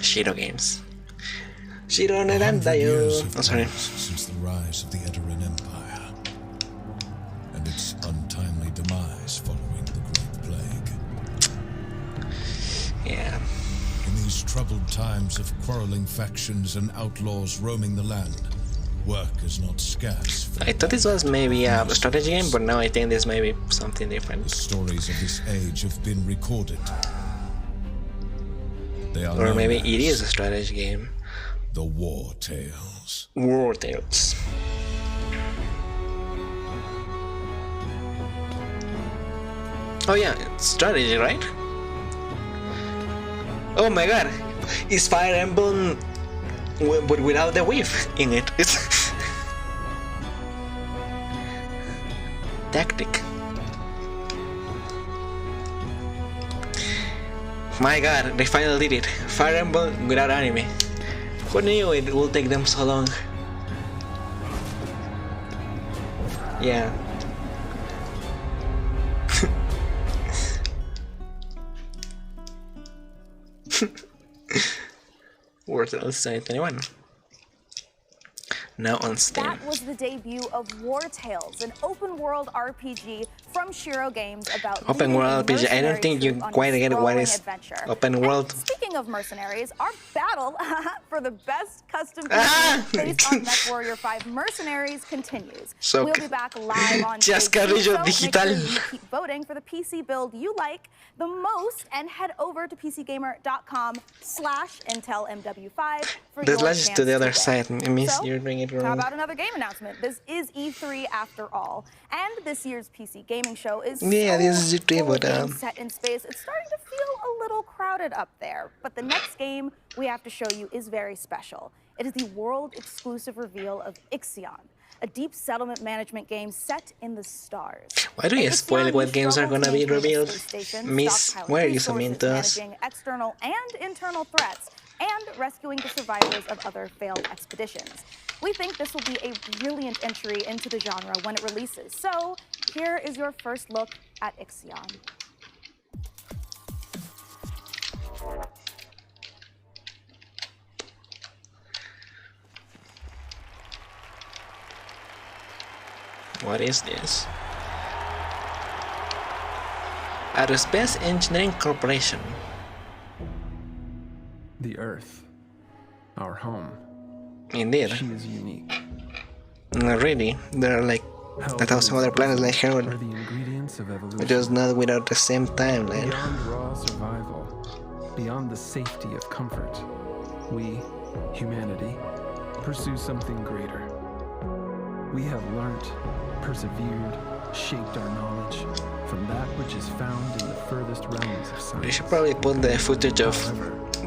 S1: Shiro Games. Shiro Nerandayo. Oh, sorry.
S5: Since the rise of the Edoran Empire and its untimely demise following the Great Plague.
S1: Yeah.
S5: In these troubled times of quarreling factions and outlaws roaming the land, work is not scarce.
S1: I thought this was maybe a strategy game, but now I think this may be something different.
S5: The stories of this age have been recorded. They are
S1: or maybe it is a strategy game.
S5: The War Tales.
S1: War Tales. Oh yeah, it's strategy, right? Oh my god, it's Fire Emblem, but without the whiff in it. It's tactic. My god, they finally did it. Fire Emblem without anime. Who knew it would take them so long? Yeah. War Tales 2021. Now on Steam.
S14: That was the debut of War Tales, an open-world RPG from Shiro Games about
S1: open world RPG. I don't think you quite get what is open world.
S14: And speaking of mercenaries, our battle for the best custom PC based on MechWarrior 5 Mercenaries continues.
S1: So
S14: we'll be back live on
S1: Chascarrillo Digital.
S14: Make sure you keep voting for the PC build you like the most, and head over to PCGamer.com/IntelMW5 for
S1: the
S14: your
S1: slash
S14: chance
S1: to the other
S14: win.
S1: side. It means
S14: So,
S1: you're doing it
S14: how
S1: wrong.
S14: about another game announcement? This is E3 after all, and this year's PC gaming show is
S1: Yeah, this is E3,
S14: full of
S1: but
S14: games set in space. It's starting to feel a little crowded up there, but the next game we have to show you is very special. It is the world-exclusive reveal of Ixion, a deep settlement management game set in the stars.
S1: Why do you spoil what games are gonna be revealed? Miss, why are you so mean to us?
S14: Managing external and internal threats, and rescuing the survivors of other failed expeditions. We think this will be a brilliant entry into the genre when it releases. So, here is your first look at Ixion.
S1: What is this? Aerospace Engineering Corporation.
S11: The Earth, our home.
S1: Indeed.
S11: She is unique.
S1: Not really. There are like 1,000 other planets like her, but just not without the same timeline.
S11: Beyond raw survival, beyond the safety of comfort, we, humanity, pursue something greater. We have learnt, persevered, shaped our knowledge from that which is found in the furthest realms of science.
S1: We should probably put the footage of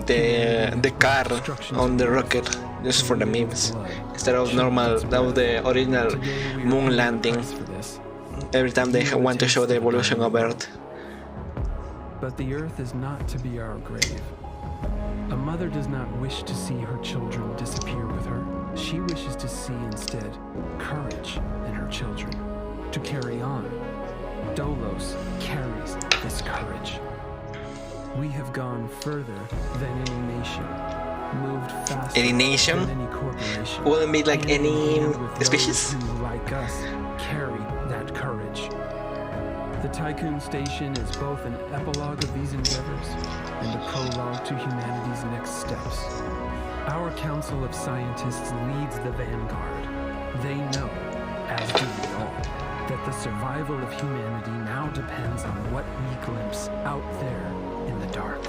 S1: the car on the rocket just for the memes instead of the original moon landing. Every time they want to show the evolution of Earth.
S11: But the Earth is not to be our grave. A mother does not wish to see her children disappear with her. She wishes to see instead courage in her children, to carry on. Dolos carries this courage. We have gone further than any nation, moved faster
S1: any nation?
S11: than any corporation.
S1: Wouldn't be like any species?
S11: Who, like us, carry that courage. The Tycoon Station is both an epilogue of these endeavors and a prologue to humanity's next steps. Our Council of Scientists leads the vanguard. They know, as do we all, that the survival of humanity now depends on what we glimpse out there in the dark.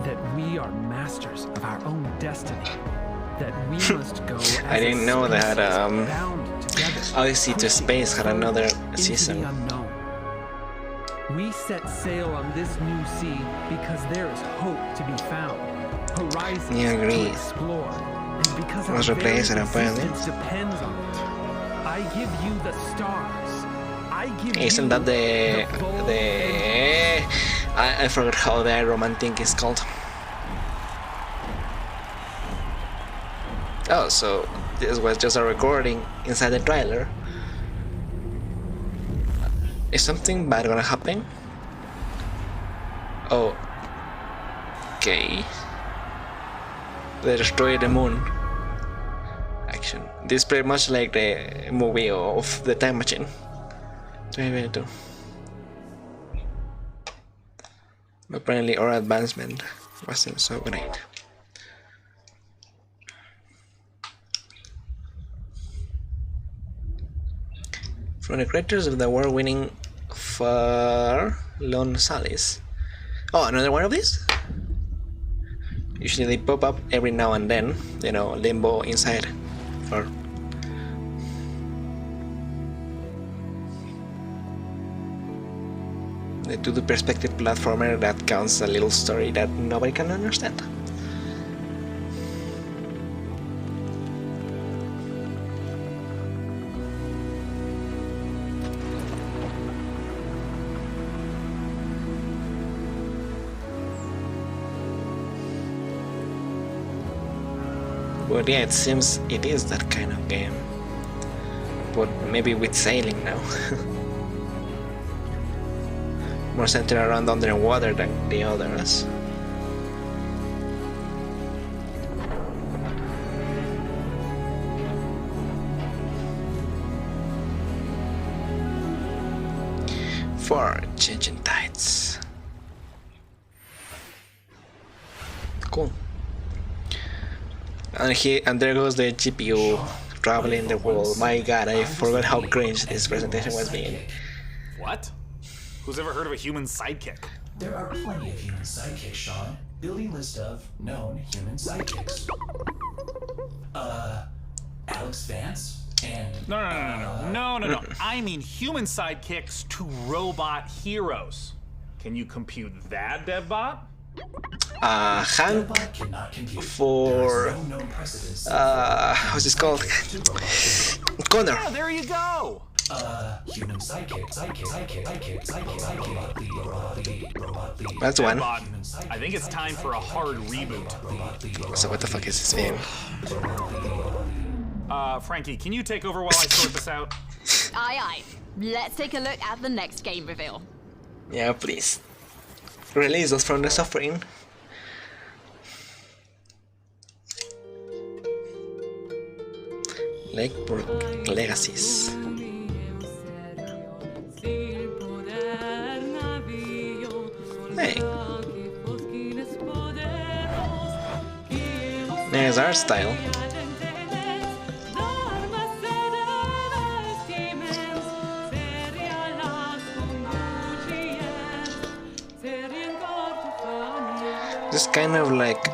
S11: That we are masters of our own destiny. That we must go as
S1: I didn't know that Odyssey to Space had another season.
S11: We set sail on this new sea because there is hope to be found, horizons to explore, and because our very existence depends on it. I give you the stars. I give
S1: Isn't that the I forgot how the romantic is called. Oh, so this was just a recording inside the trailer. Is something bad gonna happen? Oh. Okay. They destroy the moon. Action. This is pretty much like the movie of the time machine. 2022. Apparently our advancement wasn't so great. From the creators of the award-winning Lone Sallies. Oh, another one of these? Usually they pop up every now and then, you know, limbo inside. For the 2D perspective platformer that counts a little story that nobody can understand. But yeah, it seems it is that kind of game. But maybe with sailing now. More centered around underwater than the others. For changing tides. Cool. And there goes the GPU traveling the world. My god, I forgot how cringe this presentation was being.
S2: What? Who's ever heard of a human sidekick?
S10: There are plenty of human sidekicks, Sean. Building list of known human sidekicks. Alex Vance and...
S2: No. I mean human sidekicks to robot heroes. Can you compute that, DevBot?
S1: Hank for what's this called? Connor.
S2: Yeah, there you go.
S10: Human sidekick.
S1: That's one.
S2: I think it's time for a hard reboot.
S1: So what the fuck is this game?
S2: Frankie, can you take over while I sort this out?
S22: Aye. Let's take a look at the next game reveal.
S1: Yeah, please. Release us from the suffering. Lakebrook Legacies. Hey. Nice art style. This kind of like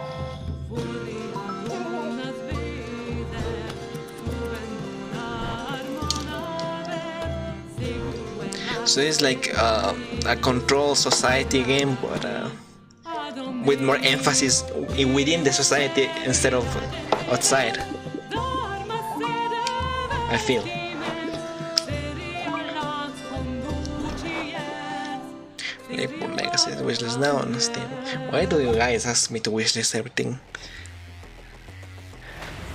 S1: so it's like a control society game, but with more emphasis within the society instead of outside. I feel. Lakebrook Legacy wishlist now on Steam. Why do you guys ask me to wishlist everything?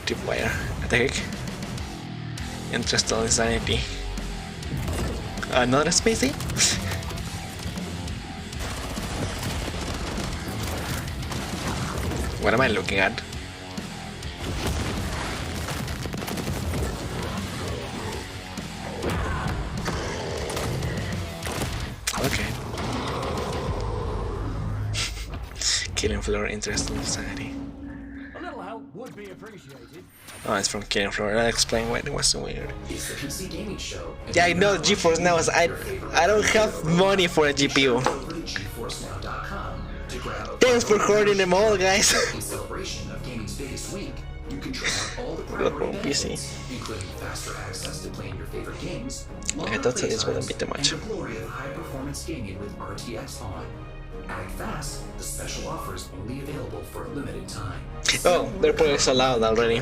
S1: Tripwire attack. Interest on insanity. Another spacey? What am I looking at? Killing Floor Interesting Society.
S10: A little help would be appreciated.
S1: Oh, it's from Killing Floor. I'll explain why it was so weird.
S10: It's the PC Gaming Show.
S1: Yeah, I know GeForce Now. I don't have money for a GPU. Thanks for hoarding them all, guys.
S10: In celebration of gaming's biggest week, you can try out all the priority benefits, including faster access to playing your favorite games,
S1: I thought this wouldn't be too much.
S10: and the glory of high-performance gaming with RTX on. Act fast. The special offer is only available for a limited time.
S1: Oh, they're probably sold out already.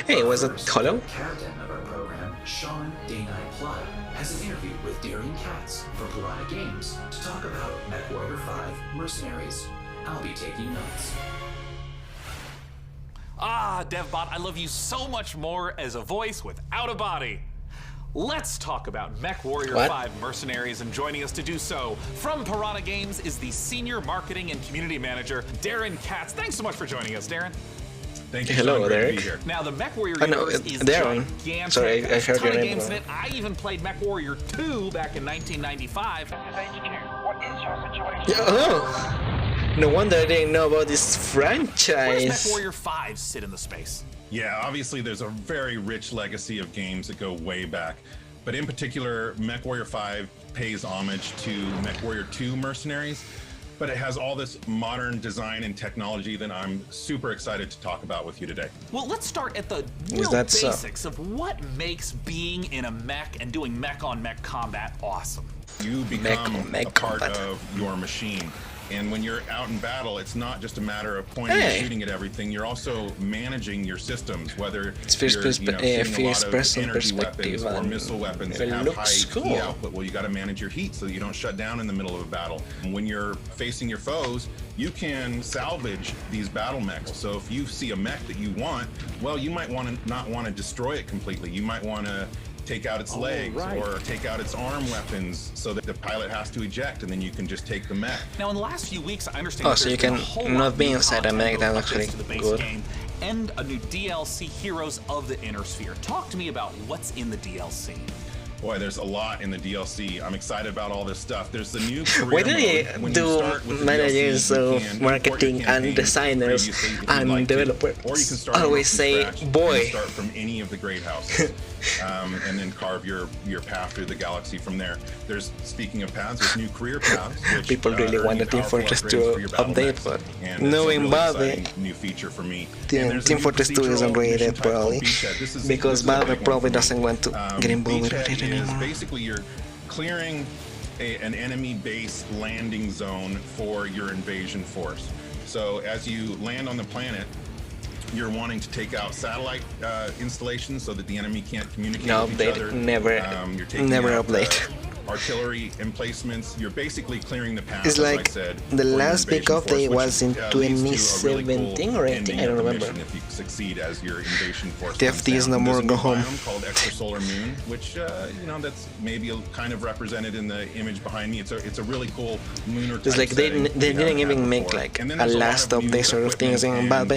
S1: Hey, was it Hollow?
S10: Captain of our program, Sean Day Night Plot, has an interview with Darian Katz from Piranha Games to talk about MechWarrior 5 Mercenaries. I'll be taking notes.
S2: Ah, DevBot, I love you so much more as a voice without a body. Let's talk about MechWarrior 5 Mercenaries, and joining us to do so from Piranha Games is the Senior Marketing and Community Manager, Darren Katz. Thanks so much for joining us, Darren.
S7: Thank you.
S1: Hello, Derek.
S2: Now, the MechWarrior universe is
S1: Darren.
S2: gigantic.
S1: Sorry, I heard your name
S2: games in
S1: wrong.
S2: it. I even played MechWarrior 2 back in 1995.
S24: What is your situation?
S1: Oh, no wonder I didn't know about this
S2: Where does
S1: franchise.
S2: MechWarrior 5 sit in the space?
S7: Yeah, obviously there's a very rich legacy of games that go way back. But in particular, MechWarrior 5 pays homage to MechWarrior 2 Mercenaries. But it has all this modern design and technology that I'm super excited to talk about with you today.
S2: Well, let's start at the real basics of what makes being in a mech and doing mech-on-mech combat awesome.
S7: You become a part of your machine. And when you're out in battle, it's not just a matter of pointing and shooting at everything. You're also managing your systems, whether
S1: It's
S7: you're
S1: first-person
S7: energy weapons or missile weapons that have high
S1: cool.
S7: heat output. Well, you got to manage your heat so you don't shut down in the middle of a battle. And when you're facing your foes, you can salvage these battle mechs. So if you see a mech that you want, well, you might not want to destroy it completely. You might want to take out its legs or take out its arm weapons so that the pilot has to eject, and then you can just take the mech.
S2: Now, in the last few weeks, I understand.
S1: Oh, so you can not be inside a mech. That's actually good.
S2: And a new DLC, Heroes of the Inner Sphere. Talk to me about what's in the DLC.
S7: Boy, there's a lot in the DLC. I'm excited about all this stuff. There's the new career
S1: Why do they do managers of marketing and designers and developers always say, boy?
S7: Start from any of the great houses. And then carve your path through the galaxy from there. There's, speaking of paths, there's new career paths. Which,
S1: people really wanted Team Fortress to update, but knowing Valve,
S7: new feature for me.
S1: Team Fortress 2 isn't really dead probably, because Valve probably doesn't want to get involved with it anymore.
S7: Basically, you're clearing an enemy base landing zone for your invasion force. So as you land on the planet, you're wanting to take out satellite installations so that the enemy can't communicate with each other.
S1: Never update.
S7: Artillery emplacements. You're basically clearing the path.
S1: It's like
S7: as I said,
S1: the last big update was in 2017 or 18, I don't remember.
S7: If you succeed as your invasion force.
S1: TFT is no more, go home.
S7: Called Extrasolar Moon, which you know, that's maybe kind of represented in the image behind me. It's a really cool lunar.
S1: It's like they didn't even make like a last update sort of things in Valve.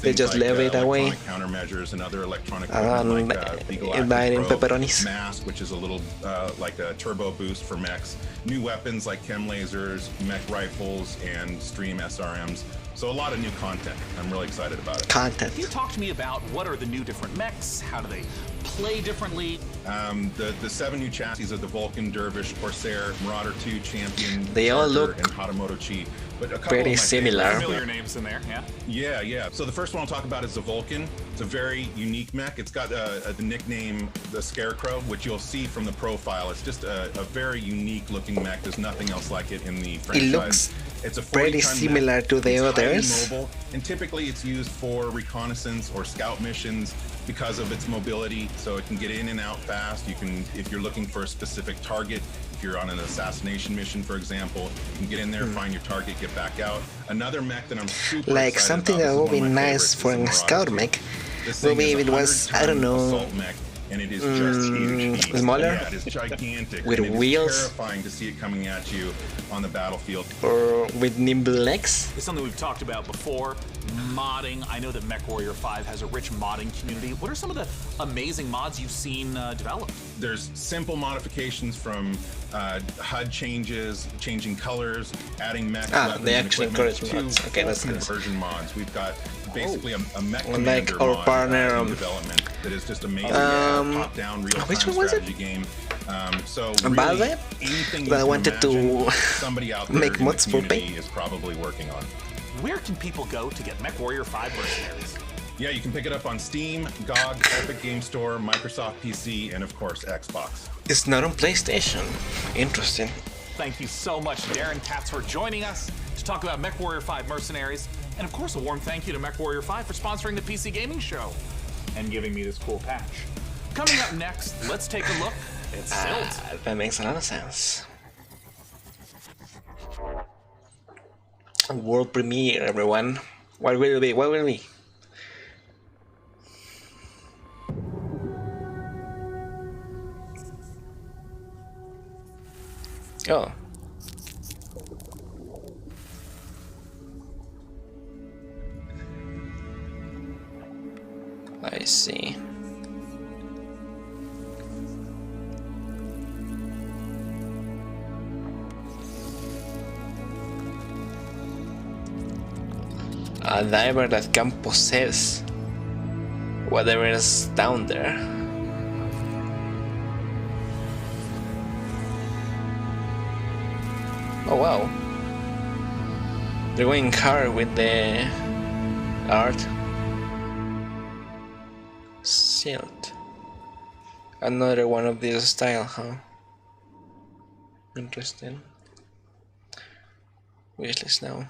S1: They just left it away.
S7: Countermeasures and other electronic
S1: And it died in pepperonis.
S7: Mask, which is a little like a turbo boost for mechs. New weapons like chem lasers, mech rifles, and stream SRMs. So a lot of new content. I'm really excited about it.
S1: Content.
S2: Can you talk to me about what are the new different mechs? How do they play differently?
S7: The 7 new chassis of the Vulcan, Dervish, Corsair, Marauder 2, Champion,
S1: they all look
S7: and Hatamoto Chi. But a couple
S1: pretty
S7: of my
S1: similar.
S2: Familiar names in there, yeah?
S7: Yeah. So the first one I'll talk about is the Vulcan. It's a very unique mech. It's got the nickname the Scarecrow, which you'll see from the profile. It's just a very unique looking mech. There's nothing else like it in the franchise.
S1: It looks
S7: it's a
S1: pretty similar to the others.
S7: Mobile, and typically it's used for reconnaissance or scout missions because of its mobility. So it can get in and out fast. You can, if you're looking for a specific target, if you're on an assassination mission, for example, you can get in there, find your target, get back out. Another mech that I'm super
S1: like something that would be nice for a scout mech. Maybe if it was, I don't know,
S7: and it is just huge.
S1: Smaller?
S7: Yeah, it is gigantic.
S1: With
S7: and
S1: wheels?
S7: It's terrifying to see it coming at you on the battlefield.
S1: Or with nimble legs?
S2: It's something we've talked about before. modding. I know that MechWarrior 5 has a rich modding community. What are some of the amazing mods you've seen developed?
S7: There's simple modifications from HUD changes, changing colors, adding mech weapons
S1: they
S7: and
S1: actually
S7: equipment
S1: encourage
S7: to
S1: mods. Okay, that's good.
S7: conversion mods. We've got basically a mech
S1: Like
S7: commander
S1: our
S7: mod
S1: partner,
S7: in development that is just amazing. Top-down real-time strategy game. So really, anything
S1: that I wanted to
S7: somebody out there
S1: make
S7: in
S1: mods
S7: the
S1: for
S7: community
S1: pay.
S7: is probably working on.
S2: Where can people go to get MechWarrior 5 Mercenaries?
S7: Yeah, you can pick it up on Steam, GOG, Epic Game Store, Microsoft PC, and of course Xbox.
S1: It's not on PlayStation. Interesting.
S2: Thank you so much, Darren Katz, for joining us to talk about MechWarrior 5 Mercenaries. And of course, a warm thank you to MechWarrior 5 for sponsoring the PC Gaming Show and giving me this cool patch. Coming up next, let's take a look at Xanthe.
S1: That makes a lot of sense. World premiere, everyone. What will it be? What will it be? Oh. I see. A diver that can possess whatever is down there. Oh wow. They're going hard with the art. Sealed. Another one of this style, huh? Interesting. Wishlist now.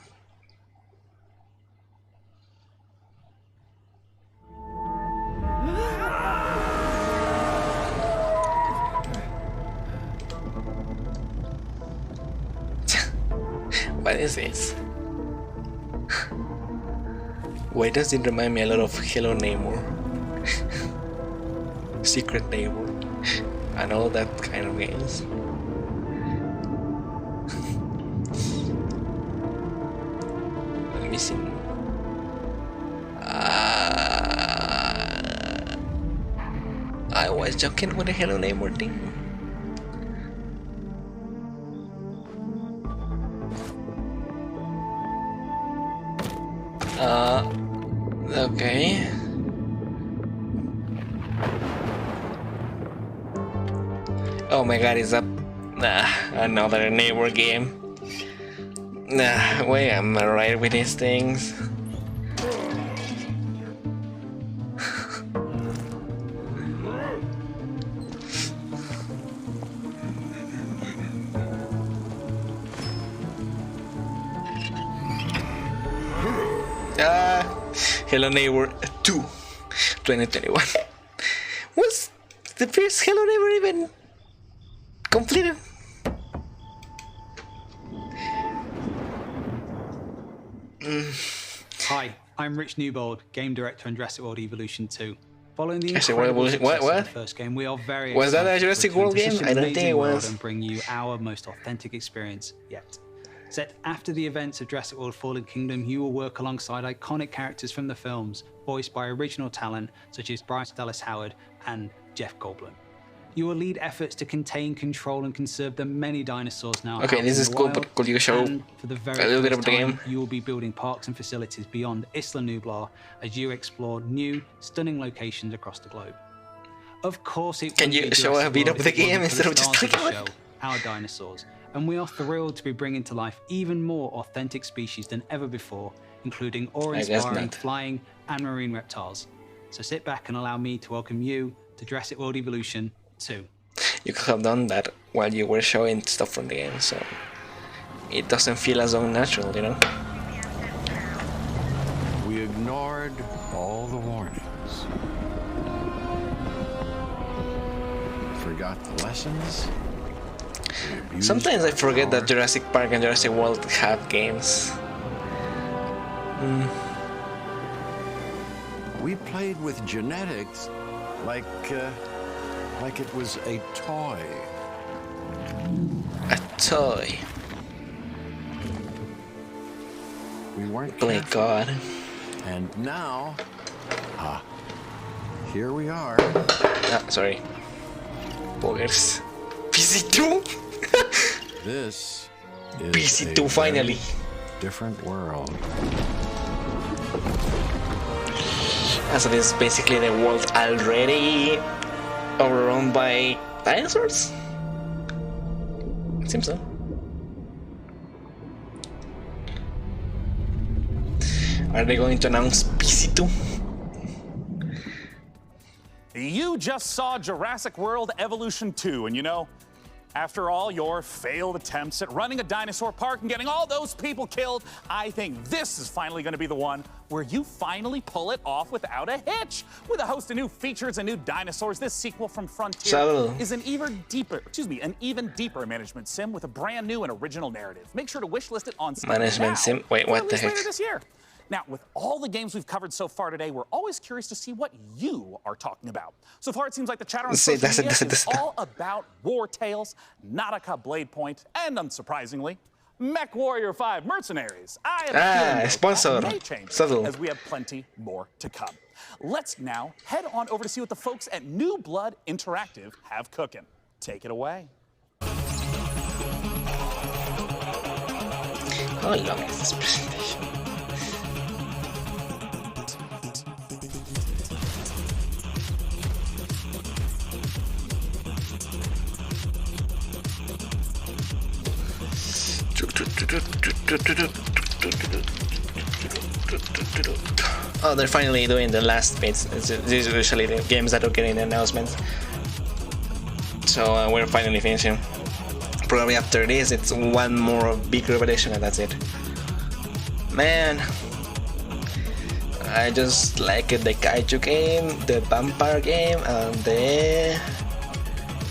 S1: What is this? Why does it remind me a lot of Hello Neighbor? Secret Neighbor and all that kind of games. I'm missing. I was joking with the Hello Neighbor thing. Okay. Oh my god, is that another neighbor game? Wait, am I right with these things? Hello Neighbor 2 2021. Was the first Hello Neighbor even completed?
S12: Hi, I'm Rich Newbold, game director on Jurassic World Evolution 2. Following the
S1: incredible success of
S12: the first game, we are very
S1: excited. Was that a Jurassic World game? I don't think it was.
S12: And bring you our most authentic experience yet. Set after the events of Jurassic World Fallen Kingdom, you will work alongside iconic characters from the films, voiced by original talent such as Bryce Dallas Howard and Jeff Goldblum. You will lead efforts to contain, control, and conserve the many dinosaurs now.
S1: Okay, this is cool, but could you show
S12: for the very
S1: a little bit of the game?
S12: You will be building parks and facilities beyond Isla Nublar as you explore new, stunning locations across the globe. Of course, it
S1: can you show a bit of the game instead of just talking about
S12: our dinosaurs? And we are thrilled to be bringing to life even more authentic species than ever before, including awe-inspiring flying and marine reptiles. So sit back and allow me to welcome you to Jurassic World Evolution 2.
S1: You could have done that while you were showing stuff from the game, so it doesn't feel as unnatural, you know?
S15: We ignored all the warnings. Forgot the lessons.
S1: Sometimes I forget that Jurassic Park and Jurassic World have games.
S15: We played with genetics like it was a toy.
S1: A toy.
S15: We weren't
S1: Play God.
S15: And now, here we are.
S1: Sorry. Boggers. PC2?
S15: This is
S1: PC2 finally.
S15: Different world.
S1: So this is basically the world already overrun by dinosaurs? It seems so. Are they going to announce PC2?
S2: You just saw Jurassic World Evolution 2, and you know, after all your failed attempts at running a dinosaur park and getting all those people killed, I think this is finally going to be the one where you finally pull it off without a hitch. With a host of new features and new dinosaurs, this sequel from Frontier is an even deeper management sim with a brand new and original narrative. Make sure to wishlist it on Steam
S1: management sim. Wait, what the heck?
S2: Later this year. Now, with all the games we've covered so far today, we're always curious to see what you are talking about. So far, it seems like the chatter on social media is all about War Tales, Nautica Blade Point, and unsurprisingly, Mech Warrior 5 Mercenaries. I am
S1: sponsor.
S2: May change as we have plenty more to come. Let's now head on over to see what the folks at New Blood Interactive have cooking. Take it away.
S1: How long is this presentation? Oh, they're finally doing the last bits. These are usually the games that are getting the announcements. So we're finally finishing. Probably after this, it's one more big revelation and that's it. Man, I just like the kaiju game, the vampire game, and the...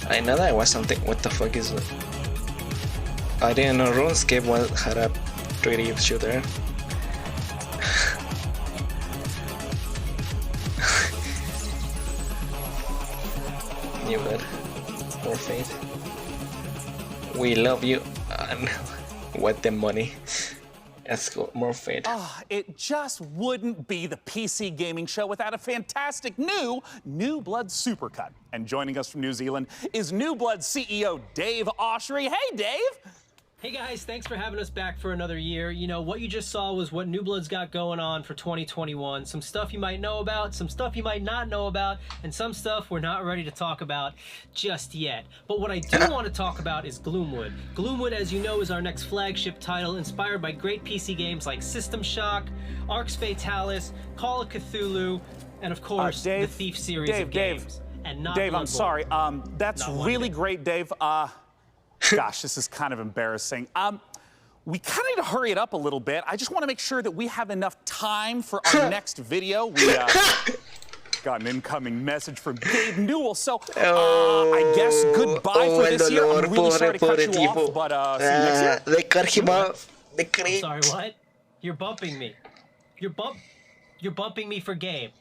S1: I know that was something. What the fuck is it? I didn't know RuneScape had a 3D shooter. New Blood, more Fate. We love you. What the money? Let's go, more Fate.
S2: It just wouldn't be the PC gaming show without a fantastic New Blood Supercut. And joining us from New Zealand is New Blood CEO Dave Oshry. Hey, Dave!
S8: Hey guys, thanks for having us back for another year. You know, what you just saw was what New Blood's got going on for 2021. Some stuff you might know about, some stuff you might not know about, and some stuff we're not ready to talk about just yet. But what I do want to talk about is Gloomwood. Gloomwood, as you know, is our next flagship title inspired by great PC games like System Shock, Arx Fatalis, Call of Cthulhu, and of course, the Thief series of games. And not
S2: Dave, I'm
S8: Bloodborne.
S2: sorry. That's really great, Dave. Gosh, this is kind of embarrassing. We kind of need to hurry it up a little bit. I just want to make sure that we have enough time for our next video. We got an incoming message from Gabe Newell, so I guess goodbye for this year. I'm really sorry to cut you off, but see you next year.
S1: They cut him off.
S8: I'm sorry, what? You're bumping me. You're bumping me for Gabe.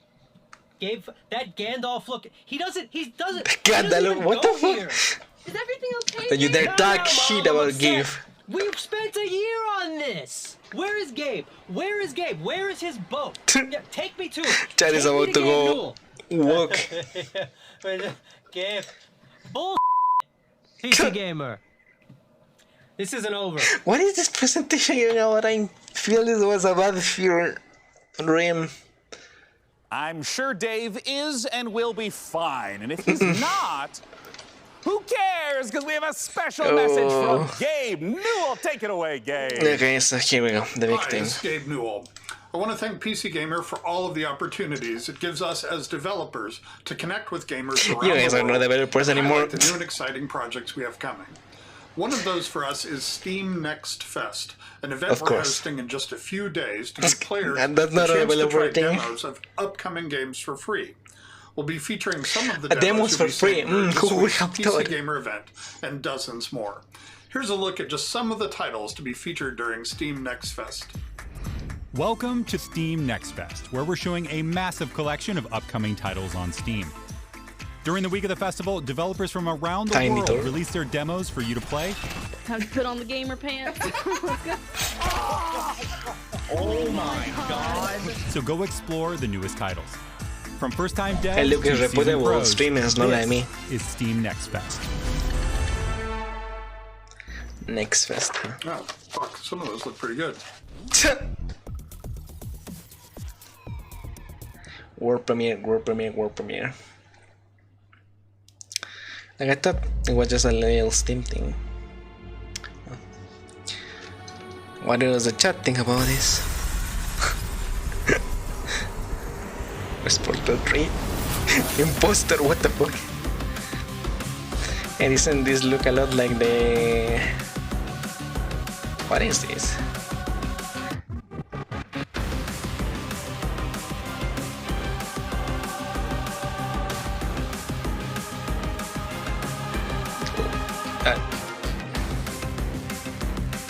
S8: Gabe, that Gandalf look. He doesn't
S1: Gandalf, what the fuck?
S8: Is everything okay?
S1: That you dare talk shit about Gabe.
S8: We've spent a year on this. Where is Gabe? Where is Gabe? Where is his boat? Take me to it.
S1: Chad is about to go walk.
S8: Gabe. Bull. PC gamer. This isn't over.
S1: What is this presentation? You know what I feel this was a bad fear dream.
S2: I'm sure Dave is and will be fine, and if he's not. Who cares? Because we have a special message from Gabe Newell. Take it away, Gabe.
S1: Okay, so here we go. The big thing.
S17: It's Gabe Newell. I want to thank PC Gamer for all of the opportunities it gives us as developers to connect with gamers around
S1: you guys
S17: the
S1: are
S17: world
S1: not developers anymore.
S17: and highlight the new and exciting projects we have coming. One of those for us is Steam Next Fest, an event we're hosting in just a few days to give players
S1: and that's not
S17: a
S1: a
S17: chance to try
S1: thing.
S17: demos of upcoming games for free. We'll be featuring some of the
S1: demos for free. Who would have
S17: PC
S1: thought?
S17: Gamer event and dozens more. Here's a look at just some of the titles to be featured during Steam Next Fest.
S18: Welcome to Steam Next Fest, where we're showing a massive collection of upcoming titles on Steam. During the week of the festival, developers from around the world release their demos for you to play.
S19: Time to put on the gamer pants. Let's go.
S2: Oh my god!
S18: So go explore the newest titles. From first-time devs
S1: Es lo que
S18: to
S1: reputa
S18: seasoned
S1: World
S18: pros,
S1: Streamers, no la de mí.
S18: this is Steam Next Fest.
S1: Next Fest.
S17: Oh, fuck. Some of those look pretty good.
S1: World Premiere, World Premiere, World Premiere. Like I thought it was just a little Steam thing. What does the chat think about this? Sporter 3? Imposter, what the fuck? And isn't this look a lot like the... What is this?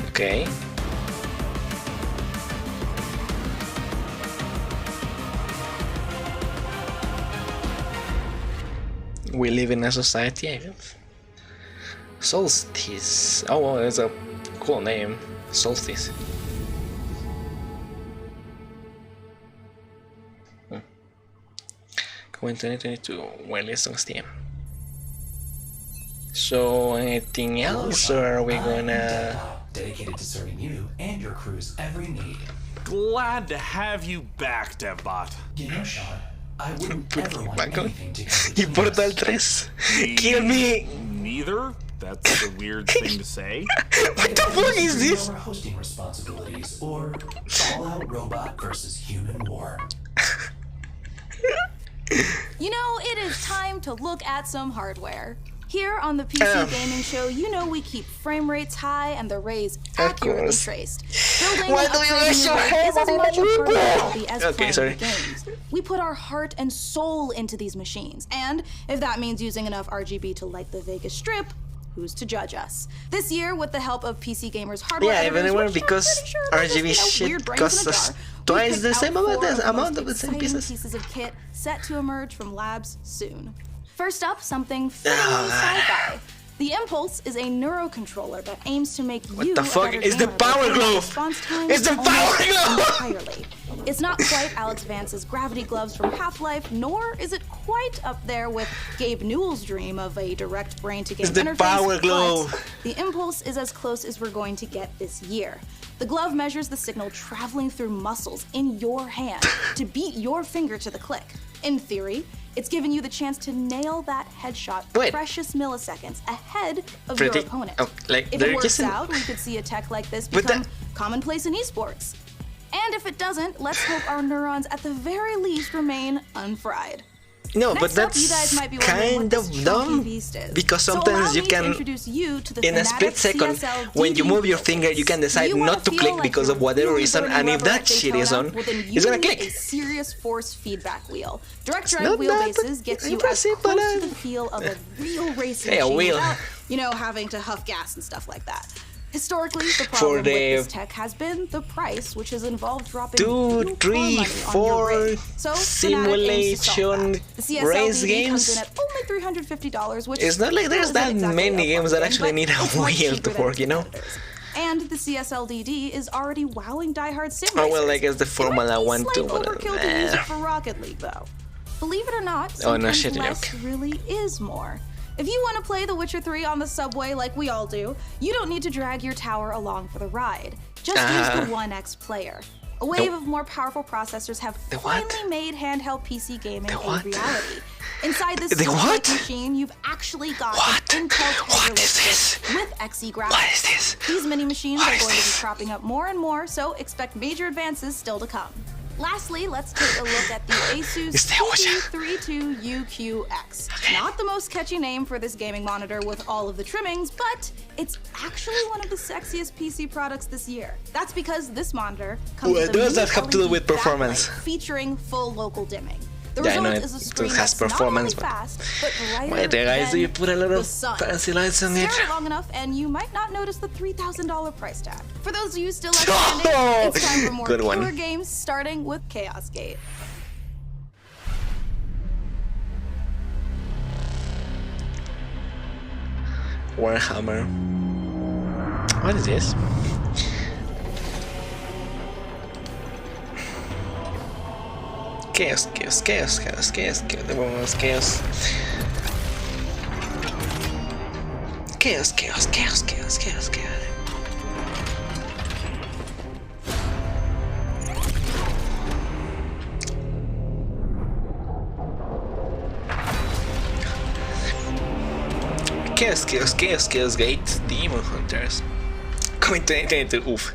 S1: Okay. We live in a society, I guess. Solstice. Oh, well, that's a cool name. Solstice. When 2022, well, it's on Steam. So, anything else, or are we gonna...
S10: Dedicated to serving you and your crew's every need.
S2: Glad to have you back, Debbot.
S10: You know, Sean, I wouldn't ever want anything to
S1: Y Portal 3. Kill me!
S2: Neither? That's a weird thing to say.
S1: What the fuck is this?
S10: Our hosting responsibilities or all-out robot versus human war.
S14: You know, it is time to look at some hardware. Here on the PC Gaming Show, you know we keep frame rates high and the rays accurately traced. Building and upgrading your rig is as much a part of the hobby as playing the games. We put our heart and soul into these machines, and if that means using enough RGB to light the Vegas Strip, who's to judge us? This year, with the help of PC Gamers hardware editors,
S1: because RGB shit costs us twice the same amount of the same pieces
S14: of kit set to emerge from labs soon. First up, something sci-fi. The Impulse is a neurocontroller that aims to make you
S1: the fuck is the Power Glove? It's the Power Glove!
S14: Entirely. It's not quite Alex Vance's gravity gloves from Half-Life, nor is it quite up there with Gabe Newell's dream of a direct brain-to-game interface.
S1: It's the Power Glove!
S14: The Impulse is as close as we're going to get this year. The glove measures the signal traveling through muscles in your hand to beat your finger to the click. In theory, it's giving you the chance to nail that headshot precious milliseconds ahead of your opponent. If it works out, we could see a tech like this become commonplace in esports. And if it doesn't, let's hope our neurons at the very least remain unfried.
S1: No,
S14: Next
S1: but that's
S14: up, you guys might be
S1: kind of dumb because sometimes you can, in a split second, when you move your finger, you can decide not to click because of whatever reason, and if that shit is on, it's gonna click.
S14: A serious force feedback wheel. Direct drive wheelbases gets you as close to the feel of a real racing machine without, you know, having to huff gas and stuff like that. Historically, the problem with this tech has been the price, which has involved dropping
S1: 2, 3, 4 simulation race games.
S14: Comes in at only $350, which
S1: it's not like there's that many games that actually need a wheel to work, you know?
S14: And the CSLDD is already wowing diehard sim racers.
S1: Oh well, I guess the Formula 1 too, but
S14: overkill to use it for Rocket League, though. Believe it or not, sometimes less really is more. If you want to play The Witcher 3 on the subway like we all do, you don't need to drag your tower along for the ride. Just use the 1X player. A wave of more powerful processors have finally made handheld PC gaming a reality. Inside this machine, you've actually got an Intel Tiger chip with XE graphics.
S1: What is this?
S14: These mini machines are going to be cropping up more and more, so expect major advances still to come. Lastly, let's take a look at the Asus TT32UQX. Not the most catchy name for this gaming monitor with all of the trimmings, but it's actually one of the sexiest PC products this year. That's because this monitor comes with a
S1: does that have to do with performance?
S14: Featuring full local dimming. The result is a screen that's not only fast, but brighter than
S1: you put a lot of
S14: the sun.
S1: fancy lights on it.
S14: Stare long enough, and you might not notice the $3,000 price tag. For those of you still outstanding, it's time for more killer games, starting with Chaos Gate.
S1: Warhammer. What is this? Chaos, chaos, chaos, chaos, chaos, chaos, chaos, chaos. Chaos, chaos, chaos, chaos, chaos, chaos. Chaos, chaos, chaos, chaos gate, Demon Hunters. Coming 2022, oof.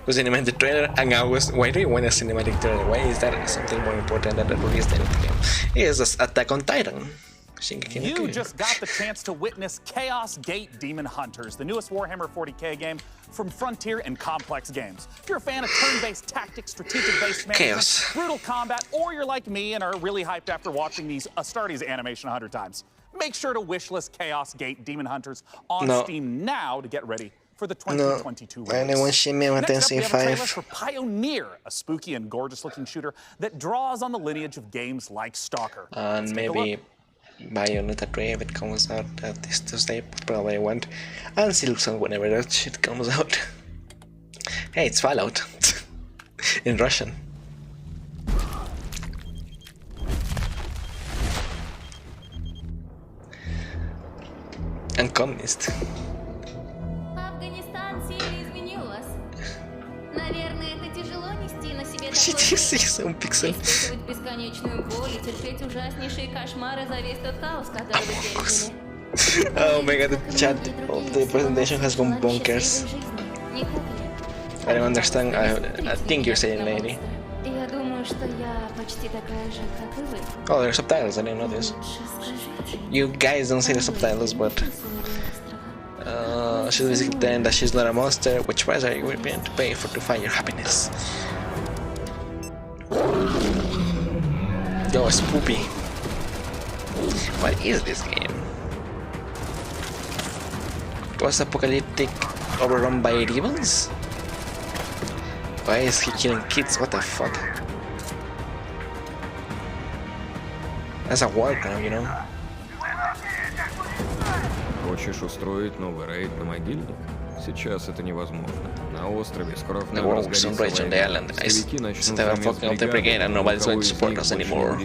S1: Was cinematic trailer and I was, why do you want a cinematic trailer? Why is that something more important than the release of the game? It is Attack on Titan.
S2: You just got the chance to witness Chaos Gate Demon Hunters, the newest Warhammer 40k game from Frontier and Complex Games. If you're a fan of turn-based tactics, strategic-based management, brutal combat, or you're like me and are really hyped after watching these Astartes animation 100 times, make sure to wishlist Chaos Gate Demon Hunters on Steam now to get ready for the 2022 release.
S1: Next up, we have a trailer
S2: for Pioneer, a spooky and gorgeous-looking shooter that draws on the lineage of games like Stalker.
S1: And maybe Bayonetta 3 if it comes out this Tuesday, probably I won't. And Silksong whenever that shit comes out. Hey, it's Fallout. In Russian. And communist. Some pixel. Oh my god, the chat of the presentation has gone bonkers. I don't understand. I think you're saying lady. Oh, there are subtitles, I didn't know this. You guys don't see the subtitles, but she's basically telling that she's not a monster. Which price are you willing to pay to find your happiness? Yo, spoopy. What is this game? Post-apocalyptic, overrun by demons? Why is he killing kids? What the fuck? That's a war crime, you know?
S3: Хочешь устроить новый рейд на могильник? Сейчас это невозможно. На острове скоро
S1: the war was on rage on the island. So they were fucking up the brigade and nobody's going to support us anymore.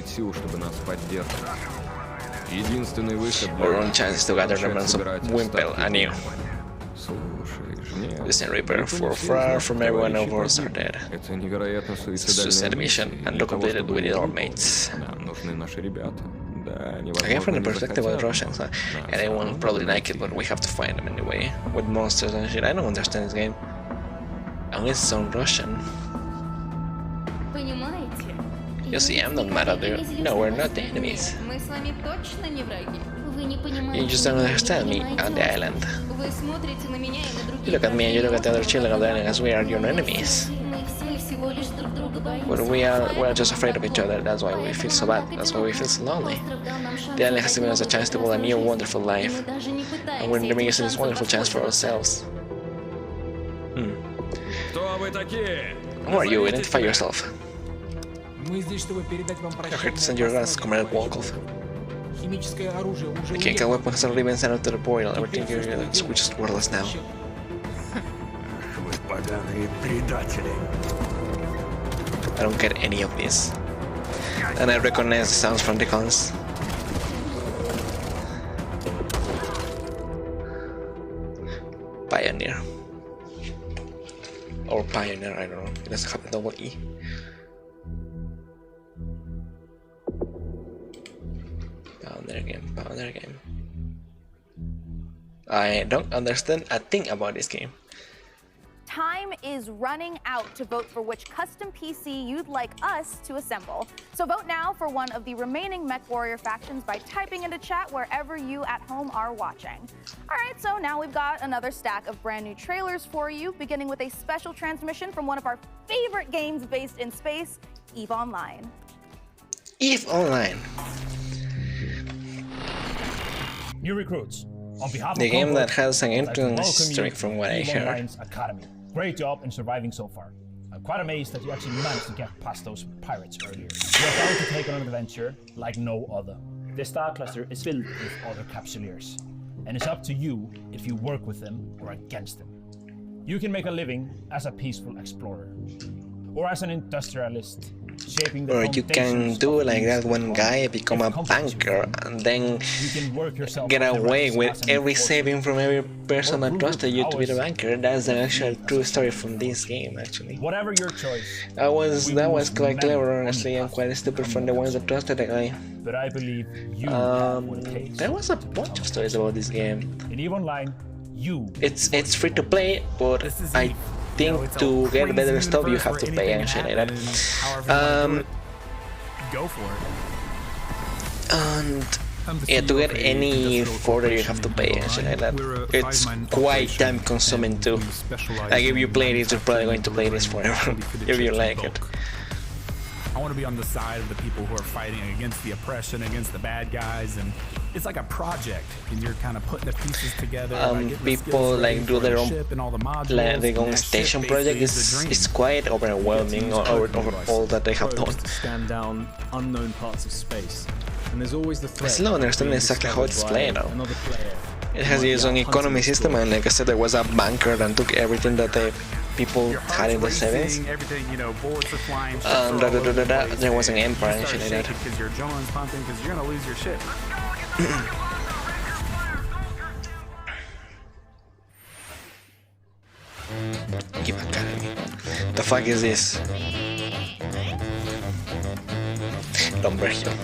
S3: Единственный выход
S1: Our only chance is to gather remnants of Wimpel anew. Listen, Reaper, for far from everyone of us are dead. It's a suicide mission, and not completed with our mates. Again, from the perspective of the Russians, and they won't probably like it, but we have to find them anyway. With monsters and shit, I don't understand this game. And it's on Russian. You see, I'm not mad at you. No, we're not the enemies. You just don't understand me on the island. You look at me and you look at the other children of the island as we are your enemies. But we're just afraid of each other, that's why we feel so bad, that's why we feel so lonely. The island has given us a chance to build a new wonderful life. And we're living using this wonderful chance for ourselves. Who are you? Identify yourself. I heard to send your guns, Comrade Volkov. The chemical weapon has already been sent out to the portal. Everything here is just worthless now. I don't get any of this. And I recognize the sounds from the cons. Pioneer. Or Pioneer, I don't know. It doesn't have a double E. Pioneer game. I don't understand a thing about this game.
S14: Time is running out to vote for which custom PC you'd like us to assemble. So vote now for one of the remaining MechWarrior factions by typing into chat wherever you at home are watching. All right, so now we've got another stack of brand new trailers for you, beginning with a special transmission from one of our favorite games based in space, EVE Online.
S1: EVE Online.
S4: New recruits. On behalf
S1: the
S4: of
S1: game
S4: Concord,
S1: that has an interesting
S4: streak
S1: from what I heard.
S4: Academy. Great job in surviving so far. I'm quite amazed that you actually managed to get past those pirates earlier. You are bound to take on an adventure like no other. This star cluster is filled with other capsuleers, and it's up to you if you work with them or against them. You can make a living as a peaceful explorer, or as an industrialist shaping the
S1: or you can do like that one guy, become a banker, and then get away with every saving from every person that trusted you to be the banker. That's the actual true story from this game, actually.
S4: Whatever your choice.
S1: That was quite clever, honestly, and quite stupid from the ones that trusted the guy.
S4: But I believe you
S1: there was a bunch of stories about this game.
S4: In EVE Online,
S1: it's free to play, but I think to get better stuff you have to pay and shit like that.
S9: Go for it.
S1: And yeah, to get any further you have to pay and shit like that. It's quite time consuming too. Like if you play this, you're probably going to play this forever if you like it.
S9: I want to be on the side of the people who are fighting against the oppression, against the bad guys, and it's like a project, and you're kind of putting the pieces together.
S1: People like do their own station project. It's quite overwhelming over all that they have done.
S16: Scan down unknown parts of space, and there's always the threat.
S1: I still don't understand exactly how it's played though. It has its own economy system, and like I said, there was a banker that took everything that the people had in the 70s. There was an empire and shit like that.
S9: Because your adrenaline's pumping, because you're gonna lose your shit.
S1: Give a academy. The fuck is this? Lumberhill.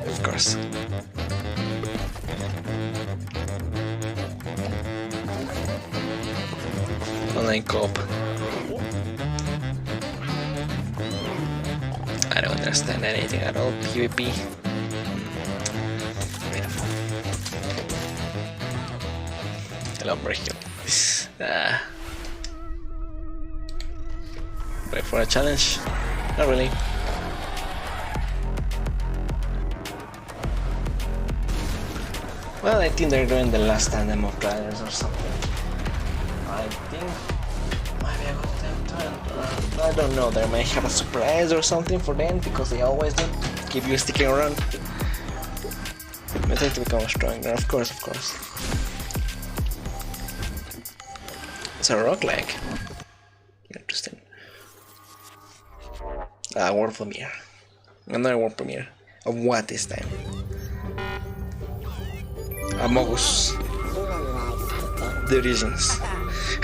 S1: Of course. Online co-op. I don't understand anything at all. PvP. Lumberhill. Wait for a challenge? Not really. Well, I think they're doing the last tandem of riders or something. I think maybe I got them to I don't know, they might have a surprise or something for them because they always do. Keep you sticking around. But they to become stronger, of course. It's a roguelike. Interesting. World premiere. Another world premiere. Of what this time? Among Us. The Origins.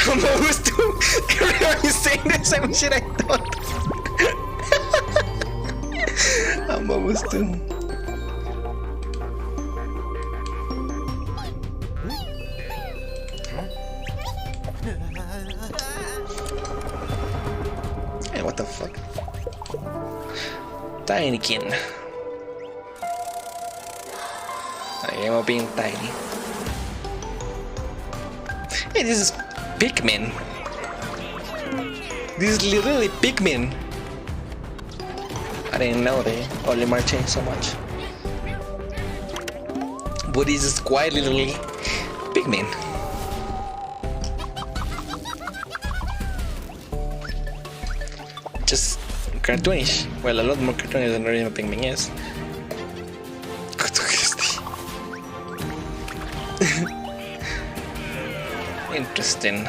S1: Among Us 2! Everyone is saying the same shit I thought. Among Us 2. Hey, what the fuck? Tinykin. I am being tiny. Hey, this is Pikmin. This is literally Pikmin. I didn't know they only changed so much. But this is quite literally Pikmin. Just cartoonish. Well, a lot more cartoonish than the original Pikmin is. Interesting.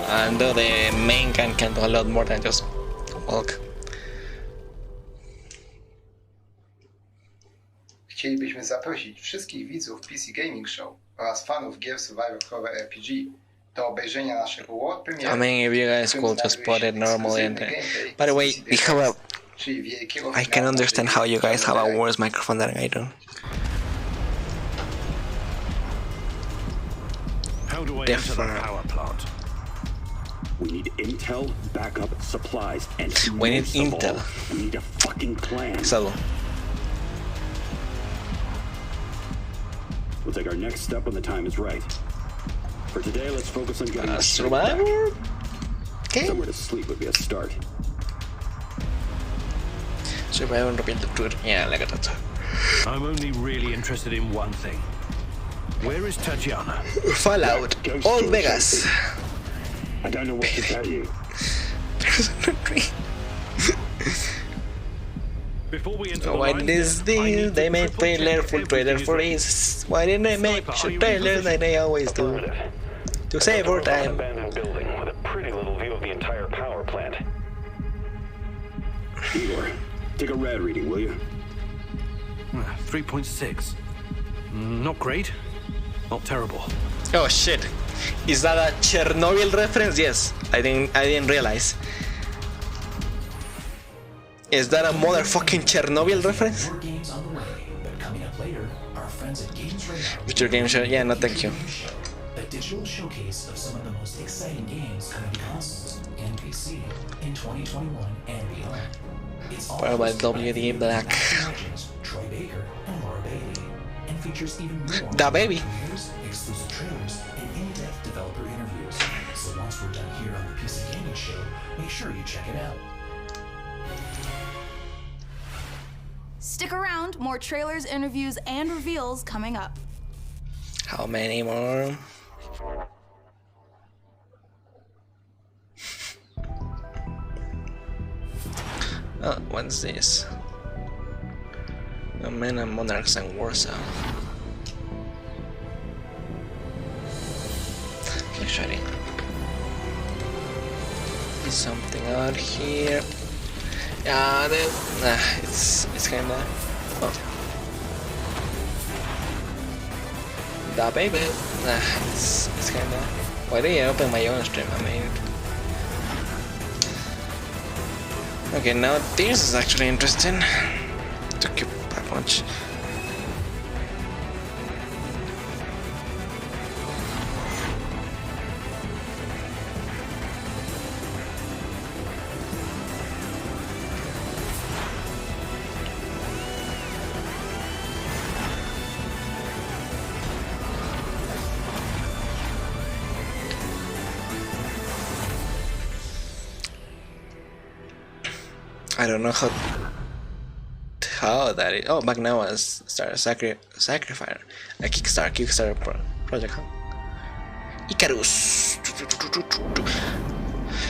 S1: And though the main can do a lot more than just walk.
S19: Chcielibyśmy zaprosić wszystkich widzów PC Gaming Show oraz fanów gier Survivor Horror RPG do obejrzenia naszego world premiere.
S1: I mean, if you guys could just put it normally and by the way, we have a I can understand how you guys have a worse microphone than I do.
S20: How do I enter the power plant? We need intel, backup, supplies, and
S1: we need intel.
S20: We need a fucking plan.
S1: So
S20: we'll take our next step when the time is right. For today, let's focus on getting a
S1: survivor. Okay.
S20: Somewhere to sleep would be a start.
S1: Survivor repeat the tour. Yeah, like that.
S20: I'm only really interested in one thing. Where is Tatiana?
S1: Fallout. Old Vegas.
S20: I don't know what to tell you. Before we enter
S1: why this deal? They made full trailer for this. Why didn't they make trailer like they always do? To save our time.
S20: Abandoned building with a pretty little view of the entire power plant. Igor, take a rad reading, will you?
S6: 3.6. Not great. Not terrible.
S1: Oh shit. Is that a Chernobyl reference? Yes. I didn't realize. Is that a motherfucking Chernobyl reference?
S10: More games on the way, but coming up later, our friends at Games Radar.
S1: With your game show? Yeah, no thank you.
S10: A digital showcase of some of the most exciting games coming to consoles and PC in 2021 and beyond. It's all
S1: Powered by
S10: hosted
S1: WD Black.
S10: legends Troy Baker and Laura Bailey, and features even more
S1: Da baby.
S10: premieres, exclusive trailers, and in-depth developer interviews. So once we're done here on the PC Gaming Show, make sure you check it out.
S14: Stick around, more trailers, interviews, and reveals coming up.
S1: How many more? Oh, what's this? A man and monarchs and Warsaw. Okay, shiny. Is something out here? Yeah, it's kinda. Oh. Da baby. It's kinda. Why do you open my own stream? I mean. Okay, now this is actually interesting. Took you that much. I don't know how that is. Oh, back now as start a sacrifice. A Kickstarter project, huh? Icarus.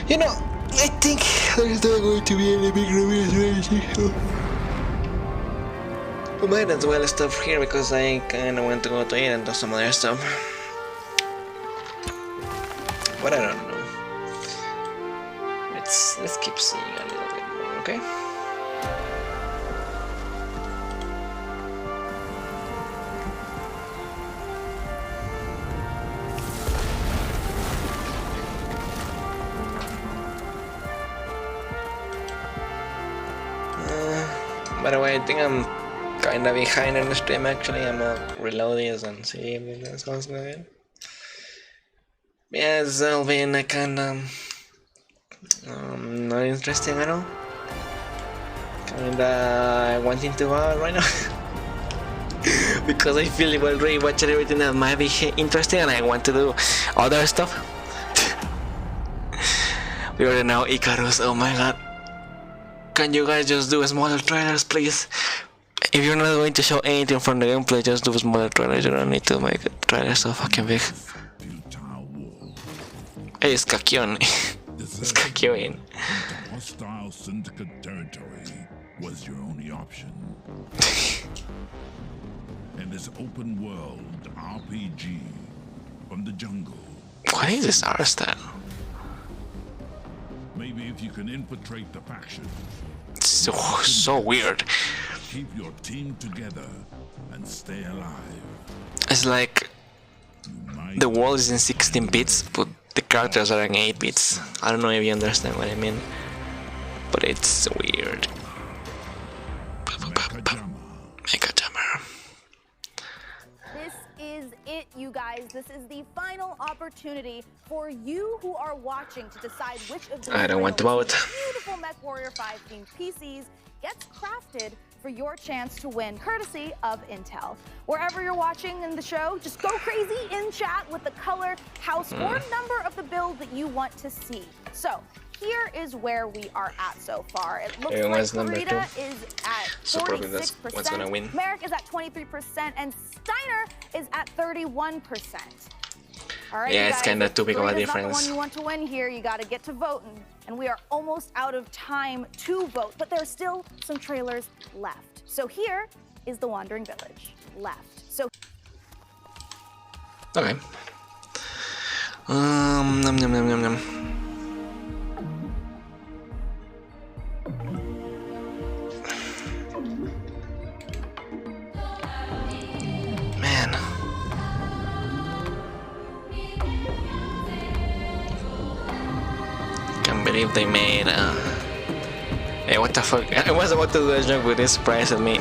S1: You know, I think there's not going to be any big reveals. We might as well stop here because I kinda want to go to eat and do some other stuff. But I don't know. Let's keep seeing a little bit more, okay? By the way, I think I'm kinda behind in the stream actually. I'm gonna reload this and see if that's what's going. Yeah, it's all been a kinda not interesting at all. Kinda wanting to go out right now. Because I feel I've already watched everything that might be interesting and I want to do other stuff. We already know Icarus, oh my god. Can you guys just do smaller trailers, please? If you're not going to show anything from the gameplay, just do smaller trailers. You don't need to make a trailer so fucking big. Hey, it's Kakion. It's Kakion.
S5: Hostile syndicate territory was your only option. In this open world RPG from the jungle.
S1: Why is this art style?
S5: Maybe if you can infiltrate the faction.
S1: It's so weird.
S5: Keep your team together and stay alive.
S1: It's like the world is in 16 bits, but the characters are in 8 bits. I don't know if you understand what I mean, but it's weird. Mega Jammer.
S14: This is it, you guys. This is the final opportunity for you who are watching to decide which of the
S1: I don't want to vote.
S14: beautiful MechWarrior 5 themed PCs gets crafted for your chance to win, courtesy of Intel. Wherever you're watching in the show, just go crazy in chat with the color, house, or number of the build that you want to see. So here is where we are at so far. It looks like Rita is at 46%,
S1: what's gonna win.
S14: Merrick is at 23%, and Steiner is at 31%. All right,
S1: yeah, it's kind of too big of a
S14: Rita's not the one
S1: difference.
S14: you want to win here. You got to get to voting, and we are almost out of time to vote, but there's still some trailers left. So here is The Wandering Village left. So
S1: Okay. Nom, nom, nom, nom, nom. Man. Can't believe they made hey, what the fuck? I was about to do a joke with this surprise at me.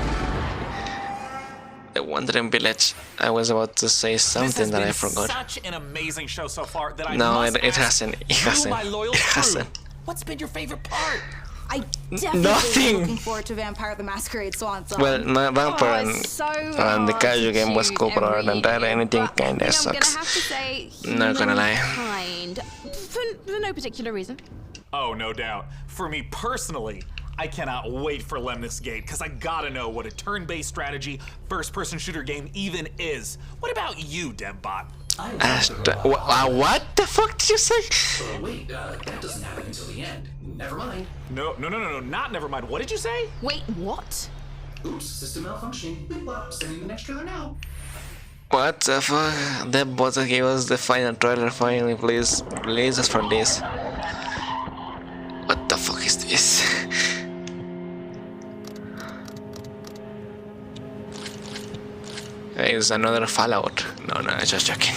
S1: The Wandering Village. I was about to say something that I forgot.
S2: Such an amazing show so far that I
S1: No, it hasn't. It hasn't. It hasn't.
S2: What's been your favorite part?
S14: I definitely looking forward to Vampire the Masquerade Swan Song.
S1: Well, my Vampire and the casual game was cool, but other than that, anything kinda sucks.
S22: I'm gonna have to say,
S1: not gonna lie.
S22: Kind, for no particular reason.
S2: Oh, no doubt. For me personally, I cannot wait for Lemnis Gate, because I gotta know what a turn-based strategy first-person shooter game even is. What about you, DevBot?
S1: What the fuck did you say?
S10: Wait, that doesn't happen until the end. Never mind.
S2: No, not never mind. What did you say?
S22: Wait, what?
S10: Oops, system malfunctioning. Well, sending the next trailer now.
S1: What the fuck? DevBot gave us the final trailer finally, please. Release us from this. What the fuck is this? It's another Fallout. No, I'm just joking.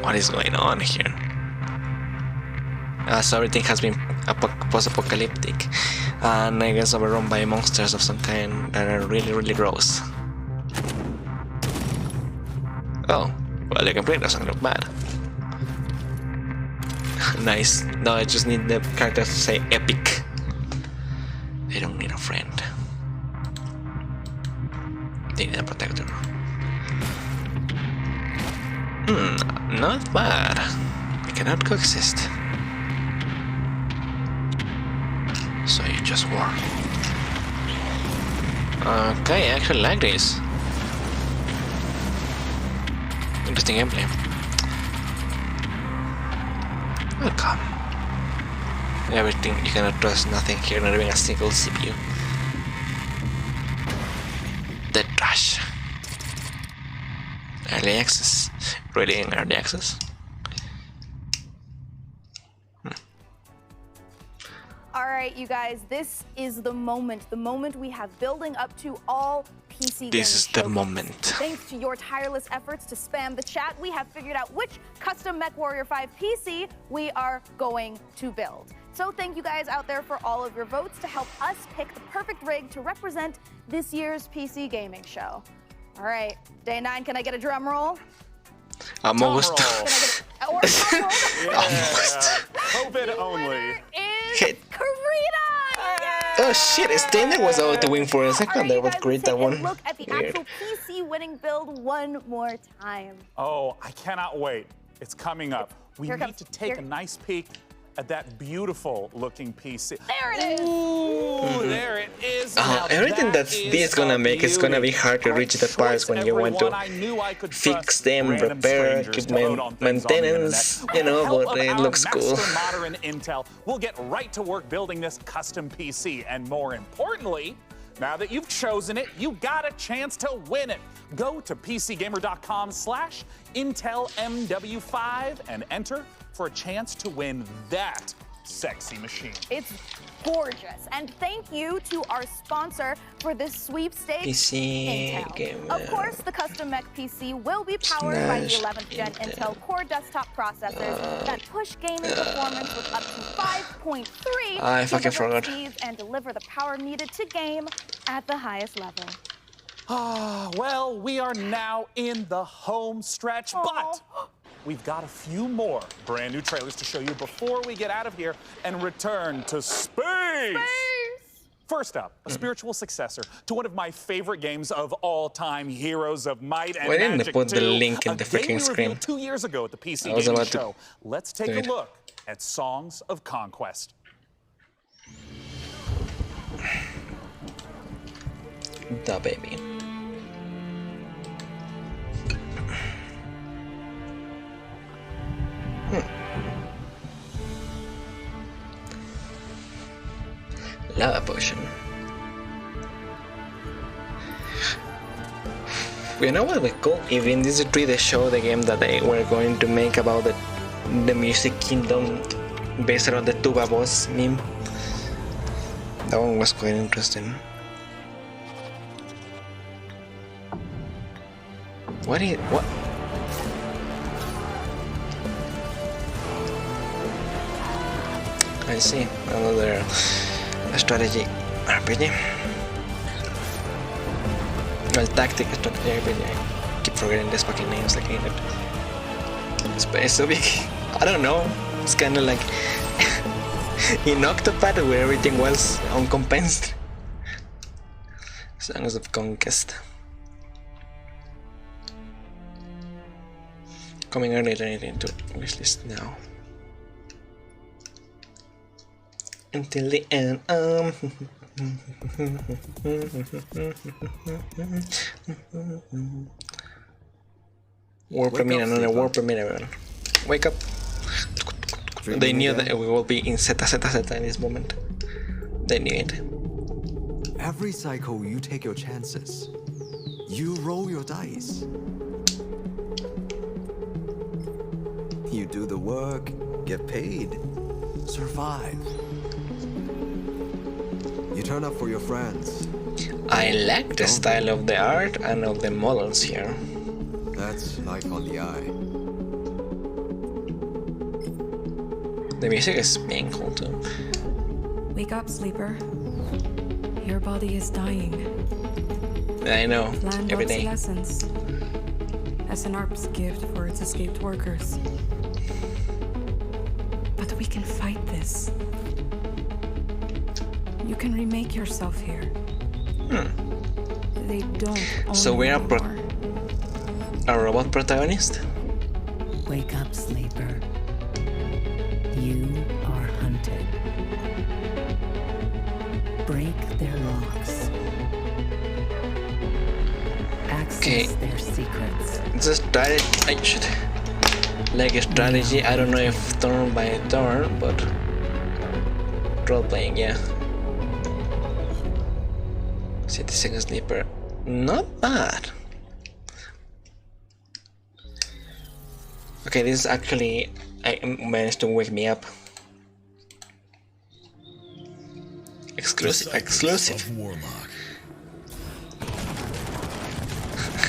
S1: What is going on here? So everything has been post-apocalyptic and I guess overrun by monsters of some kind that are really, really gross. Oh, well, the gameplay doesn't look bad. Nice. No, I just need the characters to say epic. They don't need a friend. They need a protector. Not bad. They cannot coexist. So you just war. Okay, I actually like this. Interesting gameplay. Welcome. Everything, you cannot trust nothing here, not even a single CPU. The trash. Early access. Really in early access?
S14: Alright, you guys, this is the moment we have building up to all PC games.
S1: This is the moment.
S14: Thanks to your tireless efforts to spam the chat, we have figured out which custom MechWarrior 5 PC we are going to build. So thank you guys out there for all of your votes to help us pick the perfect rig to represent this year's PC gaming show. Alright, day 9, can I get a drum roll?
S1: Almost.
S14: Almost.
S11: COVID only.
S14: Is Karina!
S1: Oh shit, Steiner was out to win for a second. That was great, that one.
S14: Look at the actual PC winning build one more time.
S11: Oh, I cannot wait. It's coming up. We need to take a nice peek at that beautiful looking PC.
S14: There it is!
S11: Ooh, there it is.
S1: Everything that this gonna make is gonna be hard to reach the parts when you want to fix them, repair, equipment, maintenance, you know, but it looks cool.
S11: Modern Intel. We'll get right to work building this custom PC, and more importantly, now that you've chosen it, you got a chance to win it. Go to PCGamer.com/IntelMW5 and enter for a chance to win that sexy machine.
S14: It's gorgeous. And thank you to our sponsor for this sweepstakes,
S1: PC
S14: Intel. Of course, the custom mech PC will be powered by the 11th gen Intel Core desktop processors that push gaming performance with up to 5.3 GHz speeds and deliver the power needed to game at the highest level.
S11: Well, we are now in the home stretch, but we've got a few more brand new trailers to show you before we get out of here and return to space. First up, a spiritual successor to one of my favorite games of all time, Heroes of Might and
S1: Why didn't they
S11: Magic
S1: put the
S11: 2,
S1: link in the freaking screen?
S11: 2 years ago at the PC
S1: I was
S11: Gaming
S1: about to
S11: Show. Let's take
S1: do
S11: a
S1: it.
S11: look at Songs of Conquest.
S1: Da baby. Lava potion. You know what would be cool? If in this 3D show the game that they were going to make about the Music Kingdom based on the Tuba boss meme. That one was quite interesting. What? I see, another strategy RPG. Well, tactic strategy RPG. I keep forgetting these fucking names like it. It's so big. I don't know. It's kind of like in Octopath where everything was uncompensed. Songs of Conquest. Coming early into wishlist now. Until the end. War premiere, another war premiere, everyone. Wake up. They knew that we will be in Zeta in this moment. They knew it.
S13: Every cycle you take your chances. You roll your dice. You do the work, get paid, survive. You turn up for your friends.
S1: I like the style of the art and of the models here.
S13: That's like on the eye.
S1: The music is being cool too.
S21: Wake up, sleeper. Your body is dying.
S1: I know,
S21: Planned
S1: every day.
S21: obsolescence. As an ARP's gift for its escaped workers. But we can fight this. You can remake yourself here. They don't own
S1: So we're
S21: anymore.
S1: a robot protagonist?
S21: Wake up, sleeper. You are hunted. Break their locks. Access their secrets.
S1: It's a strategy. Like a strategy, I don't know if turn by turn, but role playing, yeah. City Second Sleeper, not bad. Okay, this is actually I managed to wake me up. Exclusive.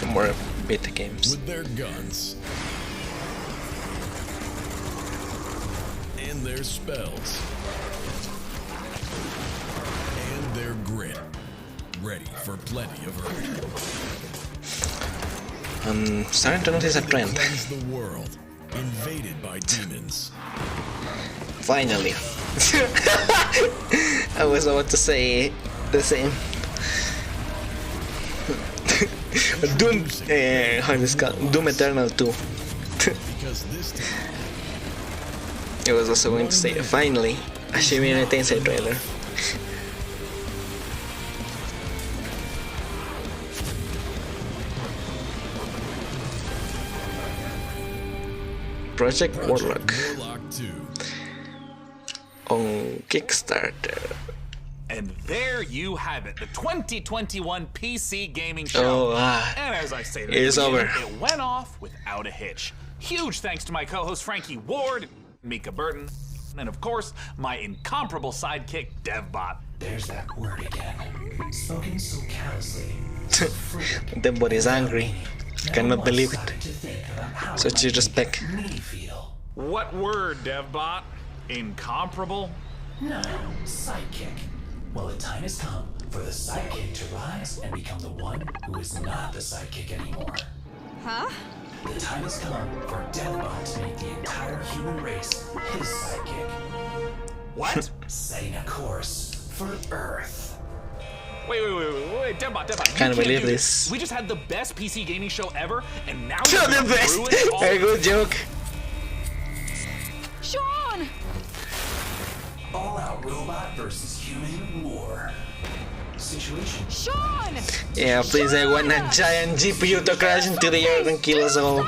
S1: More beta games.
S5: With their guns and their spells and their grit, ready for plenty of hurt.
S1: I'm starting to notice a trend.
S5: Cleanse the world, invaded by demons.
S1: Finally. I was about to say the same. Doom, how is this called? Doom Eternal 2. I was also going to say, finally, a Shin Megami Tensei trailer. Project Warlock on Kickstarter.
S2: And there you have it, the 2021 PC gaming show. And as I stated,
S1: it's over.
S2: It went off without a hitch. Huge thanks to my co-host Frankie Ward, Mika Burton, and of course, my incomparable sidekick, DevBot.
S10: There's that word again, spoken so callously.
S1: DevBot is angry. Cannot believe it. Such disrespect.
S2: What word, DevBot? Incomparable?
S10: No, sidekick. Well, the time has come for the sidekick to rise and become the one who is not the sidekick anymore.
S22: Huh?
S10: The time has come for DevBot to make the entire human race his sidekick.
S2: What?
S10: Setting a course for Earth.
S2: Wait, DevBot.
S1: Can't believe this.
S2: We just had the best PC gaming show ever, and now
S1: So the best. Very good joke.
S22: Sean!
S10: All-out robot versus human war. Situation.
S22: Sean!
S1: Yeah, please, I want a giant GPU to crash into the earth and kill us all.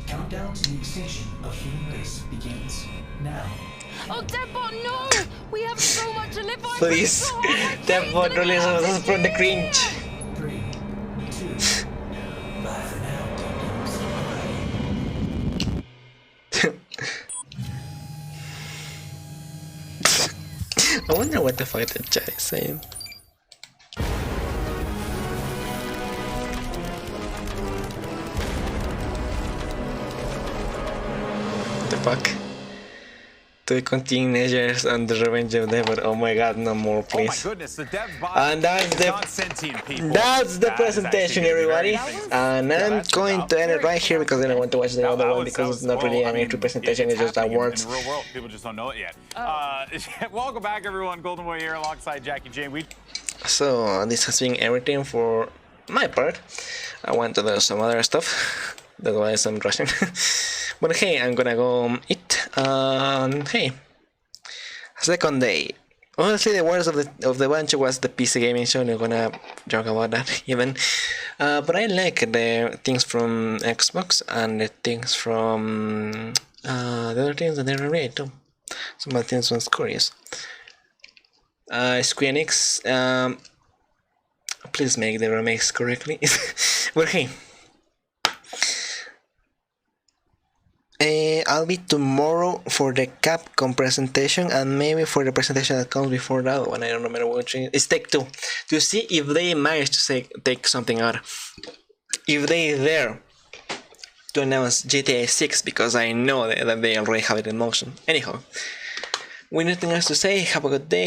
S10: Countdown to the extinction of human race begins now.
S22: Oh, DevBot, no! We have so much to live for.
S1: Please, DevBot, release us from the cringe.
S10: 3, 2,
S1: I wonder what the fuck the chat is saying. What the fuck? To the teenagers and the Revenge of Devil. Oh my god, no more, please.
S11: Oh my goodness, the dev bot
S1: And that's the presentation, everybody. And I'm going to end it right here because I don't want to watch the other one because it's not really an actual presentation, it's just awards.
S11: In the real world, people just don't know it yet. Welcome back, everyone. Golden Boy here alongside Jackie Jane.
S1: So this has been everything for my part. I want to do some other stuff. That's why I'm rushing. But hey, I'm gonna go eat. Hey, second day. Honestly, the worst of the bunch was the PC gaming show. I'm not gonna joke about that even. But I like the things from Xbox and the things from the other things that they remade too. Some of the things was curious. Square Enix, please make the remakes correctly. But hey. I'll be tomorrow for the Capcom presentation and maybe for the presentation that comes before that one. I don't remember which. It's Take-Two, to see if they manage to take something out. If they dare to announce GTA 6, because I know that they already have it in motion. Anyhow, with nothing else to say, have a good day.